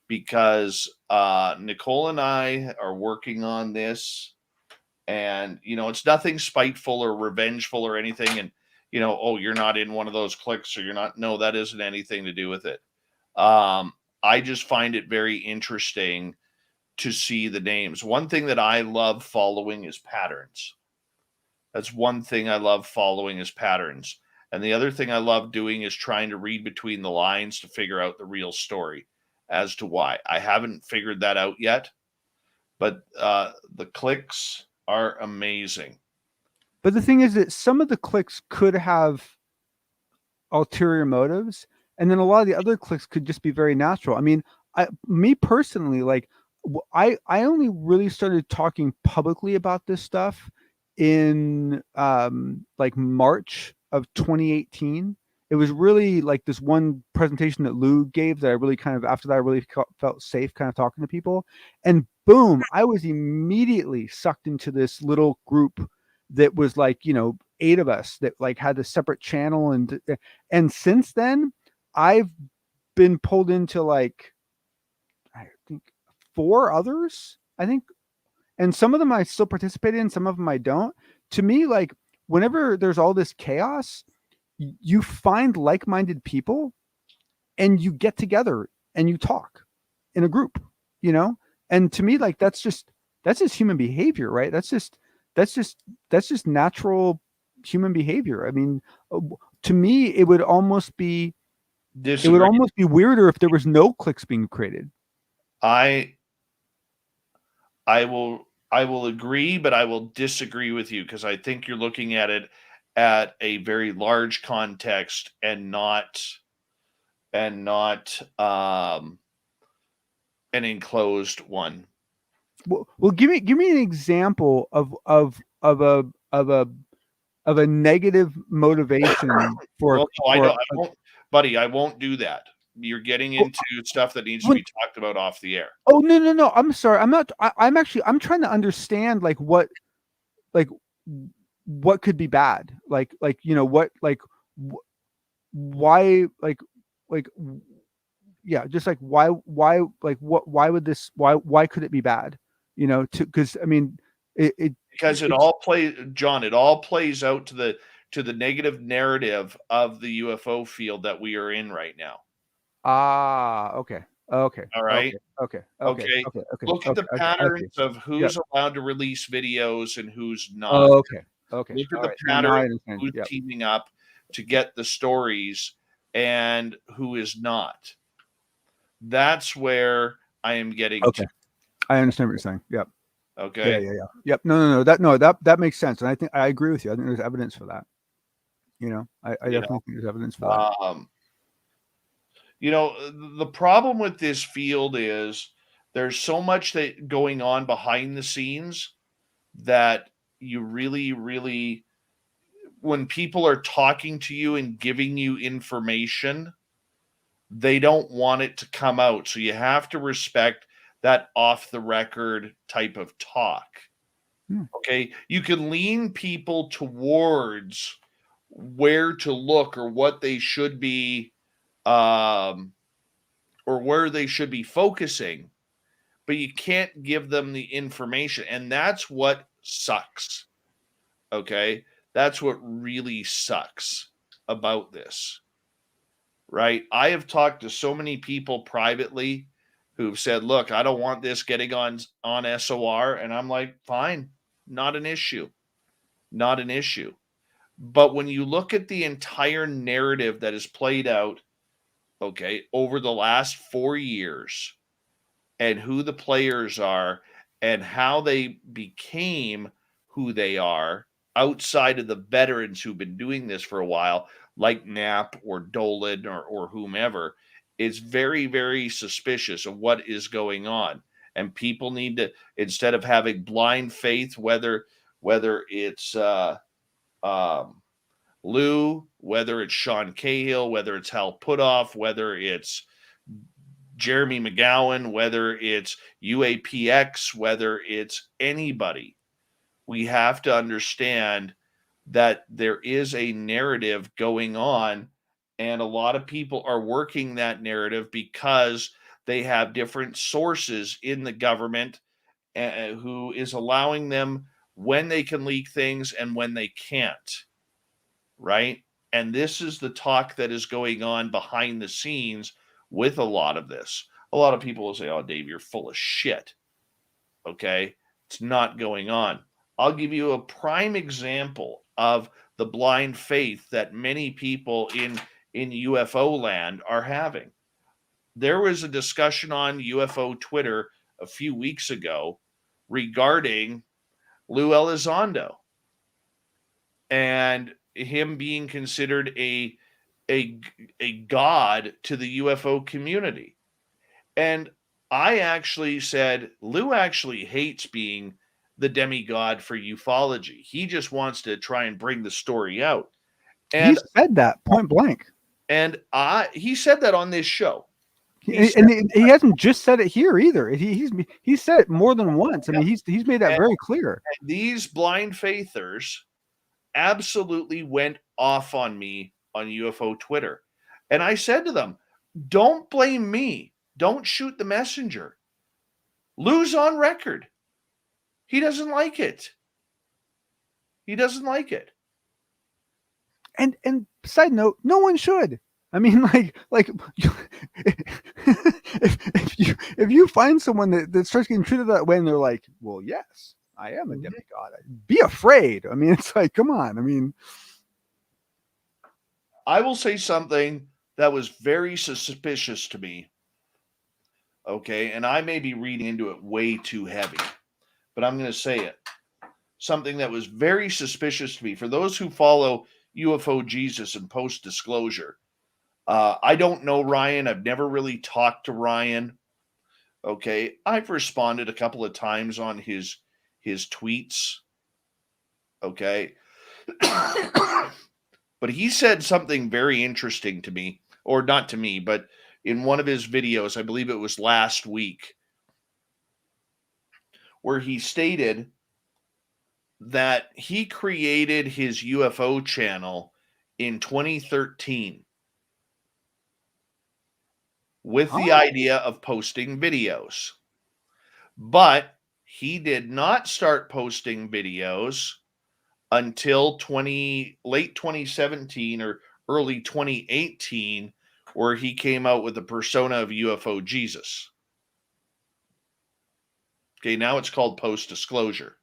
[SPEAKER 1] because Nicole and I are working on this. And, it's nothing spiteful or revengeful or anything. And, oh, you're not in one of those cliques, or you're not. No, that isn't anything to do with it. I just find it very interesting to see the names. One thing that I love following is patterns. That's one thing I love following is patterns. And the other thing I love doing is trying to read between the lines to figure out the real story as to why. I haven't figured that out yet, but the cliques are amazing.
[SPEAKER 4] But the thing is that some of the cliques could have ulterior motives, and then a lot of the other cliques could just be very natural. I mean, me personally, like I only really started talking publicly about this stuff in like March of 2018. It was really like this one presentation that Lou gave that I really kind of, after that, I really felt safe kind of talking to people. And boom, I was immediately sucked into this little group that was like, 8 of us that like had a separate channel. And since then, I've been pulled into like, I think 4 others, I think. And some of them I still participate in, some of them I don't. To me, like whenever there's all this chaos, you find like-minded people and you get together and you talk in a group, and to me, like that's just human behavior, right? That's just natural human behavior. I mean, to me, it would almost be weirder if there was no cliques being created.
[SPEAKER 1] I will agree, but I will disagree with you, because I think you're looking at it at a very large context and not an enclosed one.
[SPEAKER 4] Well, give me an example of a negative motivation for.
[SPEAKER 1] Well, no, I won't, buddy. I won't do that. You're getting into stuff that needs to be talked about off the air.
[SPEAKER 4] Oh, no. I'm sorry. I'm not. I'm trying to understand what could be bad. Why yeah, just like why would this, why could it be bad? Because I mean,
[SPEAKER 1] because it all plays out to the negative narrative of the UFO field that we are in right now.
[SPEAKER 4] Okay. All right. Okay.
[SPEAKER 1] Look at the patterns of who's allowed to release videos and who's not.
[SPEAKER 4] Okay.
[SPEAKER 1] Look at the pattern of who's teaming up to get the stories and who is not. That's where I am getting to.
[SPEAKER 4] I understand what you're saying. Yep.
[SPEAKER 1] Okay.
[SPEAKER 4] Yeah. Yep. No. That makes sense, and I think I agree with you. I think there's evidence for that. I definitely think there's evidence for that.
[SPEAKER 1] The problem with this field is there's so much that going on behind the scenes that you really, really, when people are talking to you and giving you information, they don't want it to come out. So you have to respect that off the record type of talk. Okay. You can lean people towards where to look or what they should be, or where they should be focusing, but you can't give them the information. And that's what sucks. Okay. That's what really sucks about this. Right. I have talked to so many people privately who've said, look, I don't want this getting on SOR. And I'm like, fine, not an issue. Not an issue. But when you look at the entire narrative that is played out, okay, over the last 4 years, and who the players are and how they became who they are outside of the veterans who've been doing this for a while, like Knapp or Dolan or whomever, is very, very suspicious of what is going on. And people need to, instead of having blind faith, whether it's Lou, whether it's Sean Cahill, whether it's Hal Puthoff, whether it's Jeremy McGowan, whether it's UAPX, whether it's anybody, we have to understand that there is a narrative going on, and a lot of people are working that narrative because they have different sources in the government who is allowing them when they can leak things and when they can't. Right? And this is the talk that is going on behind the scenes with a lot of this. A lot of people will say, oh, Dave, you're full of shit. Okay. It's not going on. I'll give you a prime example of the blind faith that many people in UFO land are having. There was a discussion on UFO Twitter a few weeks ago regarding Lou Elizondo and him being considered a god to the UFO community. And I actually said, Lou actually hates being the demigod for ufology. He just wants to try and bring the story out. And
[SPEAKER 4] he said that point blank.
[SPEAKER 1] And he said that on this show.
[SPEAKER 4] He hasn't just said it here either. He's said it more than once. I mean, he's made that very clear.
[SPEAKER 1] These blind faithers absolutely went off on me on UFO Twitter. And I said to them, don't blame me. Don't shoot the messenger. Lou's on record. He doesn't like it. He doesn't like it.
[SPEAKER 4] And side note, no one should. I mean, like if you find someone that starts getting treated that way and they're like, well, yes, I am a demigod. Be afraid. I mean, it's like, come on. I mean,
[SPEAKER 1] I will say something that was very suspicious to me. Okay. And I may be reading into it way too heavy, but I'm going to say it. Something that was very suspicious to me. For those who follow UFO Jesus and post disclosure, I don't know Ryan. I've never really talked to Ryan. Okay. I've responded a couple of times on his tweets. Okay. But he said something very interesting to me, or not to me, but in one of his videos, I believe it was last week, where he stated that he created his UFO channel in 2013 with the idea of posting videos. But he did not start posting videos until late 2017 or early 2018, where he came out with the persona of UFO Jesus. Okay, now it's called post-disclosure.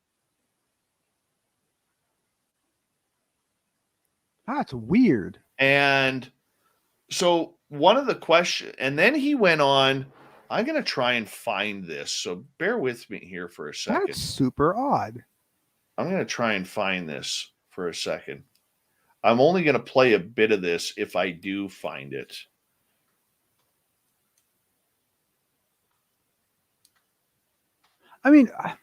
[SPEAKER 4] That's weird.
[SPEAKER 1] And so one of the questions, and then he went on, I'm going to try and find this, so bear with me here for a second.
[SPEAKER 4] That's super odd.
[SPEAKER 1] I'm going to try and find this for a second. I'm only going to play a bit of this if I do find it.
[SPEAKER 4] I mean, I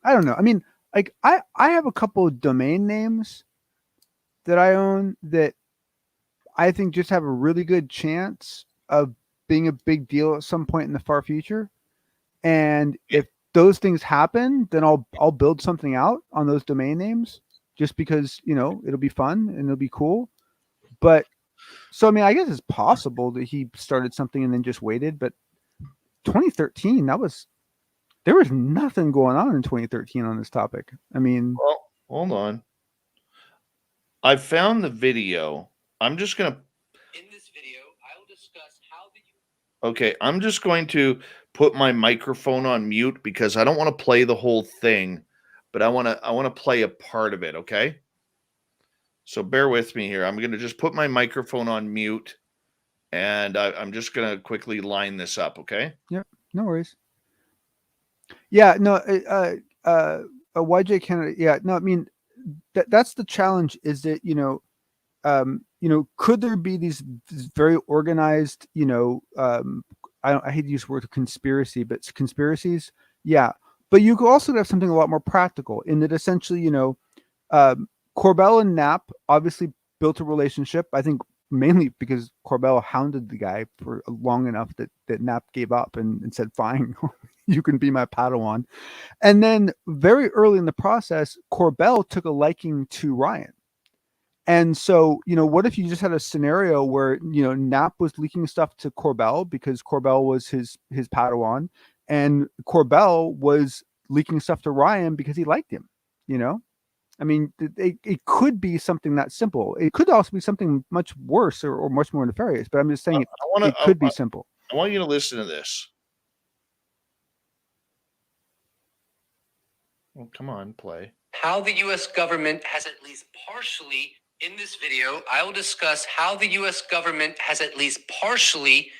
[SPEAKER 4] don't know. I mean, like I have a couple of domain names that I own that I think just have a really good chance of being a big deal at some point in the far future. And if those things happen, then I'll build something out on those domain names just because, you know, it'll be fun and it'll be cool. But so, I mean, I guess it's possible that he started something and then just waited, but 2013, there was nothing going on in 2013 on this topic. I mean,
[SPEAKER 1] well, hold on. I found the video. I'm just going to.
[SPEAKER 5] In this video, I will discuss how
[SPEAKER 1] Okay, I'm just going to put my microphone on mute because I don't want to play the whole thing, but I want to play a part of it, okay? So bear with me here. I'm going to just put my microphone on mute, and I'm just going to quickly line this up, okay?
[SPEAKER 4] Yeah, no worries. Yeah, no, YJ Canada. Yeah, no, I mean, that's the challenge is that, could there be these very organized, I hate to use the word conspiracy, but conspiracies. Yeah. But you could also have something a lot more practical in that essentially, Corbell and Knapp obviously built a relationship. I think mainly because Corbell hounded the guy for long enough that Knapp gave up and said, fine, you can be my Padawan. And then very early in the process, Corbell took a liking to Ryan. And so, what if you just had a scenario where, Knapp was leaking stuff to Corbell because Corbell was his Padawan, and Corbell was leaking stuff to Ryan because he liked him, I mean, it could be something that simple. It could also be something much worse or much more nefarious. But I'm just saying it could be simple.
[SPEAKER 1] I want you to listen to this. Well, come on, play.
[SPEAKER 5] How the U.S. government has at least partially, in this video, I will discuss how the U.S. government has at least partially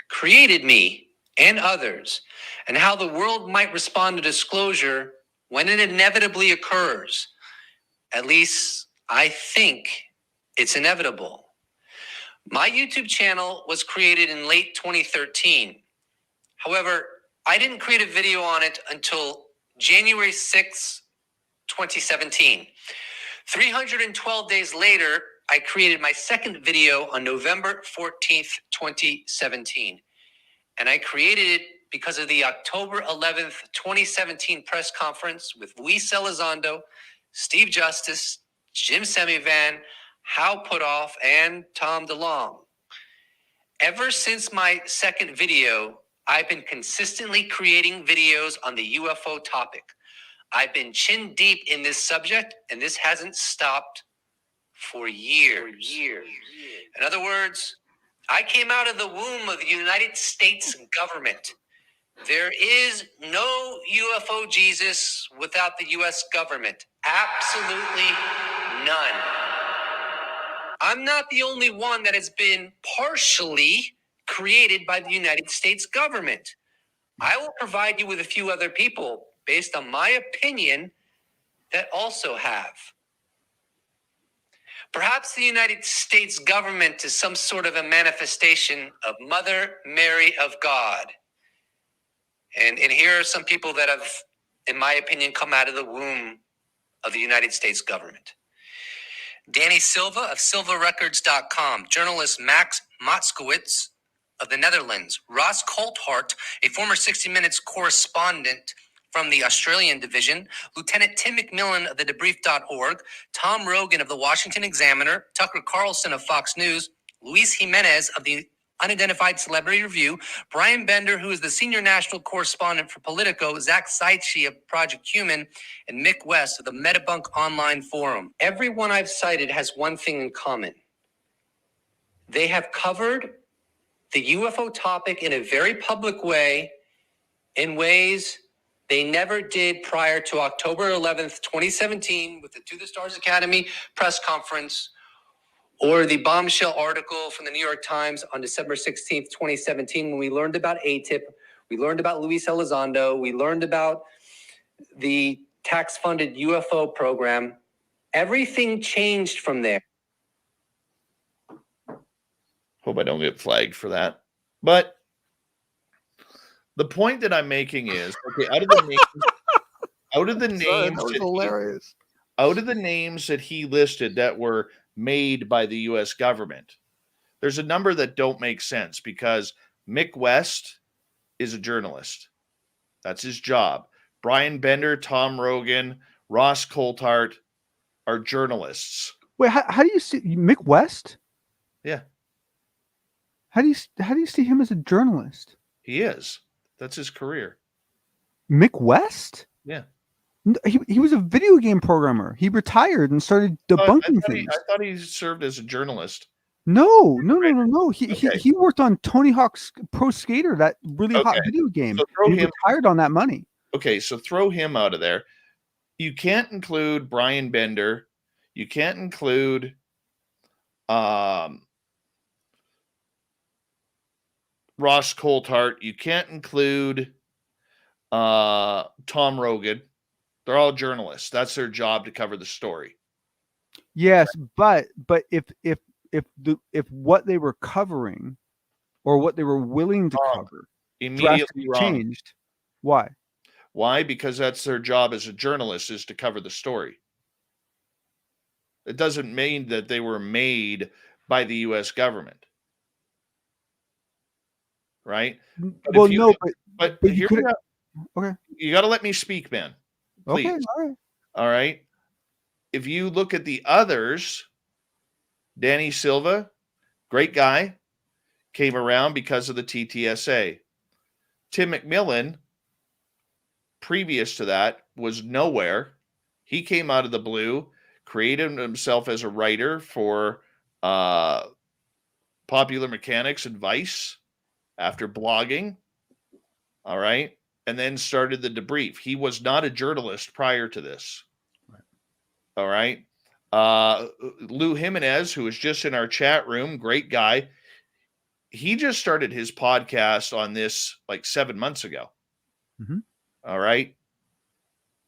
[SPEAKER 5] created me and others, and how the world might respond to disclosure when it inevitably occurs. At least I think it's inevitable. My YouTube channel was created in late 2013. However, I didn't create a video on it until January 6, 2017. 312 days later, I created my second video on November 14th, 2017. And I created it because of the October 11th, 2017 press conference with Luis Elizondo, Steve Justice, Jim Semivan, Hal Puthoff, and Tom DeLong. Ever since my second video, I've been consistently creating videos on the UFO topic. I've been chin deep in this subject, and this hasn't stopped for years. In other words, I came out of the womb of the United States government. There is no UFO Jesus without the U.S. government. Absolutely none. I'm not the only one that has been partially created by the United States government. I will provide you with a few other people based on my opinion that also have. Perhaps the United States government is some sort of a manifestation of Mother Mary of God. And here are some people that have, in my opinion, come out of the womb of the United States government. Danny Silva of SilvaRecords.com, journalist Max Motzkowitz of the Netherlands, Ross Coulthart, a former 60 Minutes correspondent from the Australian division, Lieutenant Tim McMillan of the debrief.org, Tom Rogan of the Washington Examiner, Tucker Carlson of Fox News, Luis Jimenez of the Unidentified Celebrity Review, Brian Bender, who is the senior national correspondent for Politico, Zach Seitze of Project Human, and Mick West of the Metabunk Online Forum. Everyone I've cited has one thing in common. They have covered the UFO topic in a very public way, in ways they never did prior to October 11th, 2017, with the To the Stars Academy press conference, or the bombshell article from the New York Times on December 16th, 2017, when we learned about ATIP, we learned about Luis Elizondo, we learned about the tax-funded UFO program. Everything changed from there.
[SPEAKER 1] Hope I don't get flagged for that. But the point that I'm making is, okay, out of the names that he listed that were made by the U.S. government, there's a number that don't make sense because Mick West is a journalist. That's his job. Brian Bender, Tom Rogan, Ross Coulthart are journalists.
[SPEAKER 4] Wait, how do you see Mick West?
[SPEAKER 1] Yeah.
[SPEAKER 4] How do you see him as a journalist?
[SPEAKER 1] He is. That's his career.
[SPEAKER 4] Mick West?
[SPEAKER 1] Yeah.
[SPEAKER 4] He was a video game programmer. He retired and started debunking things.
[SPEAKER 1] I thought he served as a journalist.
[SPEAKER 4] No. He worked on Tony Hawk's Pro Skater, that really hot video game.
[SPEAKER 1] So
[SPEAKER 4] he retired on that money.
[SPEAKER 1] Okay, so throw him out of there. You can't include Brian Bender. You can't include Ross Coulthart. You can't include Tom Rogan. They're all journalists. That's their job, to cover the story.
[SPEAKER 4] Yes, but if what they were covering or what they were willing to cover
[SPEAKER 1] immediately
[SPEAKER 4] changed, why?
[SPEAKER 1] Why? Because that's their job as a journalist, is to cover the story. It doesn't mean that they were made by the U.S. government, right? But
[SPEAKER 4] Well, no,
[SPEAKER 1] but
[SPEAKER 4] you
[SPEAKER 1] here
[SPEAKER 4] okay.
[SPEAKER 1] You got to let me speak, man. Please.
[SPEAKER 4] Okay, all right.
[SPEAKER 1] All right. If you look at the others, Danny Silva, great guy, came around because of the TTSA. Tim McMillan, previous to that, was nowhere, He came out of the blue, created himself as a writer for Popular Mechanics and Vice after blogging. All right. And then started the debrief. He was not a journalist prior to this.
[SPEAKER 4] Right.
[SPEAKER 1] All right. Lou Jimenez, who was just in our chat room, great guy. He just started his podcast on this like 7 months ago.
[SPEAKER 4] Mm-hmm.
[SPEAKER 1] All right.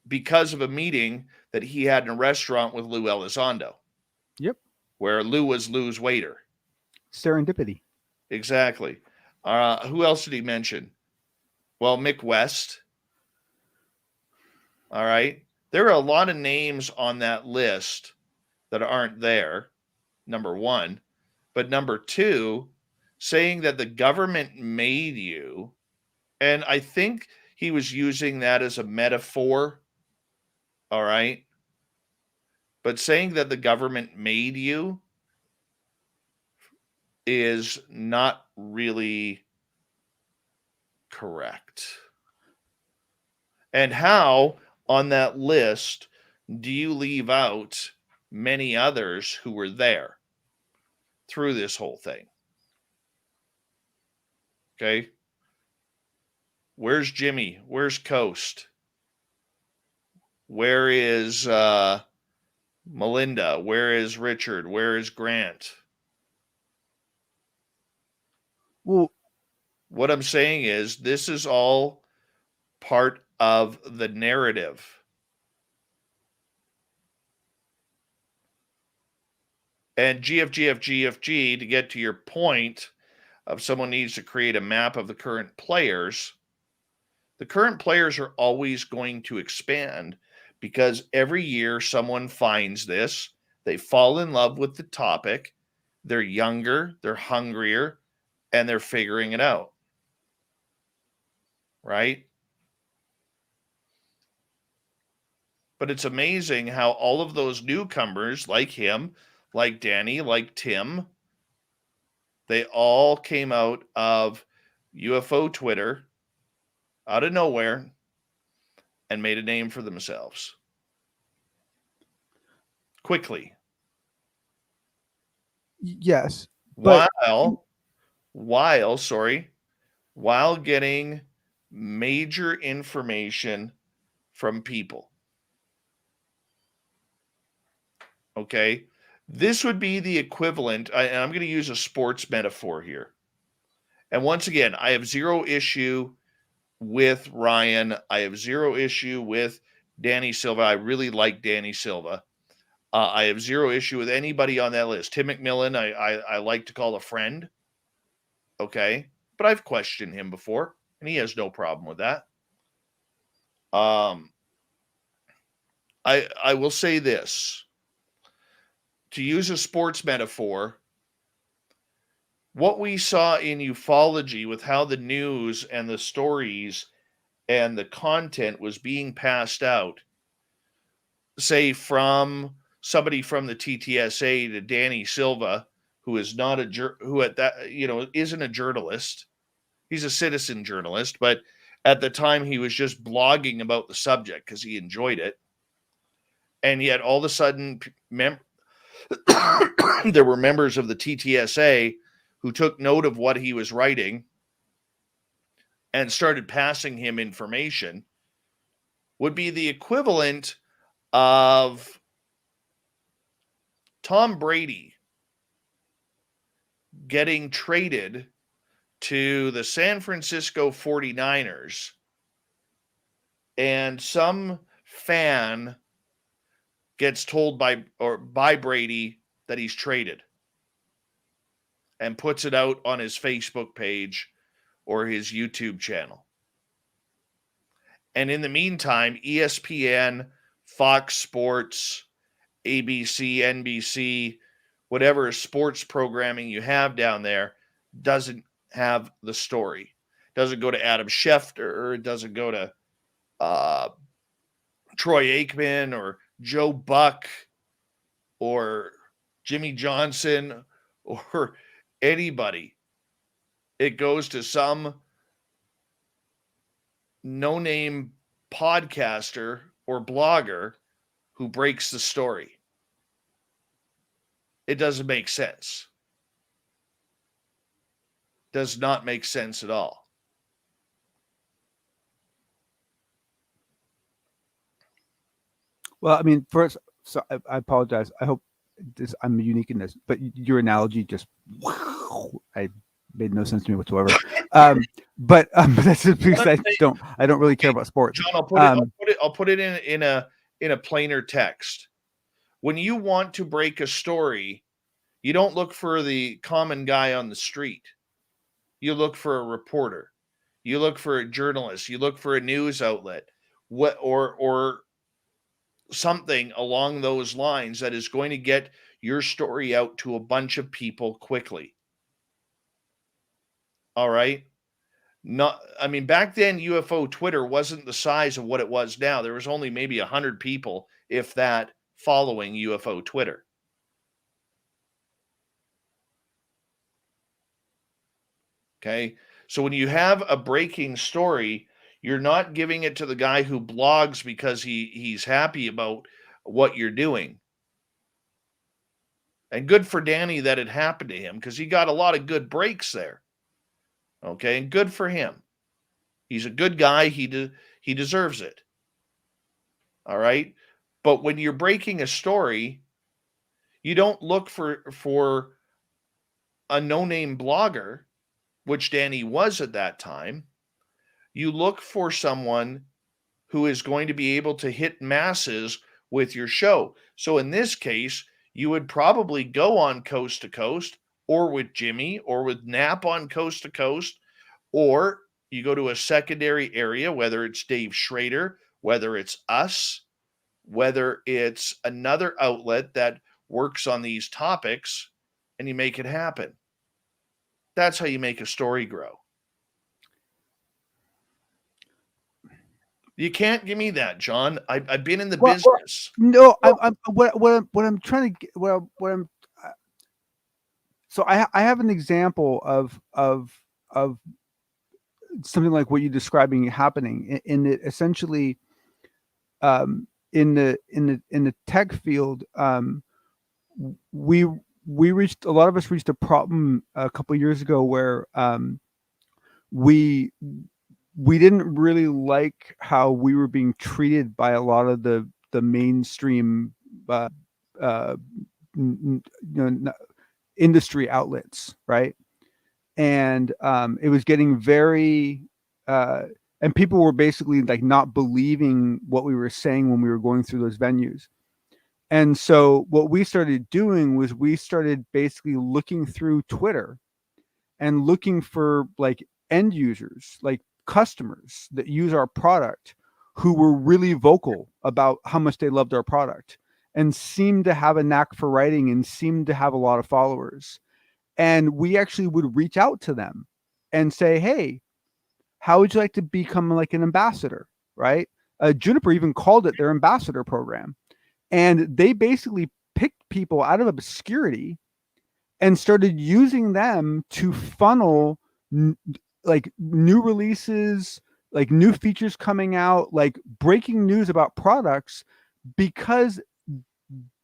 [SPEAKER 1] Because of a meeting that he had in a restaurant with Lou Elizondo.
[SPEAKER 4] Yep.
[SPEAKER 1] Where Lou was Lou's waiter.
[SPEAKER 4] Serendipity.
[SPEAKER 1] Exactly. Who else did he mention? Well, Mick West. All right. There are a lot of names on that list that aren't there, number one. But number two, saying that the government made you, and I think he was using that as a metaphor. All right. But saying that the government made you is not really correct. And how on that list do you leave out many others who were there through this whole thing? Okay. Where's Jimmy? Where's Coast? Where is Melinda? Where is Richard? Where is Grant?
[SPEAKER 4] Well,
[SPEAKER 1] what I'm saying is this is all part of the narrative. And GFG, to get to your point of someone needs to create a map of the current players, the current players are always going to expand because every year someone finds this, they fall in love with the topic, they're younger, they're hungrier, and they're figuring it out. Right? But it's amazing how all of those newcomers, like him, like Danny, like Tim, they all came out of UFO Twitter out of nowhere and made a name for themselves. Quickly.
[SPEAKER 4] Yes.
[SPEAKER 1] While getting major information from people. Okay. This would be the equivalent. And I'm going to use a sports metaphor here. And once again, I have zero issue with Ryan. I have zero issue with Danny Silva. I really like Danny Silva. I have zero issue with anybody on that list. Tim McMillan, I like to call a friend. Okay. But I've questioned him before, and he has no problem with that. I will say this. To use a sports metaphor, what we saw in ufology with how the news and the stories and the content was being passed out, say from somebody from the TTSA to Danny Silva, who is not isn't a journalist. He's a citizen journalist, but at the time he was just blogging about the subject because he enjoyed it. And yet all of a sudden there were members of the TTSA who took note of what he was writing and started passing him information. Would be the equivalent of Tom Brady getting traded to the San Francisco 49ers and some fan gets told by Brady that he's traded and puts it out on his Facebook page or his YouTube channel. And in the meantime, ESPN, Fox Sports, ABC, NBC, whatever sports programming you have down there doesn't have the story. Doesn't go to Adam Schefter, it doesn't go to Troy Aikman or Joe Buck or Jimmy Johnson or anybody. It goes to some no-name podcaster or blogger who breaks the story. It doesn't make sense. Does not make sense at all.
[SPEAKER 4] Well, I mean, first, so I apologize. I hope I'm unique in this, but your analogy just I made no sense to me whatsoever. But that's just because I don't really care about sports.
[SPEAKER 1] John, I'll put it in a plainer text. When you want to break a story, you don't look for the common guy on the street. You look for a reporter. You look for a journalist. You look for a news outlet, or something along those lines that is going to get your story out to a bunch of people quickly. All right. Back then, UFO Twitter wasn't the size of what it was now. There was only maybe 100 people, if that, following UFO Twitter. Okay. So when you have a breaking story, you're not giving it to the guy who blogs because he's happy about what you're doing. And good for Danny that it happened to him, because he got a lot of good breaks there. Okay, and good for him. He's a good guy. He deserves it. All right. But when you're breaking a story, you don't look for a no-name blogger, which Danny was at that time. You look for someone who is going to be able to hit masses with your show. So in this case, you would probably go on Coast to Coast, or with Jimmy, or with Knapp on Coast to Coast, or you go to a secondary area, whether it's Dave Schrader, whether it's us, whether it's another outlet that works on these topics, and you make it happen. That's how you make a story grow. You can't give me that, John. I've been in the business.
[SPEAKER 4] No, what I'm trying to get, what I'm. So I have an example of something like what you're describing happening in it. Essentially, in the tech field, we reached, a lot of us reached a problem a couple of years ago where we didn't really like how we were being treated by a lot of the mainstream industry outlets, right? And it was getting very and people were basically like not believing what we were saying when we were going through those venues. And so what we started doing was we started basically looking through Twitter and looking for like end users, like customers that use our product, who were really vocal about how much they loved our product and seemed to have a knack for writing and seemed to have a lot of followers. And we actually would reach out to them and say, hey, how would you like to become like an ambassador, right? Juniper even called it their ambassador program. And they basically picked people out of obscurity and started using them to funnel like new releases, like new features coming out, like breaking news about products, because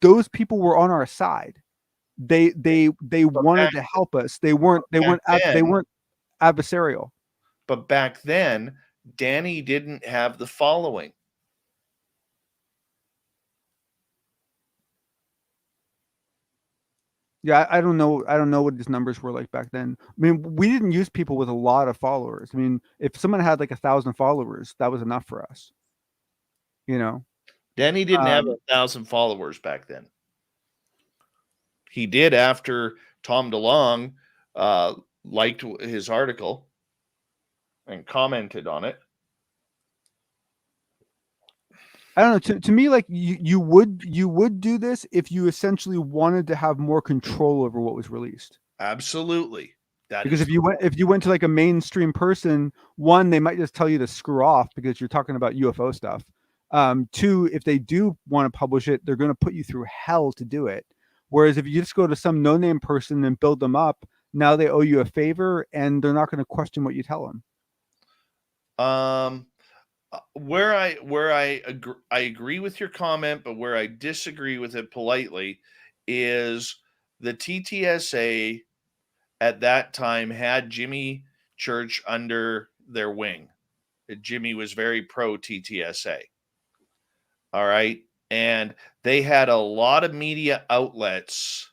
[SPEAKER 4] those people were on our side. They wanted to help us. They weren't adversarial.
[SPEAKER 1] But back then, Danny didn't have the following.
[SPEAKER 4] Yeah, I don't know what his numbers were like back then. I mean, we didn't use people with a lot of followers. I mean, if someone had like 1,000 followers, that was enough for us. You know,
[SPEAKER 1] Danny didn't have 1,000 followers back then. He did after Tom DeLonge liked his article and commented on it.
[SPEAKER 4] I don't know. To me, like you would do this if you essentially wanted to have more control over what was released.
[SPEAKER 1] Absolutely.
[SPEAKER 4] Because if you went to like a mainstream person, one, they might just tell you to screw off because you're talking about UFO stuff. Two, if they do want to publish it, they're going to put you through hell to do it. Whereas if you just go to some no-name person and build them up, now they owe you a favor and they're not going to question what you tell them.
[SPEAKER 1] I agree with your comment, but where I disagree with it politely is the TTSA at that time had Jimmy Church under their wing. Jimmy was very pro TTSA. All right. And they had a lot of media outlets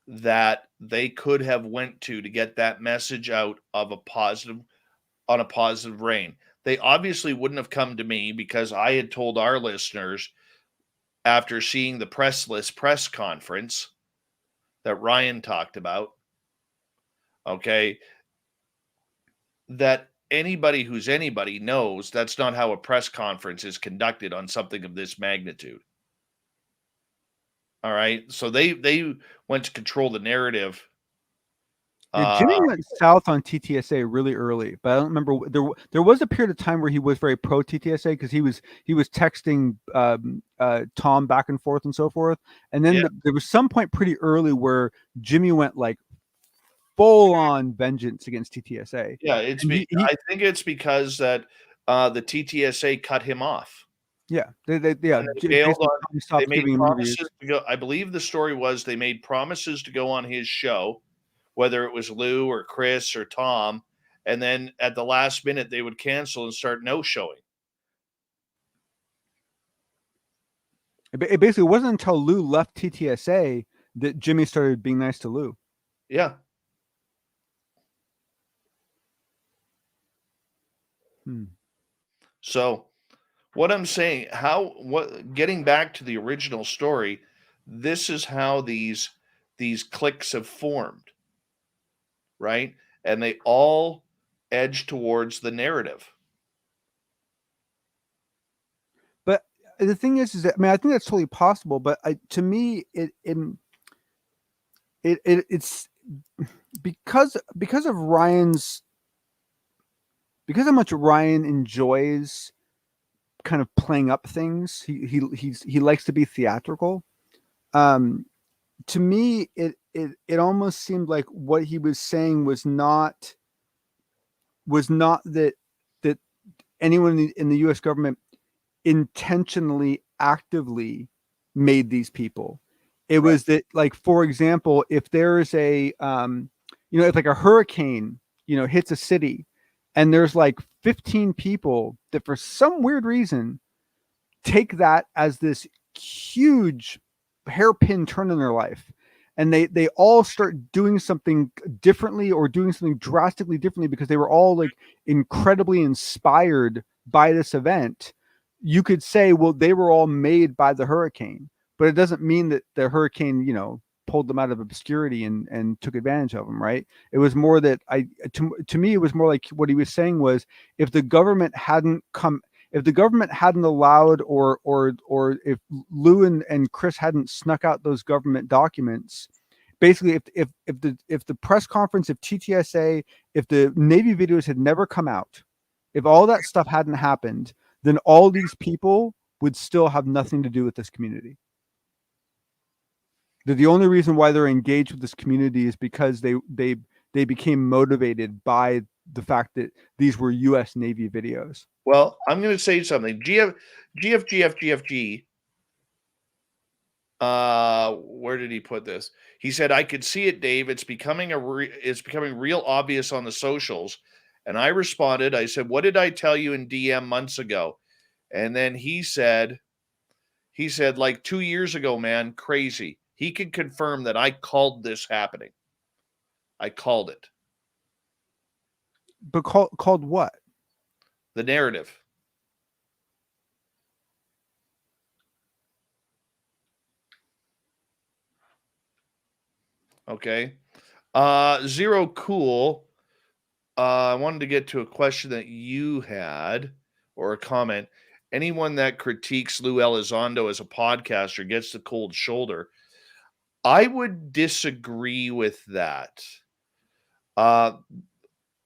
[SPEAKER 1] that they could have went to get that message out of a positive rein. They obviously wouldn't have come to me because I had told our listeners after seeing the press conference that Ryan talked about, okay, that anybody who's anybody knows that's not how a press conference is conducted on something of this magnitude. All right. So they went to control the narrative.
[SPEAKER 4] Yeah, Jimmy went south on TTSA really early, but I don't remember. There was a period of time where he was very pro TTSA because he was texting Tom back and forth and so forth. And then there was some point pretty early where Jimmy went like full on vengeance against TTSA.
[SPEAKER 1] Yeah, I think it's because that the TTSA cut him off.
[SPEAKER 4] Yeah, they
[SPEAKER 1] They made promises to go. I believe the story was they made promises to go on his show, whether it was Lou or Chris or Tom, and then at the last minute they would cancel and start no showing.
[SPEAKER 4] It basically wasn't until Lou left TTSA that Jimmy started being nice to Lou.
[SPEAKER 1] Yeah. So what I'm saying, getting back to the original story, this is how these cliques have formed, right? And they all edge towards the narrative.
[SPEAKER 4] But the thing is that, I mean, I think that's totally possible, but to me, it's because of because how much Ryan enjoys kind of playing up things. He likes to be theatrical. To me, it almost seemed like what he was saying was not that anyone in the U.S. government intentionally, actively made these people. It was that, like, for example, if there's if like a hurricane, hits a city, and there's like 15 people that for some weird reason take that as this huge hairpin turn in their life, and they all start doing something differently or doing something drastically differently because they were all like incredibly inspired by this event. You could say, well, they were all made by the hurricane, but it doesn't mean that the hurricane, pulled them out of obscurity and took advantage of them, right? It was more that to me, it was more like what he was saying was, if the government hadn't allowed, or if Lou and Chris hadn't snuck out those government documents, basically, if the press conference, if TTSA, if the Navy videos had never come out, if all that stuff hadn't happened, then all these people would still have nothing to do with this community. The only reason why they're engaged with this community is because they became motivated by the fact that these were U.S. Navy videos.
[SPEAKER 1] Well, I'm going to say something. GFGFGFG. Where did he put this? He said, "I could see it, Dave. It's becoming real obvious on the socials." And I responded. I said, "What did I tell you in DM months ago?" And then he said, like 2 years ago, man, crazy. He can confirm that I called this happening. I called it.
[SPEAKER 4] But called what?
[SPEAKER 1] The narrative. Okay. Zero Cool. I wanted to get to a question that you had, or a comment. Anyone that critiques Lou Elizondo as a podcaster gets the cold shoulder. I would disagree with that. I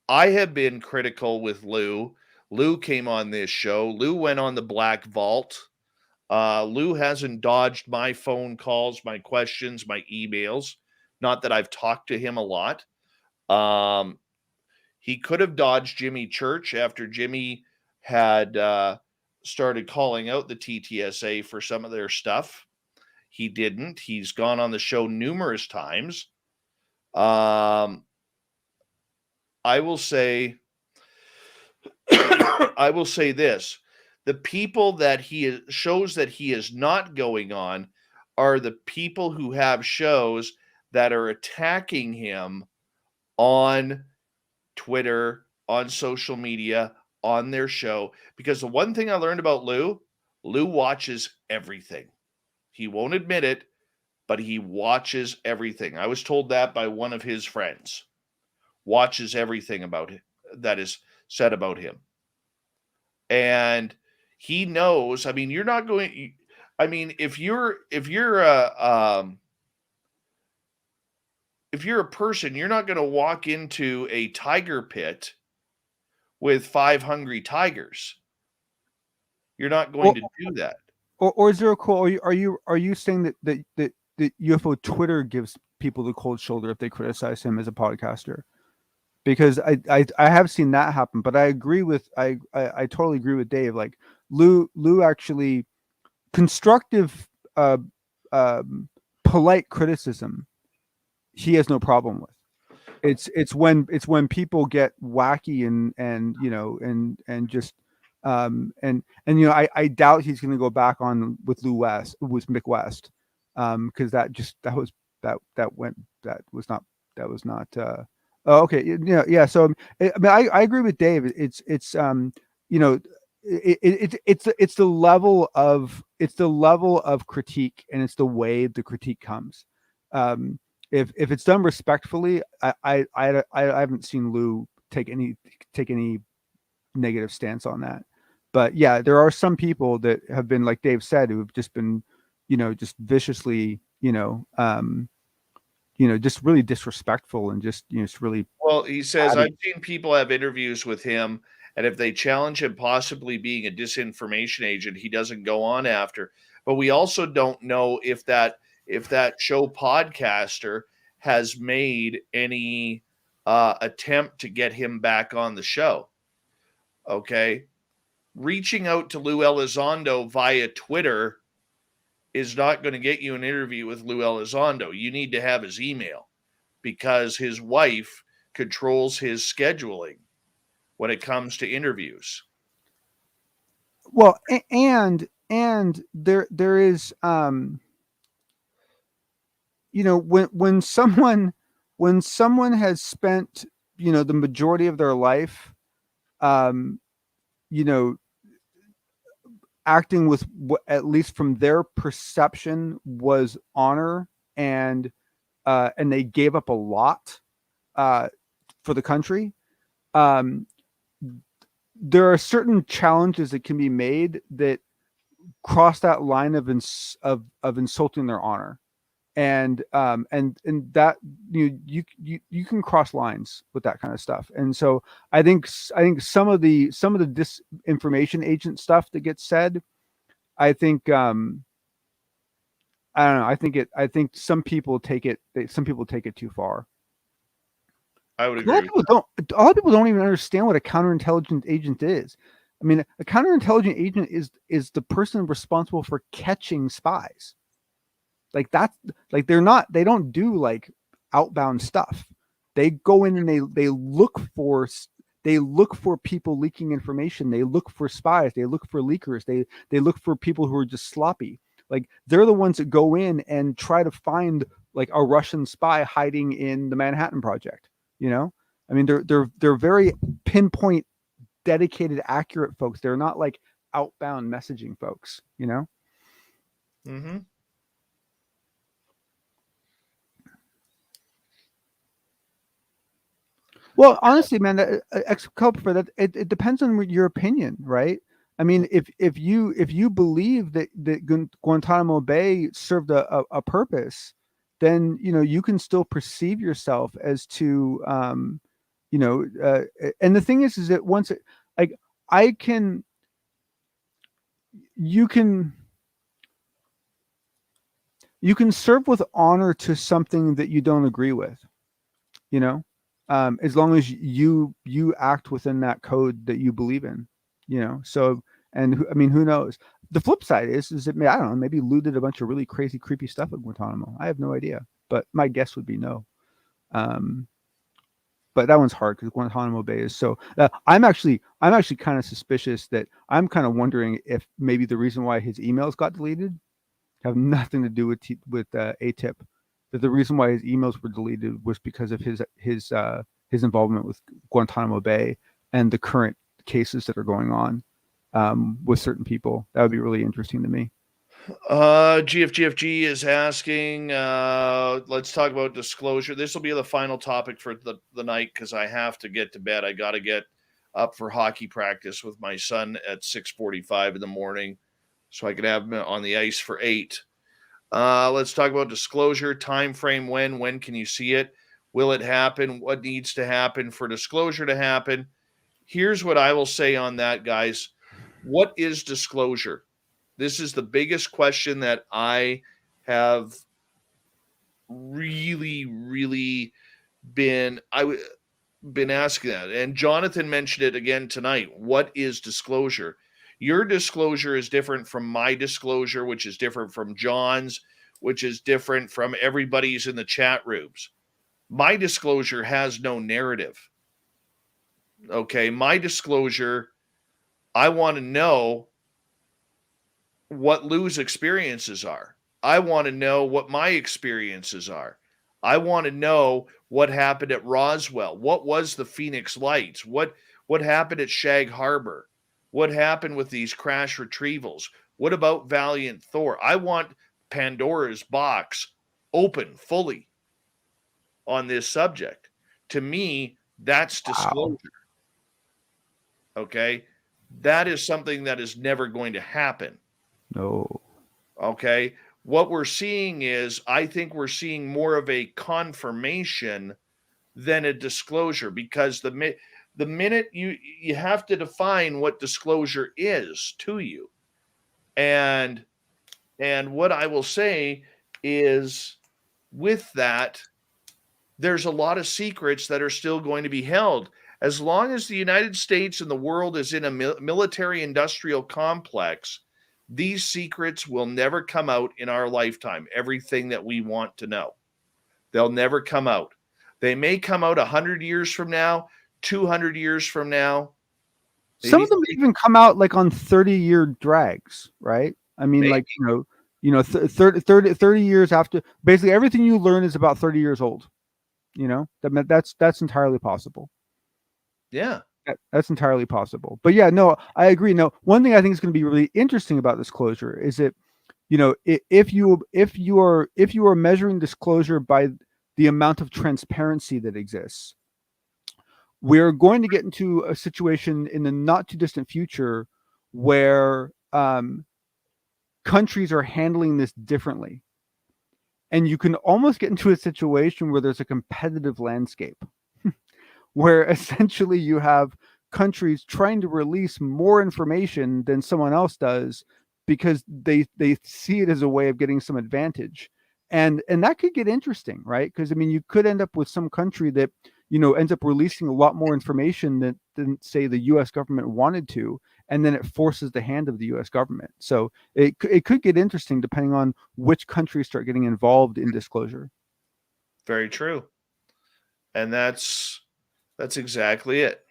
[SPEAKER 1] have been critical with Lou. Lou came on this show. Lou went on the Black Vault. Lou hasn't dodged my phone calls, my questions, my emails. Not that I've talked to him a lot. He could have dodged Jimmy Church after Jimmy had started calling out the TTSA for some of their stuff. He didn't. He's gone on the show numerous times. I will say I will say this. The people that shows that he is not going on are the people who have shows that are attacking him on Twitter, on social media, on their show. Because the one thing I learned about Lou watches everything. He won't admit it, but he watches everything. I was told that by one of his friends. Watches everything about it that is said about him. And he knows, I mean, you're not going, I mean, if you're a person, you're not going to walk into a tiger pit with 5 hungry tigers. You're not going to do that.
[SPEAKER 4] Or is there a call? Are you saying that UFO Twitter gives people the cold shoulder if they criticize him as a podcaster? Because I have seen that happen, but I totally agree with Dave. Like Lou actually constructive, polite criticism, he has no problem with. It's when people get wacky and just I doubt he's going to go back on with Mick West, because that was not. Oh, okay. Yeah. So I mean, I agree with Dave. It's the level of critique, and it's the way the critique comes. If it's done respectfully, I haven't seen Lou take any negative stance on that. But yeah, there are some people that have been, like Dave said, who have just been, just viciously, just really disrespectful and just, really.
[SPEAKER 1] Well, he says, I've seen people have interviews with him, and if they challenge him possibly being a disinformation agent, he doesn't go on after. But we also don't know if that show podcaster has made any attempt to get him back on the show. Okay. Reaching out to Lou Elizondo via Twitter is not going to get you an interview with Lou Elizondo. You need to have his email, because his wife controls his scheduling when it comes to interviews.
[SPEAKER 4] Well, and there is, when someone has spent, the majority of their life, acting with what, at least from their perception, was honor, and they gave up a lot for the country. There are certain challenges that can be made that cross that line of insulting their honor, and that you can cross lines with that kind of stuff. And so I think some of the disinformation agent stuff that gets said, I think I don't know. I think some people take it too far.
[SPEAKER 1] I would agree.
[SPEAKER 4] A lot of people don't even understand what a counterintelligence agent is. I mean, a counterintelligence agent is the person responsible for catching spies. Like that's like they don't do like outbound stuff. They go in and they look for people leaking information. They look for spies. They look for leakers. They look for people who are just sloppy. Like they're the ones that go in and try to find like a Russian spy hiding in the Manhattan Project. I mean, they're very pinpoint, dedicated, accurate folks. They're not like outbound messaging folks.
[SPEAKER 1] Mm-hmm.
[SPEAKER 4] Well, honestly, man, for that, it depends on your opinion, right? I mean, if you believe that Guantanamo Bay served a purpose, then you can still perceive yourself as to and the thing is that once you can serve with honor to something that you don't agree with, as long as you act within that code that you believe in. So, and I mean, who knows? The flip side is it I don't know, maybe looted a bunch of really crazy, creepy stuff at Guantanamo. I have no idea, but my guess would be no. But that one's hard because Guantanamo Bay is so. I'm actually kind of suspicious that I'm kind of wondering if maybe the reason why his emails got deleted have nothing to do with ATIP. That the reason why his emails were deleted was because of his involvement with Guantanamo Bay and the current cases that are going on with certain people. That would be really interesting to me.
[SPEAKER 1] GFGFG is asking, let's talk about disclosure. This will be the final topic for the night because I have to get to bed. I got to get up for hockey practice with my son at 6:45 in the morning so I can have him on the ice for 8. Let's talk about disclosure, time frame, when can you see it? Will it happen? What needs to happen for disclosure to happen? Here's what I will say on that, guys. What is disclosure? This is the biggest question that I have really, really been asking that. And Jonathan mentioned it again tonight. What is disclosure? Your disclosure is different from my disclosure, which is different from John's, which is different from everybody's in the chat rooms. My disclosure has no narrative. Okay, my disclosure, I want to know what Lou's experiences are. I want to know what my experiences are. I want to know what happened at Roswell. What was the Phoenix Lights? What happened at Shag Harbor? What happened with these crash retrievals? What about Valiant Thor? I want Pandora's box open fully on this subject. To me, that's disclosure. Wow. Okay? That is something that is never going to happen.
[SPEAKER 4] No.
[SPEAKER 1] Okay. What we're seeing is, I think we're seeing more of a confirmation than a disclosure, because the minute you have to define what disclosure is to you. And what I will say is, with that, there's a lot of secrets that are still going to be held. As long as the United States and the world is in a military industrial complex, these secrets will never come out in our lifetime. Everything that we want to know, they'll never come out. They may come out 100 years from now, 200 years from now.
[SPEAKER 4] Some of them even come out like on 30-year drags, right? I mean, maybe. Like, 30 years after, basically everything you learn is about 30 years old. That's entirely possible.
[SPEAKER 1] Yeah.
[SPEAKER 4] That's entirely possible. But yeah, no, I agree. No, one thing I think is going to be really interesting about disclosure is that, if you are measuring disclosure by the amount of transparency that exists, we're going to get into a situation in the not too distant future where countries are handling this differently. And you can almost get into a situation where there's a competitive landscape where essentially you have countries trying to release more information than someone else does because they see it as a way of getting some advantage. And that could get interesting, right? Because I mean, you could end up with some country that, ends up releasing a lot more information than say the US government wanted to, and then it forces the hand of the US government. So it could get interesting depending on which countries start getting involved in disclosure.
[SPEAKER 1] Very true. And that's exactly it.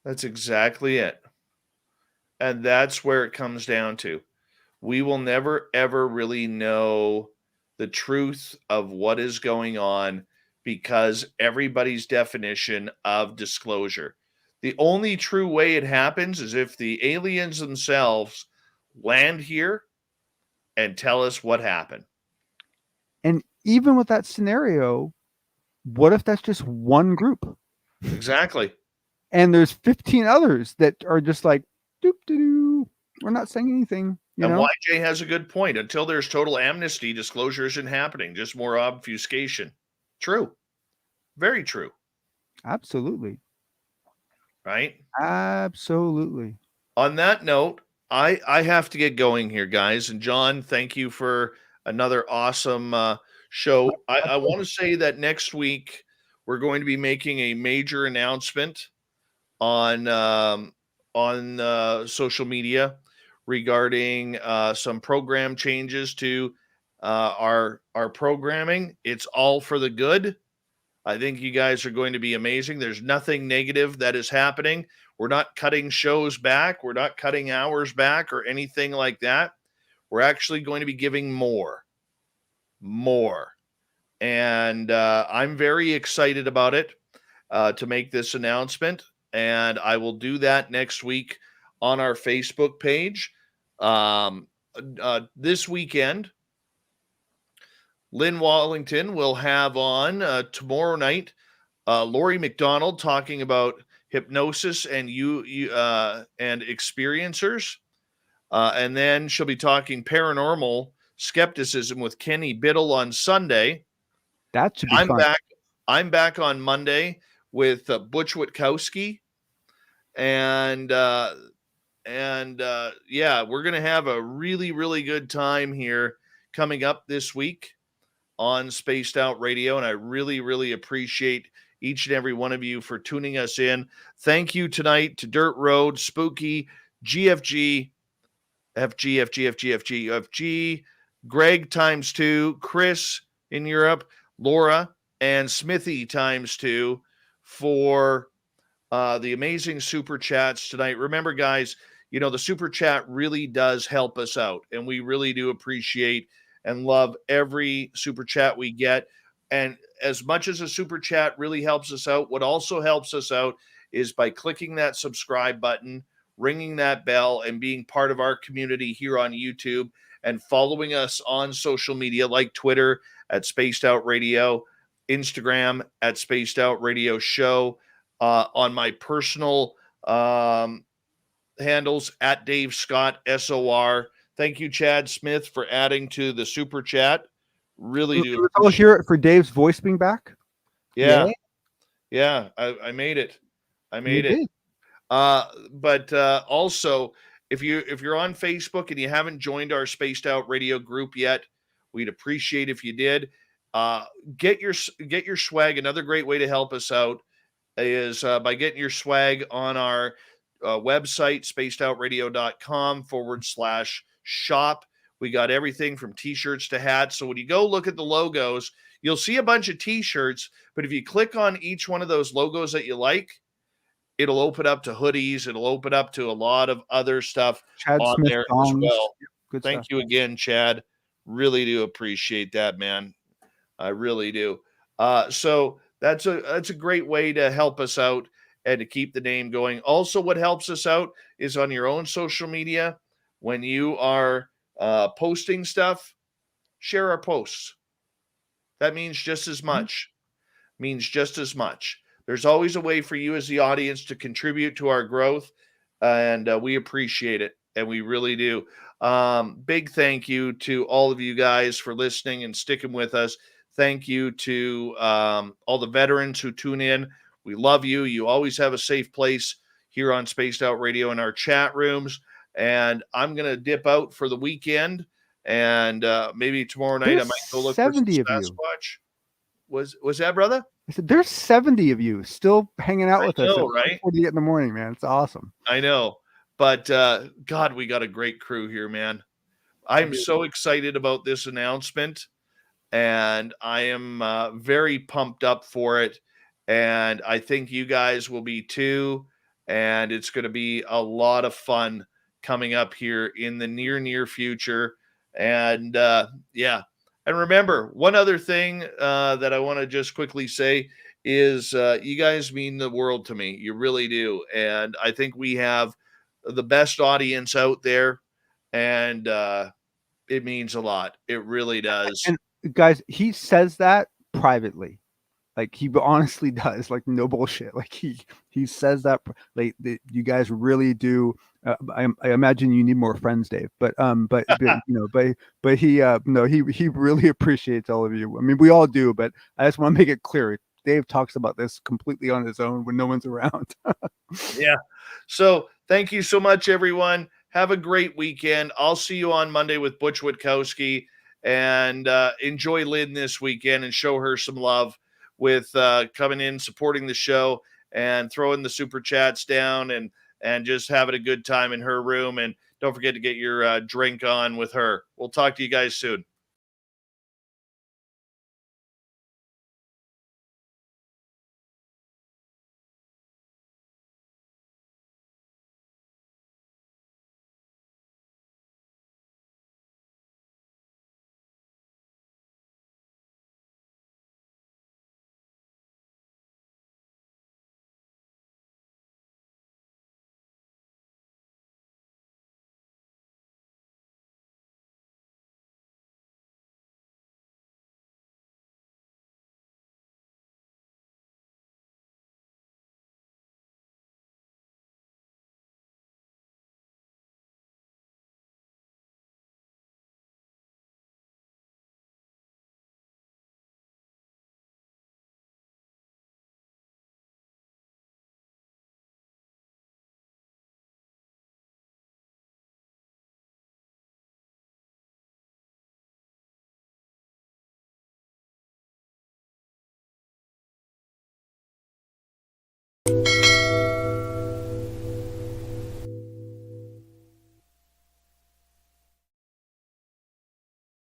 [SPEAKER 1] That's exactly it. And that's where it comes down to. We will never, ever really know the truth of what is going on because everybody's definition of disclosure. The only true way it happens is if the aliens themselves land here and tell us what happened.
[SPEAKER 4] And even with that scenario, what if that's just one group?
[SPEAKER 1] Exactly.
[SPEAKER 4] And there's 15 others that are just like, doop-doo-doo. We're not saying anything.
[SPEAKER 1] And YJ has a good point. Until there's total amnesty, disclosure isn't happening. Just more obfuscation. True. Very true.
[SPEAKER 4] Absolutely.
[SPEAKER 1] Right?
[SPEAKER 4] Absolutely.
[SPEAKER 1] On that note, I have to get going here, guys. And John, thank you for another awesome show. I want to say that next week we're going to be making a major announcement on on social media regarding some program changes to our programming. It's all for the good. I think you guys are going to be amazing. There's nothing negative that is happening. We're not cutting shows back. We're not cutting hours back or anything like that. We're actually going to be giving more. And I'm very excited about it to make this announcement. And I will do that next week on our Facebook page. This weekend, Lynn Wallington will have on tomorrow night Lori McDonald talking about hypnosis and and experiencers, and then she'll be talking paranormal skepticism with Kenny Biddle on Sunday.
[SPEAKER 4] That should be fun.
[SPEAKER 1] I'm back on Monday with Butch Witkowski, and yeah, we're gonna have a really, really good time here coming up this week on Spaced Out Radio, and I really, really appreciate each and every one of you for tuning us in. Thank you tonight to Dirt Road, Spooky, GFG, FG, Greg ×2, Chris in Europe, Laura, and Smithy ×2 for the amazing super chats tonight. Remember, guys, the super chat really does help us out, and we really do appreciate and love every super chat we get. And as much as a super chat really helps us out, what also helps us out is by clicking that subscribe button, ringing that bell, and being part of our community here on YouTube, and following us on social media like Twitter at Spaced Out Radio, Instagram at Spaced Out Radio Show, on my personal handles at Dave Scott SOR. Thank you, Chad Smith, for adding to the super chat. Really do.
[SPEAKER 4] Let's all hear it for Dave's voice being back.
[SPEAKER 1] Yeah. I made it. But also, if you're on Facebook and you haven't joined our Spaced Out Radio group yet, we'd appreciate if you did. Get your swag. Another great way to help us out is by getting your swag on our website, spacedoutradio.com/shop. We got everything from t-shirts to hats. So when you go look at the logos, you'll see a bunch of t-shirts, but if you click on each one of those logos that you like, it'll open up to hoodies. It'll open up to a lot of other stuff
[SPEAKER 4] Chad
[SPEAKER 1] on
[SPEAKER 4] Smith
[SPEAKER 1] there
[SPEAKER 4] songs.
[SPEAKER 1] as well.
[SPEAKER 4] Good
[SPEAKER 1] Thank
[SPEAKER 4] stuff.
[SPEAKER 1] you again, Chad. Really do appreciate that, man. I really do. So that's a great way to help us out and to keep the name going. Also, what helps us out is on your own social media. When you are posting stuff, share our posts. That means just as much. There's always a way for you as the audience to contribute to our growth, and we appreciate it, and we really do. Big thank you to all of you guys for listening and sticking with us. Thank you to all the veterans who tune in. We love you. You always have a safe place here on Spaced Out Radio in our chat rooms. And I'm going to dip out for the weekend. And maybe tomorrow night I might go look for some Sasquatch. Was that, brother?
[SPEAKER 4] I said, there's 70 of you still hanging out with us at
[SPEAKER 1] right?
[SPEAKER 4] 4:48 in the morning, man. It's awesome.
[SPEAKER 1] I know. But God, we got a great crew here, man. I'm so excited about this announcement. And I am very pumped up for it. And I think you guys will be too. And it's going to be a lot of fun coming up here in the near future. And yeah. And remember, one other thing that I want to just quickly say is you guys mean the world to me. You really do. And I think we have the best audience out there. And it means a lot. It really does.
[SPEAKER 4] And guys, he says that privately. Like he honestly does, like no bullshit. Like he says that like you guys really do. I imagine you need more friends, Dave. But he really appreciates all of you. I mean, we all do, but I just want to make it clear. Dave talks about this completely on his own when no one's around.
[SPEAKER 1] Yeah. So thank you so much, everyone. Have a great weekend. I'll see you on Monday with Butch Witkowski, and enjoy Lynn this weekend and show her some love with coming in, supporting the show, and throwing the super chats down, and and just having a good time in her room. And don't forget to get your drink on with her. We'll talk to you guys soon.